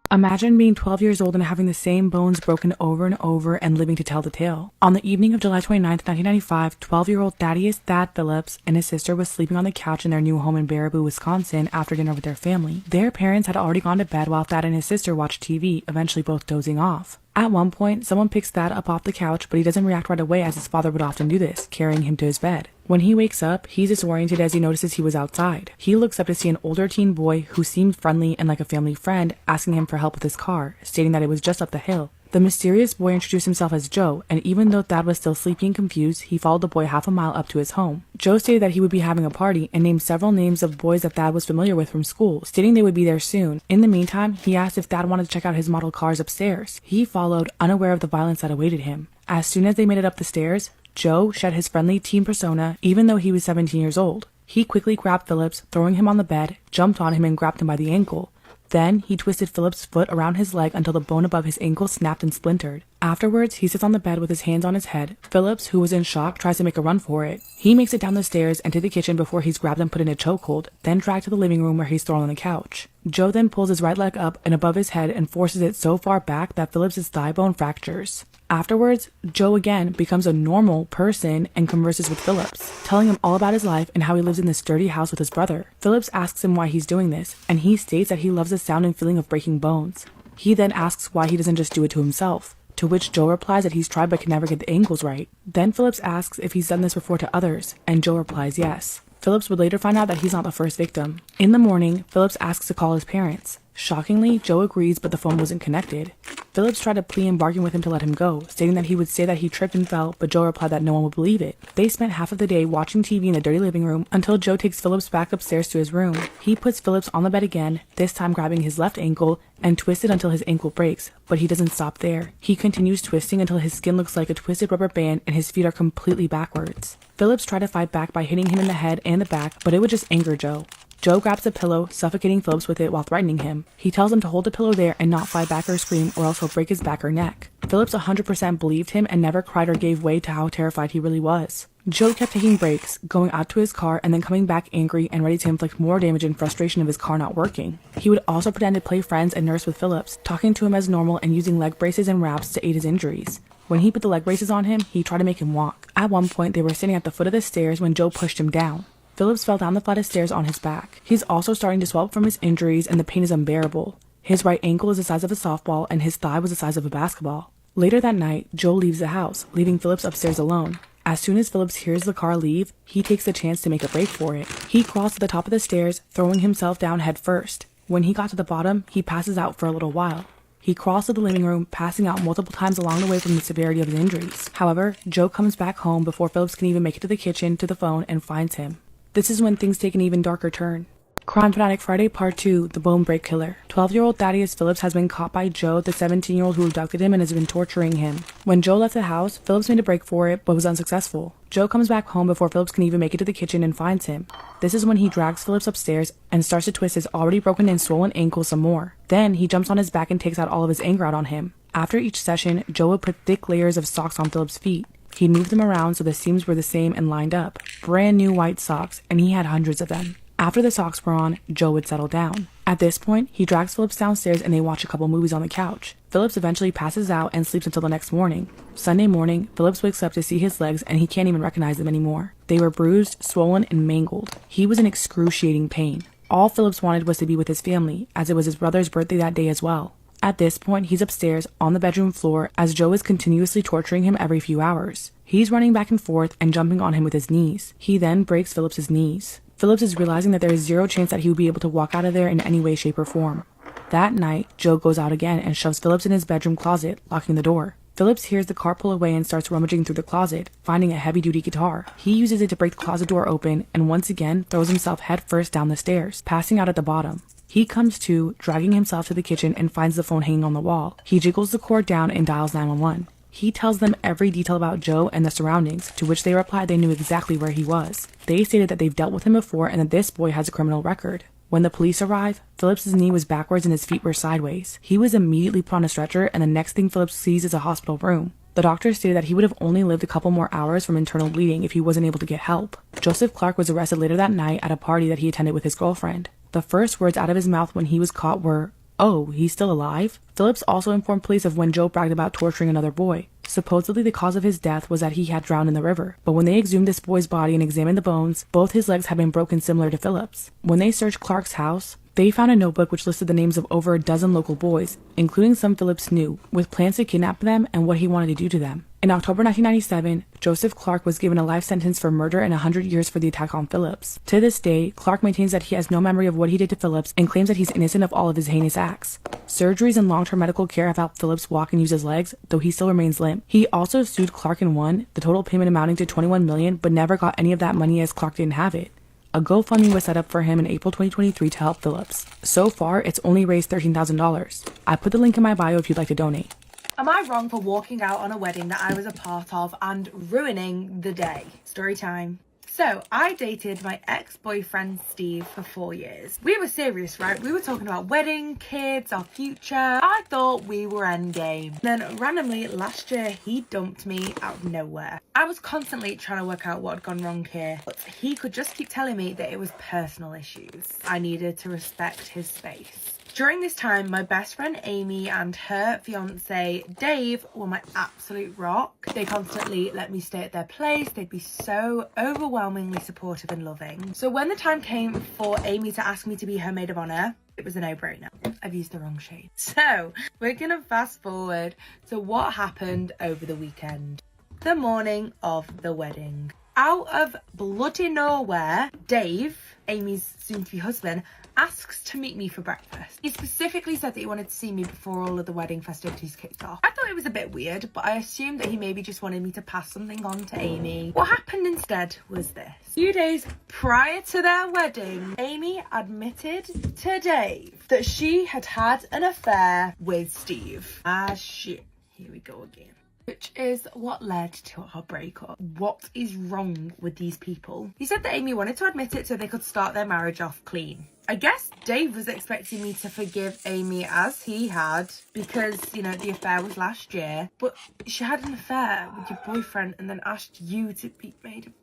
Imagine being 12 years old and having the same bones broken over and over and living to tell the tale. On the evening of July 29th, 1995, 12-year-old Thaddeus Thad Phillips and his sister was sleeping on the couch in their new home in Baraboo, Wisconsin after dinner with their family. Their parents had already gone to bed while Thad and his sister watched TV, eventually both dozing off. At one point, someone picks Thad up off the couch, but he doesn't react right away as his father would often do this, carrying him to his bed. When he wakes up, he's disoriented as he notices he was outside. He looks up to see an older teen boy who seemed friendly and like a family friend asking him for help with his car, stating that it was just up the hill. The mysterious boy introduced himself as Joe, and even though Thad was still sleepy and confused, he followed the boy half a mile up to his home. Joe stated that he would be having a party and named several names of boys that Thad was familiar with from school, stating they would be there soon. In the meantime, he asked if Thad wanted to check out his model cars upstairs. He followed, unaware of the violence that awaited him. As soon as they made it up the stairs, Joe shed his friendly teen persona even though he was 17 years old. He quickly grabbed Phillips, throwing him on the bed, jumped on him and grabbed him by the ankle. Then, he twisted Phillips' foot around his leg until the bone above his ankle snapped and splintered. Afterwards, he sits on the bed with his hands on his head. Phillips, who was in shock, tries to make a run for it. He makes it down the stairs and to the kitchen before he's grabbed and put in a chokehold, then dragged to the living room where he's thrown on the couch. Joe then pulls his right leg up and above his head and forces it so far back that Phillips' thigh bone fractures. Afterwards, Joe again becomes a normal person and converses with Phillips, telling him all about his life and how he lives in this sturdy house with his brother. Phillips asks him why he's doing this, and he states that he loves the sound and feeling of breaking bones. He then asks why he doesn't just do it to himself, to which Joe replies that he's tried but can never get the angles right. Then Phillips asks if he's done this before to others, and Joe replies yes. Phillips would later find out that he's not the first victim. In the morning, Phillips asks to call his parents. Shockingly, Joe agrees, but the phone wasn't connected. Phillips tried to plea and bargain with him to let him go, stating that he would say that he tripped and fell, but Joe replied that no one would believe it. They spent half of the day watching TV in the dirty living room until Joe takes Phillips back upstairs to his room. He puts Phillips on the bed again, this time grabbing his left ankle, and twists it until his ankle breaks, but he doesn't stop there. He continues twisting until his skin looks like a twisted rubber band and his feet are completely backwards. Phillips tried to fight back by hitting him in the head and the back, but it would just anger Joe. Joe grabs a pillow, suffocating Phillips with it while threatening him. He tells him to hold the pillow there and not fight back or scream or else he'll break his back or neck. Phillips 100% believed him and never cried or gave way to how terrified he really was. Joe kept taking breaks, going out to his car and then coming back angry and ready to inflict more damage and frustration of his car not working. He would also pretend to play friends and nurse with Phillips, talking to him as normal and using leg braces and wraps to aid his injuries. When he put the leg braces on him, he tried to make him walk. At one point, they were sitting at the foot of the stairs when Joe pushed him down. Phillips fell down the flight of stairs on his back. He's also starting to swell up from his injuries and the pain is unbearable. His right ankle is the size of a softball and his thigh was the size of a basketball. Later that night, Joe leaves the house, leaving Phillips upstairs alone. As soon as Phillips hears the car leave, he takes the chance to make a break for it. He crawls to the top of the stairs, throwing himself down head first. When he got to the bottom, he passes out for a little while. He crawls to the living room, passing out multiple times along the way from the severity of his injuries. However, Joe comes back home before Phillips can even make it to the kitchen, to the phone, and finds him. This is when things take an even darker turn. Crime Fanatic Friday Part 2, The Bone Break Killer. 12-year-old Thaddeus Phillips has been caught by Joe, the 17-year-old who abducted him and has been torturing him. When Joe left the house, Phillips made a break for it, but was unsuccessful. Joe comes back home before Phillips can even make it to the kitchen and finds him. This is when he drags Phillips upstairs and starts to twist his already broken and swollen ankle some more. Then, he jumps on his back and takes out all of his anger out on him. After each session, Joe would put thick layers of socks on Phillips' feet. He'd move them around so the seams were the same and lined up. Brand new white socks, and he had hundreds of them. After the socks were on, Joe would settle down. At this point, he drags Phillips downstairs and they watch a couple movies on the couch. Phillips eventually passes out and sleeps until the next morning. Sunday morning, Phillips wakes up to see his legs and he can't even recognize them anymore. They were bruised, swollen, and mangled. He was in excruciating pain. All Phillips wanted was to be with his family, as it was his brother's birthday that day as well. At this point, he's upstairs on the bedroom floor as Joe is continuously torturing him every few hours. He's running back and forth and jumping on him with his knees. He then breaks Phillips' knees. Phillips is realizing that there is zero chance that he will be able to walk out of there in any way, shape, or form. That night, Joe goes out again and shoves Phillips in his bedroom closet, locking the door. Phillips hears the car pull away and starts rummaging through the closet, finding a heavy-duty guitar. He uses it to break the closet door open and once again throws himself headfirst down the stairs, passing out at the bottom. He comes to, dragging himself to the kitchen and finds the phone hanging on the wall. He jiggles the cord down and dials 911. He tells them every detail about Joe and the surroundings, to which they replied they knew exactly where he was. They stated that they've dealt with him before and that this boy has a criminal record. When the police arrived, Phillips' knee was backwards and his feet were sideways. He was immediately put on a stretcher and the next thing Phillips sees is a hospital room. The doctor stated that he would have only lived a couple more hours from internal bleeding if he wasn't able to get help. Joseph Clark was arrested later that night at a party that he attended with his girlfriend. The first words out of his mouth when he was caught were, "Oh, he's still alive?" Phillips also informed police of when Joe bragged about torturing another boy. Supposedly the cause of his death was that he had drowned in the river, but when they exhumed this boy's body and examined the bones, both his legs had been broken similar to Phillips. When they searched Clark's house, They found a notebook which listed the names of over a dozen local boys, including some Phillips knew, with plans to kidnap them and what he wanted to do to them. In October 1997, Joseph Clark was given a life sentence for murder and 100 years for the attack on Phillips. To this day, Clark maintains that he has no memory of what he did to Phillips and claims that he's innocent of all of his heinous acts. Surgeries and long-term medical care have helped Phillips walk and use his legs, though he still remains limp. He also sued Clark and won, the total payment amounting to $21 million, but never got any of that money as Clark didn't have it. A GoFundMe was set up for him in April 2023 to help Phillips. So far, it's only raised $13,000. I put the link in my bio if you'd like to donate. Am I wrong for walking out on a wedding that I was a part of and ruining the day? Story time. So, I dated my ex-boyfriend Steve for 4 years. We were serious, right? We were talking about wedding, kids, our future. I thought we were endgame. Then randomly last year, he dumped me out of nowhere. I was constantly trying to work out what had gone wrong here, but he could just keep telling me that it was personal issues. I needed to respect his space. During this time, my best friend Amy and her fiance Dave were my absolute rock. They constantly let me stay at their place. They'd be so overwhelmingly supportive and loving. So when the time came for Amy to ask me to be her maid of honor, it was a no-brainer. I've used the wrong shade. So we're gonna fast forward to what happened over the weekend. The morning of the wedding. Out of bloody nowhere, Dave, Amy's soon-to-be husband, asks to meet me for breakfast. He specifically said that he wanted to see me before all of the wedding festivities kicked off. I thought it was a bit weird, but I assumed that he maybe just wanted me to pass something on to Amy. What happened instead was this. A few days prior to their wedding, Amy admitted to Dave that she had had an affair with Steve. Ah, shit. Here we go again. Which is what led to our breakup. What is wrong with these people? He said that Amy wanted to admit it so they could start their marriage off clean. I guess Dave was expecting me to forgive Amy as he had because, you know, the affair was last year. But she had an affair with your boyfriend and then asked you to be made of...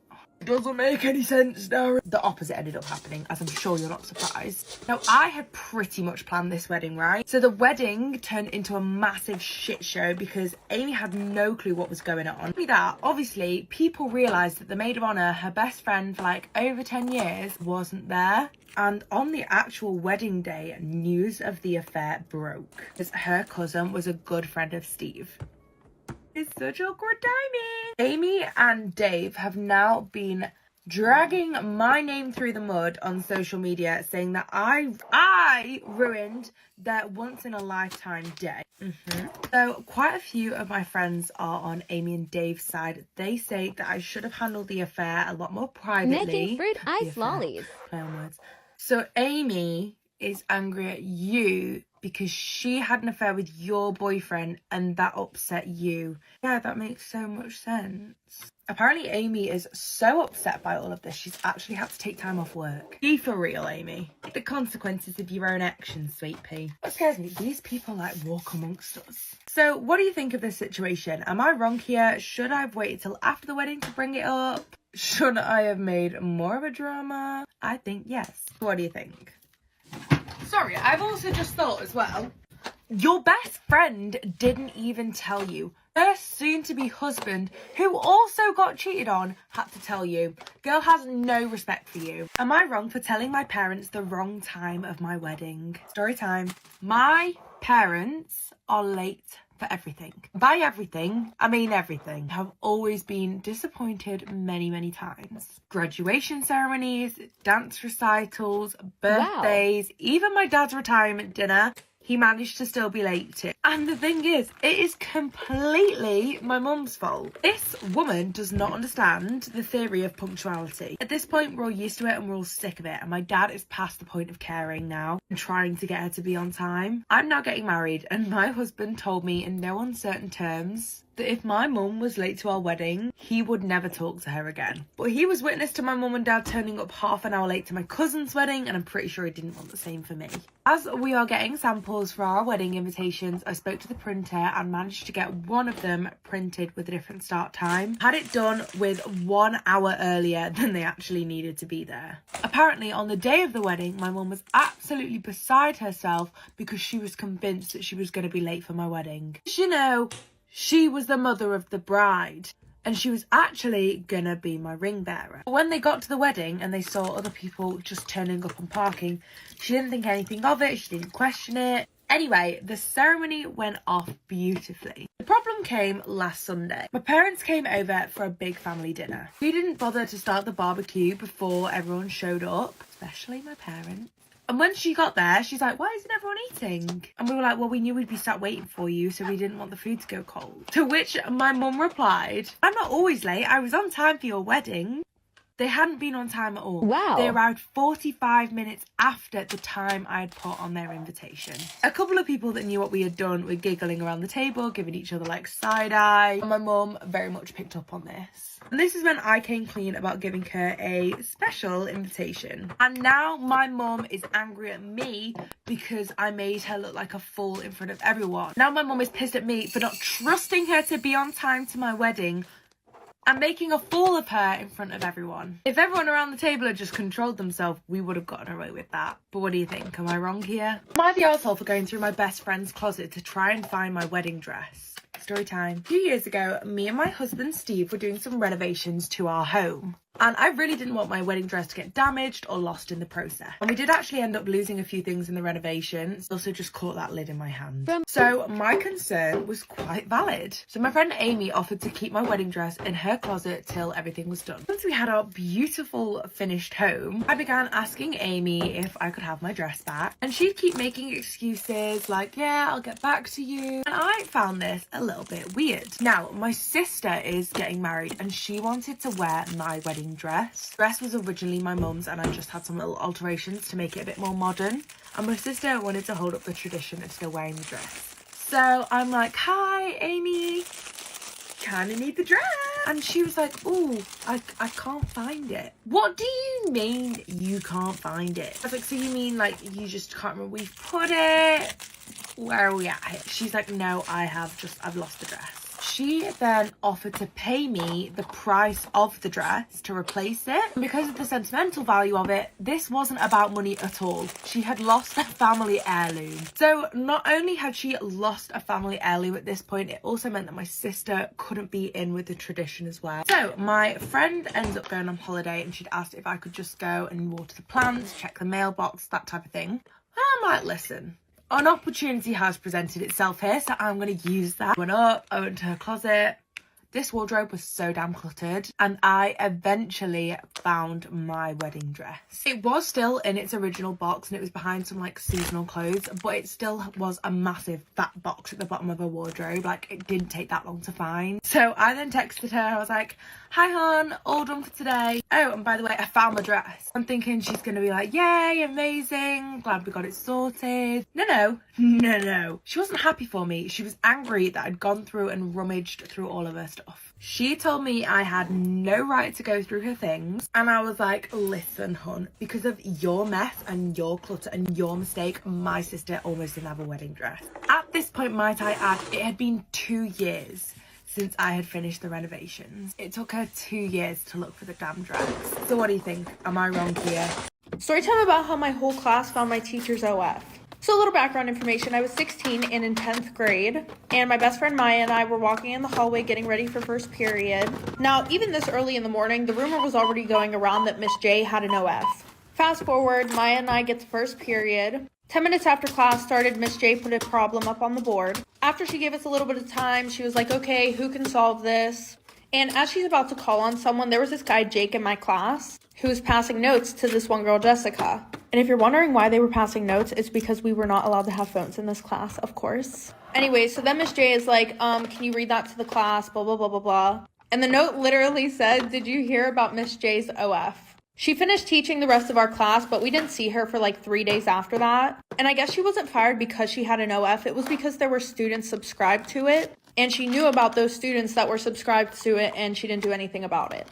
Doesn't make any sense, Darren. The opposite ended up happening, as I'm sure you're not surprised. Now, I had pretty much planned this wedding, right? So the wedding turned into a massive shit show because Amy had no clue what was going on. Not only that, obviously, people realised that the maid of honour, her best friend for like over 10 years, wasn't there. And on the actual wedding day, news of the affair broke because her cousin was a good friend of Steve. It's such awkward timing. Amy and Dave have now been dragging my name through the mud on social media, saying that I ruined their once-in-a-lifetime day. So quite a few of my friends are on Amy and Dave's side. They say that I should have handled the affair a lot more privately. Making fruit ice lollies. Play on words. So Amy is angry at you because she had an affair with your boyfriend and that upset you. Yeah, that makes so much sense. Apparently Amy is so upset by all of this, she's actually had to take time off work. Be for real, Amy. The consequences of your own actions, sweet pea. What scares me, these people like walk amongst us. So what do you think of this situation? Am I wrong here? Should I have waited till after the wedding to bring it up? Should I have made more of a drama? I think yes. What do you think? Sorry, I've also just thought as well, your best friend didn't even tell you. Her soon-to-be husband, who also got cheated on, had to tell you. Girl has no respect for you. Am I wrong for telling my parents the wrong time of my wedding? Story time. My parents are late for everything. By everything, I mean everything. Have always been disappointed many, many times. Graduation ceremonies, dance recitals, birthdays, even my dad's retirement dinner, he managed to still be late to. And the thing is, it is completely my mum's fault. This woman does not understand the theory of punctuality. At this point, we're all used to it and we're all sick of it. And my dad is past the point of caring now and trying to get her to be on time. I'm now getting married and my husband told me in no uncertain terms that if my mum was late to our wedding, he would never talk to her again. But he was witness to my mum and dad turning up half an hour late to my cousin's wedding, and I'm pretty sure he didn't want the same for me. As we are getting samples for our wedding invitations, I spoke to the printer and managed to get one of them printed with a different start time. Had it done with 1 hour earlier than they actually needed to be there. Apparently, on the day of the wedding, my mum was absolutely beside herself because she was convinced that she was going to be late for my wedding. You know, she was the mother of the bride. and she was actually gonna be my ring bearer. But when they got to the wedding and they saw other people just turning up and parking, she didn't think anything of it, she didn't question it. Anyway, the ceremony went off beautifully. The problem came last Sunday. My parents came over for a big family dinner. We didn't bother to start the barbecue before everyone showed up, especially my parents. And when she got there, she's like, why isn't everyone eating? And we were like, well, we knew we'd be sat waiting for you, so we didn't want the food to go cold. To which my mum replied, I'm not always late, I was on time for your wedding. They hadn't been on time at all. Wow. They arrived 45 minutes after the time I had put on their invitation. A couple of people that knew what we had done were giggling around the table, giving each other like side eye. And my mum very much picked up on this. And this is when I came clean about giving her a special invitation. And now my mum is angry at me because I made her look like a fool in front of everyone. Now my mum is pissed at me for not trusting her to be on time to my wedding and making a fool of her in front of everyone. If everyone around the table had just controlled themselves, we would have gotten away with that. But what do you think? Am I wrong here? Am I the arsehole for going through my best friend's closet to try and find my wedding dress? Story time. A few years ago, me and my husband Steve were doing some renovations to our home. And I really didn't want my wedding dress to get damaged or lost in the process. And we did actually end up losing a few things in the renovations. Also just caught that lid in my hand. So my concern was quite valid. So my friend Amy offered to keep my wedding dress in her closet till everything was done. Once we had our beautiful finished home, I began asking Amy if I could have my dress back. And she'd keep making excuses like, yeah, I'll get back to you. And I found this a little bit weird. Now, my sister is getting married and she wanted to wear my wedding dress. The dress was originally my mum's and I just had some little alterations to make it a bit more modern. And my sister wanted to hold up the tradition of still wearing the dress. So I'm like, hi, Amy, kind of need the dress. And she was like, oh, I can't find it. What do you mean you can't find it? I was like, so you mean like you just can't remember where we've put it? Where are we at here? She's like, no, I've lost the dress. She then offered to pay me the price of the dress to replace it. And because of the sentimental value of it, this wasn't about money at all. She had lost a family heirloom. So not only had she lost a family heirloom at this point, it also meant that my sister couldn't be in with the tradition as well. So my friend ends up going on holiday and she'd asked if I could just go and water the plants, check the mailbox, that type of thing. And I'm like, listen, an opportunity has presented itself here, so I'm going to use that. Went up, I went to her closet. This wardrobe was so damn cluttered, and I eventually found my wedding dress. It was still in its original box, and it was behind some like seasonal clothes, but it still was a massive fat box at the bottom of her wardrobe. Like, it didn't take that long to find. So I then texted her, I was like, hi hon, all done for today. Oh, and by the way, I found my dress. I'm thinking she's gonna be like, yay, amazing, glad we got it sorted. No. She wasn't happy for me. She was angry that I'd gone through and rummaged through all of her stuff. She told me I had no right to go through her things, and I was like, listen hun, because of your mess and your clutter and your mistake, my sister almost didn't have a wedding dress. At this point, might I add, it had been 2 years since I had finished the renovations. It took her 2 years to look for the damn dress. So what do you think? Am I wrong here? Story time about how my whole class found my teacher's OF. So a little background information, I was 16 and in 10th grade, and my best friend Maya and I were walking in the hallway getting ready for first period. Now, even this early in the morning, the rumor was already going around that Miss J had an OF. Fast forward, Maya and I get to first period. 10 minutes after class started, Miss J put a problem up on the board. After she gave us a little bit of time, she was like, okay, who can solve this? And as she's about to call on someone, there was this guy, Jake, in my class, who was passing notes to this one girl, Jessica. And if you're wondering why they were passing notes, it's because we were not allowed to have phones in this class, of course. Anyway, so then Miss J is like, can you read that to the class, blah, blah, blah, blah, blah. And the note literally said, did you hear about Miss J's OF? She finished teaching the rest of our class, but we didn't see her for like 3 days after that. And I guess she wasn't fired because she had an OF. It was because there were students subscribed to it. And she knew about those students that were subscribed to it, and she didn't do anything about it.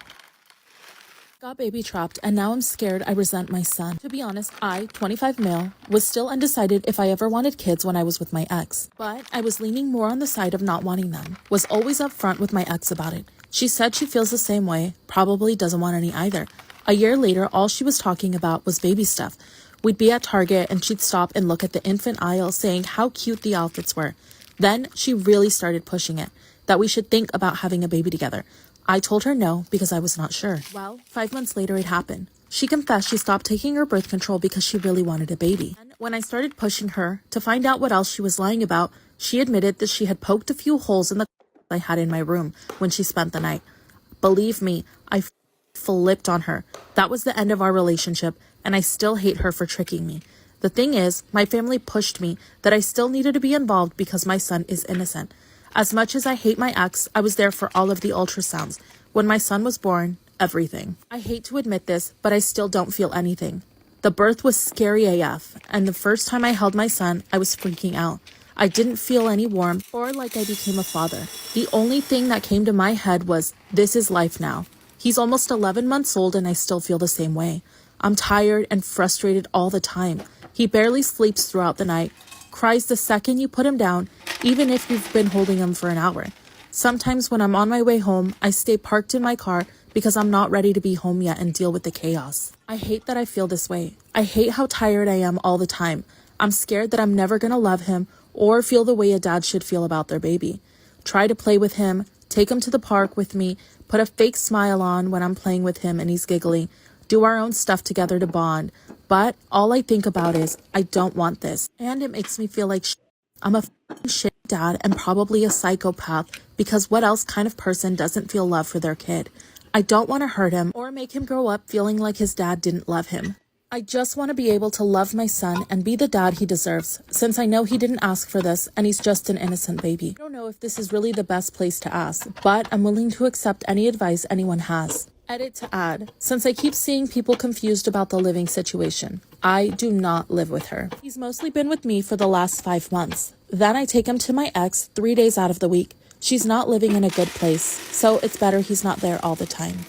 Got baby trapped, and now I'm scared I resent my son. To be honest, I, 25 male, was still undecided if I ever wanted kids when I was with my ex. But I was leaning more on the side of not wanting them. Was always upfront with my ex about it. She said she feels the same way, probably doesn't want any either. A year later, all she was talking about was baby stuff. We'd be at Target and she'd stop and look at the infant aisle saying how cute the outfits were. Then she really started pushing it, that we should think about having a baby together. I told her no because I was not sure. Well, 5 months later it happened. She confessed she stopped taking her birth control because she really wanted a baby. And when I started pushing her to find out what else she was lying about, she admitted that she had poked a few holes in the I had in my room when she spent the night. Believe me, I flipped on her. That was the end of our relationship, and I still hate her for tricking me. The thing is, my family pushed me that I still needed to be involved because my son is innocent. As much as I hate my ex, I was there for all of the ultrasounds. When my son was born, everything. I hate to admit this, but I still don't feel anything. The birth was scary AF, and the first time I held my son, I was freaking out. I didn't feel any warmth or like I became a father. The only thing that came to my head was, this is life now. He's almost 11 months old and I still feel the same way. I'm tired and frustrated all the time. He barely sleeps throughout the night, cries the second you put him down, even if you've been holding him for an hour. Sometimes when I'm on my way home, I stay parked in my car because I'm not ready to be home yet and deal with the chaos. I hate that I feel this way. I hate how tired I am all the time. I'm scared that I'm never gonna love him or feel the way a dad should feel about their baby. Try to play with him, take him to the park with me, put a fake smile on when I'm playing with him and he's giggling, do our own stuff together to bond. But all I think about is, I don't want this. And it makes me feel like I'm a shit dad and probably a psychopath, because what else kind of person doesn't feel love for their kid? I don't want to hurt him or make him grow up feeling like his dad didn't love him. I just want to be able to love my son and be the dad he deserves, since I know he didn't ask for this and he's just an innocent baby. I don't know if this is really the best place to ask, but I'm willing to accept any advice anyone has. Edit to add, since I keep seeing people confused about the living situation, I do not live with her. He's mostly been with me for the last 5 months. Then I take him to my ex 3 days out of the week. She's not living in a good place, so it's better he's not there all the time.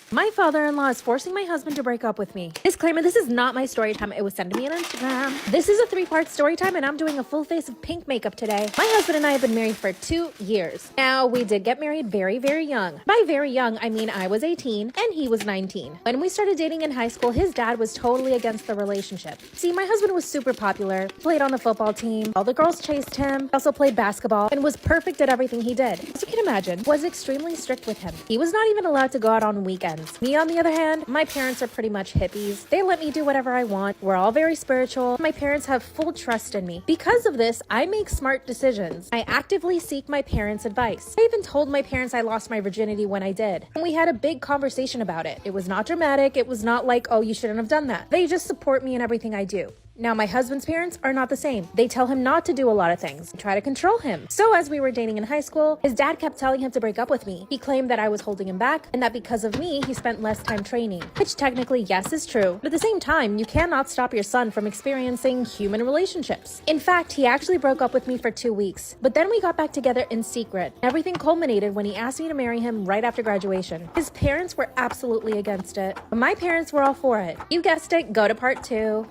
My father-in-law is forcing my husband to break up with me. Disclaimer, this is not my story time. It was sent to me on Instagram. This is a 3-part story time and I'm doing a full face of pink makeup today. My husband and I have been married for 2 years. Now, we did get married very, very young. By very young, I mean I was 18 and he was 19. When we started dating in high school, his dad was totally against the relationship. See, my husband was super popular, played on the football team, all the girls chased him, also played basketball, and was perfect at everything he did. As you can imagine, was extremely strict with him. He was not even allowed to go out on weekends. Me, on the other hand, my parents are pretty much hippies. They let me do whatever I want. We're all very spiritual. My parents have full trust in me. Because of this, I make smart decisions. I actively seek my parents' advice. I even told my parents I lost my virginity when I did. And we had a big conversation about it. It was not dramatic. It was not like, oh, you shouldn't have done that. They just support me in everything I do. Now, my husband's parents are not the same. They tell him not to do a lot of things and try to control him. So as we were dating in high school, his dad kept telling him to break up with me. He claimed that I was holding him back and that because of me, he spent less time training, which technically, yes, is true. But at the same time, you cannot stop your son from experiencing human relationships. In fact, he actually broke up with me for 2 weeks, but then we got back together in secret. Everything culminated when he asked me to marry him right after graduation. His parents were absolutely against it, but my parents were all for it. You guessed it, go to part 2.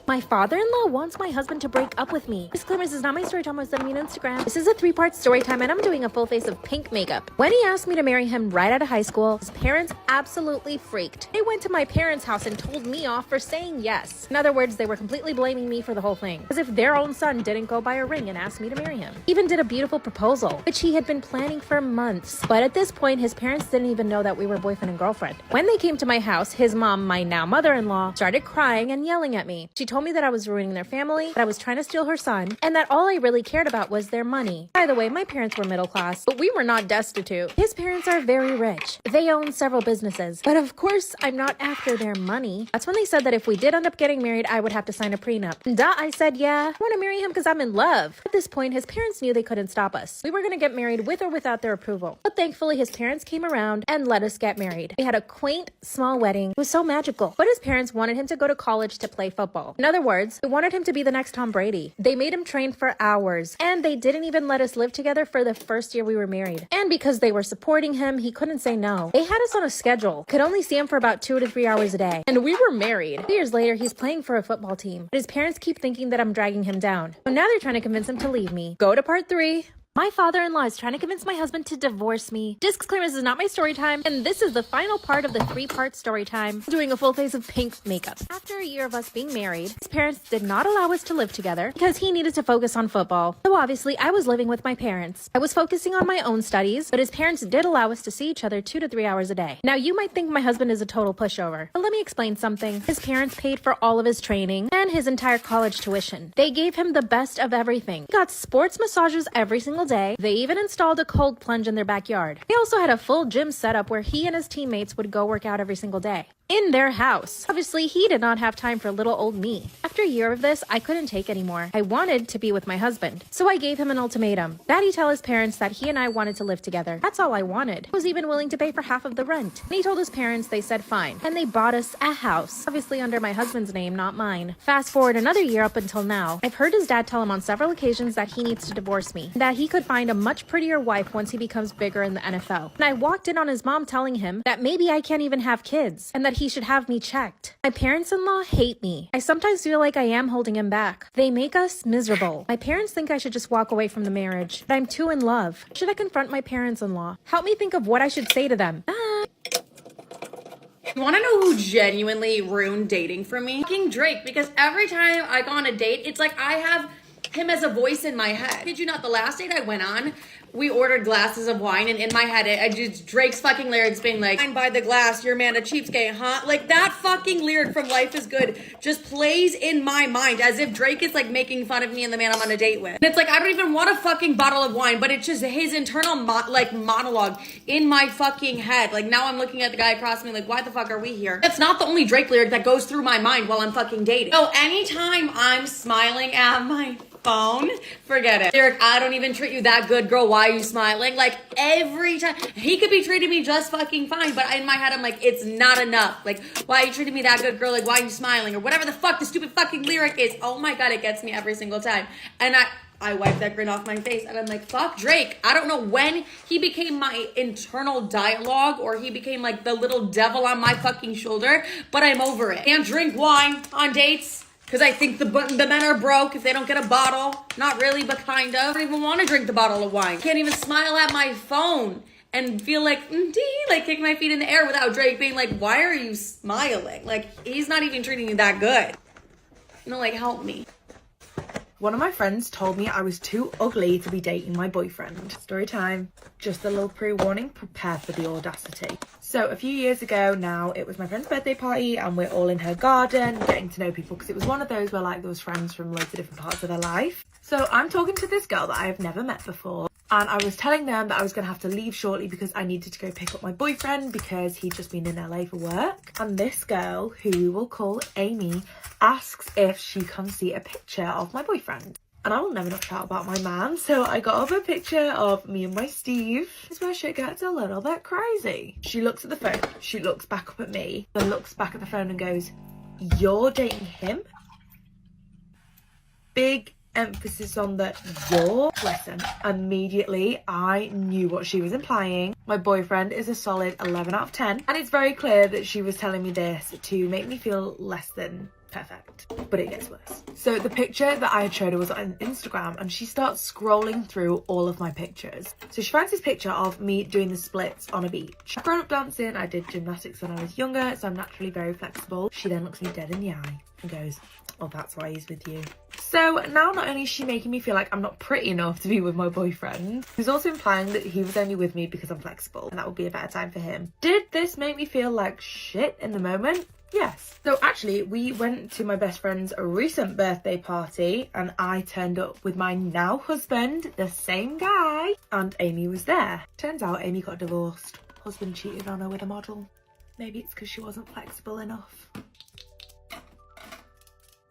My father-in-law wants my husband to break up with me. Disclaimer, this is not my story time. I was sending me on Instagram. This is a 3-part story time and I'm doing a full face of pink makeup. When he asked me to marry him right out of high school, his parents absolutely freaked. They went to my parents' house and told me off for saying yes. In other words, they were completely blaming me for the whole thing, as if their own son didn't go buy a ring and ask me to marry him. Even did a beautiful proposal, which he had been planning for months. But at this point, his parents didn't even know that we were boyfriend and girlfriend. When they came to my house, his mom, my now mother-in-law, started crying and yelling at me. She told me that I was ruining their family, that I was trying to steal her son, and that all I really cared about was their money. By the way, my parents were middle class, but we were not destitute. His parents are very rich. They own several businesses. But of course, I'm not after their money. That's when they said that if we did end up getting married, I would have to sign a prenup. Duh, I said, yeah, I want to marry him because I'm in love. At this point, his parents knew they couldn't stop us. We were going to get married with or without their approval. But thankfully, his parents came around and let us get married. We had a quaint, small wedding. It was so magical. But his parents wanted him to go to college to play football. In other words, they wanted him to be the next Tom Brady. They made him train for hours, and they didn't even let us live together for the first year we were married. And because they were supporting him, he couldn't say no. They had us on a schedule. Could only see him for about 2 to 3 hours a day. And we were married. 2 years later, he's playing for a football team. But his parents keep thinking that I'm dragging him down. So now they're trying to convince him to leave me. Go to part 3. My father-in-law is trying to convince my husband to divorce me. Disclaimer, this is not my story time, and this is the final part of the 3-part story time. Doing a full face of pink makeup. After a year of us being married, his parents did not allow us to live together because he needed to focus on football. So obviously, I was living with my parents. I was focusing on my own studies, but his parents did allow us to see each other 2 to 3 hours a day. Now, you might think my husband is a total pushover, but let me explain something. His parents paid for all of his training and his entire college tuition. They gave him the best of everything. He got sports massages every single day. They even installed a cold plunge in their backyard. They also had a full gym setup where he and his teammates would go work out every single day. In their house. Obviously, he did not have time for little old me. After a year of this, I couldn't take anymore. I wanted to be with my husband. So I gave him an ultimatum. That he tell his parents that he and I wanted to live together. That's all I wanted. I was even willing to pay for half of the rent. And he told his parents, they said fine. And they bought us a house. Obviously under my husband's name, not mine. Fast forward another year up until now. I've heard his dad tell him on several occasions that he needs to divorce me. That he could find a much prettier wife once he becomes bigger in the NFL. And I walked in on his mom telling him that maybe I can't even have kids. And that he should have me checked. My parents-in-law hate me. I sometimes feel like I am holding him back. They make us miserable. My parents think I should just walk away from the marriage, but I'm too in love. Should I confront my parents-in-law? Help me think of what I should say to them. You want to know who genuinely ruined dating for me? Fucking Drake, because every time I go on a date, it's like I have him as a voice in my head. Did you not? The last date I went on, we ordered glasses of wine, and in my head, I just Drake's fucking lyrics being like, "Wine by the glass, your man a cheapskate, huh?" Like that fucking lyric from Life is Good just plays in my mind as if Drake is like making fun of me and the man I'm on a date with. And it's like, I don't even want a fucking bottle of wine, but it's just his internal monologue in my fucking head. Like now I'm looking at the guy across me like, why the fuck are we here? That's not the only Drake lyric that goes through my mind while I'm fucking dating. So anytime I'm smiling at my phone, forget it. Derek, I don't even treat you that good, girl. Why are you smiling? Like every time, he could be treating me just fucking fine, but in my head, I'm like, it's not enough. Like, why are you treating me that good, girl? Like, why are you smiling? Or whatever the fuck the stupid fucking lyric is. Oh my God, it gets me every single time. And I wipe that grin off my face and I'm like, fuck Drake. I don't know when he became my internal dialogue or he became like the little devil on my fucking shoulder, but I'm over it. Can't drink wine on dates. Because I think the men are broke if they don't get a bottle. Not really, but kind of. I don't even want to drink the bottle of wine. Can't even smile at my phone and feel like, like kick my feet in the air without Drake being like, why are you smiling? Like, he's not even treating you that good. You know, like, help me. One of my friends told me I was too ugly to be dating my boyfriend. Story time. Just a little pre-warning, prepare for the audacity. So a few years ago now, it was my friend's birthday party and we're all in her garden getting to know people because it was one of those where like there was friends from loads of different parts of their life. So I'm talking to this girl that I have never met before and I was telling them that I was going to have to leave shortly because I needed to go pick up my boyfriend because he'd just been in LA for work. And this girl, who we will call Amy, asks if she can see a picture of my boyfriend. And I will never not shout about my man, so I got up a picture of me and my Steve. This is where shit gets a little bit crazy. She looks at the phone, she looks back up at me, then looks back at the phone and goes, "You're dating him?" Big emphasis on the you're. Listen, immediately I knew what she was implying. My boyfriend is a solid 11 out of 10, and it's very clear that she was telling me this to make me feel less than perfect, but it gets worse. So the picture that I had showed her was on Instagram and she starts scrolling through all of my pictures. So she finds this picture of me doing the splits on a beach. I've grown up dancing, I did gymnastics when I was younger, so I'm naturally very flexible. She then looks me dead in the eye and goes, "Oh, that's why he's with you." So now not only is she making me feel like I'm not pretty enough to be with my boyfriend, she's also implying that he was only with me because I'm flexible and that would be a better time for him. Did this make me feel like shit in the moment? Yes. So actually, we went to my best friend's recent birthday party and I turned up with my now husband, the same guy, and Amy was there. Turns out Amy got divorced. Husband cheated on her with a model. Maybe it's because she wasn't flexible enough.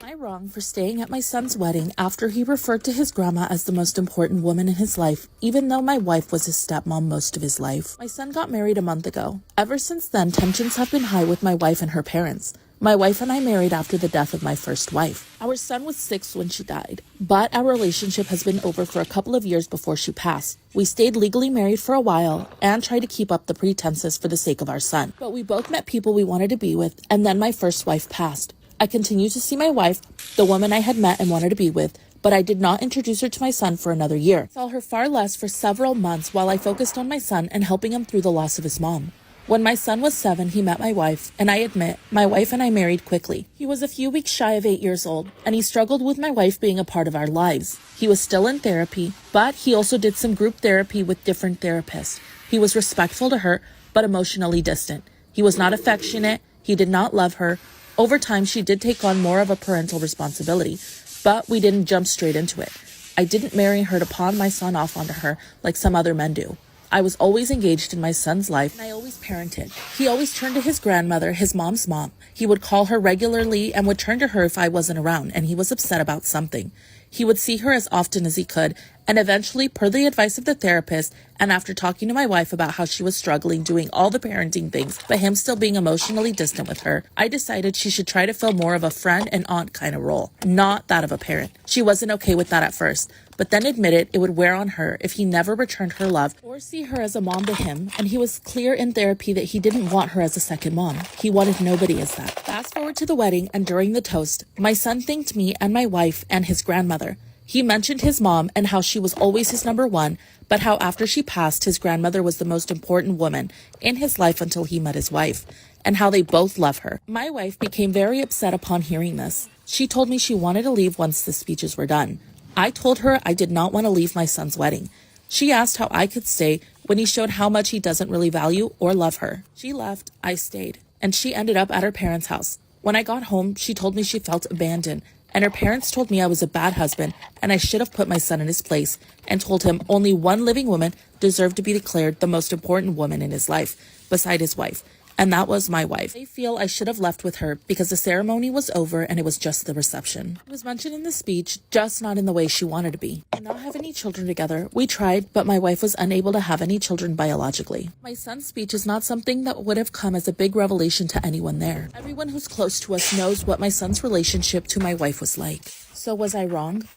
Am I wrong for staying at my son's wedding after he referred to his grandma as the most important woman in his life, even though my wife was his stepmom most of his life? My son got married a month ago. Ever since then, tensions have been high with my wife and her parents. My wife and I married after the death of my first wife. Our son was 6 when she died, but our relationship has been over for a couple of years before she passed. We stayed legally married for a while and tried to keep up the pretenses for the sake of our son. But we both met people we wanted to be with, and then my first wife passed. I continued to see my wife, the woman I had met and wanted to be with, but I did not introduce her to my son for another year. I saw her far less for several months while I focused on my son and helping him through the loss of his mom. When my son was 7, he met my wife, and I admit, my wife and I married quickly. He was a few weeks shy of 8 years old, and he struggled with my wife being a part of our lives. He was still in therapy, but he also did some group therapy with different therapists. He was respectful to her, but emotionally distant. He was not affectionate. He did not love her. Over time, she did take on more of a parental responsibility, but we didn't jump straight into it. I didn't marry her to pawn my son off onto her like some other men do. I was always engaged in my son's life, and I always parented. He always turned to his grandmother, his mom's mom. He would call her regularly and would turn to her if I wasn't around, and he was upset about something. He would see her as often as he could, and eventually, per the advice of the therapist, and after talking to my wife about how she was struggling doing all the parenting things, but him still being emotionally distant with her, I decided she should try to fill more of a friend and aunt kind of role, not that of a parent. She wasn't okay with that at first, but then admitted it would wear on her if he never returned her love or see her as a mom to him, and he was clear in therapy that he didn't want her as a second mom. He wanted nobody as that. Fast forward to the wedding, and during the toast, my son thanked me and my wife and his grandmother. He mentioned his mom and how she was always his number one, but how after she passed, his grandmother was the most important woman in his life until he met his wife, and how they both love her. My wife became very upset upon hearing this. She told me she wanted to leave once the speeches were done. I told her I did not want to leave my son's wedding. She asked how I could stay when he showed how much he doesn't really value or love her. She left, I stayed, and she ended up at her parents' house. When I got home, she told me she felt abandoned, and her parents told me I was a bad husband and I should have put my son in his place and told him only one living woman deserved to be declared the most important woman in his life, beside his wife, and that was my wife. I feel I should have left with her because the ceremony was over and it was just the reception. It was mentioned in the speech, just not in the way she wanted to be. We did not have any children together. We tried, but my wife was unable to have any children biologically. My son's speech is not something that would have come as a big revelation to anyone there. Everyone who's close to us knows what my son's relationship to my wife was like. So was I wrong?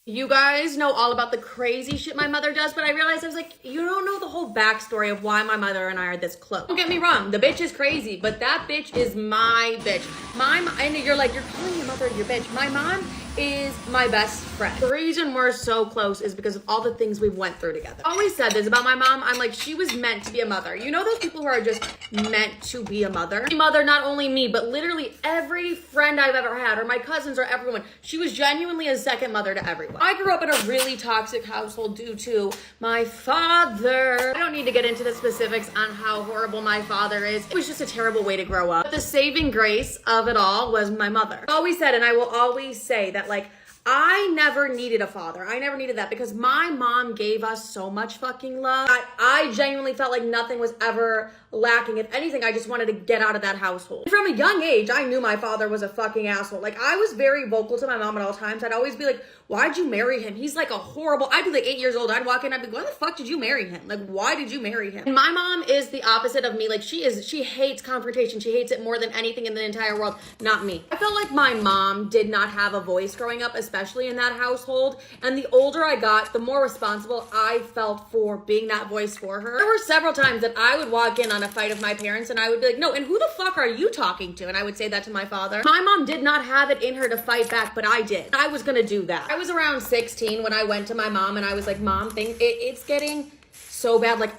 You guys know all about the crazy shit my mother does, but I realized I was like, you don't know the whole backstory of why my mother and I are this close. Don't get me wrong, the bitch is crazy, but that bitch is my bitch. And you're like, you're calling your mother your bitch. My mom is my best friend. The reason we're so close is because of all the things we've went through together. I always said this about my mom. I'm like, she was meant to be a mother. You know those people who are just meant to be a mother? My mother, not only me, but literally every friend I've ever had, or my cousins, or everyone. She was genuinely a second mother to everyone. I grew up in a really toxic household due to my father. I don't need to get into the specifics on how horrible my father is. It was just a terrible way to grow up. But the saving grace of it all was my mother. I always said, and I will always say that, like, I never needed a father. I never needed that because my mom gave us so much fucking love. I genuinely felt like nothing was ever lacking. If anything, I just wanted to get out of that household. From a young age, I knew my father was a fucking asshole. Like, I was very vocal to my mom at all times. I'd always be like, why'd you marry him? He's like a horrible, I'd be like 8 years old. I'd walk in, I'd be like, why the fuck did you marry him? Like, why did you marry him? And my mom is the opposite of me. Like, she hates confrontation. She hates it more than anything in the entire world. Not me. I felt like my mom did not have a voice growing up, especially in that household. And the older I got, the more responsible I felt for being that voice for her. There were several times that I would walk in on a fight of my parents and I would be like, no, and who the fuck are you talking to? And I would say that to my father. My mom did not have it in her to fight back, but I did. I was gonna do that. I was around 16 when I went to my mom and I was like, Mom, it's getting so bad. Like,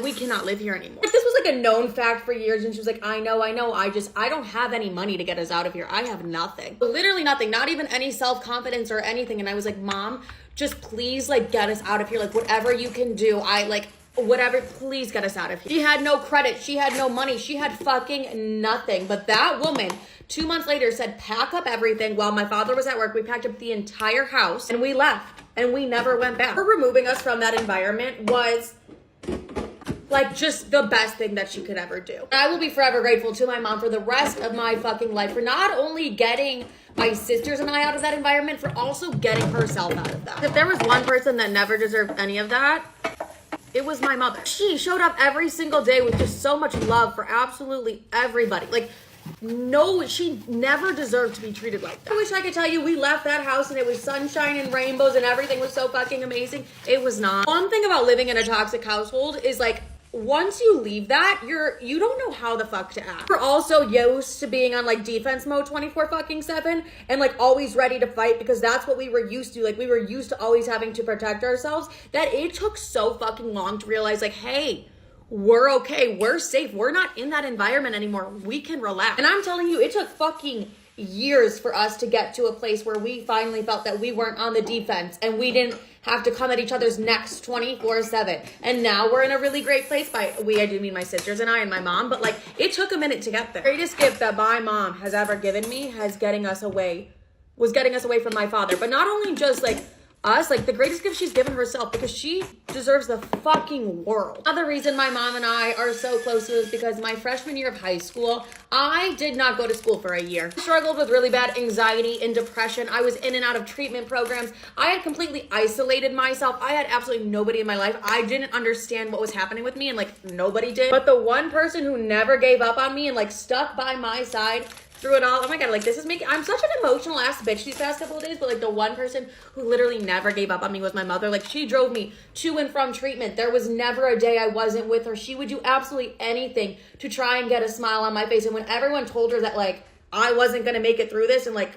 we cannot live here anymore. This was like a known fact for years, and she was like, I know, I don't have any money to get us out of here. I have nothing. Literally nothing, not even any self-confidence or anything. And I was like, Mom, just please, like, get us out of here. Like, whatever you can do, whatever, please get us out of here. She had no credit. She had no money. She had fucking nothing. But that woman, 2 months later, said, pack up everything. While my father was at work, we packed up the entire house and we left and we never went back. Her removing us from that environment was like just the best thing that she could ever do. I will be forever grateful to my mom for the rest of my fucking life for not only getting my sisters and I out of that environment, for also getting herself out of that. If there was one person that never deserved any of that, it was my mother. She showed up every single day with just so much love for absolutely everybody. Like, no, she never deserved to be treated like that. I wish I could tell you we left that house and it was sunshine and rainbows and everything was so fucking amazing. It was not. One thing about living in a toxic household is, like, once you leave that, you don't know how the fuck to act. We're also used to being on like defense mode 24/7 and like always ready to fight because that's what we were used to. Like we were used to always having to protect ourselves, that it took so fucking long to realize like, hey, we're okay, we're safe, we're not in that environment anymore, we can relax. And I'm telling you, it took fucking years for us to get to a place where we finally felt that we weren't on the defense and we didn't have to come at each other's necks 24/7. And now we're in a really great place. By we, I do mean my sisters and I and my mom, but like it took a minute to get there. The greatest gift that my mom has ever given me was getting us away from my father. But not only just like us, like the greatest gift she's given herself, because she deserves the fucking world. Another reason my mom and I are so close is because my freshman year of high school, I did not go to school for a year. I struggled with really bad anxiety and depression. I was in and out of treatment programs. I had completely isolated myself. I had absolutely nobody in my life. I didn't understand what was happening with me, and like nobody did. But the one person who never gave up on me and like stuck by my side through it all, oh my god, like this is making, I'm such an emotional ass bitch these past couple of days, but like the one person who literally never gave up on me was my mother. Like she drove me to and from treatment. There was never a day I wasn't with her. She would do absolutely anything to try and get a smile on my face. And when everyone told her that like I wasn't gonna make it through this and like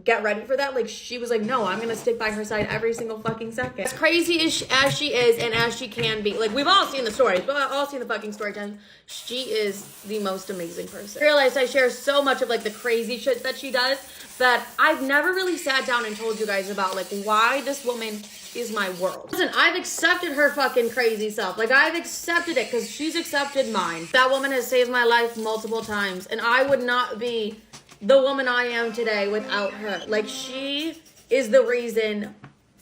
get ready for that, like she was like, no, I'm gonna stick by her side every single fucking second. As crazy as she is and as she can be, like we've all seen the stories, we've all seen the fucking story time, she is the most amazing person. I realized I share so much of like the crazy shit that she does that I've never really sat down and told you guys about like why this woman is my world. Listen, I've accepted her fucking crazy self. Like I've accepted it because she's accepted mine. That woman has saved my life multiple times, and I would not be the woman I am today without her. Like she is the reason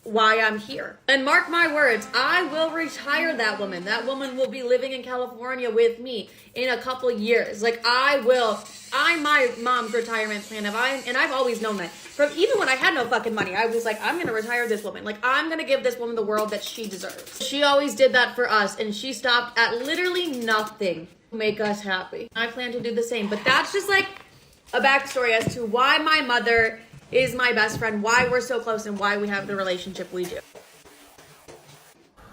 why I'm here. And mark my words, I will retire that woman. That woman will be living in California with me in a couple years. Like I'm my mom's retirement plan. And I've always known that. From even when I had no fucking money, I was like, I'm gonna retire this woman. Like I'm gonna give this woman the world that she deserves. She always did that for us, and she stopped at literally nothing to make us happy. I plan to do the same, but that's just like a backstory as to why my mother is my best friend, why we're so close, and why we have the relationship we do.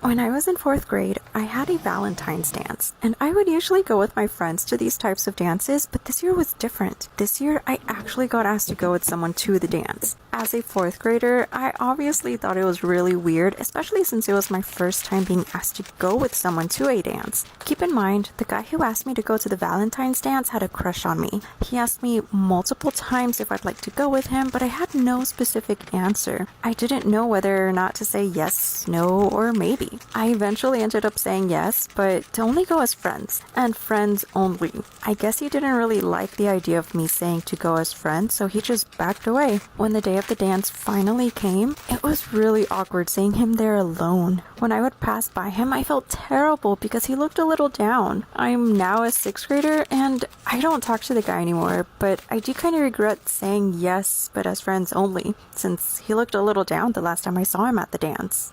When I was in 4th grade, I had a Valentine's dance, and I would usually go with my friends to these types of dances, but this year was different. This year, I actually got asked to go with someone to the dance. As a 4th grader, I obviously thought it was really weird, especially since it was my first time being asked to go with someone to a dance. Keep in mind, the guy who asked me to go to the Valentine's dance had a crush on me. He asked me multiple times if I'd like to go with him, but I had no specific answer. I didn't know whether or not to say yes, no, or maybe. I eventually ended up saying yes, but to only go as friends, and friends only. I guess he didn't really like the idea of me saying to go as friends, so he just backed away. When the day of the dance finally came, it was really awkward seeing him there alone. When I would pass by him, I felt terrible because he looked a little down. I'm now a 6th grader, and I don't talk to the guy anymore, but I do kind of regret saying yes, but as friends only, since he looked a little down the last time I saw him at the dance.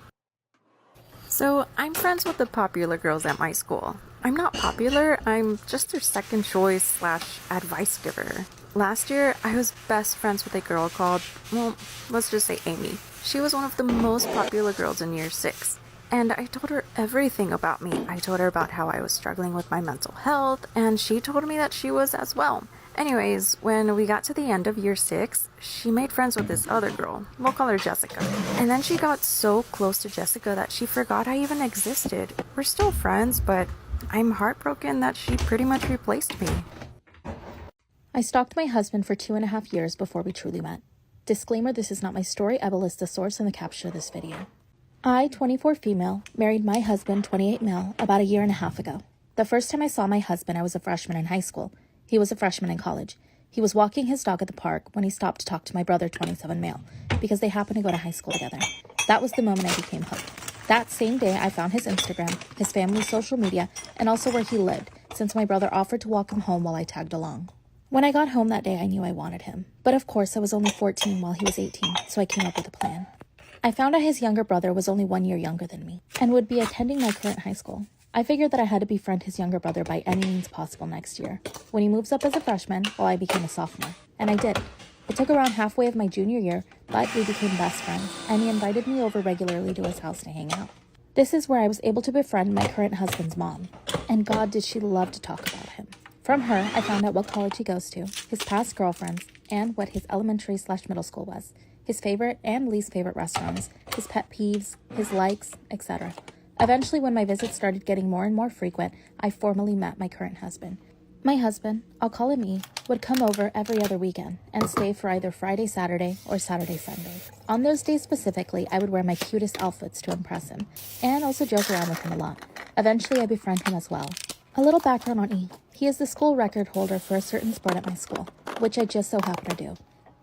So, I'm friends with the popular girls at my school. I'm not popular, I'm just their second choice / advice giver. Last year, I was best friends with a girl called, well, let's just say Amy. She was one of the most popular girls in year 6. And I told her everything about me. I told her about how I was struggling with my mental health, and she told me that she was as well. Anyways, when we got to the end of year 6, she made friends with this other girl. We'll call her Jessica. And then she got so close to Jessica that she forgot I even existed. We're still friends, but I'm heartbroken that she pretty much replaced me. I stalked my husband for 2.5 years before we truly met. Disclaimer, this is not my story. I will list the source in the caption of this video. I, 24 female, married my husband, 28 male, about 1.5 years ago. The first time I saw my husband, I was a freshman in high school. He was a freshman in college. He was walking his dog at the park when he stopped to talk to my brother, 27 male, because they happened to go to high school together. That was the moment I became hooked. That same day, I found his Instagram, his family's social media, and also where he lived, since my brother offered to walk him home while I tagged along. When I got home that day, I knew I wanted him. But of course, I was only 14 while he was 18, so I came up with a plan. I found out his younger brother was only 1 year younger than me, and would be attending my current high school. I figured that I had to befriend his younger brother by any means possible next year, when he moves up as a freshman while I became a sophomore. And I did. It took around halfway of my junior year, but we became best friends, and he invited me over regularly to his house to hang out. This is where I was able to befriend my current husband's mom. And God, did she love to talk about him. From her, I found out what college he goes to, his past girlfriends, and what his elementary/middle school was, his favorite and least favorite restaurants, his pet peeves, his likes, etc. Eventually, when my visits started getting more and more frequent, I formally met my current husband. My husband, I'll call him E, would come over every other weekend and stay for either Friday, Saturday, or Saturday, Sunday. On those days specifically, I would wear my cutest outfits to impress him, and also joke around with him a lot. Eventually, I befriend him as well. A little background on E. He is the school record holder for a certain sport at my school, which I just so happen to do.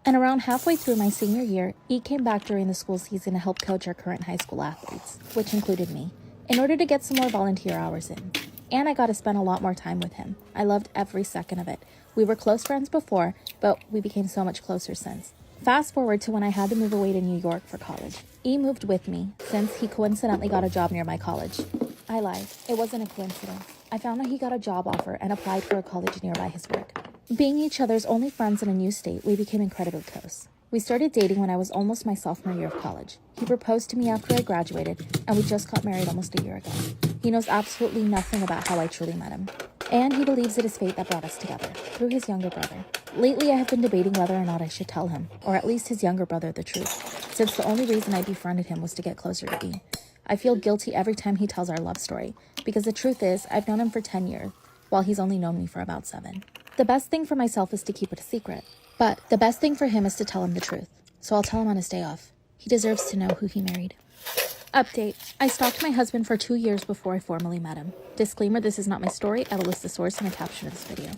And around halfway through my senior year, E came back during the school season to help coach our current high school athletes, which included me, in order to get some more volunteer hours in. And I got to spend a lot more time with him. I loved every second of it. We were close friends before, but we became so much closer since. Fast forward to when I had to move away to New York for college. E moved with me, since he coincidentally got a job near my college. I lied. It wasn't a coincidence. I found out he got a job offer and applied for a college nearby his work. Being each other's only friends in a new state, we became incredibly close. We started dating when I was almost my sophomore year of college. He proposed to me after I graduated, and we just got married almost a year ago. He knows absolutely nothing about how I truly met him. And he believes it is fate that brought us together, through his younger brother. Lately, I have been debating whether or not I should tell him, or at least his younger brother, the truth, since the only reason I befriended him was to get closer to E. I feel guilty every time he tells our love story, because the truth is, I've known him for 10 years, while he's only known me for about 7. The best thing for myself is to keep it a secret, but the best thing for him is to tell him the truth, so I'll tell him on his day off. He deserves to know who he married. Update. I stalked my husband for 2 years before I formally met him. Disclaimer, this is not my story. I will list the source in the caption of this video.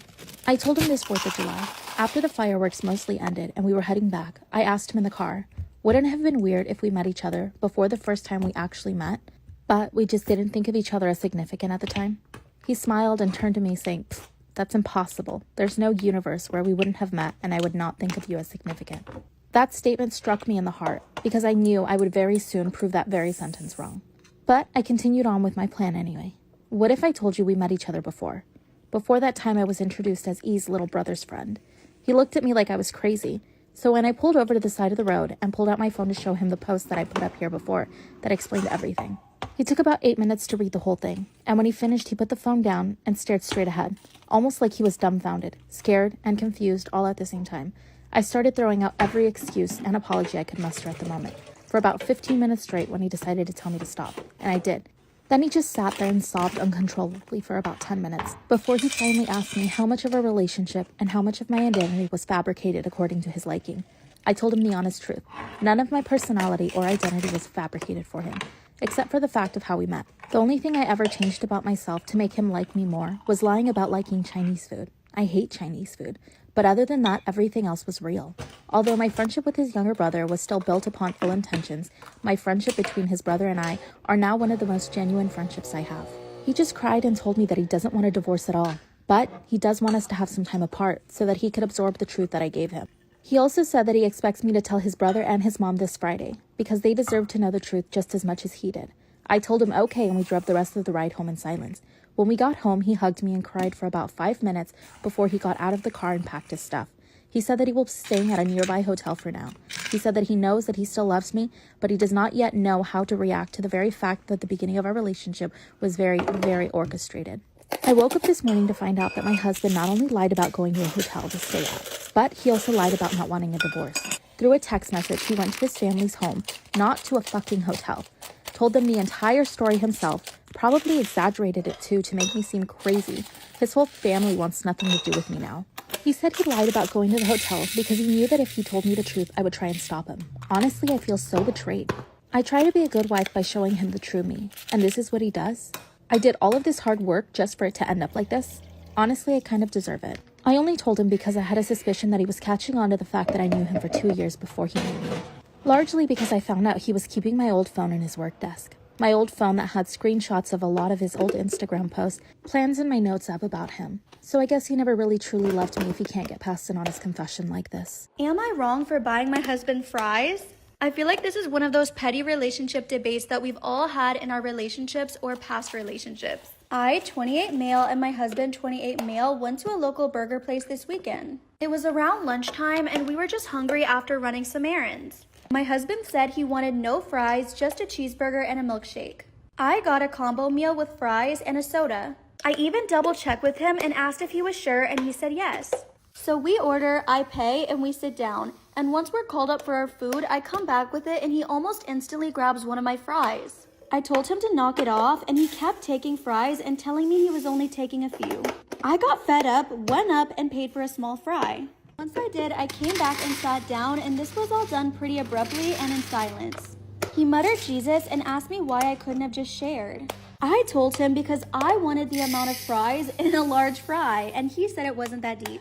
I told him this 4th of July. After the fireworks mostly ended and we were heading back, I asked him in the car, wouldn't it have been weird if we met each other before the first time we actually met, but we just didn't think of each other as significant at the time? He smiled and turned to me saying, that's impossible. There's no universe where we wouldn't have met and I would not think of you as significant. That statement struck me in the heart because I knew I would very soon prove that very sentence wrong. But I continued on with my plan anyway. What if I told you we met each other before? Before that time, I was introduced as E's little brother's friend. He looked at me like I was crazy. So when I pulled over to the side of the road and pulled out my phone to show him the post that I put up here before that explained everything, he took about 8 minutes to read the whole thing. And when he finished, he put the phone down and stared straight ahead, almost like he was dumbfounded, scared, and confused all at the same time. I started throwing out every excuse and apology I could muster at the moment, for about 15 minutes straight when he decided to tell me to stop, and I did. Then he just sat there and sobbed uncontrollably for about 10 minutes, before he finally asked me how much of our relationship and how much of my identity was fabricated according to his liking. I told him the honest truth. None of my personality or identity was fabricated for him, except for the fact of how we met. The only thing I ever changed about myself to make him like me more was lying about liking Chinese food. I hate Chinese food. But other than that, everything else was real. Although my friendship with his younger brother was still built upon ill intentions, my friendship between his brother and I are now one of the most genuine friendships I have. He just cried and told me that he doesn't want a divorce at all, but he does want us to have some time apart so that he could absorb the truth that I gave him. He also said that he expects me to tell his brother and his mom this Friday, because they deserve to know the truth just as much as he did. I told him okay, and we drove the rest of the ride home in silence. When we got home, he hugged me and cried for about 5 minutes before he got out of the car and packed his stuff. He said that he will be staying at a nearby hotel for now. He said that he knows that he still loves me, but he does not yet know how to react to the very fact that the beginning of our relationship was very, very orchestrated. I woke up this morning to find out that my husband not only lied about going to a hotel to stay at, but he also lied about not wanting a divorce. Through a text message, he went to his family's home, not to a fucking hotel. Told them the entire story himself, probably exaggerated it too to make me seem crazy. His whole family wants nothing to do with me now. He said he lied about going to the hotel because he knew that if he told me the truth, I would try and stop him. Honestly, I feel so betrayed. I try to be a good wife by showing him the true me, and this is what he does. I did all of this hard work just for it to end up like this. Honestly, I kind of deserve it. I only told him because I had a suspicion that he was catching on to the fact that I knew him for 2 years before he knew me. Largely because I found out he was keeping my old phone in his work desk. My old phone that had screenshots of a lot of his old Instagram posts, plans in my notes app about him. So I guess he never really truly loved me if he can't get past an honest confession like this. Am I wrong for buying my husband fries? I feel like this is one of those petty relationship debates that we've all had in our relationships or past relationships. I, 28 male, and my husband, 28 male, went to a local burger place this weekend. It was around lunchtime and we were just hungry after running some errands. My husband said he wanted no fries, just a cheeseburger and a milkshake. I got a combo meal with fries and a soda. I even double checked with him and asked if he was sure, and he said yes. So we order, I pay, and we sit down. And once we're called up for our food, I come back with it and he almost instantly grabs one of my fries. I told him to knock it off and he kept taking fries and telling me he was only taking a few. I got fed up, went up, and paid for a small fry. Once I did, I came back and sat down, and this was all done pretty abruptly and in silence. He muttered Jesus and asked me why I couldn't have just shared. I told him because I wanted the amount of fries in a large fry, and he said it wasn't that deep.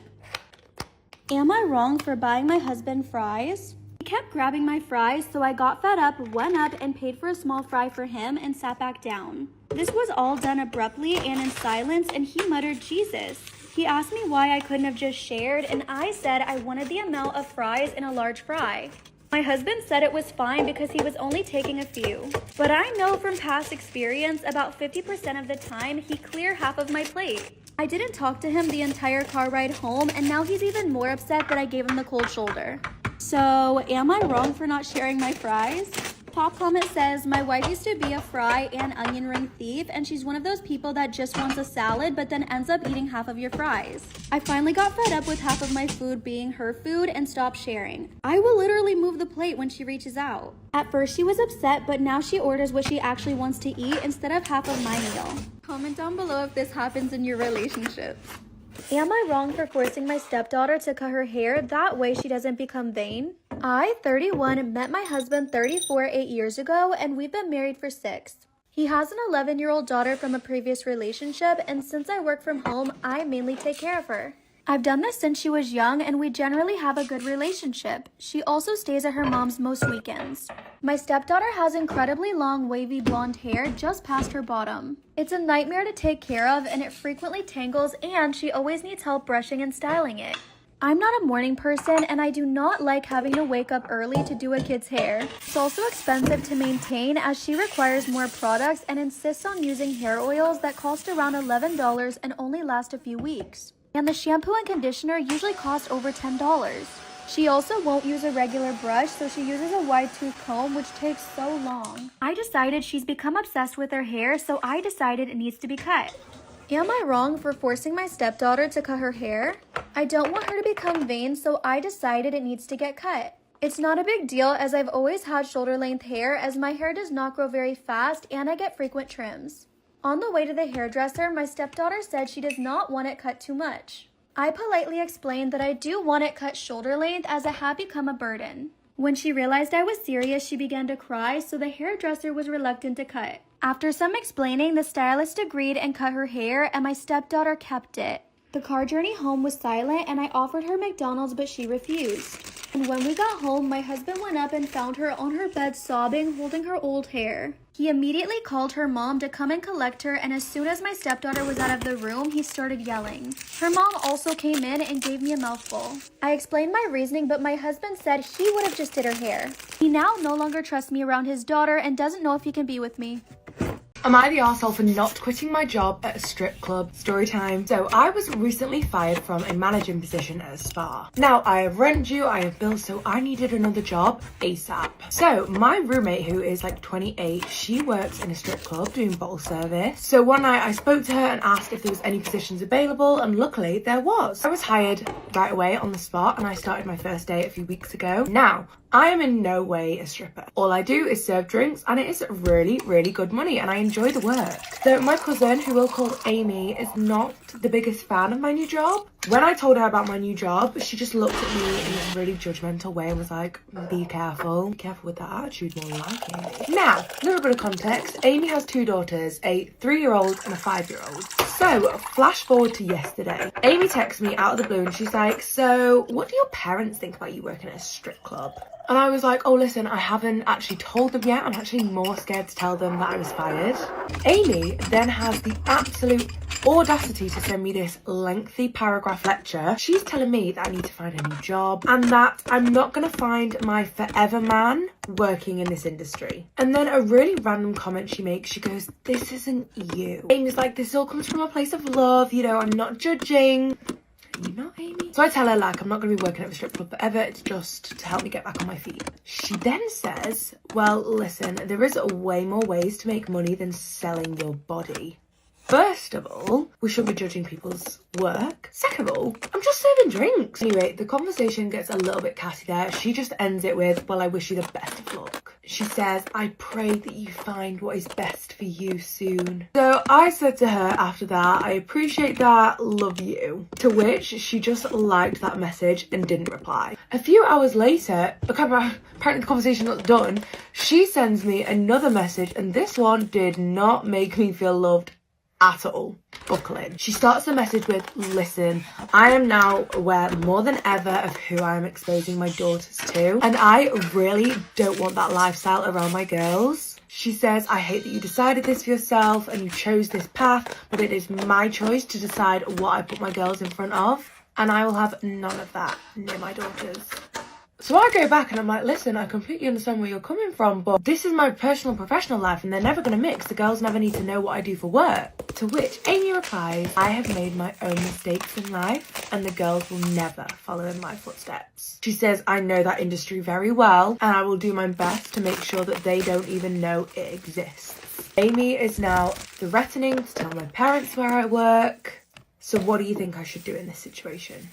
Am I wrong for buying my husband fries? He kept grabbing my fries, so I got fed up, went up, and paid for a small fry for him and sat back down. This was all done abruptly and in silence, and he muttered Jesus. He asked me why I couldn't have just shared, and I said I wanted the amount of fries in a large fry. My husband said it was fine because he was only taking a few. But I know from past experience, about 50% of the time, he cleared half of my plate. I didn't talk to him the entire car ride home, and now he's even more upset that I gave him the cold shoulder. So, am I wrong for not sharing my fries? Top comment says, my wife used to be a fry and onion ring thief, and she's one of those people that just wants a salad but then ends up eating half of your fries. I finally got fed up with half of my food being her food and stopped sharing. I will literally move the plate when she reaches out. At first she was upset, but now she orders what she actually wants to eat instead of half of my meal. Comment down below if this happens in your relationships. Am I wrong for forcing my stepdaughter to cut her hair? That way she doesn't become vain. I, 31, met my husband 34 8 years ago, and we've been married for 6. He has an 11-year-old daughter from a previous relationship, and since I work from home, I mainly take care of her. I've done this since she was young, and we generally have a good relationship. She also stays at her mom's most weekends. My stepdaughter has incredibly long wavy blonde hair just past her bottom. It's a nightmare to take care of, and it frequently tangles, and she always needs help brushing and styling it. I'm not a morning person, and I do not like having to wake up early to do a kid's hair. It's also expensive to maintain as she requires more products and insists on using hair oils that cost around $11 and only last a few weeks. And the shampoo and conditioner usually cost over $10. She also won't use a regular brush, so she uses a wide tooth comb, which takes so long. I decided she's become obsessed with her hair, so I decided it needs to be cut. Am I wrong for forcing my stepdaughter to cut her hair? I don't want her to become vain, so I decided it needs to get cut. It's not a big deal as I've always had shoulder-length hair, as my hair does not grow very fast and I get frequent trims. On the way to the hairdresser, my stepdaughter said she does not want it cut too much. I politely explained that I do want it cut shoulder length as it had become a burden. When she realized I was serious, she began to cry, so the hairdresser was reluctant to cut. After some explaining, the stylist agreed and cut her hair, and my stepdaughter kept it. The car journey home was silent, and I offered her McDonald's, but she refused. And when we got home, my husband went up and found her on her bed sobbing, holding her old hair. He immediately called her mom to come and collect her, and as soon as my stepdaughter was out of the room, he started yelling. Her mom also came in and gave me a mouthful. I explained my reasoning, but my husband said he would have just did her hair. He now no longer trusts me around his daughter and doesn't know if he can be with me. Am I the arsehole for not quitting my job at a strip club? Story time. So I was recently fired from a managing position at a spa. Now I have rent due, I have bills, so I needed another job ASAP. So my roommate, who is like 28, she works in a strip club doing bottle service. So one night I spoke to her and asked if there was any positions available, and luckily there was. I was hired right away on the spot and I started my first day a few weeks ago. Now, I am in no way a stripper. All I do is serve drinks, and it is really, really good money, and I enjoy the work. So my cousin, who we'll call Amy, is not the biggest fan of my new job. When I told her about my new job, she just looked at me in this really judgmental way and was like, be careful. Be careful with that attitude, more like Amy. Now, a little bit of context. Amy has 2 daughters, a 3-year-old and a 5-year-old. So, flash forward to yesterday. Amy texts me out of the blue and she's like, so what do your parents think about you working at a strip club? And I was like, oh listen, I haven't actually told them yet. I'm actually more scared to tell them that I was fired. Amy then has the absolute audacity to send me this lengthy paragraph lecture. She's telling me that I need to find a new job and that I'm not going to find my forever man working in this industry. And then a really random comment she makes, she goes, this isn't you. Amy's like, this all comes from a place of love, you know, I'm not judging. You not, Amy? So I tell her, like, I'm not going to be working at a strip club forever, it's just to help me get back on my feet. She then says, well, listen, there is way more ways to make money than selling your body. First of all, we shouldn't be judging people's work. Second of all, I'm just serving drinks. Anyway, the conversation gets a little bit catty there. She just ends it with, well, I wish you the best of luck. She says, I pray that you find what is best for you soon. So I said to her after that, I appreciate that, love you. To which she just liked that message and didn't reply. A few hours later, apparently the conversation not done, she sends me another message, and this one did not make me feel loved at all. Buckle in. She starts the message with, listen, I am now aware more than ever of who I am exposing my daughters to, and I really don't want that lifestyle around my girls. She says, I hate that you decided this for yourself and you chose this path, but it is my choice to decide what I put my girls in front of, and I will have none of that near my daughters. So I go back and I'm like, listen, I completely understand where you're coming from, but this is my personal and professional life and they're never going to mix. The girls never need to know what I do for work. To which Amy replies, I have made my own mistakes in life and the girls will never follow in my footsteps. She says, I know that industry very well and I will do my best to make sure that they don't even know it exists. Amy is now threatening to tell my parents where I work. So what do you think I should do in this situation?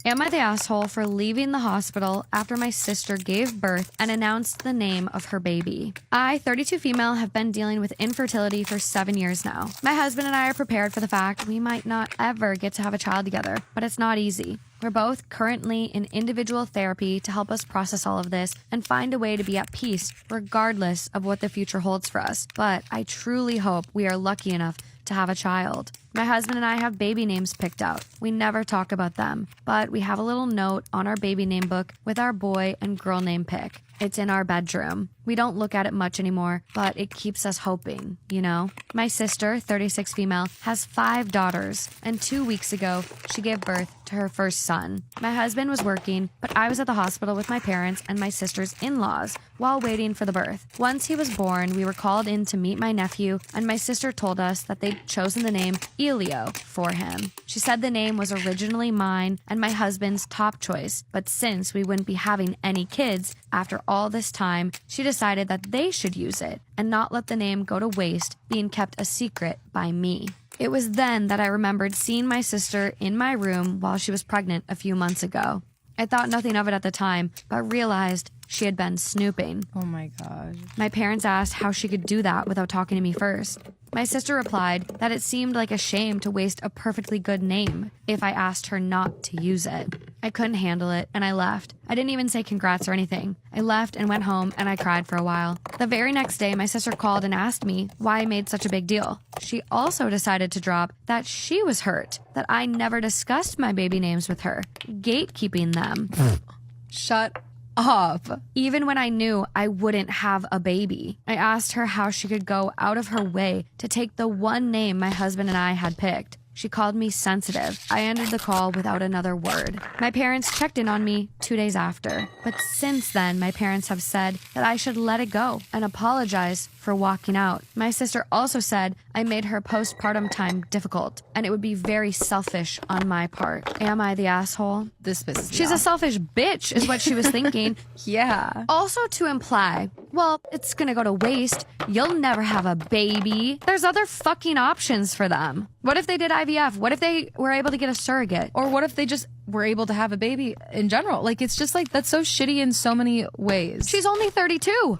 Am I the asshole for leaving the hospital after my sister gave birth and announced the name of her baby? I, 32 female, have been dealing with infertility for 7 years now. My husband and I are prepared for the fact we might not ever get to have a child together, but it's not easy. We're both currently in individual therapy to help us process all of this and find a way to be at peace regardless of what the future holds for us. But I truly hope we are lucky enough to have a child. My husband and I have baby names picked out. We never talk about them, but we have a little note on our baby name book with our boy and girl name pick. It's in our bedroom. We don't look at it much anymore, but it keeps us hoping, you know? My sister, 36 female, has 5 daughters, and 2 weeks ago, she gave birth to her first son. My husband was working, but I was at the hospital with my parents and my sister's in-laws while waiting for the birth. Once he was born, we were called in to meet my nephew, and my sister told us that they'd chosen the name Elio for him. She said the name was originally mine and my husband's top choice, but since we wouldn't be having any kids after all this time, she decided that they should use it and not let the name go to waste being kept a secret by me. It was then that I remembered seeing my sister in my room while she was pregnant a few months ago. I thought nothing of it at the time, but realized she had been snooping. Oh my God. My parents asked how she could do that without talking to me first. My sister replied that it seemed like a shame to waste a perfectly good name if I asked her not to use it. I couldn't handle it, and I left. I didn't even say congrats or anything. I left and went home, and I cried for a while. The very next day, my sister called and asked me why I made such a big deal. She also decided to drop that she was hurt, that I never discussed my baby names with her, gatekeeping them. Shut up. Even when I knew I wouldn't have a baby, I asked her how she could go out of her way to take the one name my husband and I had picked. She called me sensitive. I ended the call without another word. My parents checked in on me 2 days after, but since then my parents have said that I should let it go and apologize for walking out. My sister also said I made her postpartum time difficult and it would be very selfish on my part. Am I the asshole? This pisses me She's off. a selfish bitch is what she was thinking. Yeah. Also to imply, well, it's gonna go to waste. You'll never have a baby. There's other fucking options for them. What if they did IVF? What if they were able to get a surrogate? Or what if they just were able to have a baby in general? Like, it's just like, that's so shitty in so many ways. She's only 32.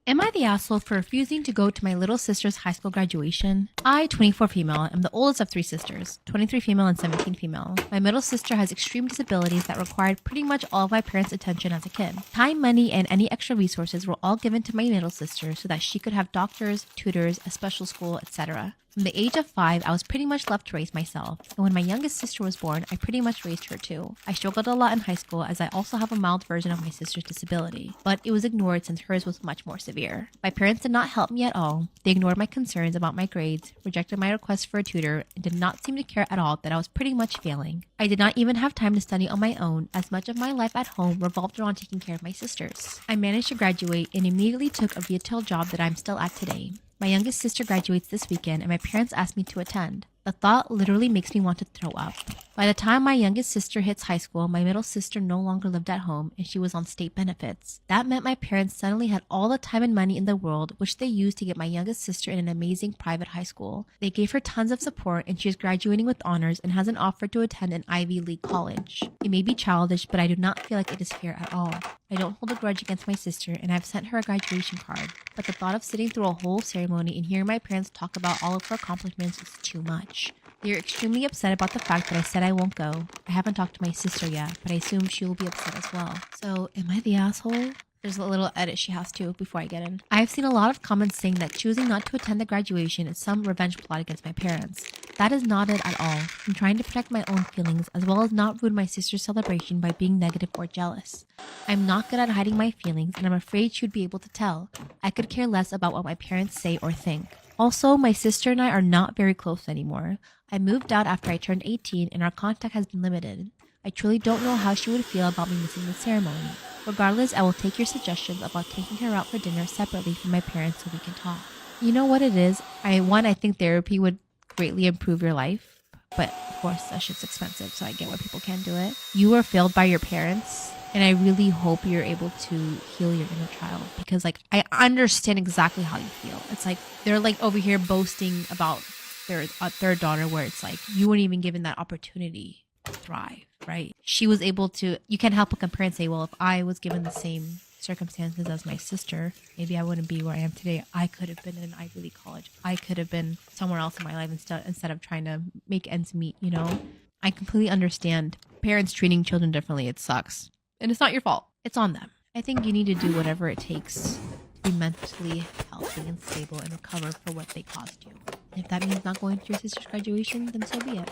Am I the asshole for refusing to go to my little sister's high school graduation? I, 24 female, am the oldest of 3 sisters, 23 female and 17 female. My middle sister has extreme disabilities that required pretty much all of my parents' attention as a kid. Time, money, and any extra resources were all given to my middle sister so that she could have doctors, tutors, a special school, etc. From the age of 5, I was pretty much left to raise myself, and when my youngest sister was born, I pretty much raised her too. I struggled a lot in high school as I also have a mild version of my sister's disability, but it was ignored since hers was much more severe. My parents did not help me at all. They ignored my concerns about my grades, rejected my request for a tutor, and did not seem to care at all that I was pretty much failing. I did not even have time to study on my own, as much of my life at home revolved around taking care of my sisters. I managed to graduate and immediately took a retail job that I'm still at today. My youngest sister graduates this weekend and my parents asked me to attend. The thought literally makes me want to throw up. By the time my youngest sister hits high school, my middle sister no longer lived at home and she was on state benefits. That meant my parents suddenly had all the time and money in the world, which they used to get my youngest sister in an amazing private high school. They gave her tons of support and she is graduating with honors and has an offer to attend an Ivy League college. It may be childish, but I do not feel like it is fair at all. I don't hold a grudge against my sister and I've sent her a graduation card, but the thought of sitting through a whole ceremony and hearing my parents talk about all of her accomplishments is too much. They are extremely upset about the fact that I said I won't go. I haven't talked to my sister yet, but I assume she will be upset as well. So, am I the asshole? There's a little edit she has to before I get in. I have seen a lot of comments saying that choosing not to attend the graduation is some revenge plot against my parents. That is not it at all. I'm trying to protect my own feelings as well as not ruin my sister's celebration by being negative or jealous. I'm not good at hiding my feelings and I'm afraid she would be able to tell. I could care less about what my parents say or think. Also, my sister and I are not very close anymore. I moved out after I turned 18 and our contact has been limited. I truly don't know how she would feel about me missing the ceremony. Regardless, I will take your suggestions about taking her out for dinner separately from my parents so we can talk. You know what it is? I think therapy would greatly improve your life, but of course that shit's expensive, so I get why people can't do it. You were failed by your parents, and I really hope you're able to heal your inner child, because I understand exactly how you feel. It's like they're over here boasting about their third daughter, where it's like you weren't even given that opportunity to thrive, right? She was able to. You can't help but compare and say, well, if I was given the same circumstances as my sister, maybe I wouldn't be where I am today. I could have been in an Ivy League college. I could have been somewhere else in my life instead of trying to make ends meet, you know? I completely understand parents treating children differently. It sucks. And it's not your fault. It's on them. I think you need to do whatever it takes to be mentally healthy and stable and recover for what they caused you. And if that means not going to your sister's graduation, then so be it.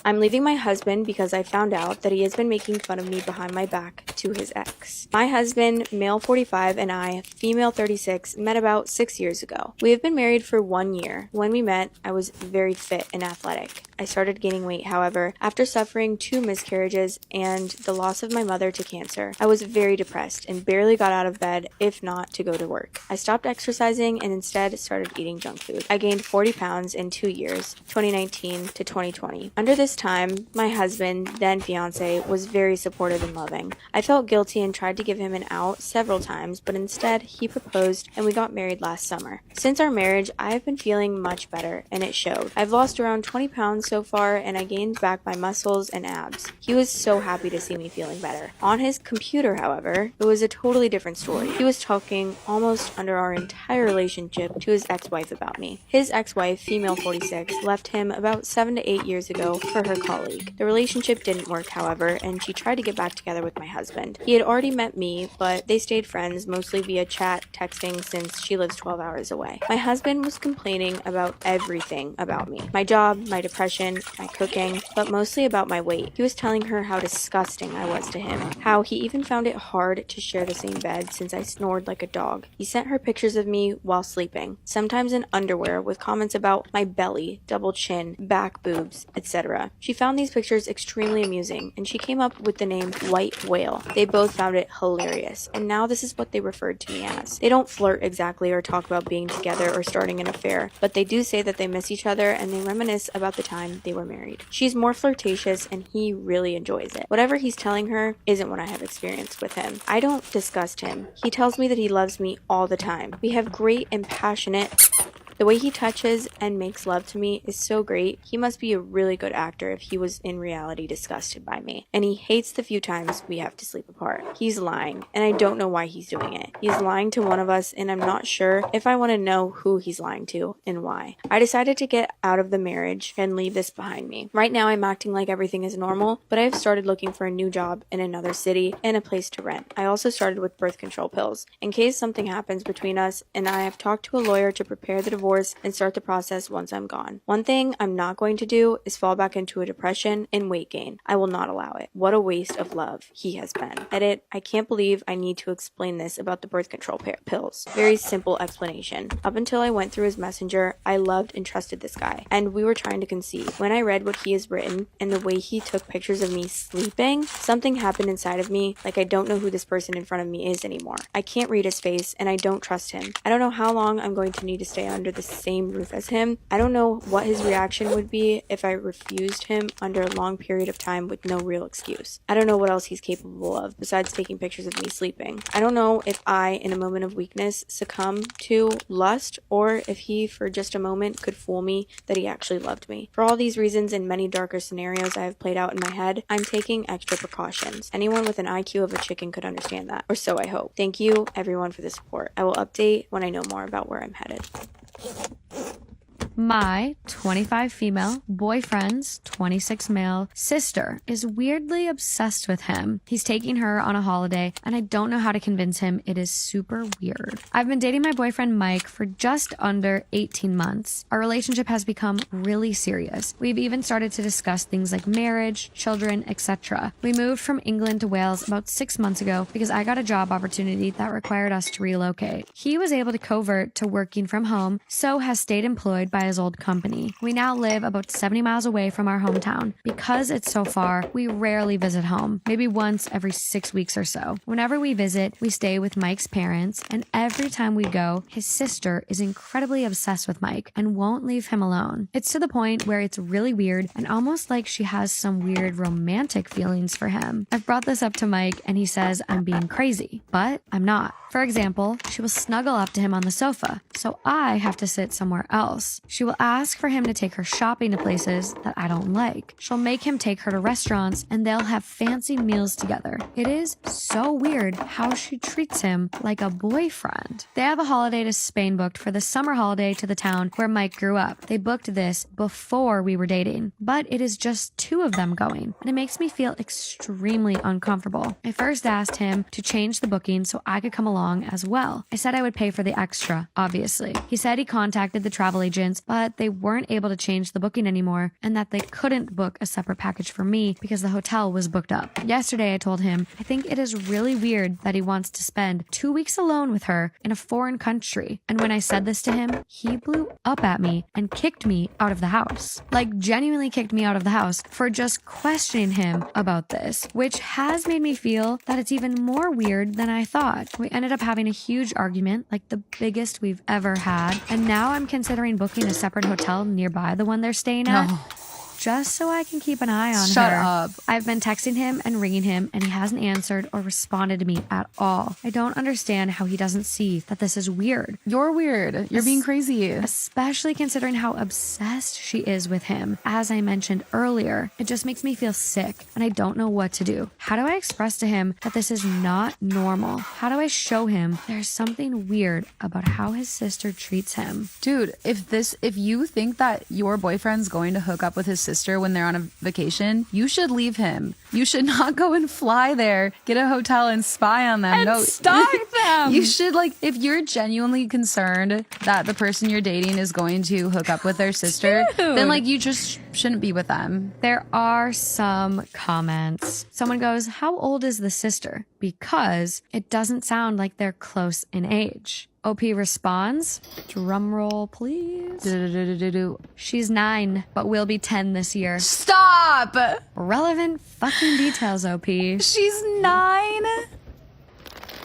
I'm leaving my husband because I found out that he has been making fun of me behind my back to his ex. My husband, male 45, and I, female 36, met about 6 years ago. We have been married for 1 year. When we met, I was very fit and athletic. I started gaining weight, however, after suffering 2 miscarriages and the loss of my mother to cancer. I was very depressed and barely got out of bed, if not to go to work. I stopped exercising and instead started eating junk food. I gained 40 pounds in 2 years, 2019 to 2020. Under this time, my husband, then fiance, was very supportive and loving. I felt guilty and tried to give him an out several times, but instead he proposed and we got married last summer. Since our marriage, I have been feeling much better and it showed. I've lost around 20 pounds so far and I gained back my muscles and abs. He was so happy to see me feeling better. On his computer, however, it was a totally different story. He was talking almost under our entire relationship to his ex-wife about me. His ex-wife, female 46, left him about 7 to 8 years ago for her colleague. The relationship didn't work, however, and she tried to get back together with my husband. He had already met me, but they stayed friends, mostly via chat, texting, since she lives 12 hours away. My husband was complaining about everything about me. My job, my depression, my cooking, but mostly about my weight. He was telling her how disgusting I was to him, how he even found it hard to share the same bed since I snored like a dog. He sent her pictures of me while sleeping, sometimes in underwear, with comments about my belly, double chin, back boobs, etc. She found these pictures extremely amusing, and she came up with the name White Whale. They both found it hilarious, and now this is what they referred to me as. They don't flirt exactly or talk about being together or starting an affair, but they do say that they miss each other and they reminisce about the time they were married. She's more flirtatious and he really enjoys it. Whatever he's telling her isn't what I have experienced with him. I don't disgust him. He tells me that he loves me all the time. We have great and passionate. The way he touches and makes love to me is so great. He must be a really good actor if he was in reality disgusted by me. And he hates the few times we have to sleep apart. He's lying, and I don't know why he's doing it. He's lying to one of us, and I'm not sure if I want to know who he's lying to and why. I decided to get out of the marriage and leave this behind me. Right now I'm acting like everything is normal, but I've started looking for a new job in another city and a place to rent. I also started with birth control pills, in case something happens between us, and I have talked to a lawyer to prepare the divorce and start the process once I'm gone. One thing I'm not going to do is fall back into a depression and weight gain. I will not allow it. What a waste of love he has been. Edit, I can't believe I need to explain this about the birth control pills. Very simple explanation. Up until I went through his messenger, I loved and trusted this guy, and we were trying to conceive. When I read what he has written and the way he took pictures of me sleeping, something happened inside of me, like I don't know who this person in front of me is anymore. I can't read his face and I don't trust him. I don't know how long I'm going to need to stay under the same roof as him. I don't know what his reaction would be if I refused him under a long period of time with no real excuse. I don't know what else he's capable of besides taking pictures of me sleeping. I don't know if I, in a moment of weakness, succumb to lust, or if he, for just a moment, could fool me that he actually loved me. For all these reasons and many darker scenarios I have played out in my head, I'm taking extra precautions. Anyone with an IQ of a chicken could understand that, or so I hope. Thank you, everyone, for the support. I will update when I know more about where I'm headed. My 25 female boyfriend's 26 male sister is weirdly obsessed with him. He's taking her on a holiday, and I don't know how to convince him. It is super weird. I've been dating my boyfriend Mike for just under 18 months. Our relationship has become really serious. We've even started to discuss things like marriage, children, etc. We moved from England to Wales about 6 months ago because I got a job opportunity that required us to relocate. He was able to convert to working from home, so has stayed employed by his old company. We now live about 70 miles away from our hometown. Because it's so far, we rarely visit home, maybe once every 6 weeks or so. Whenever we visit, we stay with Mike's parents, and every time we go, his sister is incredibly obsessed with Mike and won't leave him alone. It's to the point where it's really weird and almost like she has some weird romantic feelings for him. I've brought this up to Mike and he says I'm being crazy, but I'm not. For example, she will snuggle up to him on the sofa, so I have to sit somewhere else. She will ask for him to take her shopping to places that I don't like. She'll make him take her to restaurants and they'll have fancy meals together. It is so weird how she treats him like a boyfriend. They have a holiday to Spain booked for the summer holiday to the town where Mike grew up. They booked this before we were dating, but it is just 2 of them going, and it makes me feel extremely uncomfortable. I first asked him to change the booking so I could come along as well. I said I would pay for the extra, obviously. He said he contacted the travel agents, but they weren't able to change the booking anymore and that they couldn't book a separate package for me because the hotel was booked up. Yesterday I told him I think it is really weird that he wants to spend 2 weeks alone with her in a foreign country. And when I said this to him, he blew up at me and kicked me out of the house. Like, genuinely kicked me out of the house for just questioning him about this, which has made me feel that it's even more weird than I thought. We ended up having a huge argument, like the biggest we've ever had, and now I'm considering booking a separate hotel nearby the one they're staying at. No. Just so I can keep an eye on her. Shut up. I've been texting him and ringing him, and he hasn't answered or responded to me at all. I don't understand how he doesn't see that this is weird. You're weird. You're being crazy. Especially considering how obsessed she is with him. As I mentioned earlier, it just makes me feel sick, and I don't know what to do. How do I express to him that this is not normal? How do I show him there's something weird about how his sister treats him? Dude, if you think that your boyfriend's going to hook up with his sister when they're on a vacation, you should leave him. You should not go and fly there, get a hotel and spy on them. And stalk them. You should, like, if you're genuinely concerned that the person you're dating is going to hook up with their sister, then like you just shouldn't be with them. There are some comments. Someone goes, how old is the sister? Because it doesn't sound like they're close in age. OP responds, drum roll please. She's 9, but will be 10 this year. Stop! Relevant fucking details, OP. She's 9?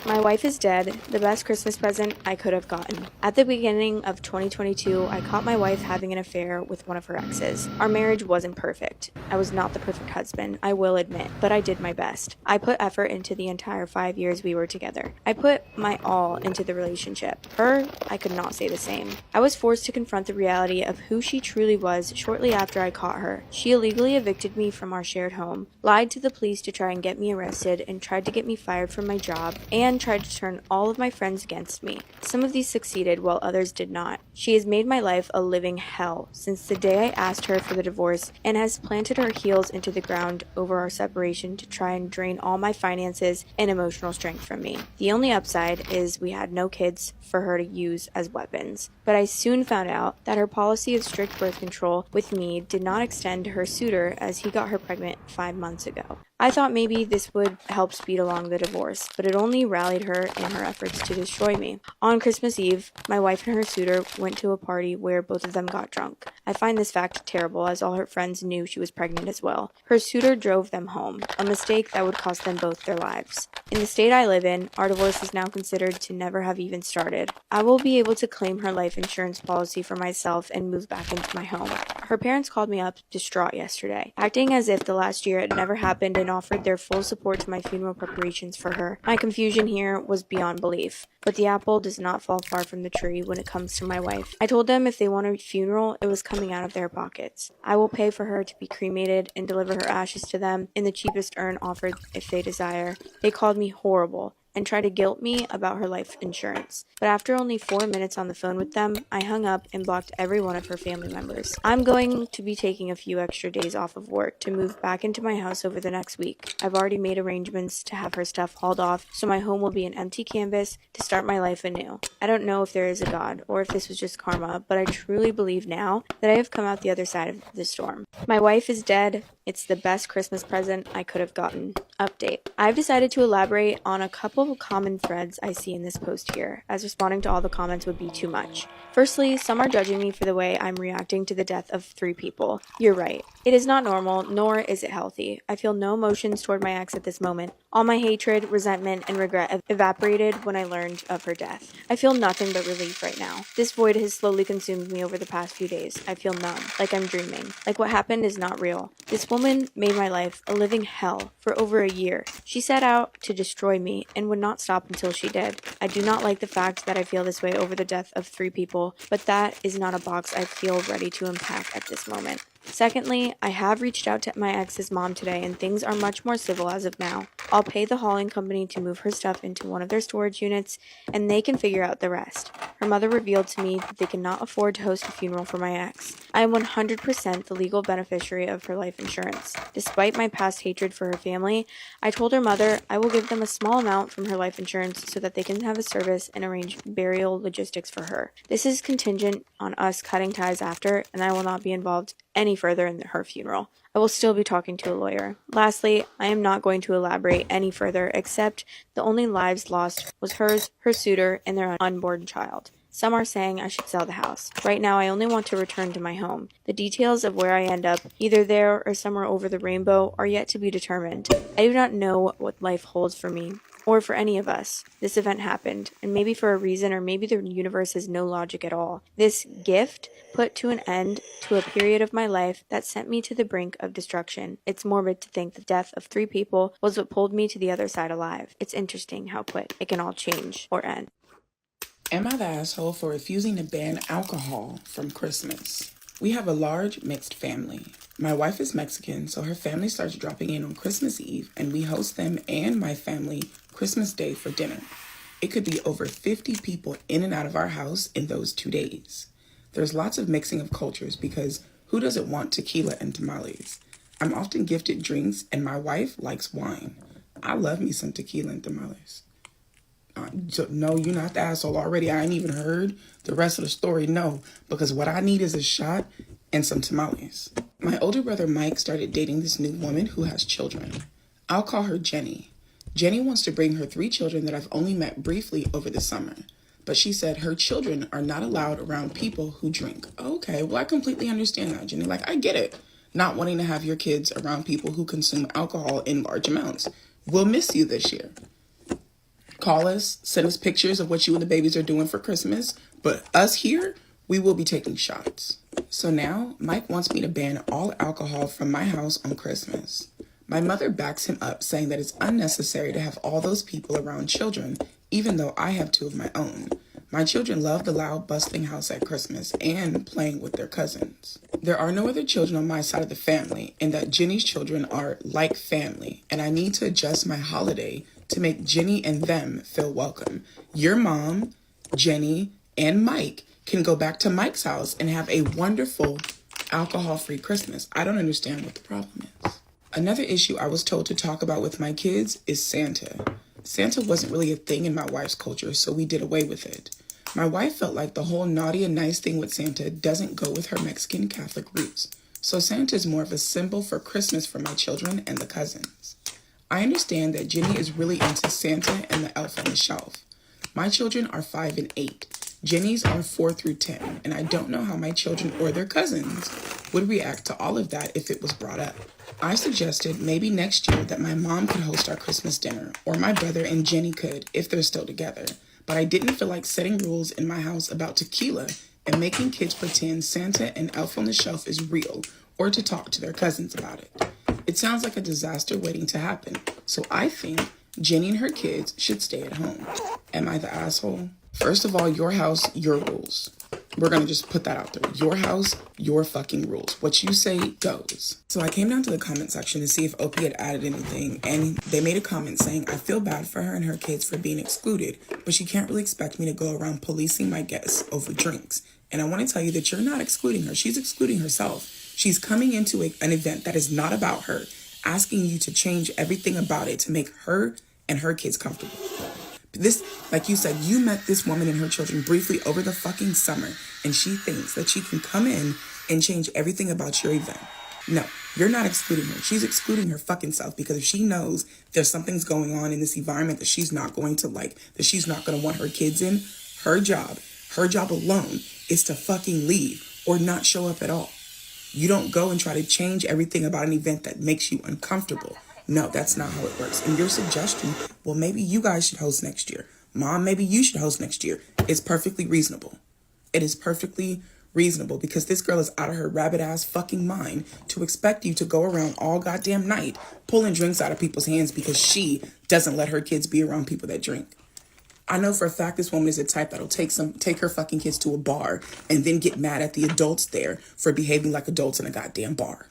My wife is dead, the best Christmas present I could have gotten. At the beginning of 2022, I caught my wife having an affair with one of her exes. Our marriage wasn't perfect. I was not the perfect husband, I will admit, but I did my best. I put effort into the entire 5 years we were together. I put my all into the relationship. Her, I could not say the same. I was forced to confront the reality of who she truly was shortly after I caught her. She illegally evicted me from our shared home, lied to the police to try and get me arrested, and tried to get me fired from my job, and tried to turn all of my friends against me. Some of these succeeded while others did not. She has made my life a living hell since the day I asked her for the divorce, and has planted her heels into the ground over our separation to try and drain all my finances and emotional strength from me. The only upside is we had no kids for her to use as weapons. But I soon found out that her policy of strict birth control with me did not extend to her suitor, as he got her pregnant 5 months ago. I thought maybe this would help speed along the divorce, but it only rallied her in her efforts to destroy me. On Christmas Eve, my wife and her suitor went to a party where both of them got drunk. I find this fact terrible, as all her friends knew she was pregnant as well. Her suitor drove them home, a mistake that would cost them both their lives. In the state I live in, our divorce is now considered to never have even started. I will be able to claim her life insurance policy for myself and move back into my home. Her parents called me up distraught yesterday, acting as if the last year had never happened, and offered their full support to my funeral preparations for her. My confusion here was beyond belief, but the apple does not fall far from the tree when it comes to my wife. I told them if they want a funeral, it was coming out of their pockets. I will pay for her to be cremated and deliver her ashes to them in the cheapest urn offered if they desire. They called me horrible and tried to guilt me about her life insurance. But after only 4 minutes on the phone with them, I hung up and blocked every one of her family members. I'm going to be taking a few extra days off of work to move back into my house over the next week. I've already made arrangements to have her stuff hauled off, so my home will be an empty canvas to start my life anew. I don't know if there is a God or if this was just karma, but I truly believe now that I have come out the other side of the storm. My wife is dead. It's the best Christmas present I could have gotten. Update. I've decided to elaborate on a couple of common threads I see in this post here, as responding to all the comments would be too much. Firstly, some are judging me for the way I'm reacting to the death of 3 people. You're right. It is not normal, nor is it healthy. I feel no emotions toward my ex at this moment. All my hatred, resentment, and regret evaporated when I learned of her death. I feel nothing but relief right now. This void has slowly consumed me over the past few days. I feel numb, like I'm dreaming, like what happened is not real. This woman made my life a living hell for over a year. She set out to destroy me and would not stop until she did. I do not like the fact that I feel this way over the death of 3 people, but that is not a box I feel ready to unpack at this moment. Secondly, I have reached out to my ex's mom today, and things are much more civil as of now. I'll pay the hauling company to move her stuff into one of their storage units, and they can figure out the rest. Her mother revealed to me that they cannot afford to host a funeral for my ex. I am 100% the legal beneficiary of her life insurance. Despite my past hatred for her family, I told her mother I will give them a small amount from her life insurance so that they can have a service and arrange burial logistics for her. This is contingent on us cutting ties after, and I will not be involved any further in her funeral. I will still be talking to a lawyer. Lastly, I am not going to elaborate any further, except the only lives lost was hers, her suitor, and their unborn child. Some are saying I should sell the house. Right now, I only want to return to my home. The details of where I end up, either there or somewhere over the rainbow, are yet to be determined. I do not know what life holds for me, or for any of us. This event happened, and maybe for a reason, or maybe the universe has no logic at all. This gift put to an end to a period of my life that sent me to the brink of destruction. It's morbid to think the death of 3 people was what pulled me to the other side alive. It's interesting how quick it can all change or end. Am I the asshole for refusing to ban alcohol from Christmas? We have a large mixed family. My wife is Mexican, so her family starts dropping in on Christmas Eve, and we host them and my family Christmas Day for dinner. It could be over 50 people in and out of our house in those 2 days. There's lots of mixing of cultures because who doesn't want tequila and tamales? I'm often gifted drinks, and my wife likes wine. I love me some tequila and tamales. No, you're not the asshole already. I ain't even heard the rest of the story. No, because what I need is a shot and some tamales. My older brother Mike started dating this new woman who has children. I'll call her Jenny. Jenny wants to bring her 3 children that I've only met briefly over the summer, but she said her children are not allowed around people who drink. Okay, well, I completely understand that, Jenny. Like, I get it. Not wanting to have your kids around people who consume alcohol in large amounts. We'll miss you this year. Call us, send us pictures of what you and the babies are doing for Christmas, but us here, we will be taking shots. So now, Mike wants me to ban all alcohol from my house on Christmas. My mother backs him up, saying that it's unnecessary to have all those people around children, even though I have 2 of my own. My children love the loud, bustling house at Christmas and playing with their cousins. There are no other children on my side of the family, and that Jenny's children are like family, and I need to adjust my holiday to make Jenny and them feel welcome. Your mom, Jenny, and Mike can go back to Mike's house and have a wonderful alcohol-free Christmas. I don't understand what the problem is. Another issue I was told to talk about with my kids is Santa. Santa wasn't really a thing in my wife's culture, so we did away with it. My wife felt like the whole naughty and nice thing with Santa doesn't go with her Mexican Catholic roots. So Santa is more of a symbol for Christmas for my children and the cousins. I understand that Jenny is really into Santa and the elf on the shelf. My children are 5 and 8. Jenny's are 4 through 10, and I don't know how my children or their cousins would react to all of that if it was brought up. I suggested maybe next year that my mom could host our Christmas dinner, or my brother and Jenny could if they're still together, but I didn't feel like setting rules in my house about tequila and making kids pretend Santa and Elf on the Shelf is real, or to talk to their cousins about it. It sounds like a disaster waiting to happen, so I think Jenny and her kids should stay at home. Am I the asshole? First of all, your house, your rules. We're going to just put that out there. Your house, your fucking rules. What you say goes. So I came down to the comment section to see if Opie had added anything, and they made a comment saying, I feel bad for her and her kids for being excluded, but she can't really expect me to go around policing my guests over drinks. And I want to tell you that you're not excluding her. She's excluding herself. She's coming into an event that is not about her, asking you to change everything about it to make her and her kids comfortable. This, like you said, you met this woman and her children briefly over the fucking summer, and she thinks that she can come in and change everything about your event. No, you're not excluding her. She's excluding her fucking self, because if she knows there's something's going on in this environment that she's not going to like, that she's not going to want her kids in, her job alone is to fucking leave or not show up at all. You don't go and try to change everything about an event that makes you uncomfortable. No, that's not how it works. And your suggestion, well, maybe you guys should host next year. Mom, maybe you should host next year. It's perfectly reasonable. It is perfectly reasonable, because this girl is out of her rabbit ass fucking mind to expect you to go around all goddamn night pulling drinks out of people's hands because she doesn't let her kids be around people that drink. I know for a fact this woman is the type that'll take her fucking kids to a bar and then get mad at the adults there for behaving like adults in a goddamn bar.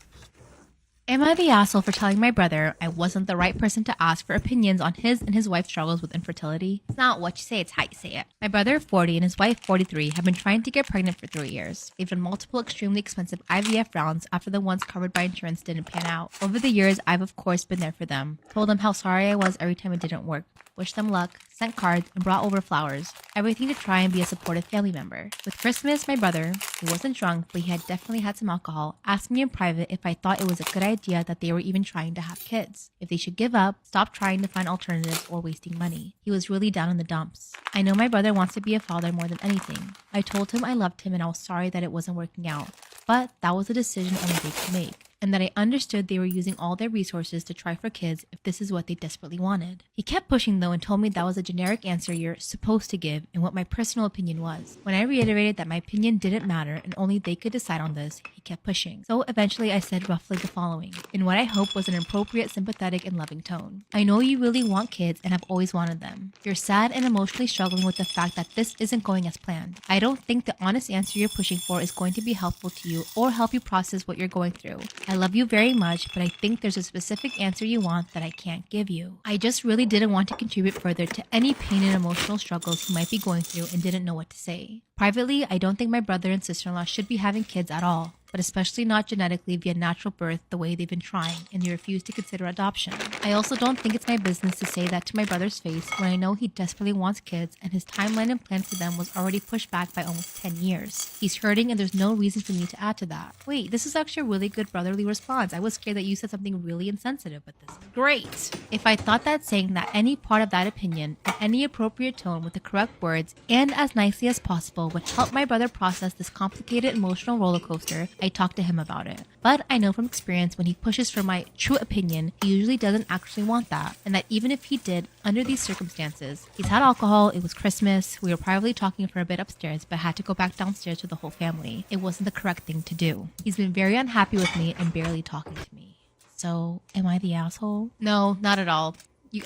Am I the asshole for telling my brother I wasn't the right person to ask for opinions on his and his wife's struggles with infertility? It's not what you say, it's how you say it. My brother, 40, and his wife, 43, have been trying to get pregnant for 3 years. They've done multiple extremely expensive IVF rounds after the ones covered by insurance didn't pan out. Over the years, I've of course been there for them. Told them how sorry I was every time it didn't work. Wished them luck, sent cards, and brought over flowers. Everything to try and be a supportive family member. With Christmas, my brother, who wasn't drunk, but he had definitely had some alcohol, asked me in private if I thought it was a good idea that they were even trying to have kids. If they should give up, stop trying to find alternatives or wasting money. He was really down in the dumps. I know my brother wants to be a father more than anything. I told him I loved him and I was sorry that it wasn't working out. But that was a decision only they could make, and that I understood they were using all their resources to try for kids if this is what they desperately wanted. He kept pushing though and told me that was a generic answer you're supposed to give and what my personal opinion was. When I reiterated that my opinion didn't matter and only they could decide on this, he kept pushing. So eventually I said roughly the following, in what I hope was an appropriate, sympathetic, and loving tone. I know you really want kids and have always wanted them. You're sad and emotionally struggling with the fact that this isn't going as planned. I don't think the honest answer you're pushing for is going to be helpful to you or help you process what you're going through. I love you very much, but I think there's a specific answer you want that I can't give you. I just really didn't want to contribute further to any pain and emotional struggles he might be going through and didn't know what to say. Privately, I don't think my brother and sister-in-law should be having kids at all, but especially not genetically via natural birth the way they've been trying, and they refuse to consider adoption. I also don't think it's my business to say that to my brother's face when I know he desperately wants kids and his timeline and plan for them was already pushed back by almost 10 years. He's hurting and there's no reason for me to add to that. Wait, this is actually a really good brotherly response. I was scared that you said something really insensitive, but this is great. If I thought that saying that any part of that opinion in any appropriate tone with the correct words and as nicely as possible would help my brother process this complicated emotional roller coaster, I talked to him about it. But I know from experience when he pushes for my true opinion, he usually doesn't actually want that. And that even if he did, under these circumstances, he's had alcohol, it was Christmas, we were probably talking for a bit upstairs, but had to go back downstairs to the whole family. It wasn't the correct thing to do. He's been very unhappy with me and barely talking to me. So, am I the asshole? No, not at all.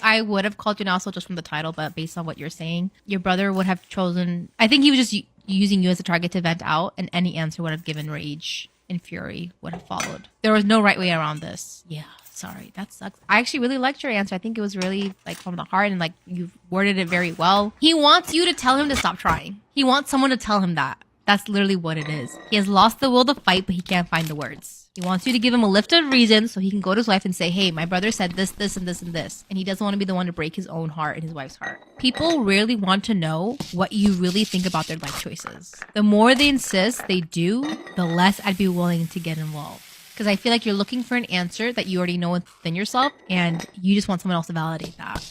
I would have called you an asshole just from the title, but based on what you're saying, your brother would have chosen... I think he was just using you as a target to vent out, and any answer would have given rage and fury would have followed. There was no right way around this. Yeah, sorry, that sucks. I actually really liked your answer. I think it was really like from the heart, and like you worded it very well. He wants you to tell him to stop trying. He wants someone to tell him that. That's literally what it is. He has lost the will to fight, but he can't find the words. He wants you to give him a lift of reason so he can go to his wife and say, hey, my brother said this, this, and this, and this. And he doesn't want to be the one to break his own heart and his wife's heart. People rarely want to know what you really think about their life choices. The more they insist they do, the less I'd be willing to get involved. Because I feel like you're looking for an answer that you already know within yourself and you just want someone else to validate that.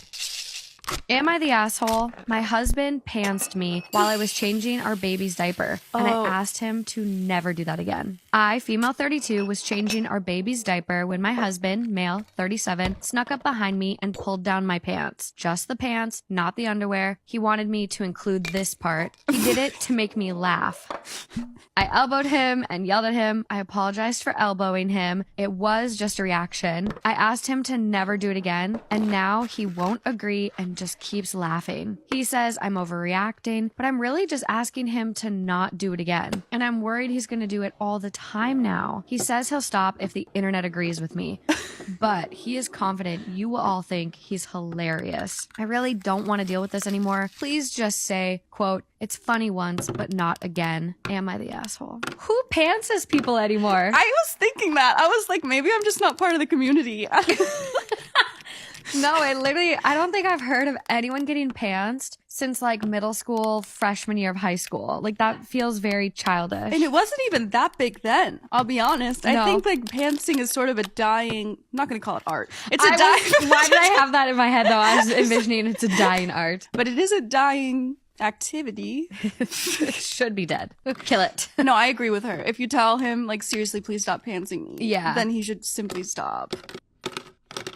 Am I the asshole? My husband pantsed me while I was changing our baby's diaper, and I asked him to never do that again. I, female 32, was changing our baby's diaper when my husband, male 37, snuck up behind me and pulled down my pants. Just the pants, not the underwear. He wanted me to include this part. He did it to make me laugh. I elbowed him and yelled at him. I apologized for elbowing him. It was just a reaction. I asked him to never do it again, and now he won't agree and just keeps laughing. He says I'm overreacting, but I'm really just asking him to not do it again. And I'm worried he's gonna do it all the time now. He says he'll stop if the internet agrees with me, but he is confident you will all think he's hilarious. I really don't want to deal with this anymore. Please just say, quote, it's funny once, but not again. Am I the asshole? Who pantses people anymore? I was thinking that. I was like, maybe I'm just not part of the community. No, I don't think I've heard of anyone getting pantsed since like middle school, freshman year of high school. Like that feels very childish. And it wasn't even that big then, I'll be honest. No. I think like pantsing is sort of a dying, I'm not going to call it art. It's a dying. Why did I have that in my head though? I was envisioning it's a dying art. But it is a dying activity. It should be dead. Kill it. No, I agree with her. If you tell him like, seriously, please stop pantsing me. Yeah. Then he should simply stop.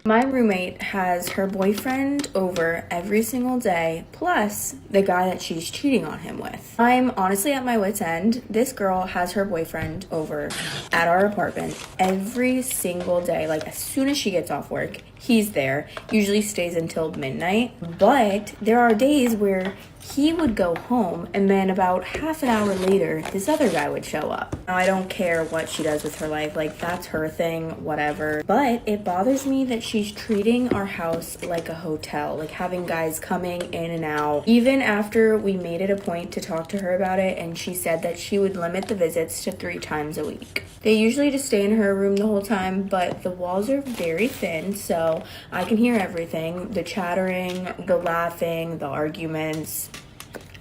My roommate has her boyfriend over every single day, plus the guy that she's cheating on him with. I'm honestly at my wit's end. This girl has her boyfriend over at our apartment every single day. Like as soon as she gets off work, he's there. Usually stays until midnight. But there are days where he would go home and then about half an hour later, this other guy would show up. Now, I don't care what she does with her life. Like, that's her thing, whatever. But it bothers me that she's treating our house like a hotel, like having guys coming in and out. Even after we made it a point to talk to her about it, and she said that she would limit the visits to 3 times a week. They usually just stay in her room the whole time, but the walls are very thin, so I can hear everything. The chattering, the laughing, the arguments,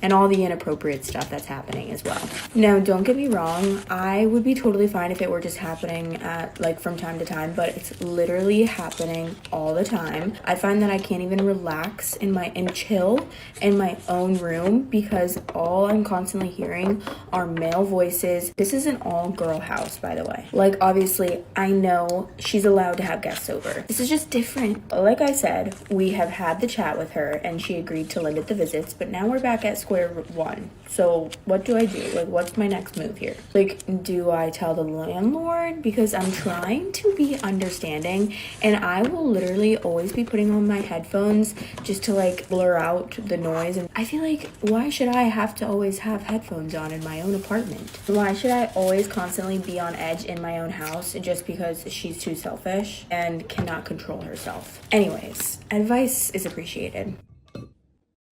and all the inappropriate stuff that's happening as well. Now, don't get me wrong, I would be totally fine if it were just happening at like from time to time, but it's literally happening all the time. I find that I can't even relax and chill in my own room because all I'm constantly hearing are male voices. This is an all girl house, by the way. Like, obviously, I know she's allowed to have guests over. This is just different. Like I said, we have had the chat with her and she agreed to limit the visits, but now we're back at square one. So what do I do? Like, what's my next move here? Like, do I tell the landlord? Because I'm trying to be understanding, and I will literally always be putting on my headphones just to like blur out the noise. And I feel like, why should I have to always have headphones on in my own apartment? Why should I always constantly be on edge in my own house just because she's too selfish and cannot control herself? Anyways, advice is appreciated.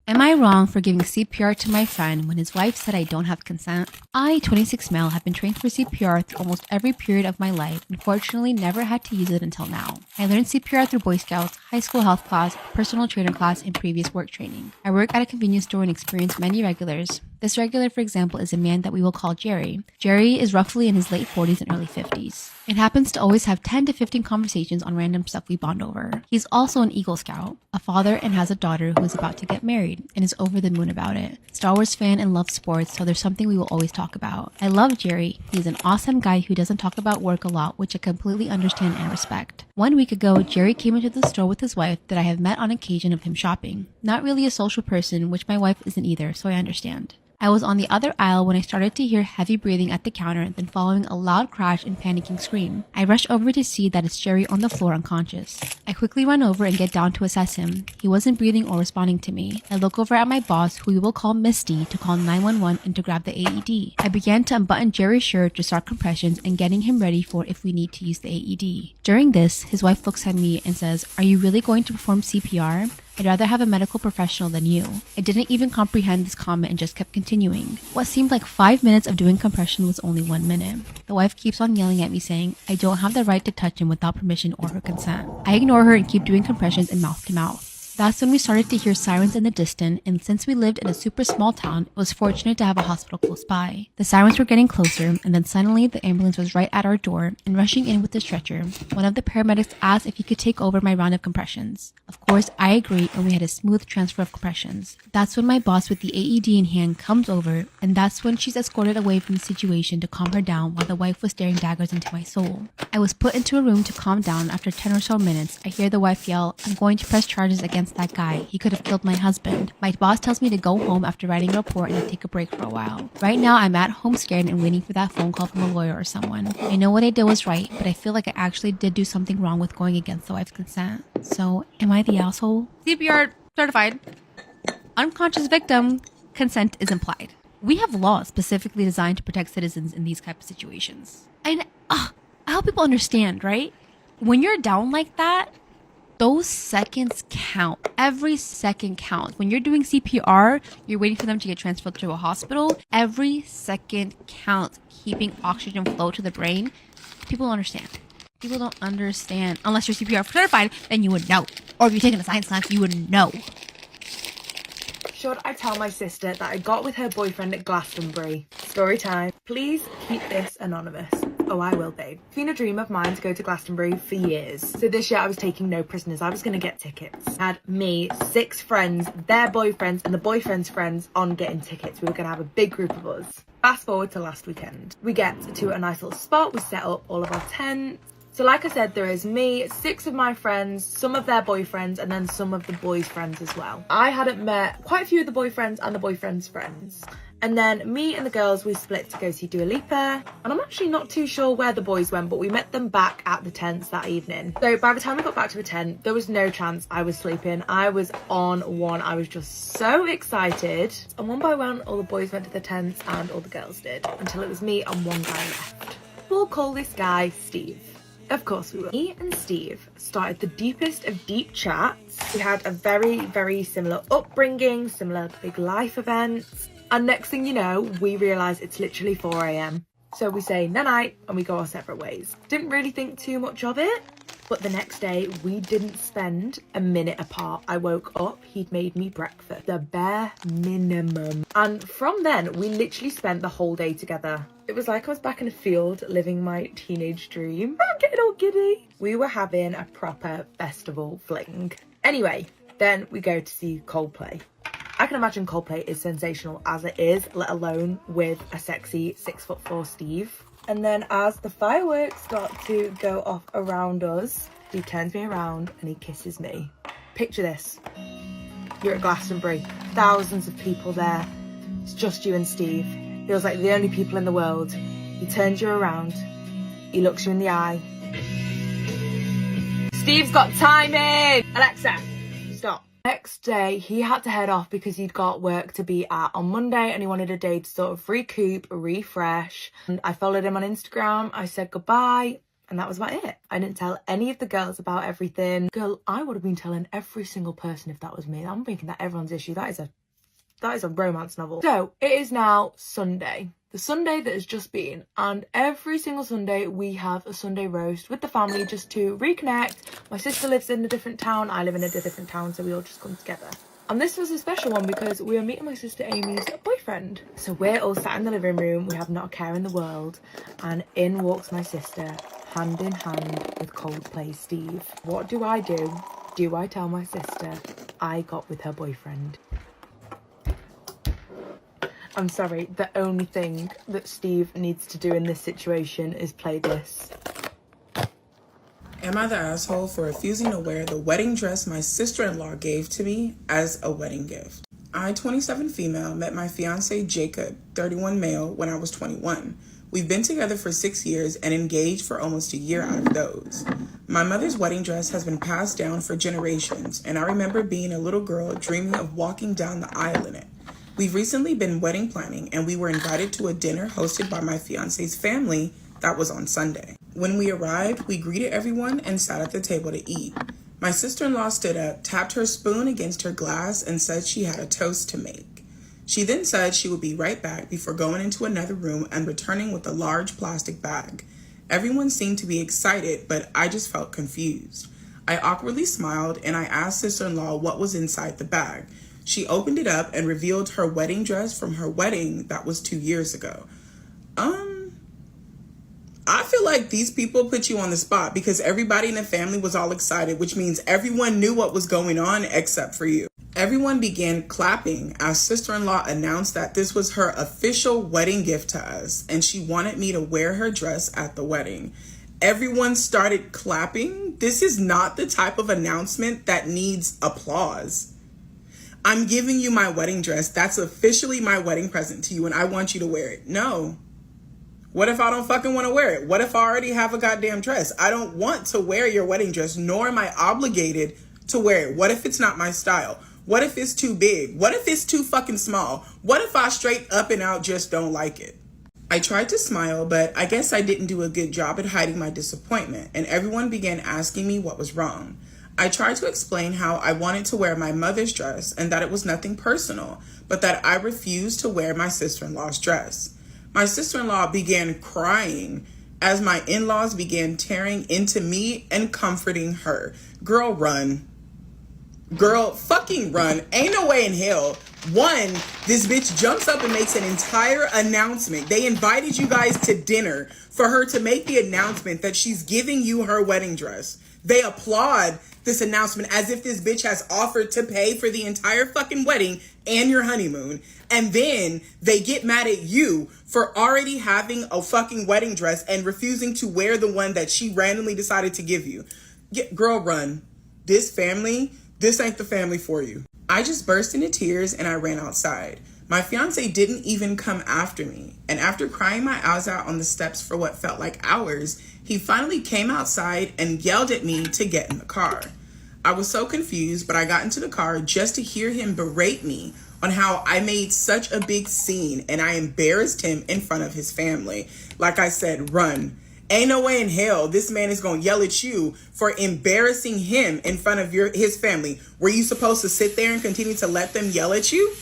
Am I wrong for giving CPR to my friend when his wife said I don't have consent? I, 26 male, have been trained for CPR through almost every period of my life and fortunately never had to use it until now. I learned CPR through Boy Scouts, high school health class, personal trainer class, and previous work training. I work at a convenience store and experience many regulars. This regular, for example, is a man that we will call Jerry. Jerry is roughly in his late 40s and early 50s. It happens to always have 10 to 15 conversations on random stuff we bond over. He's also an Eagle Scout, a father, and has a daughter who is about to get married and is over the moon about it. Star Wars fan and loves sports, so there's something we will always talk about. I love Jerry. He's an awesome guy who doesn't talk about work a lot, which I completely understand and respect. 1 week ago, Jerry came into the store with his wife that I have met on occasion of him shopping. Not really a social person, which my wife isn't either, so I understand. I was on the other aisle when I started to hear heavy breathing at the counter, then following a loud crash and panicking scream. I rush over to see that it's Jerry on the floor unconscious. I quickly run over and get down to assess him. He wasn't breathing or responding to me. I look over at my boss, who we will call Misty, to call 911 and to grab the AED. I began to unbutton Jerry's shirt to start compressions and getting him ready for if we need to use the AED. During this, his wife looks at me and says, "Are you really going to perform CPR? I'd rather have a medical professional than you." I didn't even comprehend this comment and just kept continuing. What seemed like 5 minutes of doing compression was only 1 minute. The wife keeps on yelling at me saying, I don't have the right to touch him without permission or her consent. I ignore her and keep doing compressions and mouth to mouth. That's when we started to hear sirens in the distance, and since we lived in a super small town, it was fortunate to have a hospital close by. The sirens were getting closer, and then suddenly the ambulance was right at our door, and rushing in with the stretcher, one of the paramedics asked if he could take over my round of compressions. Of course, I agreed, and we had a smooth transfer of compressions. That's when my boss with the AED in hand comes over, and that's when she's escorted away from the situation to calm her down while the wife was staring daggers into my soul. I was put into a room to calm down. After 10 or so minutes, I hear the wife yell, "I'm going to press charges against that guy. He could have killed my husband." My boss tells me to go home after writing a report and to take a break for a while. Right now, I'm at home scared and waiting for that phone call from a lawyer or someone. I know what I did was right, but I feel like I actually did do something wrong with going against the wife's consent. So, am I the asshole? CPR certified. Unconscious victim, consent is implied. We have laws specifically designed to protect citizens in these type of situations. And I hope people understand, right? When you're down like that, those seconds count. Every second counts. When you're doing CPR, you're waiting for them to get transferred to a hospital. Every second counts. Keeping oxygen flow to the brain. People don't understand. People don't understand. Unless you're CPR certified, then you would know. Or if you're taking a science class, you would know. Should I tell my sister that I got with her boyfriend at Glastonbury? Story time. Please keep this anonymous. Oh, I will, babe. It's been a dream of mine to go to Glastonbury for years. So this year I was taking no prisoners. I was going to get tickets. I had me, 6 friends, their boyfriends, and the boyfriend's friends on getting tickets. We were going to have a big group of us. Fast forward to last weekend. We get to a nice little spot. We set up all of our tents. So like I said, there is me, 6 of my friends, some of their boyfriends, and then some of the boys' friends as well. I hadn't met quite a few of the boyfriends and the boyfriends' friends. And then me and the girls, we split to go see Dua Lipa. And I'm actually not too sure where the boys went, but we met them back at the tents that evening. So by the time we got back to the tent, there was no chance I was sleeping. I was on one. I was just so excited. And one by one, all the boys went to the tents and all the girls did, until it was me and one guy left. We'll call this guy Steve. Of course we will. Me and Steve started the deepest of deep chats. We had a very, very similar upbringing, similar big life events. And next thing you know, we realise it's literally 4 a.m. So we say night-night and we go our separate ways. Didn't really think too much of it. But the next day, we didn't spend a minute apart. I woke up, he'd made me breakfast. The bare minimum. And from then, we literally spent the whole day together. It was like I was back in a field living my teenage dream. I'm getting all giddy. We were having a proper festival fling. Anyway, then we go to see Coldplay. I can imagine Coldplay is sensational as it is, let alone with a sexy 6'4" Steve. And then as the fireworks start to go off around us, he turns me around and he kisses me. Picture this. You're at Glastonbury, thousands of people there. It's just you and Steve. Feels like the only people in the world. He turns you around. He looks you in the eye. Steve's got timing! Alexa, stop. Next day, he had to head off because he'd got work to be at on Monday and he wanted a day to sort of recoup, refresh. And I followed him on Instagram. I said goodbye. And that was about it. I didn't tell any of the girls about everything. Girl, I would have been telling every single person if that was me. I'm thinking that everyone's issue. That is a romance novel. So it is now Sunday. The Sunday that has just been, and every single Sunday we have a Sunday roast with the family just to reconnect. My sister lives in a different town, I live in a different town, so we all just come together. And this was a special one because we are meeting my sister Amy's boyfriend. So we're all sat in the living room, we have not a care in the world, and in walks my sister, hand in hand with Coldplay Steve. What do? Do I tell my sister I got with her boyfriend? I'm sorry, the only thing that Steve needs to do in this situation is play this. Am I the asshole for refusing to wear the wedding dress my sister-in-law gave to me as a wedding gift? I, 27 female, met my fiance Jacob, 31 male, when I was 21. We've been together for 6 years and engaged for almost a year out of those. My mother's wedding dress has been passed down for generations, and I remember being a little girl dreaming of walking down the aisle in it. We've recently been wedding planning and we were invited to a dinner hosted by my fiance's family that was on Sunday. When we arrived, we greeted everyone and sat at the table to eat. My sister-in-law stood up, tapped her spoon against her glass and said she had a toast to make. She then said she would be right back before going into another room and returning with a large plastic bag. Everyone seemed to be excited, but I just felt confused. I awkwardly smiled and I asked sister-in-law what was inside the bag. She opened it up and revealed her wedding dress from her wedding that was 2 years ago. I feel like these people put you on the spot because everybody in the family was all excited, which means everyone knew what was going on except for you. Everyone began clapping as sister-in-law announced that this was her official wedding gift to us and she wanted me to wear her dress at the wedding. Everyone started clapping. This is not the type of announcement that needs applause. I'm giving you my wedding dress. That's officially my wedding present to you and I want you to wear it. No. What if I don't fucking want to wear it? What if I already have a goddamn dress? I don't want to wear your wedding dress, nor am I obligated to wear it. What if it's not my style? What if it's too big? What if it's too fucking small? What if I straight up and out just don't like it? I tried to smile, but I guess I didn't do a good job at hiding my disappointment, and everyone began asking me what was wrong. I tried to explain how I wanted to wear my mother's dress and that it was nothing personal, but that I refused to wear my sister-in-law's dress. My sister-in-law began crying as my in-laws began tearing into me and comforting her. Girl, run. Girl, fucking run. Ain't no way in hell. One, this bitch jumps up and makes an entire announcement. They invited you guys to dinner for her to make the announcement that she's giving you her wedding dress. They applaud this announcement as if this bitch has offered to pay for the entire fucking wedding and your honeymoon. And then they get mad at you for already having a fucking wedding dress and refusing to wear the one that she randomly decided to give you. Girl, run. This ain't the family for you. I just burst into tears and I ran outside. My fiance didn't even come after me. And after crying my eyes out on the steps for what felt like hours, he finally came outside and yelled at me to get in the car. I was so confused, but I got into the car just to hear him berate me on how I made such a big scene and I embarrassed him in front of his family. Like I said, run. Ain't no way in hell this man is going to yell at you for embarrassing him in front of his family. Were you supposed to sit there and continue to let them yell at you?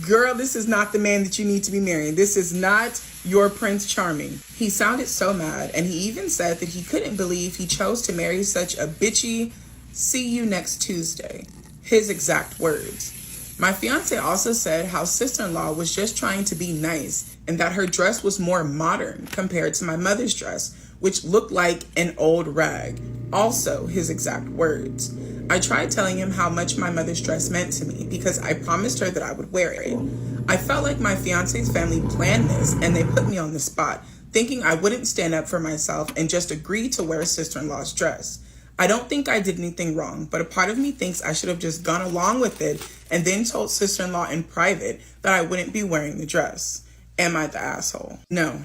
Girl, this is not the man that you need to be marrying. This is not your Prince Charming. He sounded so mad, and he even said that he couldn't believe he chose to marry such a bitchy, see you next Tuesday. His exact words. My fiance also said how sister-in-law was just trying to be nice and that her dress was more modern compared to my mother's dress, which looked like an old rag. Also his exact words. I tried telling him how much my mother's dress meant to me because I promised her that I would wear it. I felt like my fiance's family planned this and they put me on the spot, thinking I wouldn't stand up for myself and just agree to wear sister-in-law's dress. I don't think I did anything wrong, but a part of me thinks I should have just gone along with it and then told sister-in-law in private that I wouldn't be wearing the dress. Am I the asshole? No,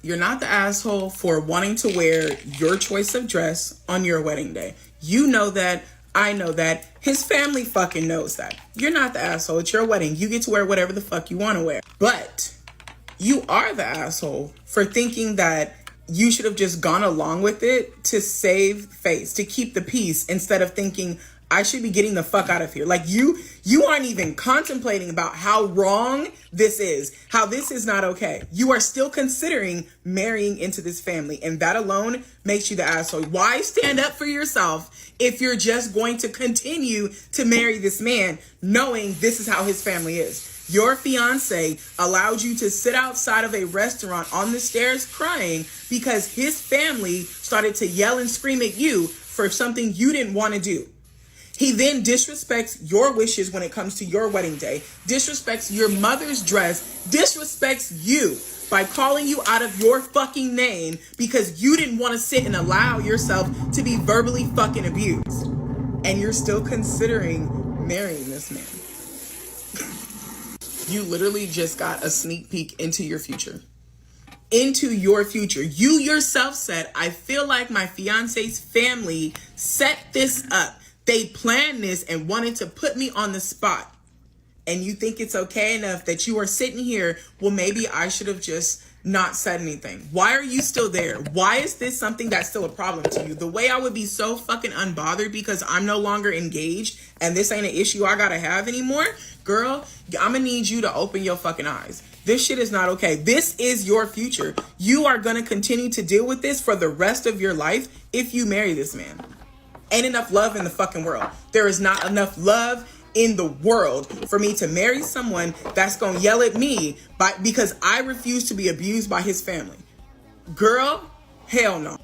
you're not the asshole for wanting to wear your choice of dress on your wedding day. You know that. I know that. His family fucking knows that. You're not the asshole. It's your wedding. You get to wear whatever the fuck you want to wear. But you are the asshole for thinking that you should have just gone along with it to save face, to keep the peace, instead of thinking, I should be getting the fuck out of here. Like you aren't even contemplating about how wrong this is, how this is not okay. You are still considering marrying into this family, and that alone makes you the asshole. Why stand up for yourself if you're just going to continue to marry this man knowing this is how his family is? Your fiance allowed you to sit outside of a restaurant on the stairs crying because his family started to yell and scream at you for something you didn't want to do. He then disrespects your wishes when it comes to your wedding day, disrespects your mother's dress, disrespects you by calling you out of your fucking name because you didn't want to sit and allow yourself to be verbally fucking abused. And you're still considering marrying this man. You literally just got a sneak peek into your future. Into your future. You yourself said, I feel like my fiance's family set this up. They planned this and wanted to put me on the spot. And you think it's okay enough that you are sitting here, well, maybe I should have just not said anything. Why are you still there? Why is this something that's still a problem to you? The way I would be so fucking unbothered because I'm no longer engaged and this ain't an issue I gotta have anymore. Girl, I'm gonna need you to open your fucking eyes. This shit is not okay. This is your future. You are gonna continue to deal with this for the rest of your life if you marry this man. Ain't enough love in the fucking world. There is not enough love in the world for me to marry someone that's gonna yell at me because I refuse to be abused by his family. Girl, hell no.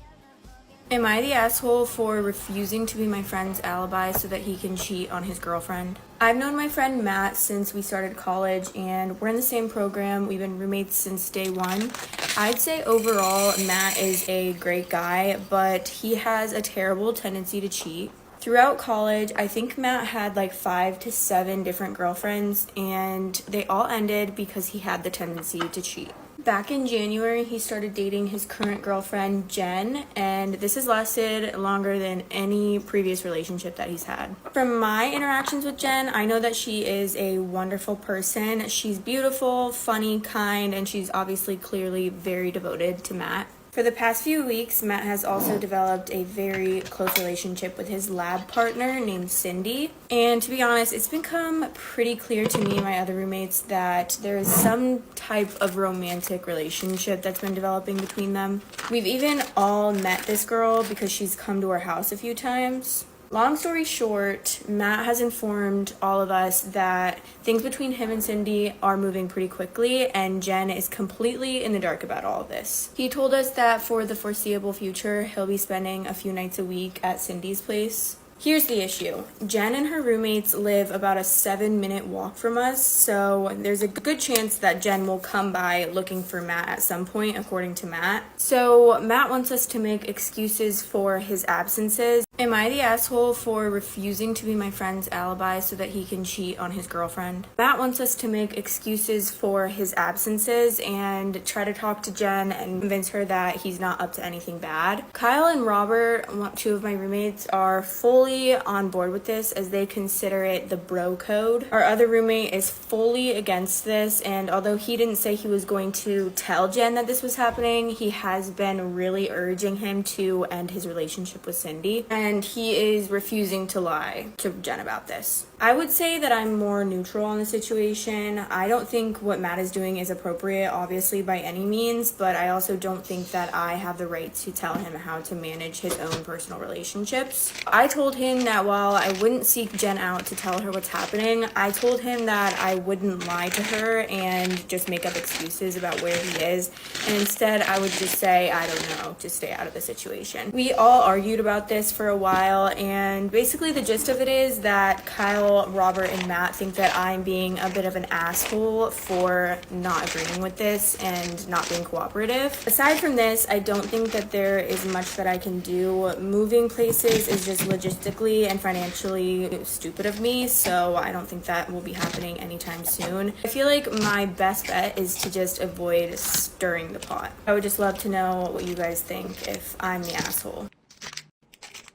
Am I the asshole for refusing to be my friend's alibi so that he can cheat on his girlfriend? I've known my friend Matt since we started college, and we're in the same program. We've been roommates since day one. I'd say overall, Matt is a great guy, but he has a terrible tendency to cheat. Throughout college, I think Matt had like 5 to 7 different girlfriends, and they all ended because he had the tendency to cheat. Back in January, he started dating his current girlfriend, Jen, and this has lasted longer than any previous relationship that he's had. From my interactions with Jen, I know that she is a wonderful person. She's beautiful, funny, kind, and she's obviously clearly very devoted to Matt. For the past few weeks, Matt has also developed a very close relationship with his lab partner named Cindy. And to be honest, it's become pretty clear to me and my other roommates that there is some type of romantic relationship that's been developing between them. We've even all met this girl because she's come to our house a few times. Long story short, Matt has informed all of us that things between him and Cindy are moving pretty quickly, and Jen is completely in the dark about all of this. He told us that for the foreseeable future, he'll be spending a few nights a week at Cindy's place. Here's the issue. Jen and her roommates live about a 7-minute walk from us, so there's a good chance that Jen will come by looking for Matt at some point, according to Matt. So Matt wants us to make excuses for his absences. Am I the asshole for refusing to be my friend's alibi so that he can cheat on his girlfriend? Matt wants us to make excuses for his absences and try to talk to Jen and convince her that he's not up to anything bad. Kyle and Robert, 2 of my roommates, are fully on board with this as they consider it the bro code. Our other roommate is fully against this, and although he didn't say he was going to tell Jen that this was happening, he has been really urging him to end his relationship with Cindy, and he is refusing to lie to Jen about this. I would say that I'm more neutral on the situation. I don't think what Matt is doing is appropriate, obviously, by any means, but I also don't think that I have the right to tell him how to manage his own personal relationships. I told him that while I wouldn't seek Jen out to tell her what's happening, I told him that I wouldn't lie to her and just make up excuses about where he is, and instead I would just say, I don't know, to stay out of the situation. We all argued about this for a while, and basically the gist of it is that Kyle, Robert, and Matt think that I'm being a bit of an asshole for not agreeing with this and not being cooperative. Aside from this, I don't think that there is much that I can do. Moving places is just logistically and financially stupid of me, so I don't think that will be happening anytime soon. I feel like my best bet is to just avoid stirring the pot. I would just love to know what you guys think if I'm the asshole.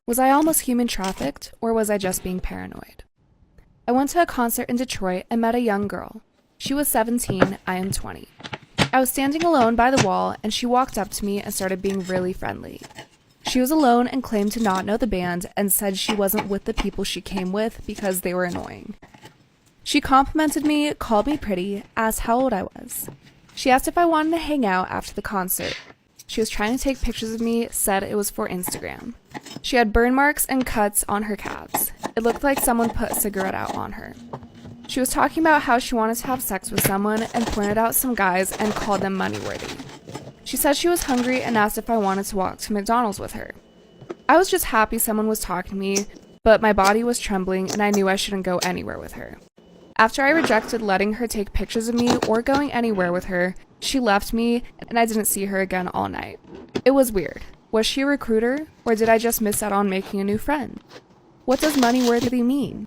Was I almost human trafficked, or was I just being paranoid? I went to a concert in Detroit and met a young girl. She was 17, I am 20. I was standing alone by the wall, and she walked up to me and started being really friendly. She was alone and claimed to not know the band and said she wasn't with the people she came with because they were annoying. She complimented me, called me pretty, asked how old I was. She asked if I wanted to hang out after the concert. She was trying to take pictures of me, said it was for Instagram. She had burn marks and cuts on her calves. It looked like someone put a cigarette out on her. She was talking about how she wanted to have sex with someone and pointed out some guys and called them money-worthy. She said she was hungry and asked if I wanted to walk to McDonald's with her. I was just happy someone was talking to me, but my body was trembling and I knew I shouldn't go anywhere with her. After I rejected letting her take pictures of me or going anywhere with her, she left me and I didn't see her again all night. It was weird. Was she a recruiter, or did I just miss out on making a new friend? What does money-worthy mean?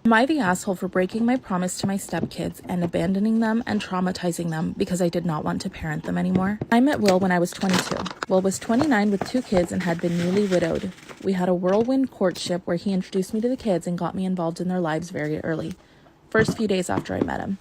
Am I the asshole for breaking my promise to my stepkids and abandoning them and traumatizing them because I did not want to parent them anymore? I met Will when I was 22. Will was 29 with 2 kids and had been newly widowed. We had a whirlwind courtship where he introduced me to the kids and got me involved in their lives very early. First few days after I met him.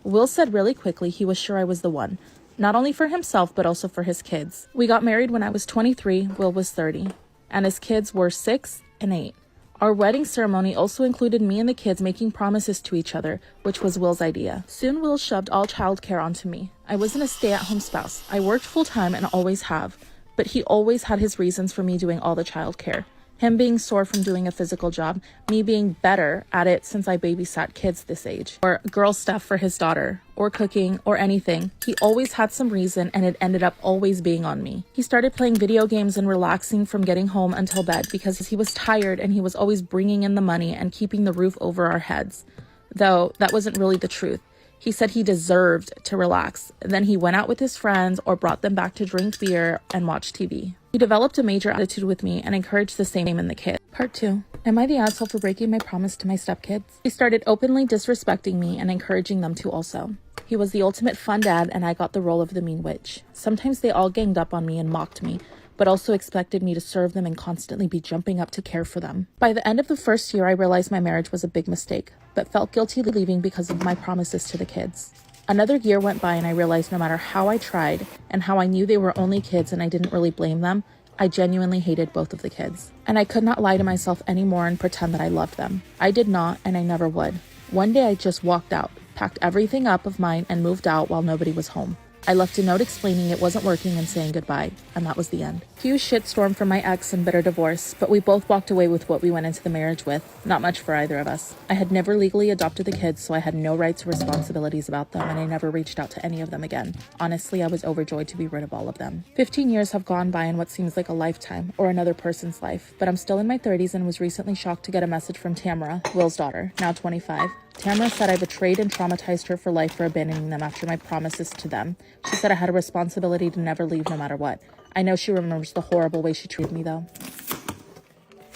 Will said really quickly he was sure I was the one, not only for himself but also for his kids. We got married when I was 23, Will was 30, and his kids were 6 and 8. Our wedding ceremony also included me and the kids making promises to each other, which was Will's idea. Soon Will shoved all childcare onto me. I wasn't a stay-at-home spouse. I worked full-time and always have, but he always had his reasons for me doing all the childcare. Him being sore from doing a physical job, me being better at it since I babysat kids this age, or girl stuff for his daughter, or cooking, or anything. He always had some reason, and it ended up always being on me. He started playing video games and relaxing from getting home until bed because he was tired, and he was always bringing in the money and keeping the roof over our heads. Though that wasn't really the truth. He said he deserved to relax. Then he went out with his friends or brought them back to drink beer and watch TV. He developed a major attitude with me and encouraged the same in the kids. Part 2. Am I the asshole for breaking my promise to my stepkids? He started openly disrespecting me and encouraging them to also. He was the ultimate fun dad, and I got the role of the mean witch. Sometimes they all ganged up on me and mocked me, but also expected me to serve them and constantly be jumping up to care for them. By the end of the first year, I realized my marriage was a big mistake, but felt guilty leaving because of my promises to the kids. Another year went by, and I realized no matter how I tried and how I knew they were only kids and I didn't really blame them, I genuinely hated both of the kids. And I could not lie to myself anymore and pretend that I loved them. I did not, and I never would. One day I just walked out, packed everything up of mine, and moved out while nobody was home. I left a note explaining it wasn't working and saying goodbye, and that was the end. Huge shitstorm from my ex and bitter divorce, but we both walked away with what we went into the marriage with. Not much for either of us. I had never legally adopted the kids, so I had no rights or responsibilities about them, and I never reached out to any of them again. Honestly, I was overjoyed to be rid of all of them. 15 years have gone by in what seems like a lifetime, or another person's life, but I'm still in my 30s and was recently shocked to get a message from Tamara, Will's daughter, now 25. Tamara said I betrayed and traumatized her for life for abandoning them after my promises to them. She said I had a responsibility to never leave no matter what. I know she remembers the horrible way she treated me though.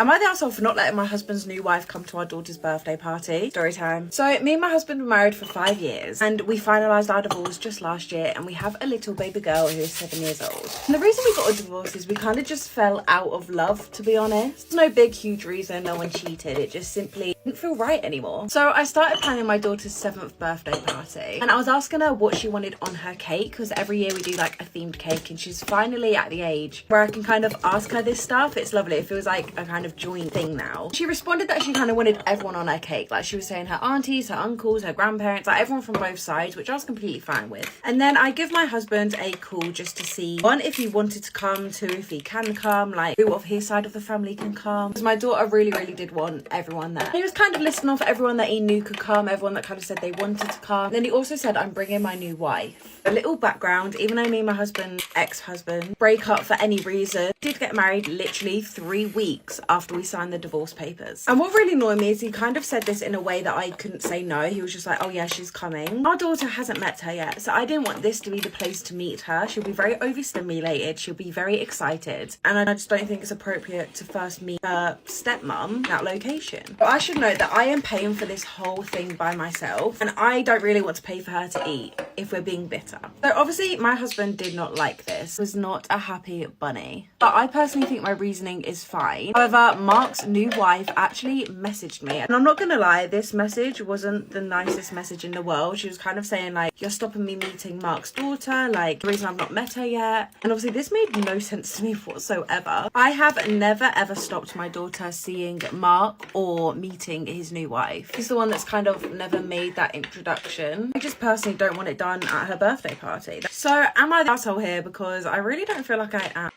Am I the asshole for not letting my husband's new wife come to our daughter's birthday party? Story time. So me and my husband were married for 5 years and we finalised our divorce just last year, and we have a little baby girl who is 7 years old. And the reason we got a divorce is we kind of just fell out of love, to be honest. There's no big huge reason, no one cheated, it just simply didn't feel right anymore. So I started planning my daughter's 7th birthday party, and I was asking her what she wanted on her cake, because every year we do like a themed cake, and she's finally at the age where I can kind of ask her this stuff. It's lovely, it feels like a kind of joint thing now. She responded that she kind of wanted everyone on her cake, like she was saying her aunties, her uncles, her grandparents, like everyone from both sides, which I was completely fine with. And then I give my husband a call just to see, 1, if he wanted to come, 2, if he can come, like who of his side of the family can come, because my daughter really did want everyone there. He was kind of listing off everyone that he knew could come, everyone that kind of said they wanted to come. And then he also said, I'm bringing my new wife. A little background, even though me and my husband, ex-husband, break up for any reason, did get married literally 3 weeks after we signed the divorce papers. And what really annoyed me is he kind of said this in a way that I couldn't say no. He was just like, oh yeah, she's coming. Our daughter hasn't met her yet, so I didn't want this to be the place to meet her. She'll be very overstimulated, she'll be very excited, and I just don't think it's appropriate to first meet her stepmom at location. But I should note that I am paying for this whole thing by myself, and I don't really want to pay for her to eat, if we're being bitter. So obviously my husband did not like this, was not a happy bunny, but I personally think my reasoning is fine. However, Mark's new wife actually messaged me, and I'm not gonna lie, this message wasn't the nicest message in the world. She was kind of saying like, you're stopping me meeting Mark's daughter, like the reason I've not met her yet. And obviously this made no sense to me whatsoever. I have never ever stopped my daughter seeing Mark or meeting his new wife. He's the one that's kind of never made that introduction. I just personally don't want it done at her birthday party. So am I the asshole here? Because I really don't feel like I am.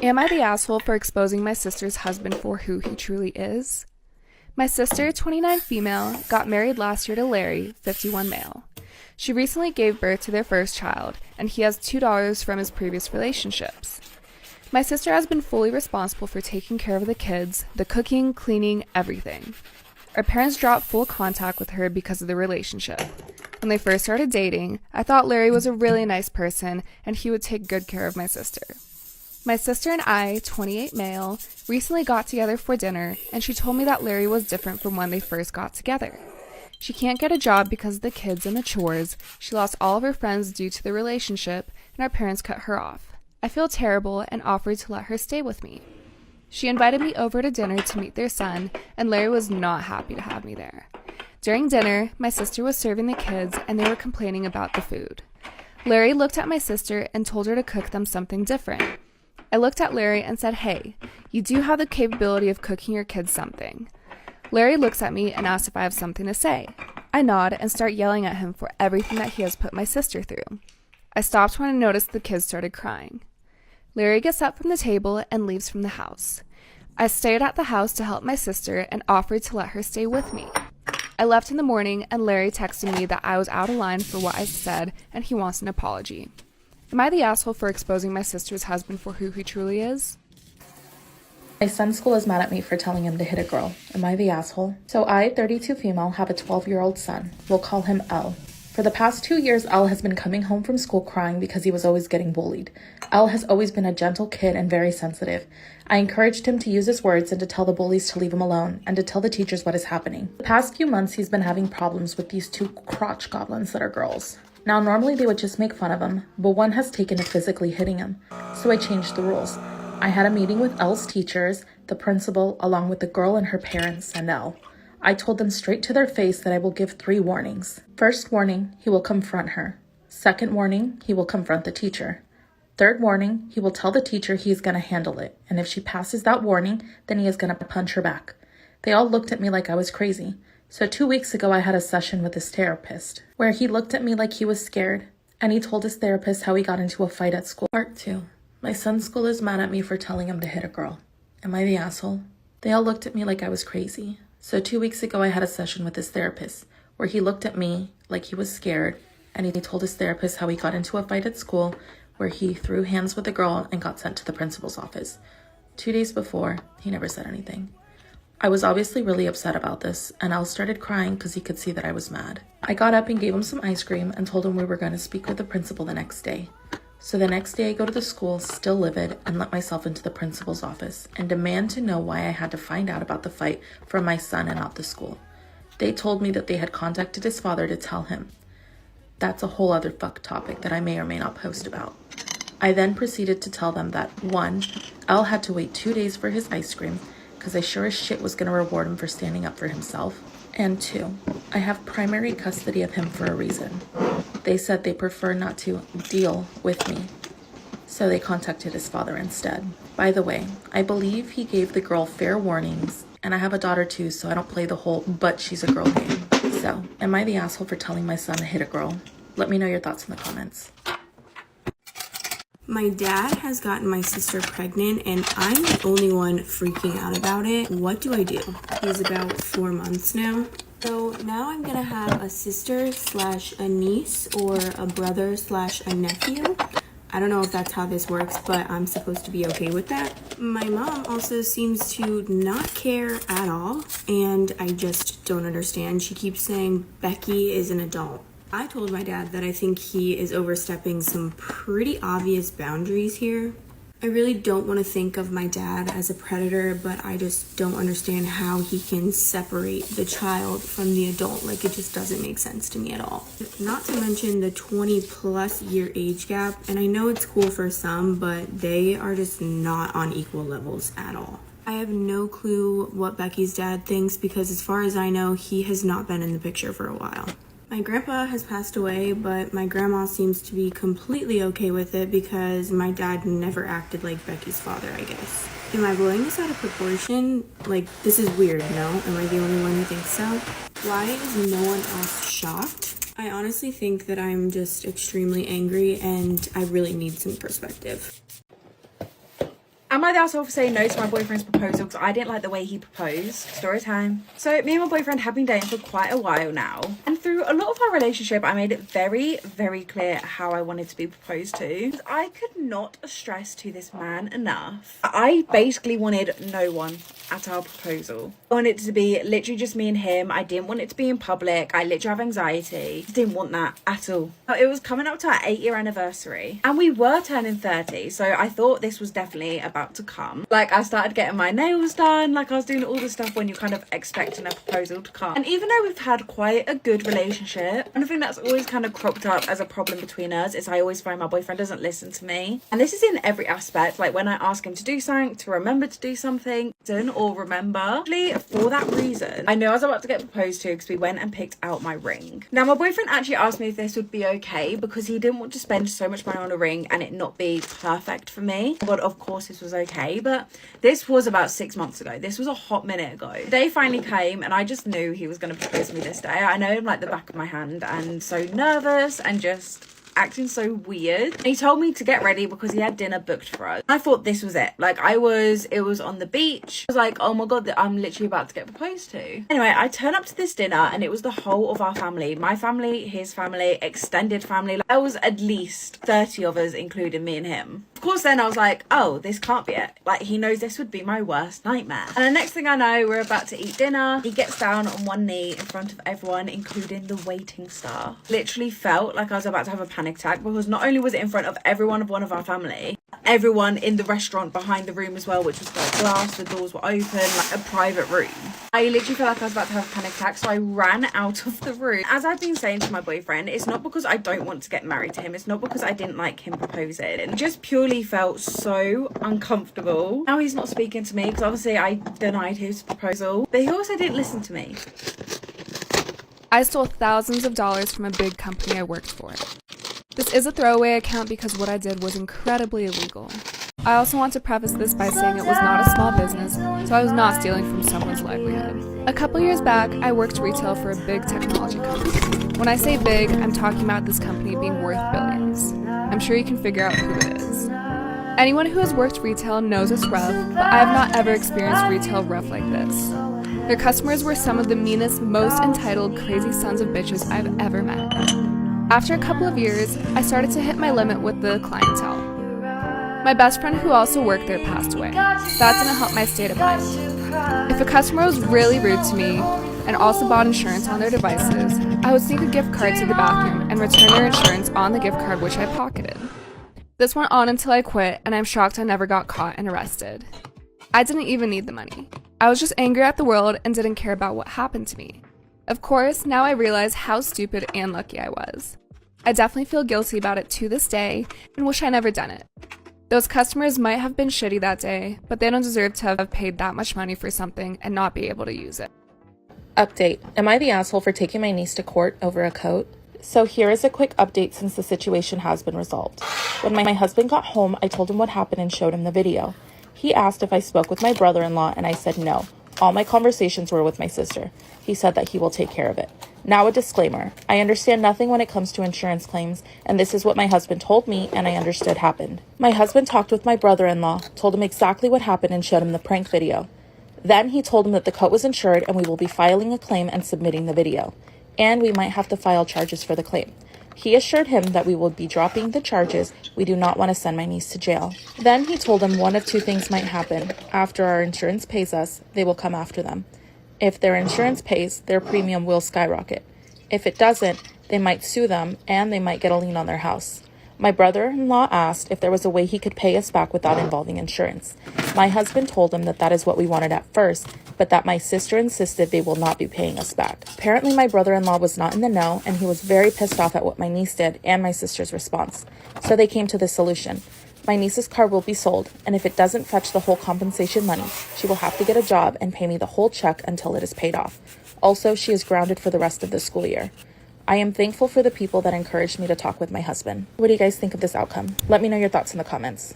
Am I the asshole for exposing my sister's husband for who he truly is? My sister, 29 female, got married last year to Larry, 51 male. She recently gave birth to their first child, and he has 2 daughters from his previous relationships. My sister has been fully responsible for taking care of the kids, the cooking, cleaning, everything. Our parents dropped full contact with her because of the relationship. When they first started dating, I thought Larry was a really nice person and he would take good care of my sister. My sister and I, 28 male, recently got together for dinner, and she told me that Larry was different from when they first got together. She can't get a job because of the kids and the chores, she lost all of her friends due to the relationship, and our parents cut her off. I feel terrible and offered to let her stay with me. She invited me over to dinner to meet their son, and Larry was not happy to have me there. During dinner, my sister was serving the kids, and they were complaining about the food. Larry looked at my sister and told her to cook them something different. I looked at Larry and said, hey, you do have the capability of cooking your kids something. Larry looks at me and asks if I have something to say. I nod and start yelling at him for everything that he has put my sister through. I stopped when I noticed the kids started crying. Larry gets up from the table and leaves from the house. I stayed at the house to help my sister and offered to let her stay with me. I left in the morning and Larry texted me that I was out of line for what I said and he wants an apology. Am I the asshole for exposing my sister's husband for who he truly is? My son's school is mad at me for telling him to hit a girl. Am I the asshole? So I, 32 female, have a 12-year-old son. We'll call him L. For the past 2 years, L has been coming home from school crying because he was always getting bullied. L has always been a gentle kid and very sensitive. I encouraged him to use his words and to tell the bullies to leave him alone and to tell the teachers what is happening. The past few months, he's been having problems with these 2 crotch goblins that are girls. Now, normally they would just make fun of him, but one has taken to physically hitting him. So I changed the rules. I had a meeting with L's teachers, the principal, along with the girl and her parents, and L. I told them straight to their face that I will give 3 warnings. First warning, he will confront her. Second warning, he will confront the teacher. Third warning, he will tell the teacher he is going to handle it, and if she passes that warning, then he is going to punch her back. They all looked at me like I was crazy. So 2 weeks ago, I had a session with his therapist, where he looked at me like he was scared, and he told his therapist how he got into a fight at school. Part 2. My son's school is mad at me for telling him to hit a girl. Am I the asshole? They all looked at me like I was crazy. So 2 weeks ago, I had a session with his therapist, where he looked at me like he was scared, and he told his therapist how he got into a fight at school, where he threw hands with a girl and got sent to the principal's office. 2 days before, he never said anything. I was obviously really upset about this, and Al started crying because he could see that I was mad. I got up and gave him some ice cream and told him we were going to speak with the principal the next day. So the next day I go to the school, still livid, and let myself into the principal's office and demand to know why I had to find out about the fight from my son and not the school. They told me that they had contacted his father to tell him. That's a whole other fuck topic that I may or may not post about. I then proceeded to tell them that 1, Al had to wait 2 days for his ice cream because I sure as shit was going to reward him for standing up for himself. And 2, I have primary custody of him for a reason. They said they prefer not to deal with me, so they contacted his father instead. By the way, I believe he gave the girl fair warnings, and I have a daughter too, so I don't play the whole but she's a girl game. So, am I the asshole for telling my son to hit a girl? Let me know your thoughts in the comments. My dad has gotten my sister pregnant and I'm the only one freaking out about it. What do I do? He's about 4 months now. So now I'm gonna have a sister slash a niece or a brother slash a nephew. I don't know if that's how this works, but I'm supposed to be okay with that. My mom also seems to not care at all, and I just don't understand. She keeps saying Becky is an adult. I told my dad that I think he is overstepping some pretty obvious boundaries here. I really don't want to think of my dad as a predator, but I just don't understand how he can separate the child from the adult. Like, it just doesn't make sense to me at all. Not to mention the 20+ year age gap, and I know it's cool for some, but they are just not on equal levels at all. I have no clue what Becky's dad thinks because as far as I know, he has not been in the picture for a while. My grandpa has passed away, but my grandma seems to be completely okay with it because my dad never acted like Becky's father, I guess. Am I blowing this out of proportion? Like, this is weird, no? Am I the only one who thinks so? Why is no one else shocked? I honestly think that I'm just extremely angry and I really need some perspective. Am I the asshole for saying no to my boyfriend's proposal because I didn't like the way he proposed? Story time. So me and my boyfriend have been dating for quite a while now, and through a lot of our relationship I made it very, very clear how I wanted to be proposed to. I could not stress to this man enough. I basically wanted no one at our proposal. I wanted it to be literally just me and him. I didn't want it to be in public. I literally have anxiety. I didn't want that at all. It was coming up to our 8-year anniversary and we were turning 30, so I thought this was definitely about to come. Like, I started getting my nails done, like I was doing all the stuff when you're kind of expecting a proposal to come. And even though we've had quite a good relationship, one thing that's always kind of cropped up as a problem between us is I always find my boyfriend doesn't listen to me. And this is in every aspect, like when I ask him to do something, to remember to do something, or remember. Actually, for that reason, I knew I was about to get proposed to because we went and picked out my ring. Now, my boyfriend actually asked me if this would be okay because he didn't want to spend so much money on a ring and it not be perfect for me. But of course this was okay, but this was about 6 months ago. This was a hot minute ago. The day finally came and I just knew he was going to propose to me this day. I know him like the back of my hand and so nervous and just acting so weird. And he told me to get ready because he had dinner booked for us. I thought this was it. Like it was on the beach. I was like, oh my god, I'm literally about to get proposed to. Anyway, I turn up to this dinner and it was the whole of our family. My family, his family, extended family. Like, there was at least 30 of us, including me and him. Of course, then I was like, oh, this can't be it. Like, he knows this would be my worst nightmare. And the next thing I know, we're about to eat dinner. He gets down on one knee in front of everyone, including the waiting staff. Literally felt like I was about to have a panic attack because not only was it in front of everyone of one of our family, everyone in the restaurant behind the room as well, which was like glass, the doors were open, like a private room. I literally felt like I was about to have a panic attack, so I ran out of the room. As I've been saying to my boyfriend, it's not because I don't want to get married to him, it's not because I didn't like him proposing. It just purely felt so uncomfortable. Now he's not speaking to me because obviously I denied his proposal, but he also didn't listen to me. I stole thousands of dollars from a big company I worked for. This is a throwaway account because what I did was incredibly illegal. I also want to preface this by saying it was not a small business, so I was not stealing from someone's livelihood. A couple years back, I worked retail for a big technology company. When I say big, I'm talking about this company being worth billions. I'm sure you can figure out who it is. Anyone who has worked retail knows it's rough, but I have not ever experienced retail rough like this. Their customers were some of the meanest, most entitled, crazy sons of bitches I've ever met. After a couple of years, I started to hit my limit with the clientele. My best friend who also worked there passed away. That didn't help my state of mind. If a customer was really rude to me and also bought insurance on their devices, I would sneak a gift card to the bathroom and return their insurance on the gift card which I pocketed. This went on until I quit, and I'm shocked I never got caught and arrested. I didn't even need the money. I was just angry at the world and didn't care about what happened to me. Of course, now I realize how stupid and lucky I was. I definitely feel guilty about it to this day and wish I never done it. Those customers might have been shitty that day, but they don't deserve to have paid that much money for something and not be able to use it. Update. Am I the asshole for taking my niece to court over a coat? So here is a quick update since the situation has been resolved. When my husband got home, I told him what happened and showed him the video. He asked if I spoke with my brother-in-law and I said no. All my conversations were with my sister. He said that he will take care of it. Now a disclaimer. I understand nothing when it comes to insurance claims, and this is what my husband told me and I understood happened. My husband talked with my brother-in-law, told him exactly what happened and showed him the prank video. Then he told him that the coat was insured and we will be filing a claim and submitting the video. And we might have to file charges for the claim. He assured him that we will be dropping the charges. We do not want to send my niece to jail. Then he told him one of two things might happen. After our insurance pays us, they will come after them. If their insurance pays, their premium will skyrocket. If it doesn't, they might sue them and they might get a lien on their house. My brother-in-law asked if there was a way he could pay us back without involving insurance. My husband told him that is what we wanted at first, but that my sister insisted they will not be paying us back. Apparently my brother-in-law was not in the know and he was very pissed off at what my niece did and my sister's response. So they came to this solution. My niece's car will be sold, and if it doesn't fetch the whole compensation money, she will have to get a job and pay me the whole check until it is paid off. Also, she is grounded for the rest of the school year. I am thankful for the people that encouraged me to talk with my husband. What do you guys think of this outcome? Let me know your thoughts in the comments.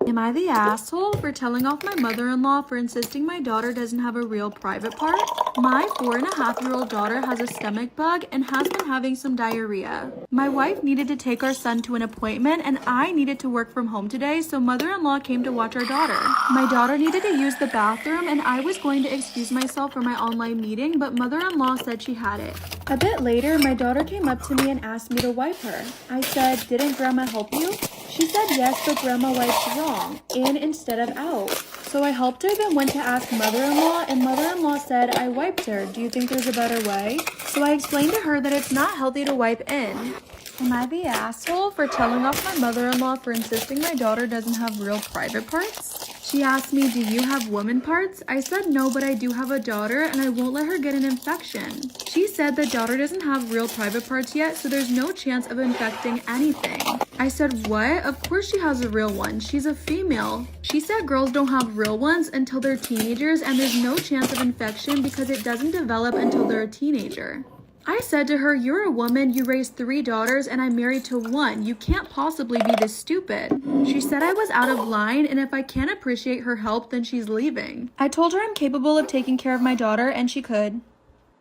Am I the asshole for telling off my mother-in-law for insisting my daughter doesn't have a real private part? My 4.5-year-old daughter has a stomach bug and has been having some diarrhea. My wife needed to take our son to an appointment and I needed to work from home today, so mother-in-law came to watch our daughter. My daughter needed to use the bathroom and I was going to excuse myself for my online meeting, but mother-in-law said she had it. A bit later, my daughter came up to me and asked me to wipe her. I said, "Didn't grandma help you?" She said yes, but grandma wiped wrong, in instead of out. So I helped her, then went to ask mother-in-law, and mother-in-law said, "I wiped her. Do you think there's a better way?" So I explained to her that it's not healthy to wipe in. Am I the asshole for telling off my mother-in-law for insisting my daughter doesn't have real private parts? She asked me, "Do you have woman parts?" I said no, but I do have a daughter and I won't let her get an infection. She said that daughter doesn't have real private parts yet, so there's no chance of infecting anything. I said, "What? Of course she has a real one. She's a female." She said girls don't have real ones until they're teenagers and there's no chance of infection because it doesn't develop until they're a teenager. I said to her, "You're a woman, you raised 3 daughters, and I'm married to 1. You can't possibly be this stupid." She said I was out of line, and if I can't appreciate her help, then she's leaving. I told her I'm capable of taking care of my daughter, and she could.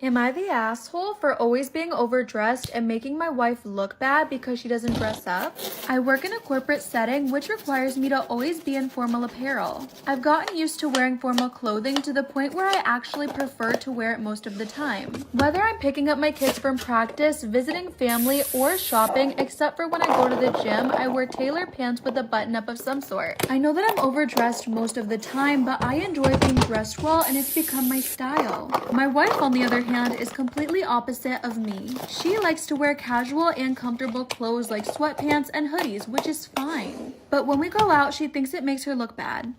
Am I the asshole for always being overdressed and making my wife look bad because she doesn't dress up? I work in a corporate setting which requires me to always be in formal apparel. I've gotten used to wearing formal clothing to the point where I actually prefer to wear it most of the time. Whether I'm picking up my kids from practice, visiting family, or shopping, except for when I go to the gym, I wear tailored pants with a button up of some sort. I know that I'm overdressed most of the time, but I enjoy being dressed well and it's become my style. My wife, on the other hand, is completely opposite of me. She likes to wear casual and comfortable clothes like sweatpants and hoodies, which is fine. But when we go out, she thinks it makes her look bad.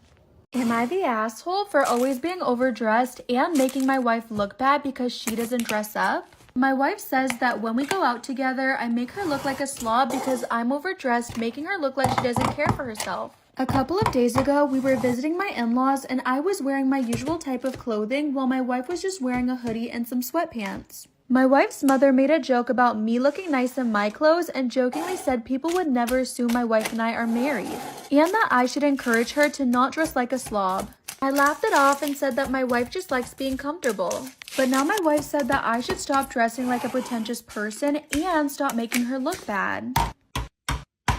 Am I the asshole for always being overdressed and making my wife look bad because she doesn't dress up? My wife says that when we go out together, I make her look like a slob because I'm overdressed, making her look like she doesn't care for herself. A couple of days ago, we were visiting my in-laws and I was wearing my usual type of clothing while my wife was just wearing a hoodie and some sweatpants. My wife's mother made a joke about me looking nice in my clothes and jokingly said people would never assume my wife and I are married, and that I should encourage her to not dress like a slob. I laughed it off and said that my wife just likes being comfortable. But now my wife said that I should stop dressing like a pretentious person and stop making her look bad.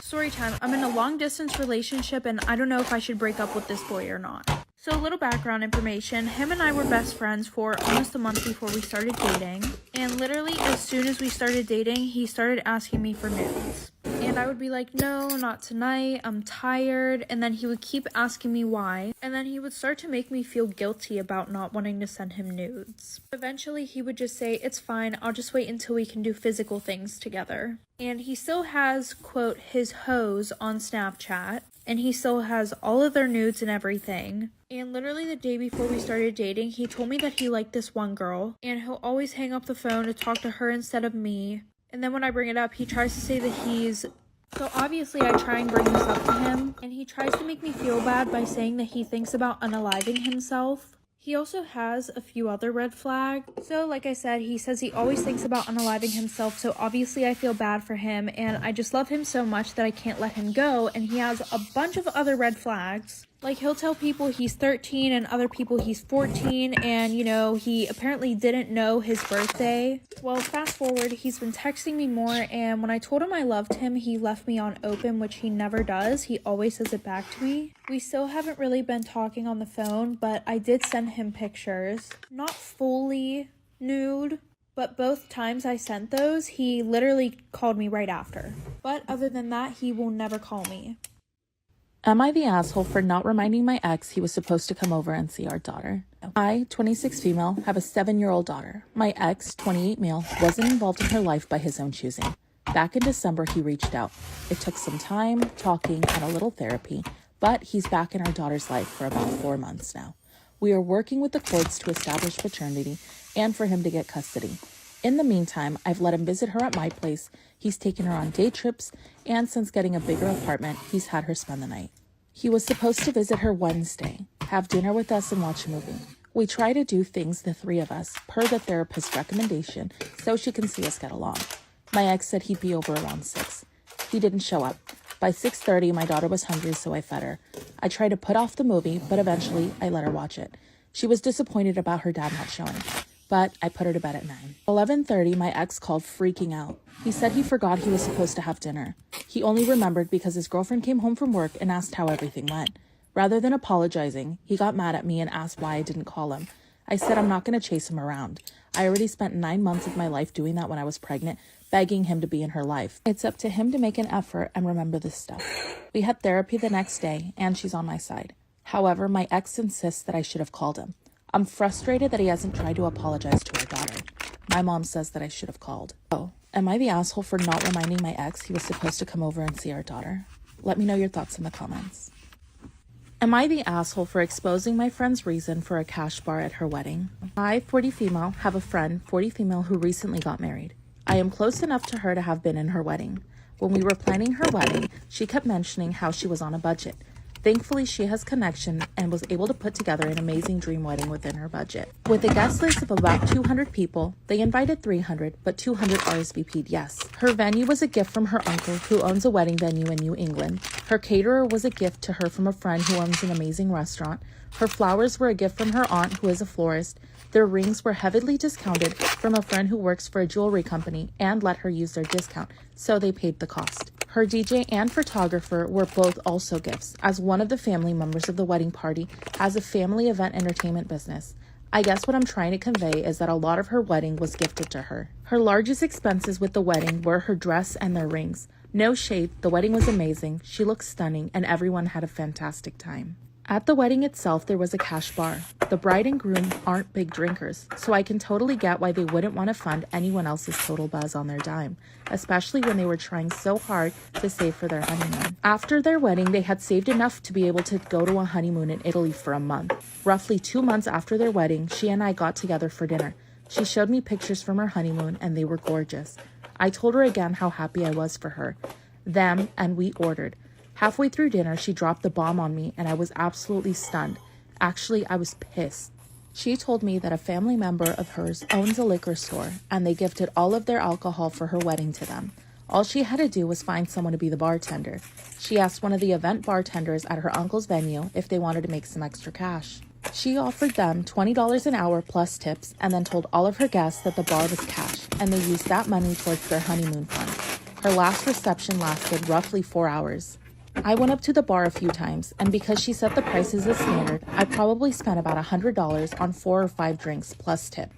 Story time. I'm in a long distance relationship and I don't know if I should break up with this boy or not. So a little background information. Him and I were best friends for almost a month before we started dating. And literally as soon as we started dating, he started asking me for nudes. And I would be like, no, not tonight, I'm tired. And then he would keep asking me why. And then he would start to make me feel guilty about not wanting to send him nudes. Eventually he would just say, it's fine, I'll just wait until we can do physical things together. And he still has, quote, his hoes on Snapchat. And he still has all of their nudes and everything. And literally the day before we started dating, he told me that he liked this one girl. And he'll always hang up the phone to talk to her instead of me. And then when I bring it up, he tries to say that he's... So obviously I try and bring this up to him. And he tries to make me feel bad by saying that he thinks about unaliving himself. He also has a few other red flags. So like I said, he says he always thinks about unaliving himself. So obviously I feel bad for him. And I just love him so much that I can't let him go. And he has a bunch of other red flags. Like, he'll tell people he's 13 and other people he's 14, and, you know, he apparently didn't know his birthday. Well, fast forward, he's been texting me more, and when I told him I loved him, he left me on open, which he never does. He always says it back to me. We still haven't really been talking on the phone, but I did send him pictures. Not fully nude, but both times I sent those, he literally called me right after. But other than that, he will never call me. Am I the asshole for not reminding my ex he was supposed to come over and see our daughter? I, 26 female, have a 7-year-old daughter. My ex, 28 male, wasn't involved in her life by his own choosing. Back in December, he reached out. It took some time, talking, and a little therapy, but he's back in our daughter's life for about 4 months now. We are working with the courts to establish paternity and for him to get custody. In the meantime, I've let him visit her at my place, he's taken her on day trips, and since getting a bigger apartment, he's had her spend the night. He was supposed to visit her Wednesday, have dinner with us, and watch a movie. We try to do things, the three of us, per the therapist's recommendation, so she can see us get along. My ex said he'd be over around 6. He didn't show up. By 6:30, my daughter was hungry, so I fed her. I tried to put off the movie, but eventually I let her watch it. She was disappointed about her dad not showing, but I put her to bed at 9. 11:30, my ex called freaking out. He said he forgot he was supposed to have dinner. He only remembered because his girlfriend came home from work and asked how everything went. Rather than apologizing, he got mad at me and asked why I didn't call him. I said I'm not going to chase him around. I already spent 9 months of my life doing that when I was pregnant, begging him to be in her life. It's up to him to make an effort and remember this stuff. We had therapy the next day, and she's on my side. However, my ex insists that I should have called him. I'm frustrated that he hasn't tried to apologize to our daughter. My mom says that I should have called. Oh, am I the asshole for not reminding my ex he was supposed to come over and see our daughter? Let me know your thoughts in the comments. Am I the asshole for exposing my friend's reason for a cash bar at her wedding? I, 40 female, have a friend, 40 female, who recently got married. I am close enough to her to have been in her wedding. When we were planning her wedding, she kept mentioning how she was on a budget. Thankfully, she has connection and was able to put together an amazing dream wedding within her budget. With a guest list of about 200 people, they invited 300, but 200 RSVP'd yes. Her venue was a gift from her uncle, who owns a wedding venue in New England. Her caterer was a gift to her from a friend who owns an amazing restaurant. Her flowers were a gift from her aunt, who is a florist. Their rings were heavily discounted from a friend who works for a jewelry company and let her use their discount, so they paid the cost. Her DJ and photographer were both also gifts, as one of the family members of the wedding party has a family event entertainment business. I guess what I'm trying to convey is that a lot of her wedding was gifted to her. Her largest expenses with the wedding were her dress and their rings. No shade, the wedding was amazing, she looked stunning, and everyone had a fantastic time. At the wedding itself, there was a cash bar. The bride and groom aren't big drinkers, so I can totally get why they wouldn't want to fund anyone else's total buzz on their dime, especially when they were trying so hard to save for their honeymoon. After their wedding, they had saved enough to be able to go to a honeymoon in Italy for a month. Roughly 2 months after their wedding, she and I got together for dinner. She showed me pictures from her honeymoon, and they were gorgeous. I told her again how happy I was for her, them, and we ordered. Halfway through dinner, she dropped the bomb on me, and I was absolutely stunned. Actually, I was pissed. She told me that a family member of hers owns a liquor store, and they gifted all of their alcohol for her wedding to them. All she had to do was find someone to be the bartender. She asked one of the event bartenders at her uncle's venue if they wanted to make some extra cash. She offered them $20 an hour plus tips, and then told all of her guests that the bar was cash, and they used that money towards their honeymoon fund. Her last reception lasted roughly 4 hours. I went up to the bar a few times, and because she set the prices as standard, I probably spent about $100 on 4 or 5 drinks plus tip.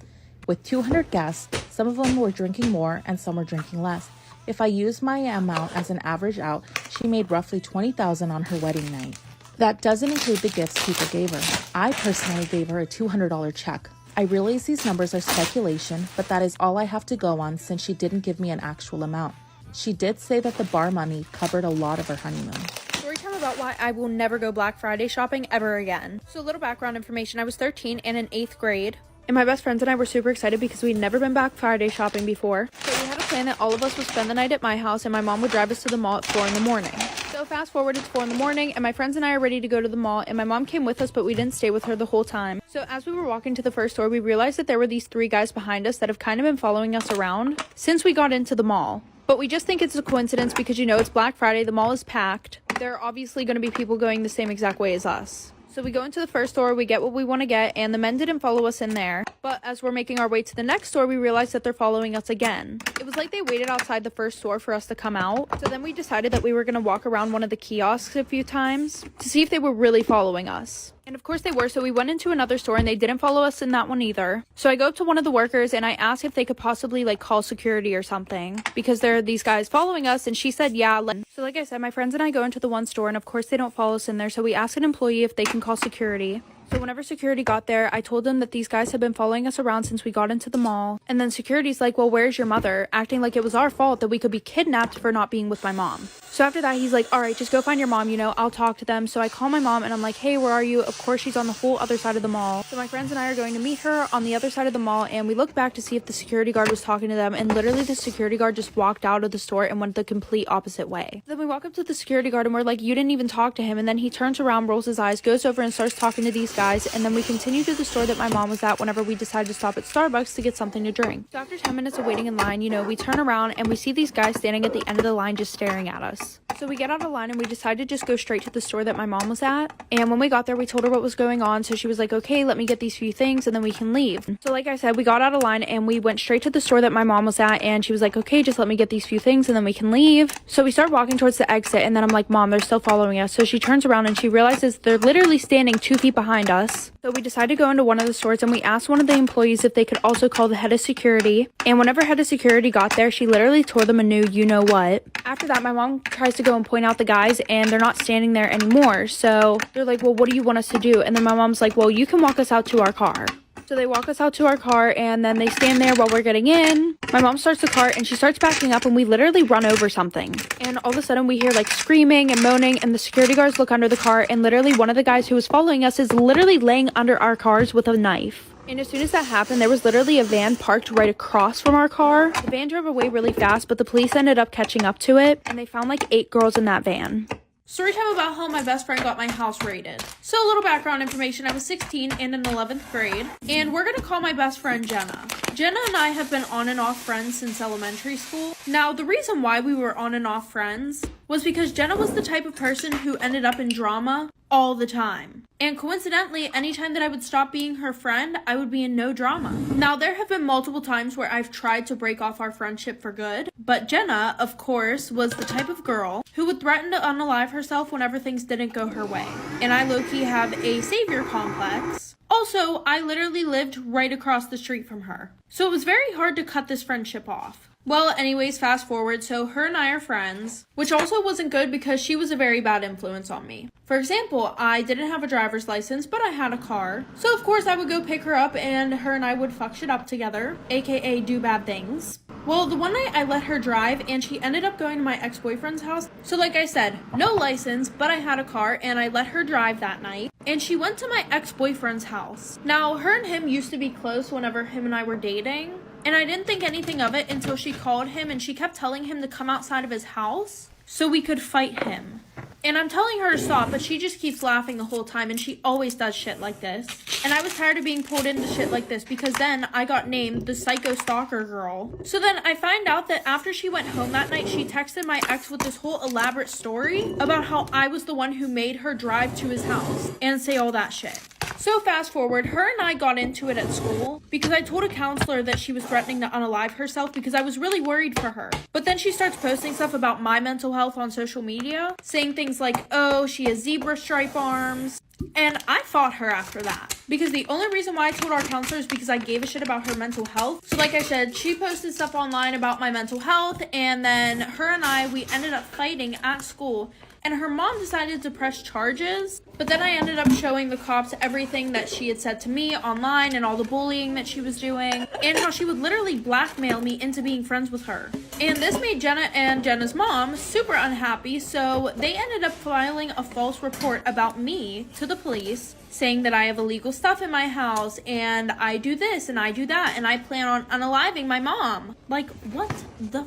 With 200 guests, some of them were drinking more and some were drinking less. If I used my amount as an average out, she made roughly $20,000 on her wedding night. That doesn't include the gifts people gave her. I personally gave her a $200 check. I realize these numbers are speculation, but that is all I have to go on since she didn't give me an actual amount. She did say that the bar money covered a lot of her honeymoon. Story time about why I will never go Black Friday shopping ever again. So a little background information. I was 13 and in 8th grade. And my best friends and I were super excited because we'd never been Black Friday shopping before. So we had a plan that all of us would spend the night at my house and my mom would drive us to the mall at 4 in the morning. So fast forward, it's 4 in the morning and my friends and I are ready to go to the mall, and my mom came with us, but we didn't stay with her the whole time. So as we were walking to the first store, we realized that there were these 3 guys behind us that have kind of been following us around since we got into the mall. But we just think it's a coincidence because, you know, it's Black Friday, the mall is packed. There are obviously going to be people going the same exact way as us. So we go into the first store, we get what we want to get, and the men didn't follow us in there. But as we're making our way to the next store, we realize that they're following us again. It was like they waited outside the first store for us to come out. So then we decided that we were going to walk around one of the kiosks a few times to see if they were really following us. And of course they were, so we went into another store and they didn't follow us in that one either. So I go up to one of the workers and I asked if they could possibly call security or something because there are these guys following us, and she said yeah. So like I said, my friends and I go into the one store and of course they don't follow us in there, so we ask an employee if they can call security. So whenever security got there, I told them that these guys had been following us around since we got into the mall. And then security's like, well, where's your mother? Acting like it was our fault that we could be kidnapped for not being with my mom. So after that, he's like, all right, just go find your mom, I'll talk to them. So I call my mom and I'm like, hey, where are you? Of course, she's on the whole other side of the mall. So my friends and I are going to meet her on the other side of the mall, and we look back to see if the security guard was talking to them, and literally the security guard just walked out of the store and went the complete opposite way. Then we walk up to the security guard and we're like, you didn't even talk to him. And then he turns around, rolls his eyes, goes over and starts talking to these guys, and then we continue to the store that my mom was at whenever we decided to stop at Starbucks to get something to drink. So after 10 minutes of waiting in line, we turn around and we see these guys standing at the end of the line just staring at us. So we get out of line and we decided to just go straight to the store that my mom was at. And when we got there, we told her what was going on. So she was like, okay, let me get these few things and then we can leave. So like I said, we got out of line and we went straight to the store that my mom was at, and she was like, okay, just let me get these few things and then we can leave. So we start walking towards the exit, and then I'm like, Mom, they're still following us. So she turns around and she realizes they're literally standing 2 feet behind us. So we decided to go into one of the stores and we asked one of the employees if they could also call the head of security. And whenever head of security got there, she literally tore them a new you-know-what. After that, my mom tries to go and point out the guys, and they're not standing there anymore. So they're like, well, what do you want us to do? And then my mom's like, well, you can walk us out to our car. So they walk us out to our car, and then they stand there while we're getting in. My mom starts the car and she starts backing up, and we literally run over something. And all of a sudden we hear screaming and moaning, and the security guards look under the car, and literally one of the guys who was following us is literally laying under our cars with a knife. And as soon as that happened, there was literally a van parked right across from our car. The van drove away really fast, but the police ended up catching up to it, and they found 8 girls in that van. Story time about how my best friend got my house raided. So a little background information. I was 16 and in 11th grade, and we're going to call my best friend Jenna. Jenna and I have been on and off friends since elementary school. Now, the reason why we were on and off friends was because Jenna was the type of person who ended up in drama all the time. And coincidentally, anytime that I would stop being her friend, I would be in no drama. Now, there have been multiple times where I've tried to break off our friendship for good, but Jenna, of course, was the type of girl who would threaten to unalive herself whenever things didn't go her way. And I low-key have a savior complex. Also, I literally lived right across the street from her. So it was very hard to cut this friendship off. Well, anyways, fast forward, so her and I are friends, which also wasn't good because she was a very bad influence on me. For example, I didn't have a driver's license, but I had a car. So of course I would go pick her up and her and I would fuck shit up together, aka do bad things. Well, the one night I let her drive and she ended up going to my ex-boyfriend's house. So like I said, no license, but I had a car and I let her drive that night. And she went to my ex-boyfriend's house. Now, her and him used to be close whenever him and I were dating. And I didn't think anything of it until she called him and she kept telling him to come outside of his house so we could fight him. And I'm telling her to stop, but she just keeps laughing the whole time and she always does shit like this. And I was tired of being pulled into shit like this because then I got named the psycho stalker girl. So then I find out that after she went home that night, she texted my ex with this whole elaborate story about how I was the one who made her drive to his house and say all that shit. So fast forward, her and I got into it at school because I told a counselor that she was threatening to unalive herself because I was really worried for her. But then she starts posting stuff about my mental health on social media, saying things like, oh, she has zebra stripe arms. And I fought her after that because the only reason why I told our counselor is because I gave a shit about her mental health. So like I said, she posted stuff online about my mental health and then her and I, we ended up fighting at school. And her mom decided to press charges, but then I ended up showing the cops everything that she had said to me online and all the bullying that she was doing, and how she would literally blackmail me into being friends with her. And this made Jenna and Jenna's mom super unhappy, so they ended up filing a false report about me to the police, saying that I have illegal stuff in my house, and I do this and I do that, and I plan on unaliving my mom. Like, what the...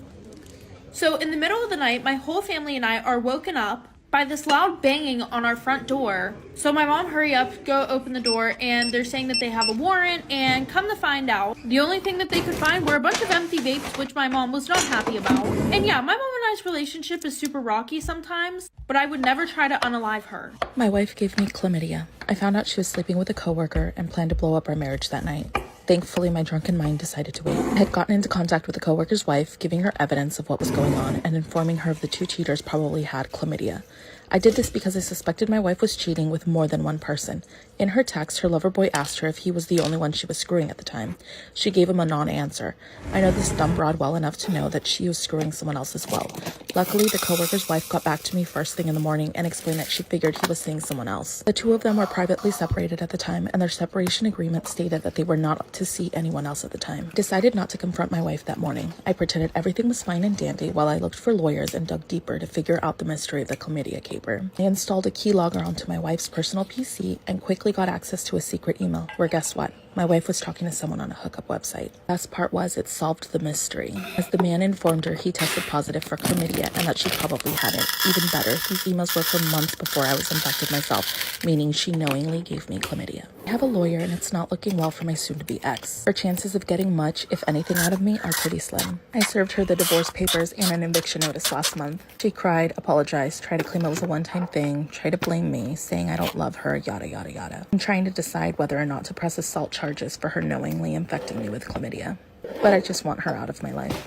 So in the middle of the night, my whole family and I are woken up by this loud banging on our front door. So my mom, hurry up, go open the door, and they're saying that they have a warrant, and come to find out, the only thing that they could find were a bunch of empty vapes, which my mom was not happy about. And yeah, my mom and I's relationship is super rocky sometimes, but I would never try to unalive her. My wife gave me chlamydia. I found out she was sleeping with a coworker and planned to blow up our marriage that night. Thankfully, my drunken mind decided to wait. I had gotten into contact with the coworker's wife, giving her evidence of what was going on and informing her of the two cheaters probably had chlamydia. I did this because I suspected my wife was cheating with more than one person. In her text, her lover boy asked her if he was the only one she was screwing at the time. She gave him a non-answer. I know this dumb broad well enough to know that she was screwing someone else as well. Luckily, the coworker's wife got back to me first thing in the morning and explained that she figured he was seeing someone else. The two of them were privately separated at the time, and their separation agreement stated that they were not to see anyone else at the time. Decided not to confront my wife that morning. I pretended everything was fine and dandy while I looked for lawyers and dug deeper to figure out the mystery of the chlamydia caper. I installed a keylogger onto my wife's personal PC and quickly got access to a secret email where, guess what? My wife was talking to someone on a hookup website. Best part was it solved the mystery. As the man informed her, he tested positive for chlamydia and that she probably had it. Even better, these emails were from months before I was infected myself, meaning she knowingly gave me chlamydia. I have a lawyer and it's not looking well for my soon-to-be ex. Her chances of getting much, if anything, out of me are pretty slim. I served her the divorce papers and an eviction notice last month. She cried, apologized, tried to claim it was a one-time thing, tried to blame me, saying I don't love her, yada yada yada. I'm trying to decide whether or not to press assault charges for her knowingly infecting me with chlamydia. But I just want her out of my life.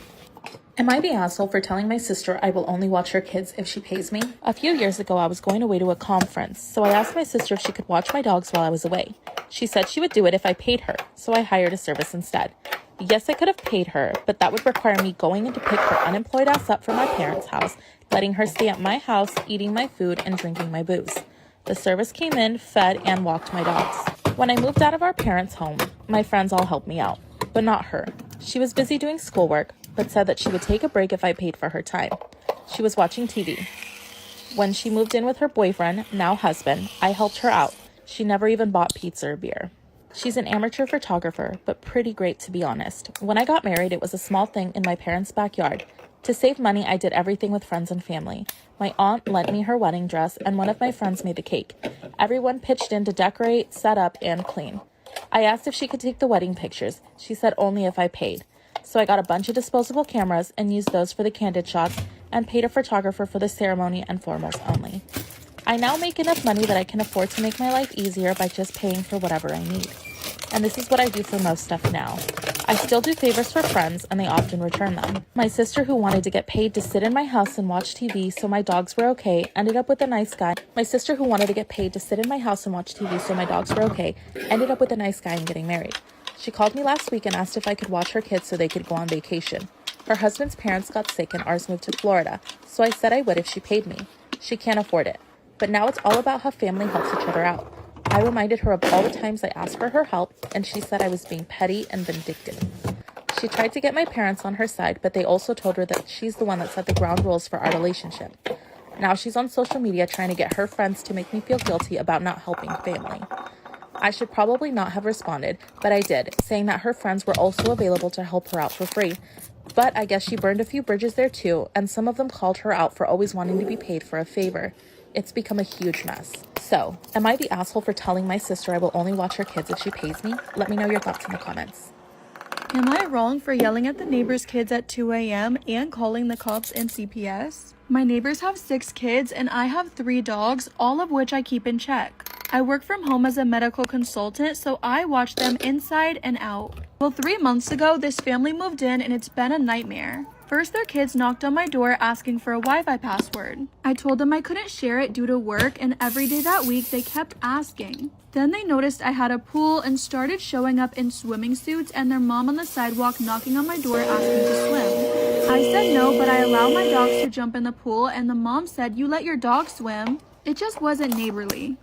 Am I the asshole for telling my sister I will only watch her kids if she pays me? A few years ago, I was going away to a conference, so I asked my sister if she could watch my dogs while I was away. She said she would do it if I paid her, so I hired a service instead. Yes, I could have paid her, but that would require me going in to pick her unemployed ass up from my parents' house, letting her stay at my house, eating my food, and drinking my booze. The service came in, fed, and walked my dogs. When I moved out of our parents' home, my friends all helped me out, but not her. She was busy doing schoolwork, but said that she would take a break if I paid for her time. She was watching TV. When she moved in with her boyfriend, now husband, I helped her out. She never even bought pizza or beer. She's an amateur photographer, but pretty great to be honest. When I got married, it was a small thing in my parents' backyard. To save money, I did everything with friends and family. My aunt lent me her wedding dress, and one of my friends made the cake. Everyone pitched in to decorate, set up, and clean. I asked if she could take the wedding pictures. She said only if I paid. So I got a bunch of disposable cameras and used those for the candid shots and paid a photographer for the ceremony and formals only. I now make enough money that I can afford to make my life easier by just paying for whatever I need. And this is what I do for most stuff now. I still do favors for friends, and they often return them. My sister, who wanted to get paid to sit in my house and watch TV so my dogs were okay, ended up with a nice guy. My sister, who wanted to get paid to sit in my house and watch TV so my dogs were okay, ended up with a nice guy and getting married. She called me last week and asked if I could watch her kids so they could go on vacation. Her husband's parents got sick and ours moved to Florida, so I said I would if she paid me. She can't afford it. But now it's all about how family helps each other out. I reminded her of all the times I asked for her help, and she said I was being petty and vindictive. She tried to get my parents on her side, but they also told her that she's the one that set the ground rules for our relationship. Now she's on social media trying to get her friends to make me feel guilty about not helping family. I should probably not have responded, but I did, saying that her friends were also available to help her out for free. But I guess she burned a few bridges there too, and some of them called her out for always wanting to be paid for a favor. It's become a huge mess. So, am I the asshole for telling my sister I will only watch her kids if she pays me? Let me know your thoughts in the comments. Am I wrong for yelling at the neighbor's kids at 2 a.m. and calling the cops and CPS? My neighbors have 6 kids and I have 3 dogs, all of which I keep in check. I work from home as a medical consultant, so I watch them inside and out. Well, 3 months ago, this family moved in and it's been a nightmare. First, their kids knocked on my door asking for a Wi-Fi password. I told them I couldn't share it due to work, and every day that week they kept asking. Then they noticed I had a pool and started showing up in swimming suits and their mom on the sidewalk knocking on my door asking to swim. I said no, but I allowed my dogs to jump in the pool, and the mom said, "You let your dog swim." It just wasn't neighborly.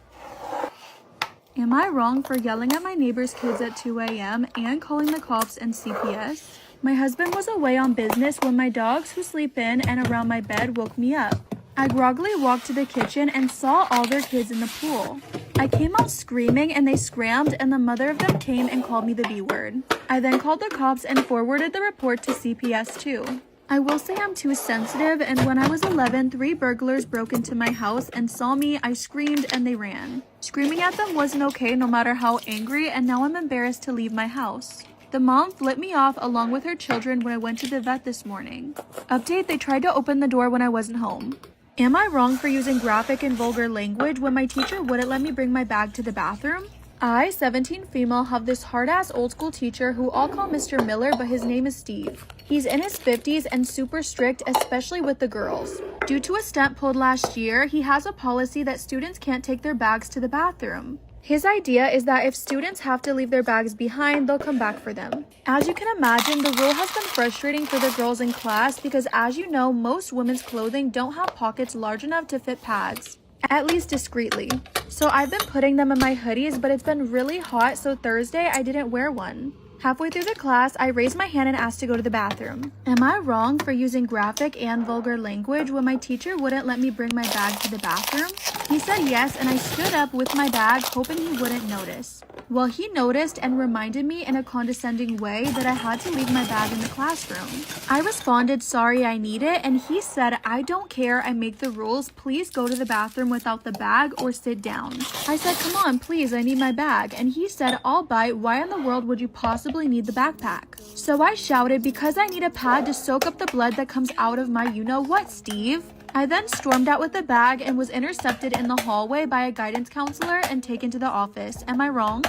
Am I wrong for yelling at my neighbor's kids at 2 a.m. and calling the cops and CPS? My husband was away on business when my dogs, who sleep in and around my bed, woke me up. I groggily walked to the kitchen and saw all their kids in the pool. I came out screaming and they scrammed, and the mother of them came and called me the B word. I then called the cops and forwarded the report to CPS too. I will say I'm too sensitive, and when I was 11, 3 burglars broke into my house and saw me. I screamed and they ran. Screaming at them wasn't okay no matter how angry, and now I'm embarrassed to leave my house. The mom flipped me off along with her children when I went to the vet this morning. Update, they tried to open the door when I wasn't home. Am I wrong for using graphic and vulgar language when my teacher wouldn't let me bring my bag to the bathroom? I, 17 female, have this hard-ass old-school teacher who I'll call Mr. Miller, but his name is Steve. He's in his 50s and super strict, especially with the girls. Due to a stunt pulled last year, he has a policy that students can't take their bags to the bathroom. His idea is that if students have to leave their bags behind, they'll come back for them. As you can imagine, the rule has been frustrating for the girls in class because, as you know, most women's clothing don't have pockets large enough to fit pads, at least discreetly. So I've been putting them in my hoodies, but it's been really hot, so Thursday I didn't wear one. Halfway through the class, I raised my hand and asked to go to the bathroom. Am I wrong for using graphic and vulgar language when my teacher wouldn't let me bring my bag to the bathroom? He said yes, and I stood up with my bag, hoping he wouldn't notice. Well, he noticed and reminded me in a condescending way that I had to leave my bag in the classroom. I responded, "Sorry, I need it," and he said, "I don't care, I make the rules. Please go to the bathroom without the bag or sit down." I said, "Come on, please, I need my bag," and he said, "I'll bite. Why in the world would you possibly need the backpack?" So I shouted, "Because I need a pad to soak up the blood that comes out of my you-know-what, Steve." I then stormed out with the bag and was intercepted in the hallway by a guidance counselor and taken to the office. Am I wrong?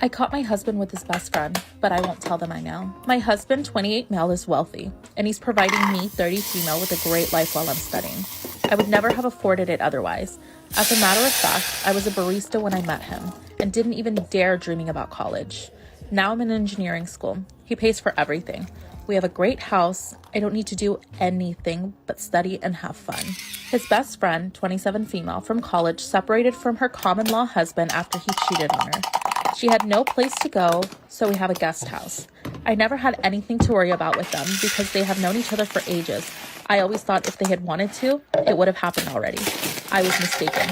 I caught my husband with his best friend, but I won't tell them I know. My husband, 28 male, is wealthy, and he's providing me, 30 female, with a great life while I'm studying. I would never have afforded it otherwise. As a matter of fact, I was a barista when I met him, and didn't even dare dreaming about college. Now I'm in engineering school. He pays for everything. We have a great house. I don't need to do anything but study and have fun. His best friend, 27 female, from college, separated from her common-law husband after he cheated on her. She had no place to go, so we have a guest house. I never had anything to worry about with them because they have known each other for ages. I always thought if they had wanted to, it would have happened already. I was mistaken.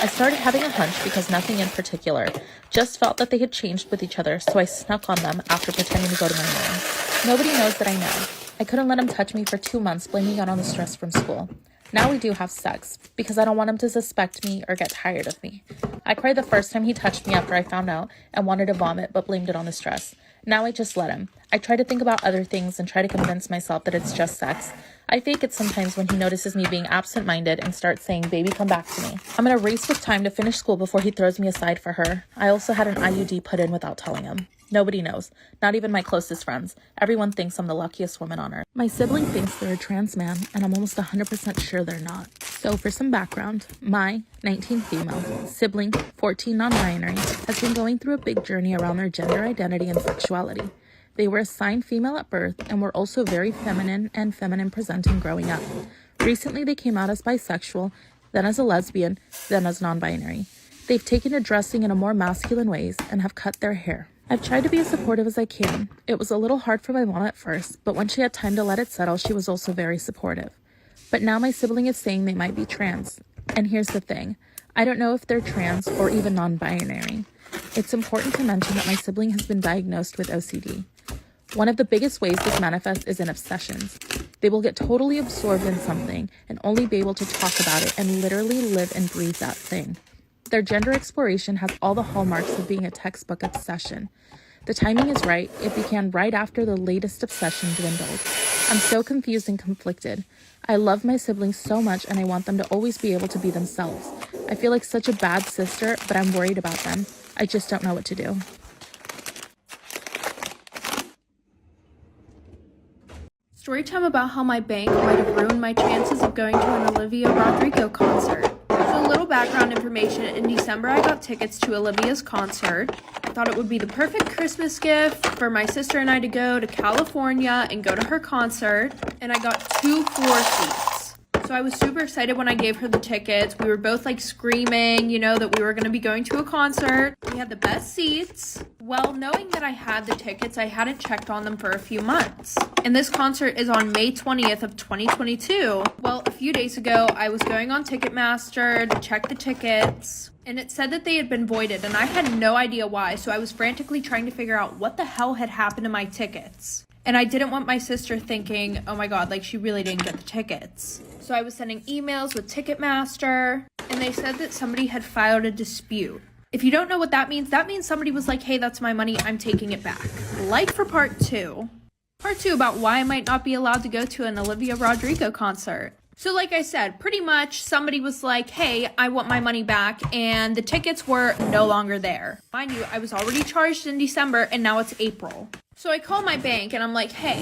I started having a hunch because nothing in particular. Just felt that they had changed with each other, so I snuck on them after pretending to go to my room. Nobody knows that I know. I couldn't let him touch me for 2 months, blaming it on the stress from school. Now we do have sex, because I don't want him to suspect me or get tired of me. I cried the first time he touched me after I found out and wanted to vomit, but blamed it on the stress. Now I just let him. I try to think about other things and try to convince myself that it's just sex, I fake it sometimes when he notices me being absent-minded and starts saying, baby, come back to me. I'm in a race with time to finish school before he throws me aside for her. I also had an IUD put in without telling him. Nobody knows, not even my closest friends. Everyone thinks I'm the luckiest woman on earth. My sibling thinks they're a trans man, and I'm almost 100% sure they're not. So for some background, my 19 female sibling, 14 non-binary, has been going through a big journey around their gender identity and sexuality. They were assigned female at birth and were also very feminine and feminine presenting growing up. Recently, they came out as bisexual, then as a lesbian, then as non-binary. They've taken to dressing in a more masculine ways and have cut their hair. I've tried to be as supportive as I can. It was a little hard for my mom at first, but when she had time to let it settle, she was also very supportive. But now my sibling is saying they might be trans. And here's the thing. I don't know if they're trans or even non-binary. It's important to mention that my sibling has been diagnosed with OCD. One of the biggest ways this manifests is in obsessions. They will get totally absorbed in something and only be able to talk about it and literally live and breathe that thing. Their gender exploration has all the hallmarks of being a textbook obsession. The timing is right. It began right after the latest obsession dwindled. I'm so confused and conflicted. I love my siblings so much and I want them to always be able to be themselves. I feel like such a bad sister, but I'm worried about them. I just don't know what to do. Story time about how my bank might have ruined my chances of going to an Olivia Rodrigo concert. So a little background information. In December, I got tickets to Olivia's concert. I thought it would be the perfect Christmas gift for my sister and I to go to California and go to her concert. And I got 2 floor seats. So I was super excited when I gave her the tickets. We were both like screaming, that we were going to be going to a concert. We had the best seats. Well, knowing that I had the tickets, I hadn't checked on them for a few months. And this concert is on May 20th of 2022. Well, a few days ago, I was going on Ticketmaster to check the tickets, and it said that they had been voided, and I had no idea why, so I was frantically trying to figure out what the hell had happened to my tickets. And I didn't want my sister thinking, oh my god, like she really didn't get the tickets. So I was sending emails with Ticketmaster, and they said that somebody had filed a dispute. If you don't know what that means somebody was like, hey, that's my money, I'm taking it back. Like for part 2. Part 2 about why I might not be allowed to go to an Olivia Rodrigo concert. So like I said, pretty much somebody was like, hey, I want my money back, and the tickets were no longer there. Mind you, I was already charged in December, and now it's April. So I call my bank and I'm like, hey,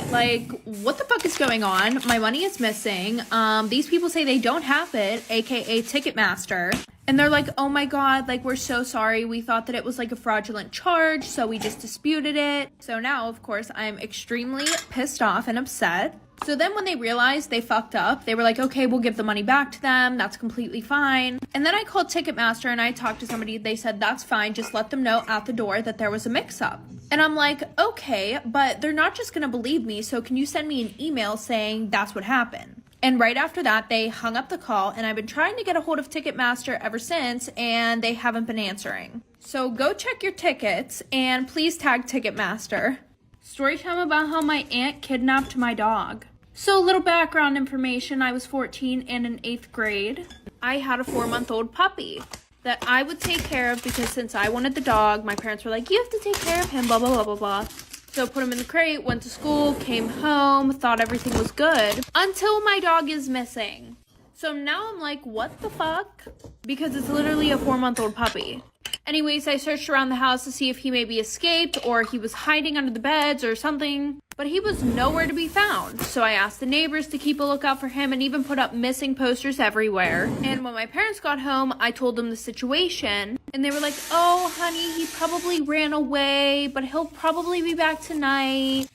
what the fuck is going on? My money is missing. These people say they don't have it, aka Ticketmaster. And they're like, oh my god, we're so sorry. We thought that it was a fraudulent charge, so we just disputed it. So now, of course, I'm extremely pissed off and upset. So then when they realized they fucked up, they were like, okay, we'll give the money back to them. That's completely fine. And then I called Ticketmaster and I talked to somebody. They said, that's fine. Just let them know at the door that there was a mix-up. And I'm like, okay, but they're not just going to believe me. So can you send me an email saying that's what happened? And right after that, they hung up the call, and I've been trying to get a hold of Ticketmaster ever since, and they haven't been answering. So go check your tickets, and please tag Ticketmaster. Story time about how my aunt kidnapped my dog. So a little background information, I was 14 and in 8th grade. I had a 4-month-old puppy that I would take care of because since I wanted the dog, my parents were like, you have to take care of him, blah, blah, blah, blah, blah. So put him in the crate, went to school, came home, thought everything was good, until my dog is missing. So now I'm like, what the fuck? Because it's literally a 4-month-old puppy. Anyways, I searched around the house to see if he maybe escaped or he was hiding under the beds or something, but he was nowhere to be found. So I asked the neighbors to keep a lookout for him and even put up missing posters everywhere. And when my parents got home, I told them the situation, and they were like, oh, honey, he probably ran away, but he'll probably be back tonight.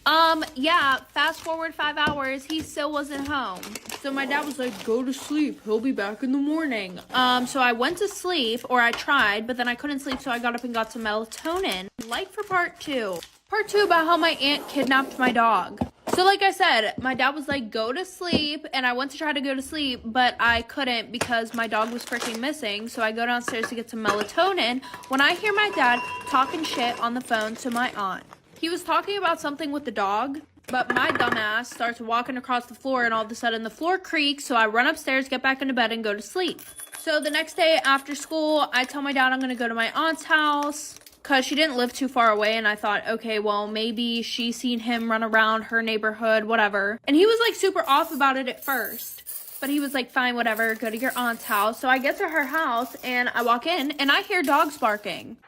Yeah, fast forward 5 hours, he still wasn't home. So my dad was like, go to sleep, he'll be back in the morning. So I went to sleep, or I tried, but then I couldn't sleep, so I got up and got some melatonin. For part 2. Part 2 about how my aunt kidnapped my dog. So like I said, my dad was like, go to sleep, and I went to try to go to sleep, but I couldn't because my dog was freaking missing. So I go downstairs to get some melatonin when I hear my dad talking shit on the phone to my aunt. He was talking about something with the dog, but my dumbass starts walking across the floor, and all of a sudden the floor creaks, so I run upstairs, get back into bed, and go to sleep. So the next day after school, I tell my dad I'm going to go to my aunt's house. because she didn't live too far away, and I thought, okay, well, maybe she seen him run around her neighborhood, whatever. And he was like super off about it at first, but he was like, fine, whatever, go to your aunt's house. So I get to her house and I walk in and I hear dogs barking.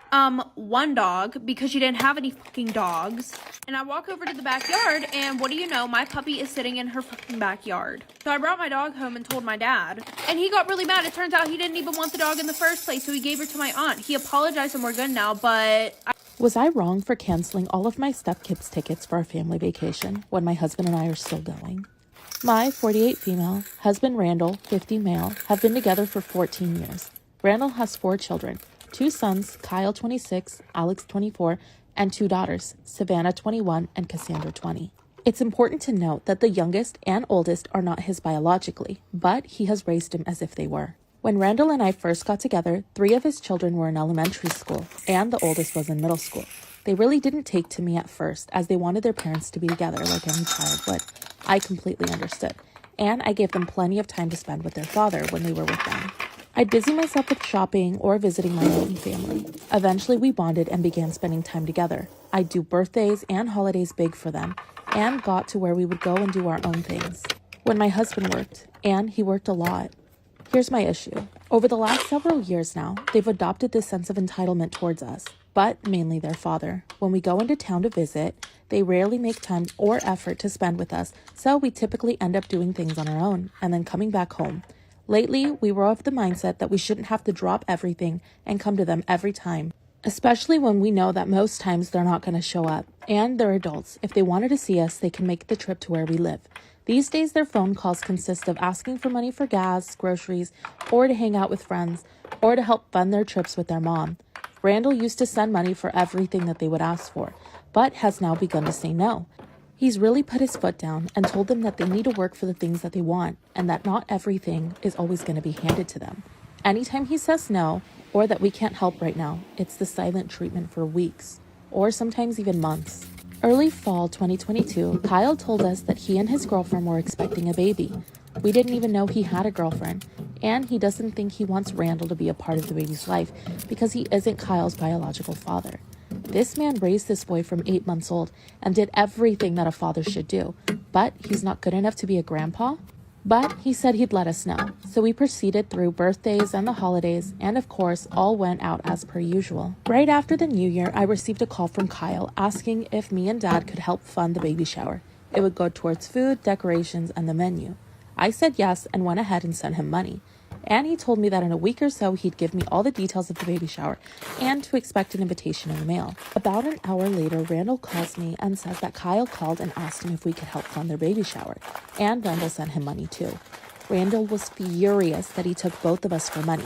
One dog, because she didn't have any fucking dogs. And I walk over to the backyard, and what do you know, my puppy is sitting in her fucking backyard. So I brought my dog home and told my dad, and he got really mad. It turns out he didn't even want the dog in the first place, so he gave her to my aunt. He apologized and we're good now, but Was I wrong for canceling all of my stepkids' tickets for our family vacation when my husband and I are still going? My 48 female, husband Randall, 50 male, have been together for 14 years. Randall has 4 children, 2 sons, Kyle 26, Alex 24, and 2 daughters, Savannah 21 and Cassandra 20. It's important to note that the youngest and oldest are not his biologically, but he has raised them as if they were. When Randall and I first got together, 3 of his children were in elementary school, and the oldest was in middle school. They really didn't take to me at first, as they wanted their parents to be together like any child would. I completely understood, and I gave them plenty of time to spend with their father when they were with them. I'd busy myself with shopping or visiting my own family. Eventually, we bonded and began spending time together. I'd do birthdays and holidays big for them, and got to where we would go and do our own things. When my husband worked, and he worked a lot. Here's my issue. Over the last several years now, they've adopted this sense of entitlement towards us, but mainly their father. When we go into town to visit, they rarely make time or effort to spend with us, so we typically end up doing things on our own and then coming back home. Lately, we were of the mindset that we shouldn't have to drop everything and come to them every time, especially when we know that most times they're not going to show up. And they're adults. If they wanted to see us, they can make the trip to where we live. These days, their phone calls consist of asking for money for gas, groceries, or to hang out with friends, or to help fund their trips with their mom. Randall used to send money for everything that they would ask for, but has now begun to say no. He's really put his foot down and told them that they need to work for the things that they want, and that not everything is always going to be handed to them. Anytime he says no, or that we can't help right now, it's the silent treatment for weeks, or sometimes even months. Early fall 2022, Kyle told us that he and his girlfriend were expecting a baby. We didn't even know he had a girlfriend, and he doesn't think he wants Randall to be a part of the baby's life because he isn't Kyle's biological father. This man raised this boy from 8 months old and did everything that a father should do, but he's not good enough to be a grandpa? But he said he'd let us know, so we proceeded through birthdays and the holidays, and of course, all went out as per usual. Right after the new year, I received a call from Kyle asking if me and Dad could help fund the baby shower. It would go towards food, decorations, and the menu. I said yes and went ahead and sent him money. And he told me that in a week or so, he'd give me all the details of the baby shower and to expect an invitation in the mail. About an hour later, Randall calls me and says that Kyle called and asked him if we could help fund their baby shower. And Randall sent him money too. Randall was furious that he took both of us for money,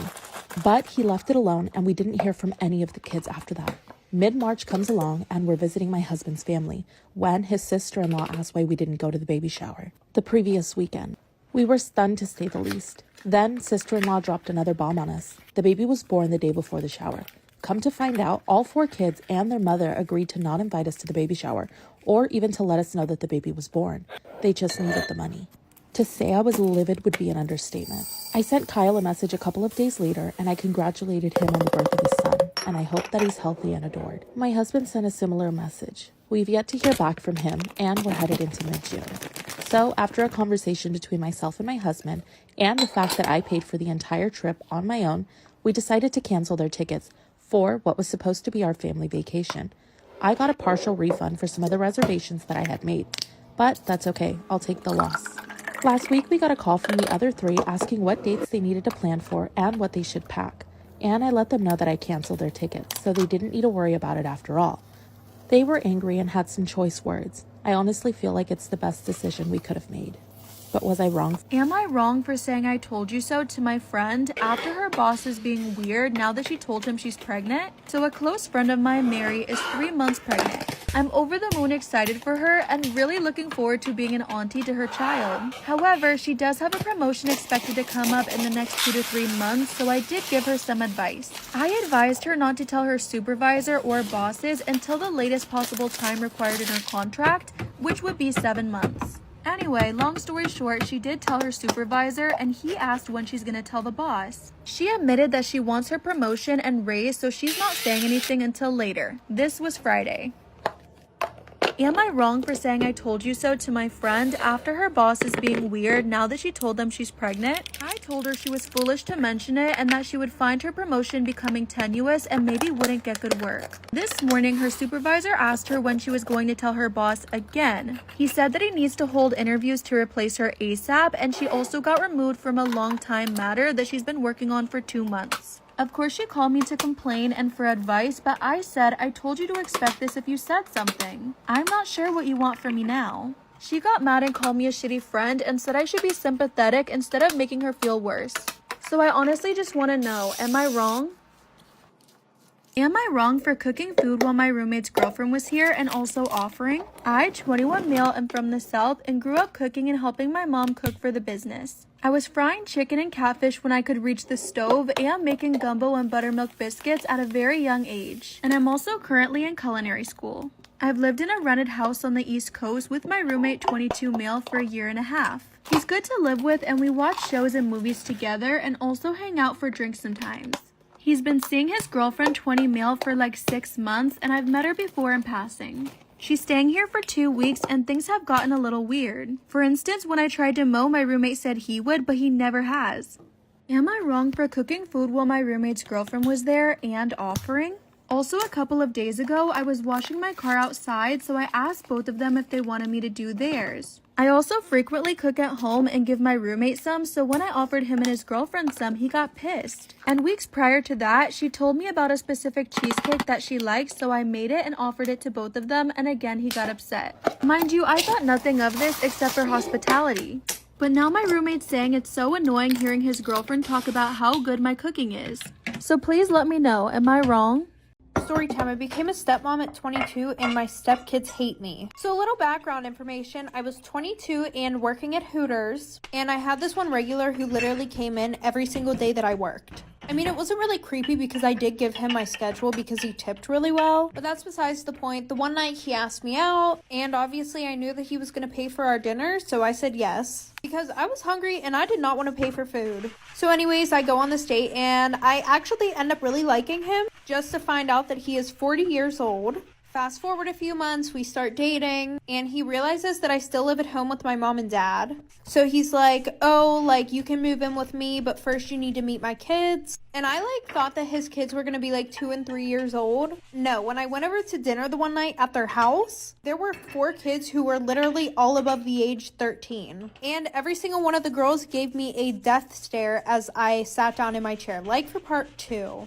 but he left it alone and we didn't hear from any of the kids after that. Mid-March comes along and we're visiting my husband's family when his sister-in-law asked why we didn't go to the baby shower the previous weekend. We were stunned to say the least. Then sister-in-law dropped another bomb on us. The baby was born the day before the shower. Come to find out, all 4 kids and their mother agreed to not invite us to the baby shower or even to let us know that the baby was born. They just needed the money. To say I was livid would be an understatement. I sent Kyle a message a couple of days later and I congratulated him on the birth of his son, and I hope that he's healthy and adored. My husband sent a similar message. We've yet to hear back from him and we're headed into mid-June. So after a conversation between myself and my husband and the fact that I paid for the entire trip on my own, we decided to cancel their tickets for what was supposed to be our family vacation. I got a partial refund for some of the reservations that I had made, but that's okay. I'll take the loss. Last week, we got a call from the other 3 asking what dates they needed to plan for and what they should pack. And I let them know that I canceled their tickets, so they didn't need to worry about it after all. They were angry and had some choice words. I honestly feel like it's the best decision we could have made. But was I wrong? Am I wrong for saying I told you so to my friend after her boss is being weird now that she told him she's pregnant? So a close friend of mine, Mary, is 3 months pregnant. I'm over the moon excited for her and really looking forward to being an auntie to her child. However, she does have a promotion expected to come up in the next 2 to 3 months, so I did give her some advice. I advised her not to tell her supervisor or bosses until the latest possible time required in her contract, which would be 7 months. Anyway, long story short, she did tell her supervisor and he asked when she's gonna tell the boss. She admitted that she wants her promotion and raise, so she's not saying anything until later. This was Friday. Am I wrong for saying I told you so to my friend after her boss is being weird now that she told them she's pregnant? I told her she was foolish to mention it and that she would find her promotion becoming tenuous and maybe wouldn't get good work. This morning, her supervisor asked her when she was going to tell her boss again. He said that he needs to hold interviews to replace her ASAP, and she also got removed from a long-time matter that she's been working on for 2 months. Of course, she called me to complain and for advice, but I said, I told you to expect this if you said something. I'm not sure what you want from me now. She got mad and called me a shitty friend and said I should be sympathetic instead of making her feel worse. So I honestly just want to know, am I wrong? Am I wrong for cooking food while my roommate's girlfriend was here and also offering? I, 21 male, am from the South and grew up cooking and helping my mom cook for the business. I was frying chicken and catfish when I could reach the stove and making gumbo and buttermilk biscuits at a very young age. And I'm also currently in culinary school. I've lived in a rented house on the East Coast with my roommate 22 male for a year and a half. He's good to live with and we watch shows and movies together and also hang out for drinks sometimes. He's been seeing his girlfriend 20 male for like 6 months and I've met her before in passing. She's staying here for 2 weeks and things have gotten a little weird. For instance, when I tried to mow, my roommate said he would, but he never has. Am I wrong for cooking food while my roommate's girlfriend was there and offering? Also, a couple of days ago, I was washing my car outside, so I asked both of them if they wanted me to do theirs. I also frequently cook at home and give my roommate some, so when I offered him and his girlfriend some, he got pissed. And weeks prior to that, she told me about a specific cheesecake that she liked, so I made it and offered it to both of them, and again, he got upset. Mind you, I thought nothing of this except for hospitality. But now my roommate's saying it's so annoying hearing his girlfriend talk about how good my cooking is. So please let me know, am I wrong? Storytime. I became a stepmom at 22 and my stepkids hate me. So a little background information. I was 22 and working at Hooters, and I had this one regular who literally came in every single day that I worked. I mean, it wasn't really creepy because I did give him my schedule because he tipped really well, but that's besides the point. The one night he asked me out, and obviously I knew that he was going to pay for our dinner, so I said yes. Because I was hungry and I did not want to pay for food. So anyways, I go on this date and I actually end up really liking him just to find out that he is 40 years old. Fast forward a few months, we start dating, and he realizes that I still live at home with my mom and dad. So he's like, oh, like, you can move in with me, but first you need to meet my kids. And I, thought that his kids were gonna be, 2 and 3 years old. No, when I went over to dinner the one night at their house, there were 4 kids who were literally all above the age 13. And every single one of the girls gave me a death stare as I sat down in my chair. Like for part 2.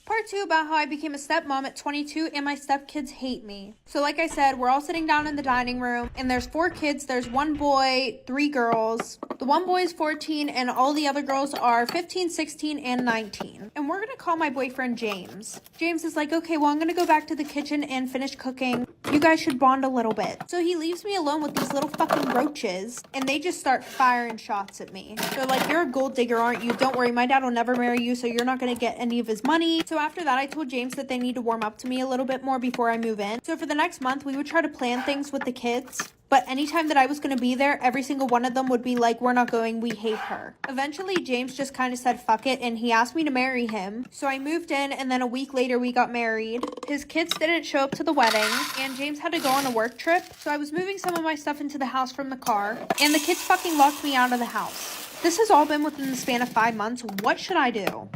Part 2 about how I became a stepmom at 22 and my stepkids hate me. So like I said, we're all sitting down in the dining room and there's 4 kids. There's 1 boy, 3 girls. The 1 boy is 14 and all the other girls are 15, 16, and 19. And we're gonna call my boyfriend James. James is like, okay, well, I'm gonna go back to the kitchen and finish cooking. You guys should bond a little bit. So he leaves me alone with these little fucking roaches and they just start firing shots at me. They're like, you're a gold digger, aren't you? Don't worry, my dad will never marry you, so you're not gonna get any of his money. So after that, I told James that they need to warm up to me a little bit more before I move in. So for the next month, we would try to plan things with the kids. But anytime that I was going to be there, every single one of them would be like, we're not going, we hate her. Eventually, James just kind of said, fuck it, and he asked me to marry him. So I moved in, and then a week later, we got married. His kids didn't show up to the wedding, and James had to go on a work trip. So I was moving some of my stuff into the house from the car, and the kids fucking locked me out of the house. This has all been within the span of 5 months. What should I do?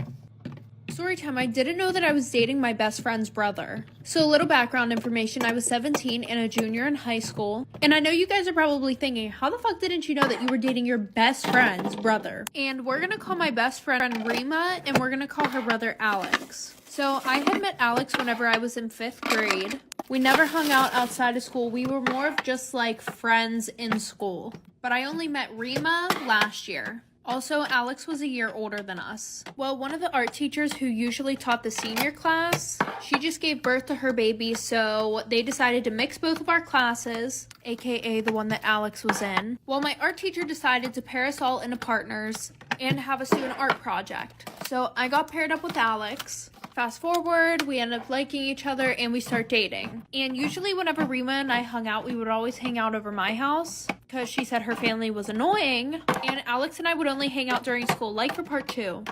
Storytime. I didn't know that I was dating my best friend's brother. So a little background information. I was 17 and a junior in high school. And I know you guys are probably thinking, how the fuck didn't you know that you were dating your best friend's brother? And we're gonna call my best friend Rima and we're gonna call her brother Alex. So I had met Alex whenever I was in 5th grade. We never hung out outside of school. We were more of just friends in school. But I only met Rima last year. Also, Alex was a year older than us. Well, one of the art teachers who usually taught the senior class, she just gave birth to her baby, so they decided to mix both of our classes, aka the one that Alex was in. Well, my art teacher decided to pair us all into partners and have us do an art project. So I got paired up with Alex. Fast forward, we end up liking each other and we start dating. And usually whenever Rima and I hung out, we would always hang out over my house because she said her family was annoying. And Alex and I would only hang out during school, like for part 2.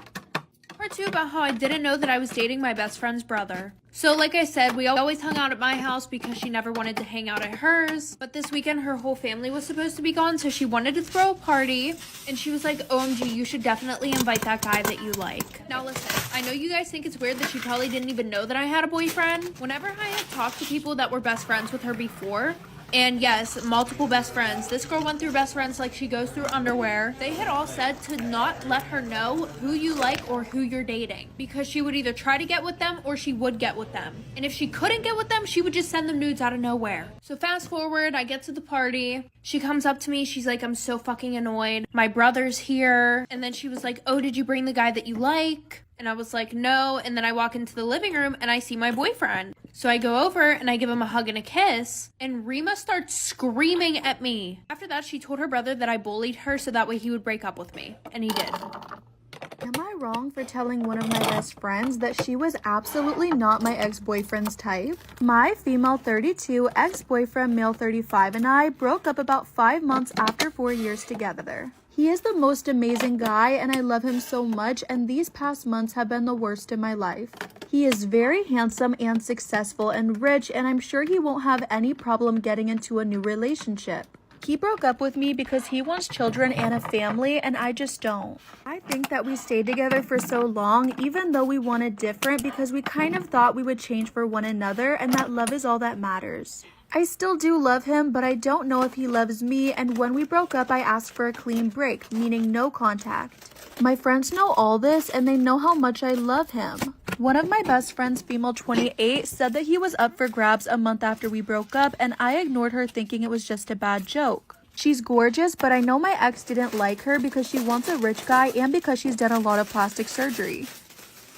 Part 2 about how I didn't know that I was dating my best friend's brother. So like I said, we always hung out at my house because she never wanted to hang out at hers. But this weekend, her whole family was supposed to be gone, so she wanted to throw a party. And she was like, OMG, you should definitely invite that guy that you like. Now listen, I know you guys think it's weird that she probably didn't even know that I had a boyfriend. Whenever I have talked to people that were best friends with her before, and yes, multiple best friends. This girl went through best friends like she goes through underwear. They had all said to not let her know who you like or who you're dating, because she would either try to get with them or she would get with them. And if she couldn't get with them, she would just send them nudes out of nowhere. So fast forward, I get to the party. She comes up to me. She's like, I'm so fucking annoyed. My brother's here. And then she was like, oh, did you bring the guy that you like? And I was like, no. And then I walk into the living room and I see my boyfriend. So I go over and I give him a hug and a kiss. And Rima starts screaming at me. After that, she told her brother that I bullied her so that way he would break up with me. And he did. Am I wrong for telling one of my best friends that she was absolutely not my ex-boyfriend's type? My female 32, ex-boyfriend male 35 and I broke up about 5 months after 4 years together. He is the most amazing guy and I love him so much, and these past months have been the worst in my life. He is very handsome and successful and rich, and I'm sure he won't have any problem getting into a new relationship. He broke up with me because he wants children and a family, and I just don't. I think that we stayed together for so long, even though we wanted different, because we kind of thought we would change for one another, and that love is all that matters. I still do love him, but I don't know if he loves me, and when we broke up, I asked for a clean break, meaning no contact. My friends know all this, and they know how much I love him. One of my best friends, female 28, said that he was up for grabs a month after we broke up, and I ignored her thinking it was just a bad joke. She's gorgeous, but I know my ex didn't like her because she wants a rich guy and because she's done a lot of plastic surgery.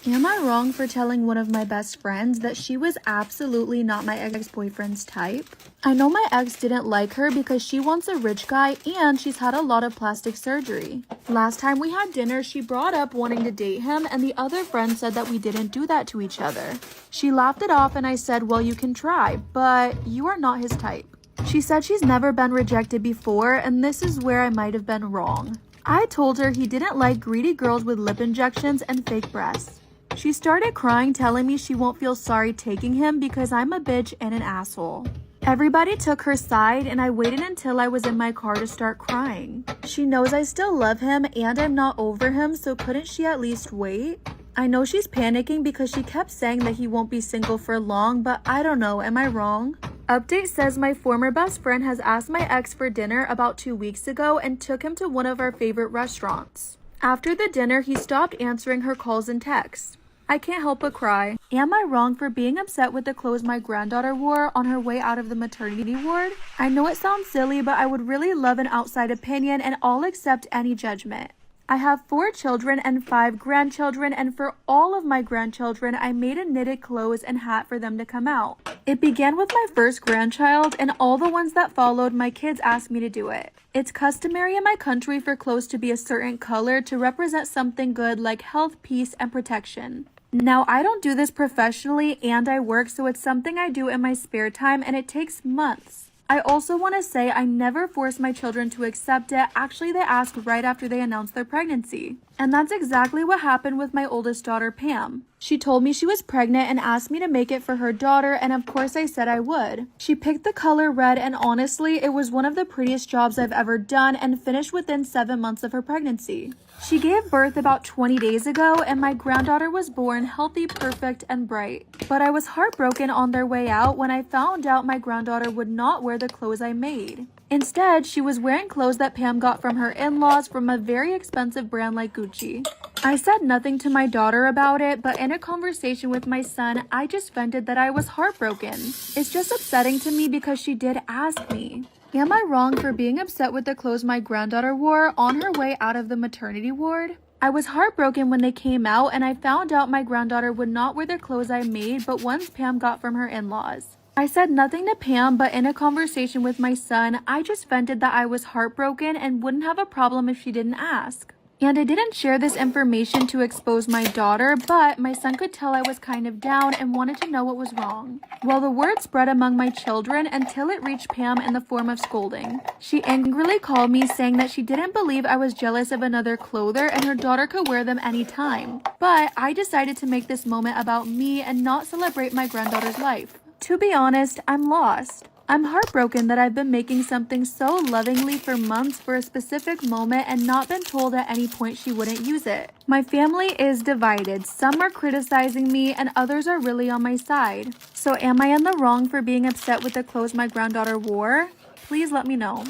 Am I wrong for telling one of my best friends that she was absolutely not my ex-boyfriend's type? I know my ex didn't like her because she wants a rich guy and she's had a lot of plastic surgery. Last time we had dinner, she brought up wanting to date him, and the other friend said that we didn't do that to each other. She laughed it off and I said, well, you can try, but you are not his type. She said she's never been rejected before, and this is where I might have been wrong. I told her he didn't like greedy girls with lip injections and fake breasts. She started crying, telling me she won't feel sorry taking him because I'm a bitch and an asshole. Everybody took her side, and I waited until I was in my car to start crying. She knows I still love him and I'm not over him, so couldn't she at least wait? I know she's panicking because she kept saying that he won't be single for long, but I don't know, am I wrong? Update says my former best friend has asked my ex for dinner about 2 weeks ago and took him to one of our favorite restaurants. After the dinner, he stopped answering her calls and texts. I can't help but cry. Am I wrong for being upset with the clothes my granddaughter wore on her way out of the maternity ward? I know it sounds silly, but I would really love an outside opinion, and I'll accept any judgment. I have 4 children and 5 grandchildren, and for all of my grandchildren, I made a knitted clothes and hat for them to come out. It began with my first grandchild, and all the ones that followed, my kids asked me to do it. It's customary in my country for clothes to be a certain color to represent something good like health, peace, and protection. Now, I don't do this professionally and I work, so it's something I do in my spare time, and it takes months. I also want to say I never force my children to accept it. Actually, they asked right after they announced their pregnancy. And that's exactly what happened with my oldest daughter, Pam. She told me she was pregnant and asked me to make it for her daughter, and of course I said I would. She picked the color red, and honestly, it was one of the prettiest jobs I've ever done and finished within 7 months of her pregnancy. She gave birth about 20 days ago, and my granddaughter was born healthy, perfect, and bright. But I was heartbroken on their way out when I found out my granddaughter would not wear the clothes I made. Instead, she was wearing clothes that Pam got from her in-laws from a very expensive brand like Gucci. I said nothing to my daughter about it, but in a conversation with my son, I just vented that I was heartbroken. It's just upsetting to me because she did ask me. Am I wrong for being upset with the clothes my granddaughter wore on her way out of the maternity ward? I was heartbroken when they came out, and I found out my granddaughter would not wear the clothes I made, but ones Pam got from her in-laws. I said nothing to Pam, but in a conversation with my son, I just vented that I was heartbroken and wouldn't have a problem if she didn't ask. And I didn't share this information to expose my daughter, but my son could tell I was kind of down and wanted to know what was wrong. Well, the word spread among my children until it reached Pam in the form of scolding. She angrily called me, saying that she didn't believe I was jealous of another clother and her daughter could wear them anytime. But I decided to make this moment about me and not celebrate my granddaughter's life. To be honest, I'm lost. I'm heartbroken that I've been making something so lovingly for months for a specific moment and not been told at any point she wouldn't use it. My family is divided. Some are criticizing me and others are really on my side. So am I in the wrong for being upset with the clothes my granddaughter wore? Please let me know.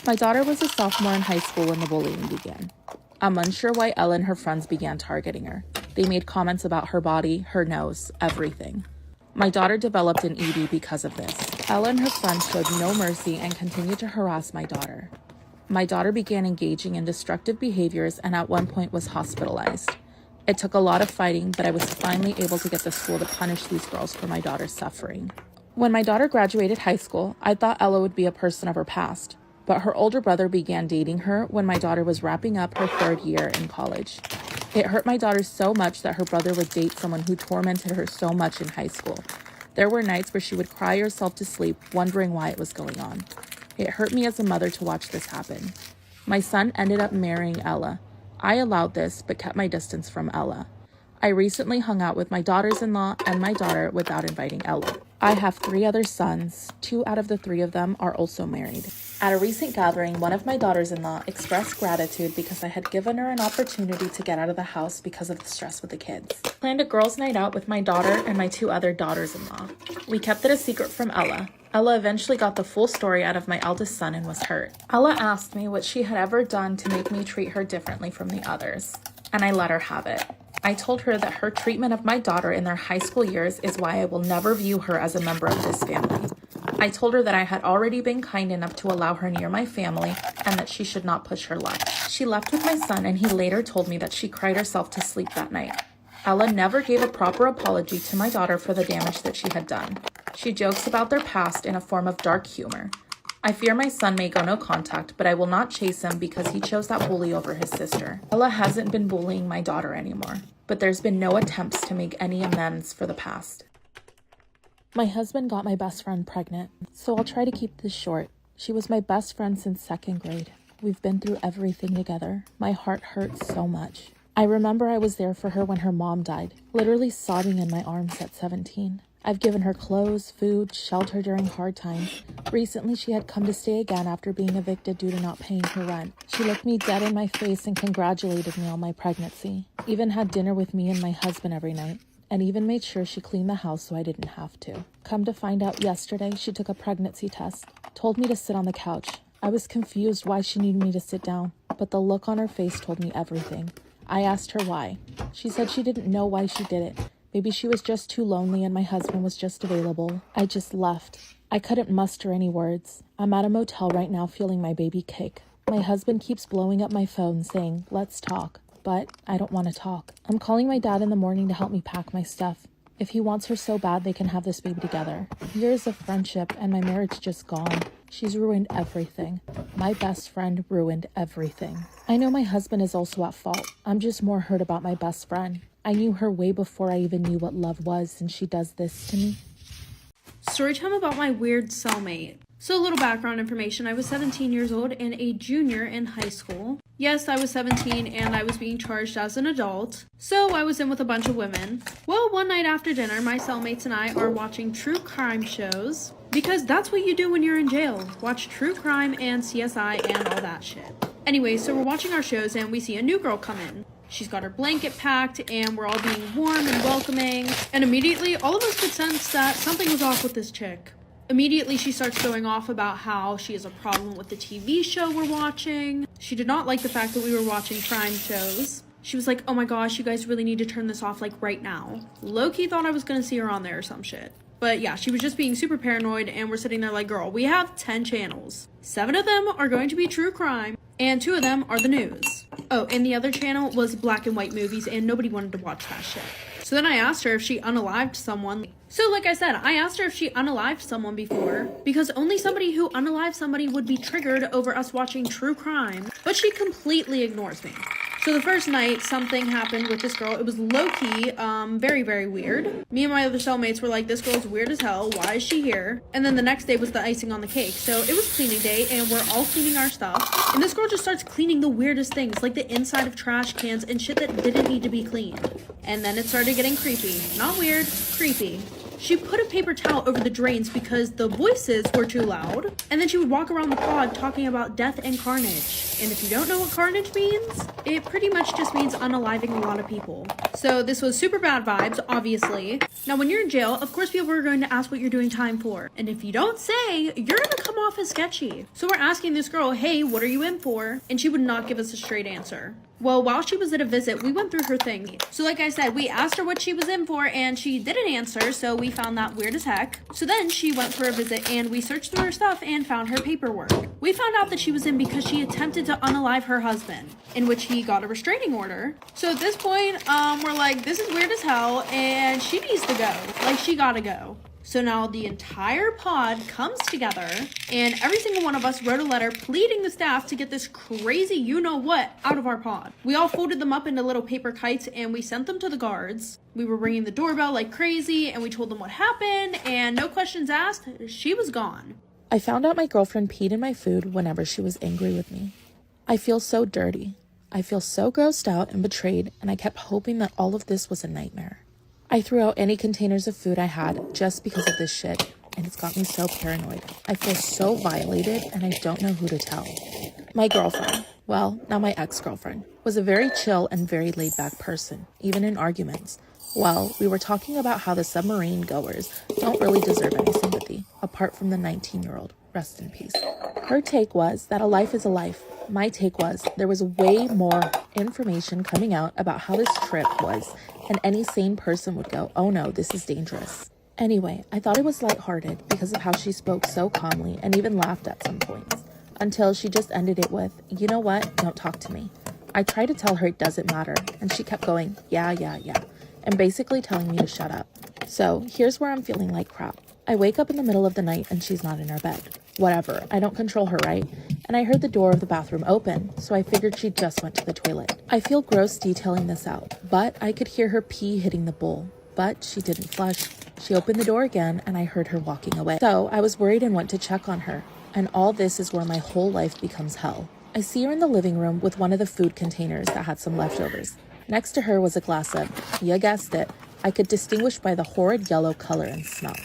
My daughter was a sophomore in high school when the bullying began. I'm unsure why Ella and her friends began targeting her. They made comments about her body, her nose, everything. My daughter developed an ED because of this. Ella and her friends showed no mercy and continued to harass my daughter. My daughter began engaging in destructive behaviors and at one point was hospitalized. It took a lot of fighting, but I was finally able to get the school to punish these girls for my daughter's suffering. When my daughter graduated high school, I thought Ella would be a person of her past, but her older brother began dating her when my daughter was wrapping up her 3rd year in college. It hurt my daughter so much that her brother would date someone who tormented her so much in high school. There were nights where she would cry herself to sleep, wondering why it was going on. It hurt me as a mother to watch this happen. My son ended up marrying Ella. I allowed this, but kept my distance from Ella. I recently hung out with my daughters-in-law and my daughter without inviting Ella. I have 3 other sons. 2 out of the 3 of them are also married. At a recent gathering, one of my daughters-in-law expressed gratitude because I had given her an opportunity to get out of the house because of the stress with the kids. I planned a girls' night out with my daughter and my 2 other daughters-in-law. We kept it a secret from Ella. Ella eventually got the full story out of my eldest son and was hurt. Ella asked me what she had ever done to make me treat her differently from the others, and I let her have it. I told her that her treatment of my daughter in their high school years is why I will never view her as a member of this family. I told her that I had already been kind enough to allow her near my family and that she should not push her luck. She left with my son and he later told me that she cried herself to sleep that night. Ella never gave a proper apology to my daughter for the damage that she had done. She jokes about their past in a form of dark humor. I fear my son may go no contact, but I will not chase him because he chose that bully over his sister. Ella hasn't been bullying my daughter anymore, but there's been no attempts to make any amends for the past. My husband got my best friend pregnant, so I'll try to keep this short. She was my best friend since 2nd grade. We've been through everything together. My heart hurts so much. I remember I was there for her when her mom died, literally sobbing in my arms at 17. I've given her clothes, food, shelter during hard times. Recently, she had come to stay again after being evicted due to not paying her rent. She looked me dead in my face and congratulated me on my pregnancy. Even had dinner with me and my husband every night, and even made sure she cleaned the house so I didn't have to. Come to find out yesterday, she took a pregnancy test, told me to sit on the couch. I was confused why she needed me to sit down, but the look on her face told me everything. I asked her why. She said she didn't know why she did it. Maybe she was just too lonely and my husband was just available. I just left. I couldn't muster any words. I'm at a motel right now feeling my baby kick. My husband keeps blowing up my phone saying, "Let's talk." But I don't want to talk. I'm calling my dad in the morning to help me pack my stuff. If he wants her so bad, they can have this baby together. Years of friendship and my marriage just gone. She's ruined everything. My best friend ruined everything. I know my husband is also at fault. I'm just more hurt about my best friend. I knew her way before I even knew what love was, and she does this to me. Storytime about my weird cellmate. So a little background information. I was 17 years old and a junior in high school. Yes, I was 17 and I was being charged as an adult. So I was in with a bunch of women. Well, one night after dinner, my cellmates and I are watching true crime shows. Because that's what you do when you're in jail. Watch true crime and CSI and all that shit. Anyway, so we're watching our shows and we see a new girl come in. She's got her blanket packed and we're all being warm and welcoming. And immediately, all of us could sense that something was off with this chick. Immediately, she starts going off about how she has a problem with the TV show we're watching. She did not like the fact that we were watching crime shows. She was like, "Oh my gosh, you guys really need to turn this off like right now." Low-key thought I was gonna see her on there or some shit. But yeah, she was just being super paranoid and we're sitting there like, girl, we have 10 channels. 7 of them are going to be true crime and 2 of them are the news. Oh, and the other channel was black and white movies and nobody wanted to watch that shit. So then I asked her if she unalived someone. So like I said, I asked her if she unalived someone before, because only somebody who unalived somebody would be triggered over us watching true crime, but she completely ignores me. So the first night, something happened with this girl. It was low-key, very, very weird. Me and my other cellmates were like, this girl's weird as hell. Why is she here? And then the next day was the icing on the cake. So it was cleaning day, and we're all cleaning our stuff. And this girl just starts cleaning the weirdest things, like the inside of trash cans and shit that didn't need to be cleaned. And then it started getting creepy. Not weird, creepy. She put a paper towel over the drains because the voices were too loud. And then she would walk around the pod talking about death and carnage. And if you don't know what carnage means, it pretty much just means unaliving a lot of people. So this was super bad vibes, obviously. Now when you're in jail, of course people are going to ask what you're doing time for. And if you don't say, you're going to come off as sketchy. So we're asking this girl, hey, what are you in for? And she would not give us a straight answer. Well, while she was at a visit, we went through her things. So like I said, we asked her what she was in for and she didn't answer, so we found that weird as heck. So then she went for a visit and we searched through her stuff and found her paperwork. We found out that she was in because she attempted to unalive her husband, in which he got a restraining order. So at this point, we're like, this is weird as hell and she needs to go. Like, she gotta go. So now the entire pod comes together and every single one of us wrote a letter pleading the staff to get this crazy you-know-what out of our pod. We all folded them up into little paper kites and we sent them to the guards. We were ringing the doorbell like crazy and we told them what happened and no questions asked, she was gone. I found out my girlfriend peed in my food whenever she was angry with me. I feel so dirty. I feel so grossed out and betrayed, and I kept hoping that all of this was a nightmare. I threw out any containers of food I had just because of this shit, and it's got me so paranoid. I feel so violated, and I don't know who to tell. My girlfriend, well, now my ex-girlfriend, was a very chill and very laid-back person, even in arguments. Well, we were talking about how the submarine goers don't really deserve any sympathy, apart from the 19-year-old. Rest in peace. Her take was that a life is a life. My take was there was way more information coming out about how this trip was, and any sane person would go, oh no, this is dangerous. Anyway, I thought it was lighthearted because of how she spoke so calmly and even laughed at some points, until she just ended it with, you know what, don't talk to me. I tried to tell her it doesn't matter, and she kept going, yeah, and basically telling me to shut up. So here's where I'm feeling like crap. I wake up in the middle of the night and she's not in her bed. Whatever, I don't control her, right? And I heard the door of the bathroom open, so I figured she just went to the toilet. I feel gross detailing this out, but I could hear her pee hitting the bowl, but she didn't flush. She opened the door again and I heard her walking away. So I was worried and went to check on her. And all this is where my whole life becomes hell. I see her in the living room with one of the food containers that had some leftovers. Next to her was a glass of, you guessed it, I could distinguish by the horrid yellow color and smell.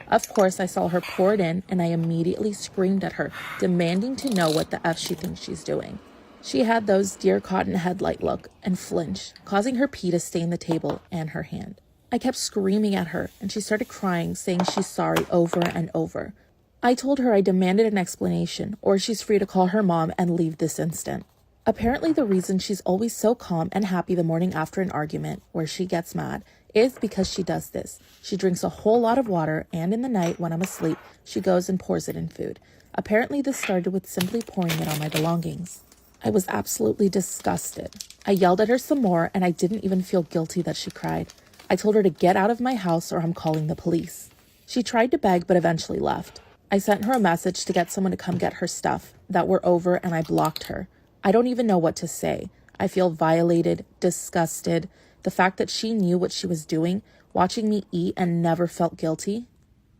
Of course, I saw her pour it in and I immediately screamed at her, demanding to know what the F she thinks she's doing. She had those deer caught in headlight look and flinch, causing her pee to stain the table and her hand. I kept screaming at her and she started crying, saying she's sorry over and over. I told her I demanded an explanation or she's free to call her mom and leave this instant. Apparently the reason she's always so calm and happy the morning after an argument where she gets mad is because she does this. She drinks a whole lot of water and in the night when I'm asleep, she goes and pours it in food. Apparently this started with simply pouring it on my belongings. I was absolutely disgusted. I yelled at her some more and I didn't even feel guilty that she cried. I told her to get out of my house or I'm calling the police. She tried to beg but eventually left. I sent her a message to get someone to come get her stuff that were over and I blocked her. I don't even know what to say. I feel violated, disgusted. The fact that she knew what she was doing, watching me eat and never felt guilty.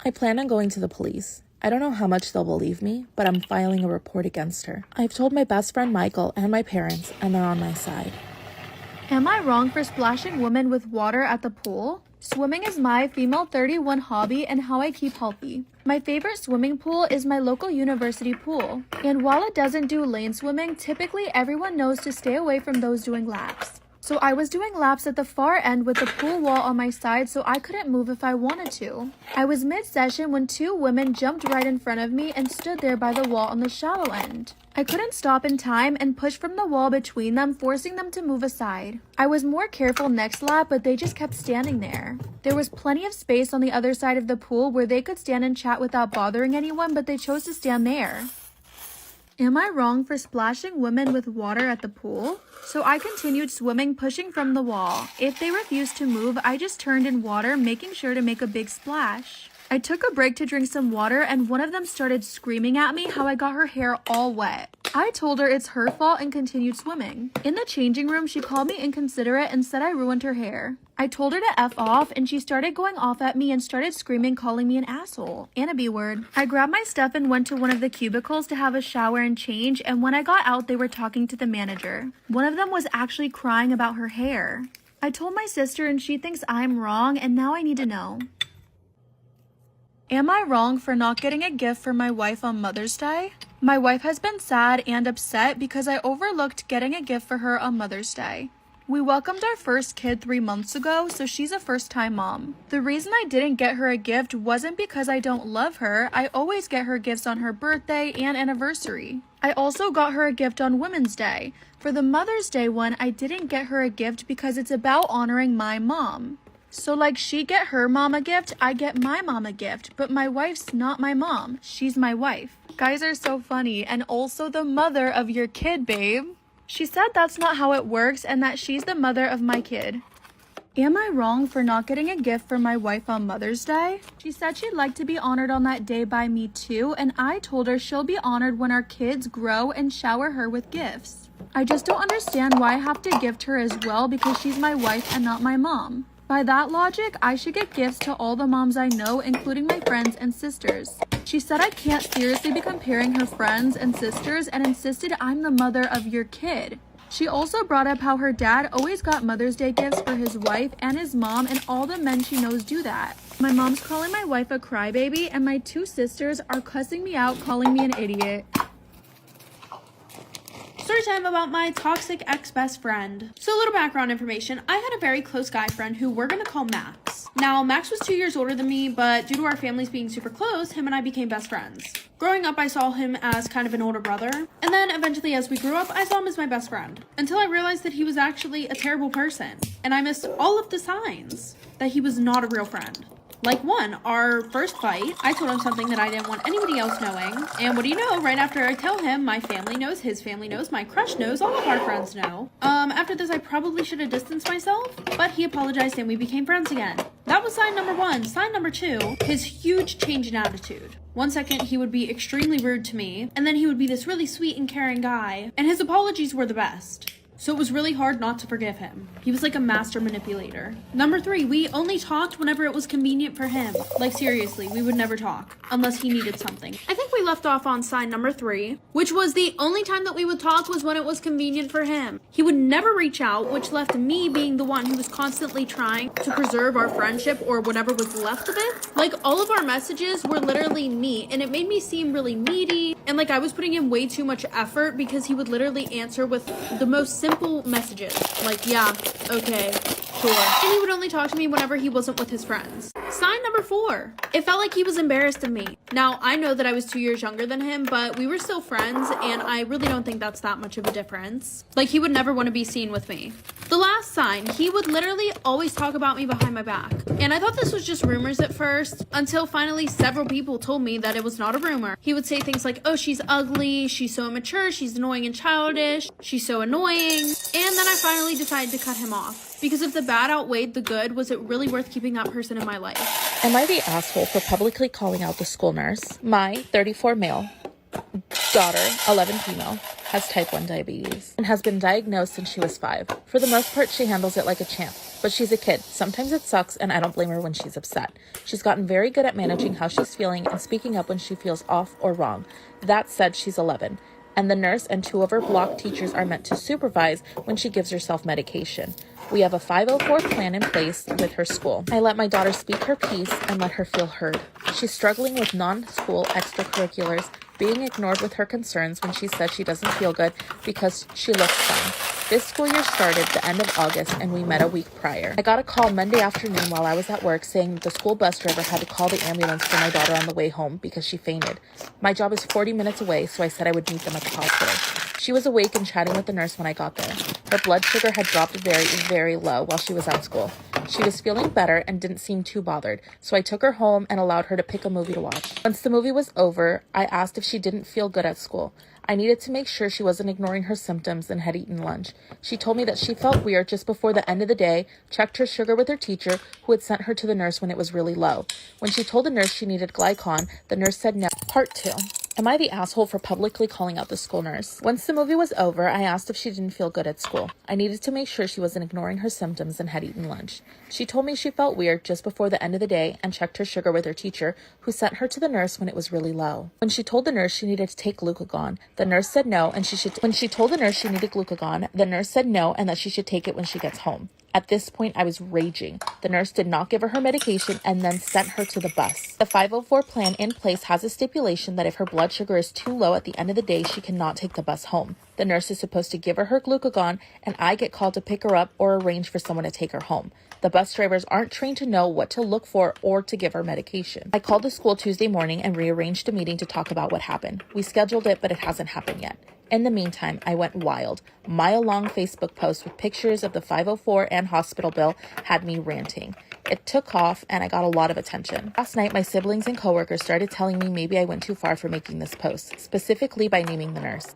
I plan on going to the police. I don't know how much they'll believe me, but I'm filing a report against her. I've told my best friend Michael and my parents, and they're on my side. Am I wrong for splashing women with water at the pool? Swimming is my female 31 hobby and how I keep healthy. My favorite swimming pool is my local university pool. And while it doesn't do lane swimming, typically everyone knows to stay away from those doing laps. So I was doing laps at the far end with the pool wall on my side so I couldn't move if I wanted to. I was mid-session when two women jumped right in front of me and stood there by the wall on the shallow end. I couldn't stop in time and pushed from the wall between them, forcing them to move aside. I was more careful next lap, but they just kept standing there. There was plenty of space on the other side of the pool where they could stand and chat without bothering anyone, but they chose to stand there. Am I wrong for splashing women with water at the pool? So I continued swimming, pushing from the wall. If they refused to move, I just turned in water, making sure to make a big splash. I took a break to drink some water, and one of them started screaming at me how I got her hair all wet. I told her it's her fault and continued swimming. In the changing room, she called me inconsiderate and said I ruined her hair. I told her to F off, and she started going off at me and started screaming, calling me an asshole and a B word. I grabbed my stuff and went to one of the cubicles to have a shower and change, and when I got out, they were talking to the manager. One of them was actually crying about her hair. I told my sister, and she thinks I'm wrong, and now I need to know. Am I wrong for not getting a gift for my wife on Mother's Day? My wife has been sad and upset because I overlooked getting a gift for her on Mother's Day. We welcomed our first kid 3 months ago, so she's a first-time mom. The reason I didn't get her a gift wasn't because I don't love her. I always get her gifts on her birthday and anniversary. I also got her a gift on Women's Day. For the Mother's Day one, I didn't get her a gift because it's about honoring my mom. So like she get her mom a gift, I get my mom a gift, but my wife's not my mom. She's my wife. Guys are so funny, and also the mother of your kid, babe. She said that's not how it works and that she's the mother of my kid. Am I wrong for not getting a gift for my wife on Mother's Day? She said she'd like to be honored on that day by me too, and I told her she'll be honored when our kids grow and shower her with gifts. I just don't understand why I have to gift her as well because she's my wife and not my mom. By that logic, I should get gifts to all the moms I know, including my friends and sisters. She said I can't seriously be comparing her friends and sisters and insisted I'm the mother of your kid. She also brought up how her dad always got Mother's Day gifts for his wife and his mom, and all the men she knows do that. My mom's calling my wife a crybaby, and my 2 sisters are cussing me out, calling me an idiot. Story time about my toxic ex-best friend. So a little background information. I had a very close guy friend who we're gonna call Max. Now, Max was 2 years older than me, but due to our families being super close, him and I became best friends. Growing up, I saw him as kind of an older brother, and then eventually as we grew up, I saw him as my best friend. Until I realized that he was actually a terrible person, and I missed all of the signs that he was not a real friend. Like 1, our first fight, I told him something that I didn't want anybody else knowing. And what do you know, right after I tell him, my family knows, his family knows, my crush knows, all of our friends know. After this, I probably should have distanced myself, but he apologized and we became friends again. That was sign number 1. Sign number 2, his huge change in attitude. 1 second, he would be extremely rude to me, and then he would be this really sweet and caring guy, and his apologies were the best. So it was really hard not to forgive him. He was like a master manipulator. Number 3, we only talked whenever it was convenient for him. Like seriously, we would never talk unless he needed something. I think we left off on sign number 3, which was the only time that we would talk was when it was convenient for him. He would never reach out, which left me being the one who was constantly trying to preserve our friendship or whatever was left of it. Like all of our messages were literally me, and it made me seem really needy and like I was putting in way too much effort because he would literally answer with the most simple messages, like, yeah, okay, sure. And he would only talk to me whenever he wasn't with his friends. Sign number 4, it felt like he was embarrassed of me. Now, I know that I was 2 years younger than him, but we were still friends, and I really don't think that's that much of a difference. Like, he would never want to be seen with me. The last sign, he would literally always talk about me behind my back. And I thought this was just rumors at first, until finally several people told me that it was not a rumor. He would say things like, oh, she's ugly, she's so immature, she's annoying and childish, she's so annoying. And then I finally decided to cut him off. Because if the bad outweighed the good, was it really worth keeping that person in my life? Am I the asshole for publicly calling out the school nurse? My 34 male daughter, 11 female, has type 1 diabetes and has been diagnosed since she was 5. For the most part, she handles it like a champ. But she's a kid. Sometimes it sucks, and I don't blame her when she's upset. She's gotten very good at managing how she's feeling and speaking up when she feels off or wrong. That said, she's 11. And the nurse and 2 of her block teachers are meant to supervise when she gives herself medication. We have a 504 plan in place with her school. I let my daughter speak her piece and let her feel heard. She's struggling with non-school extracurriculars, being ignored with her concerns when she says she doesn't feel good because she looks fine. This school year started the end of August, and we met a week prior. I got a call Monday afternoon while I was at work saying the school bus driver had to call the ambulance for my daughter on the way home because she fainted. My job is 40 minutes away, so I said I would meet them at the hospital. She was awake and chatting with the nurse when I got there. Her blood sugar had dropped very, very low while she was at school. She was feeling better and didn't seem too bothered, so I took her home and allowed her to pick a movie to watch. Once the movie was over, I asked if she didn't feel good at school. I needed to make sure she wasn't ignoring her symptoms and had eaten lunch. She told me that she felt weird just before the end of the day, checked her sugar with her teacher, who had sent her to the nurse when it was really low. When she told the nurse she needed glycon, the nurse said no. Part 2. Am I the asshole for publicly calling out the school nurse? Once the movie was over, I asked if she didn't feel good at school. I needed to make sure she wasn't ignoring her symptoms and had eaten lunch. She told me she felt weird just before the end of the day and checked her sugar with her teacher, who sent her to the nurse when it was really low. When she told the nurse she needed to take glucagon, the nurse said no and when she told the nurse she needed glucagon, the nurse said no and that she should take it when she gets home. At this point, I was raging. The nurse did not give her her medication and then sent her to the bus. The 504 plan in place has a stipulation that if her blood sugar is too low at the end of the day, she cannot take the bus home. The nurse is supposed to give her her glucagon, and I get called to pick her up or arrange for someone to take her home. The bus drivers aren't trained to know what to look for or to give her medication. I called the school Tuesday morning and rearranged a meeting to talk about what happened. We scheduled it, but it hasn't happened yet. In the meantime, I went wild. Mile-long Facebook posts with pictures of the 504 and hospital bill had me ranting. It took off, and I got a lot of attention. Last night, my siblings and coworkers started telling me maybe I went too far for making this post, specifically by naming the nurse.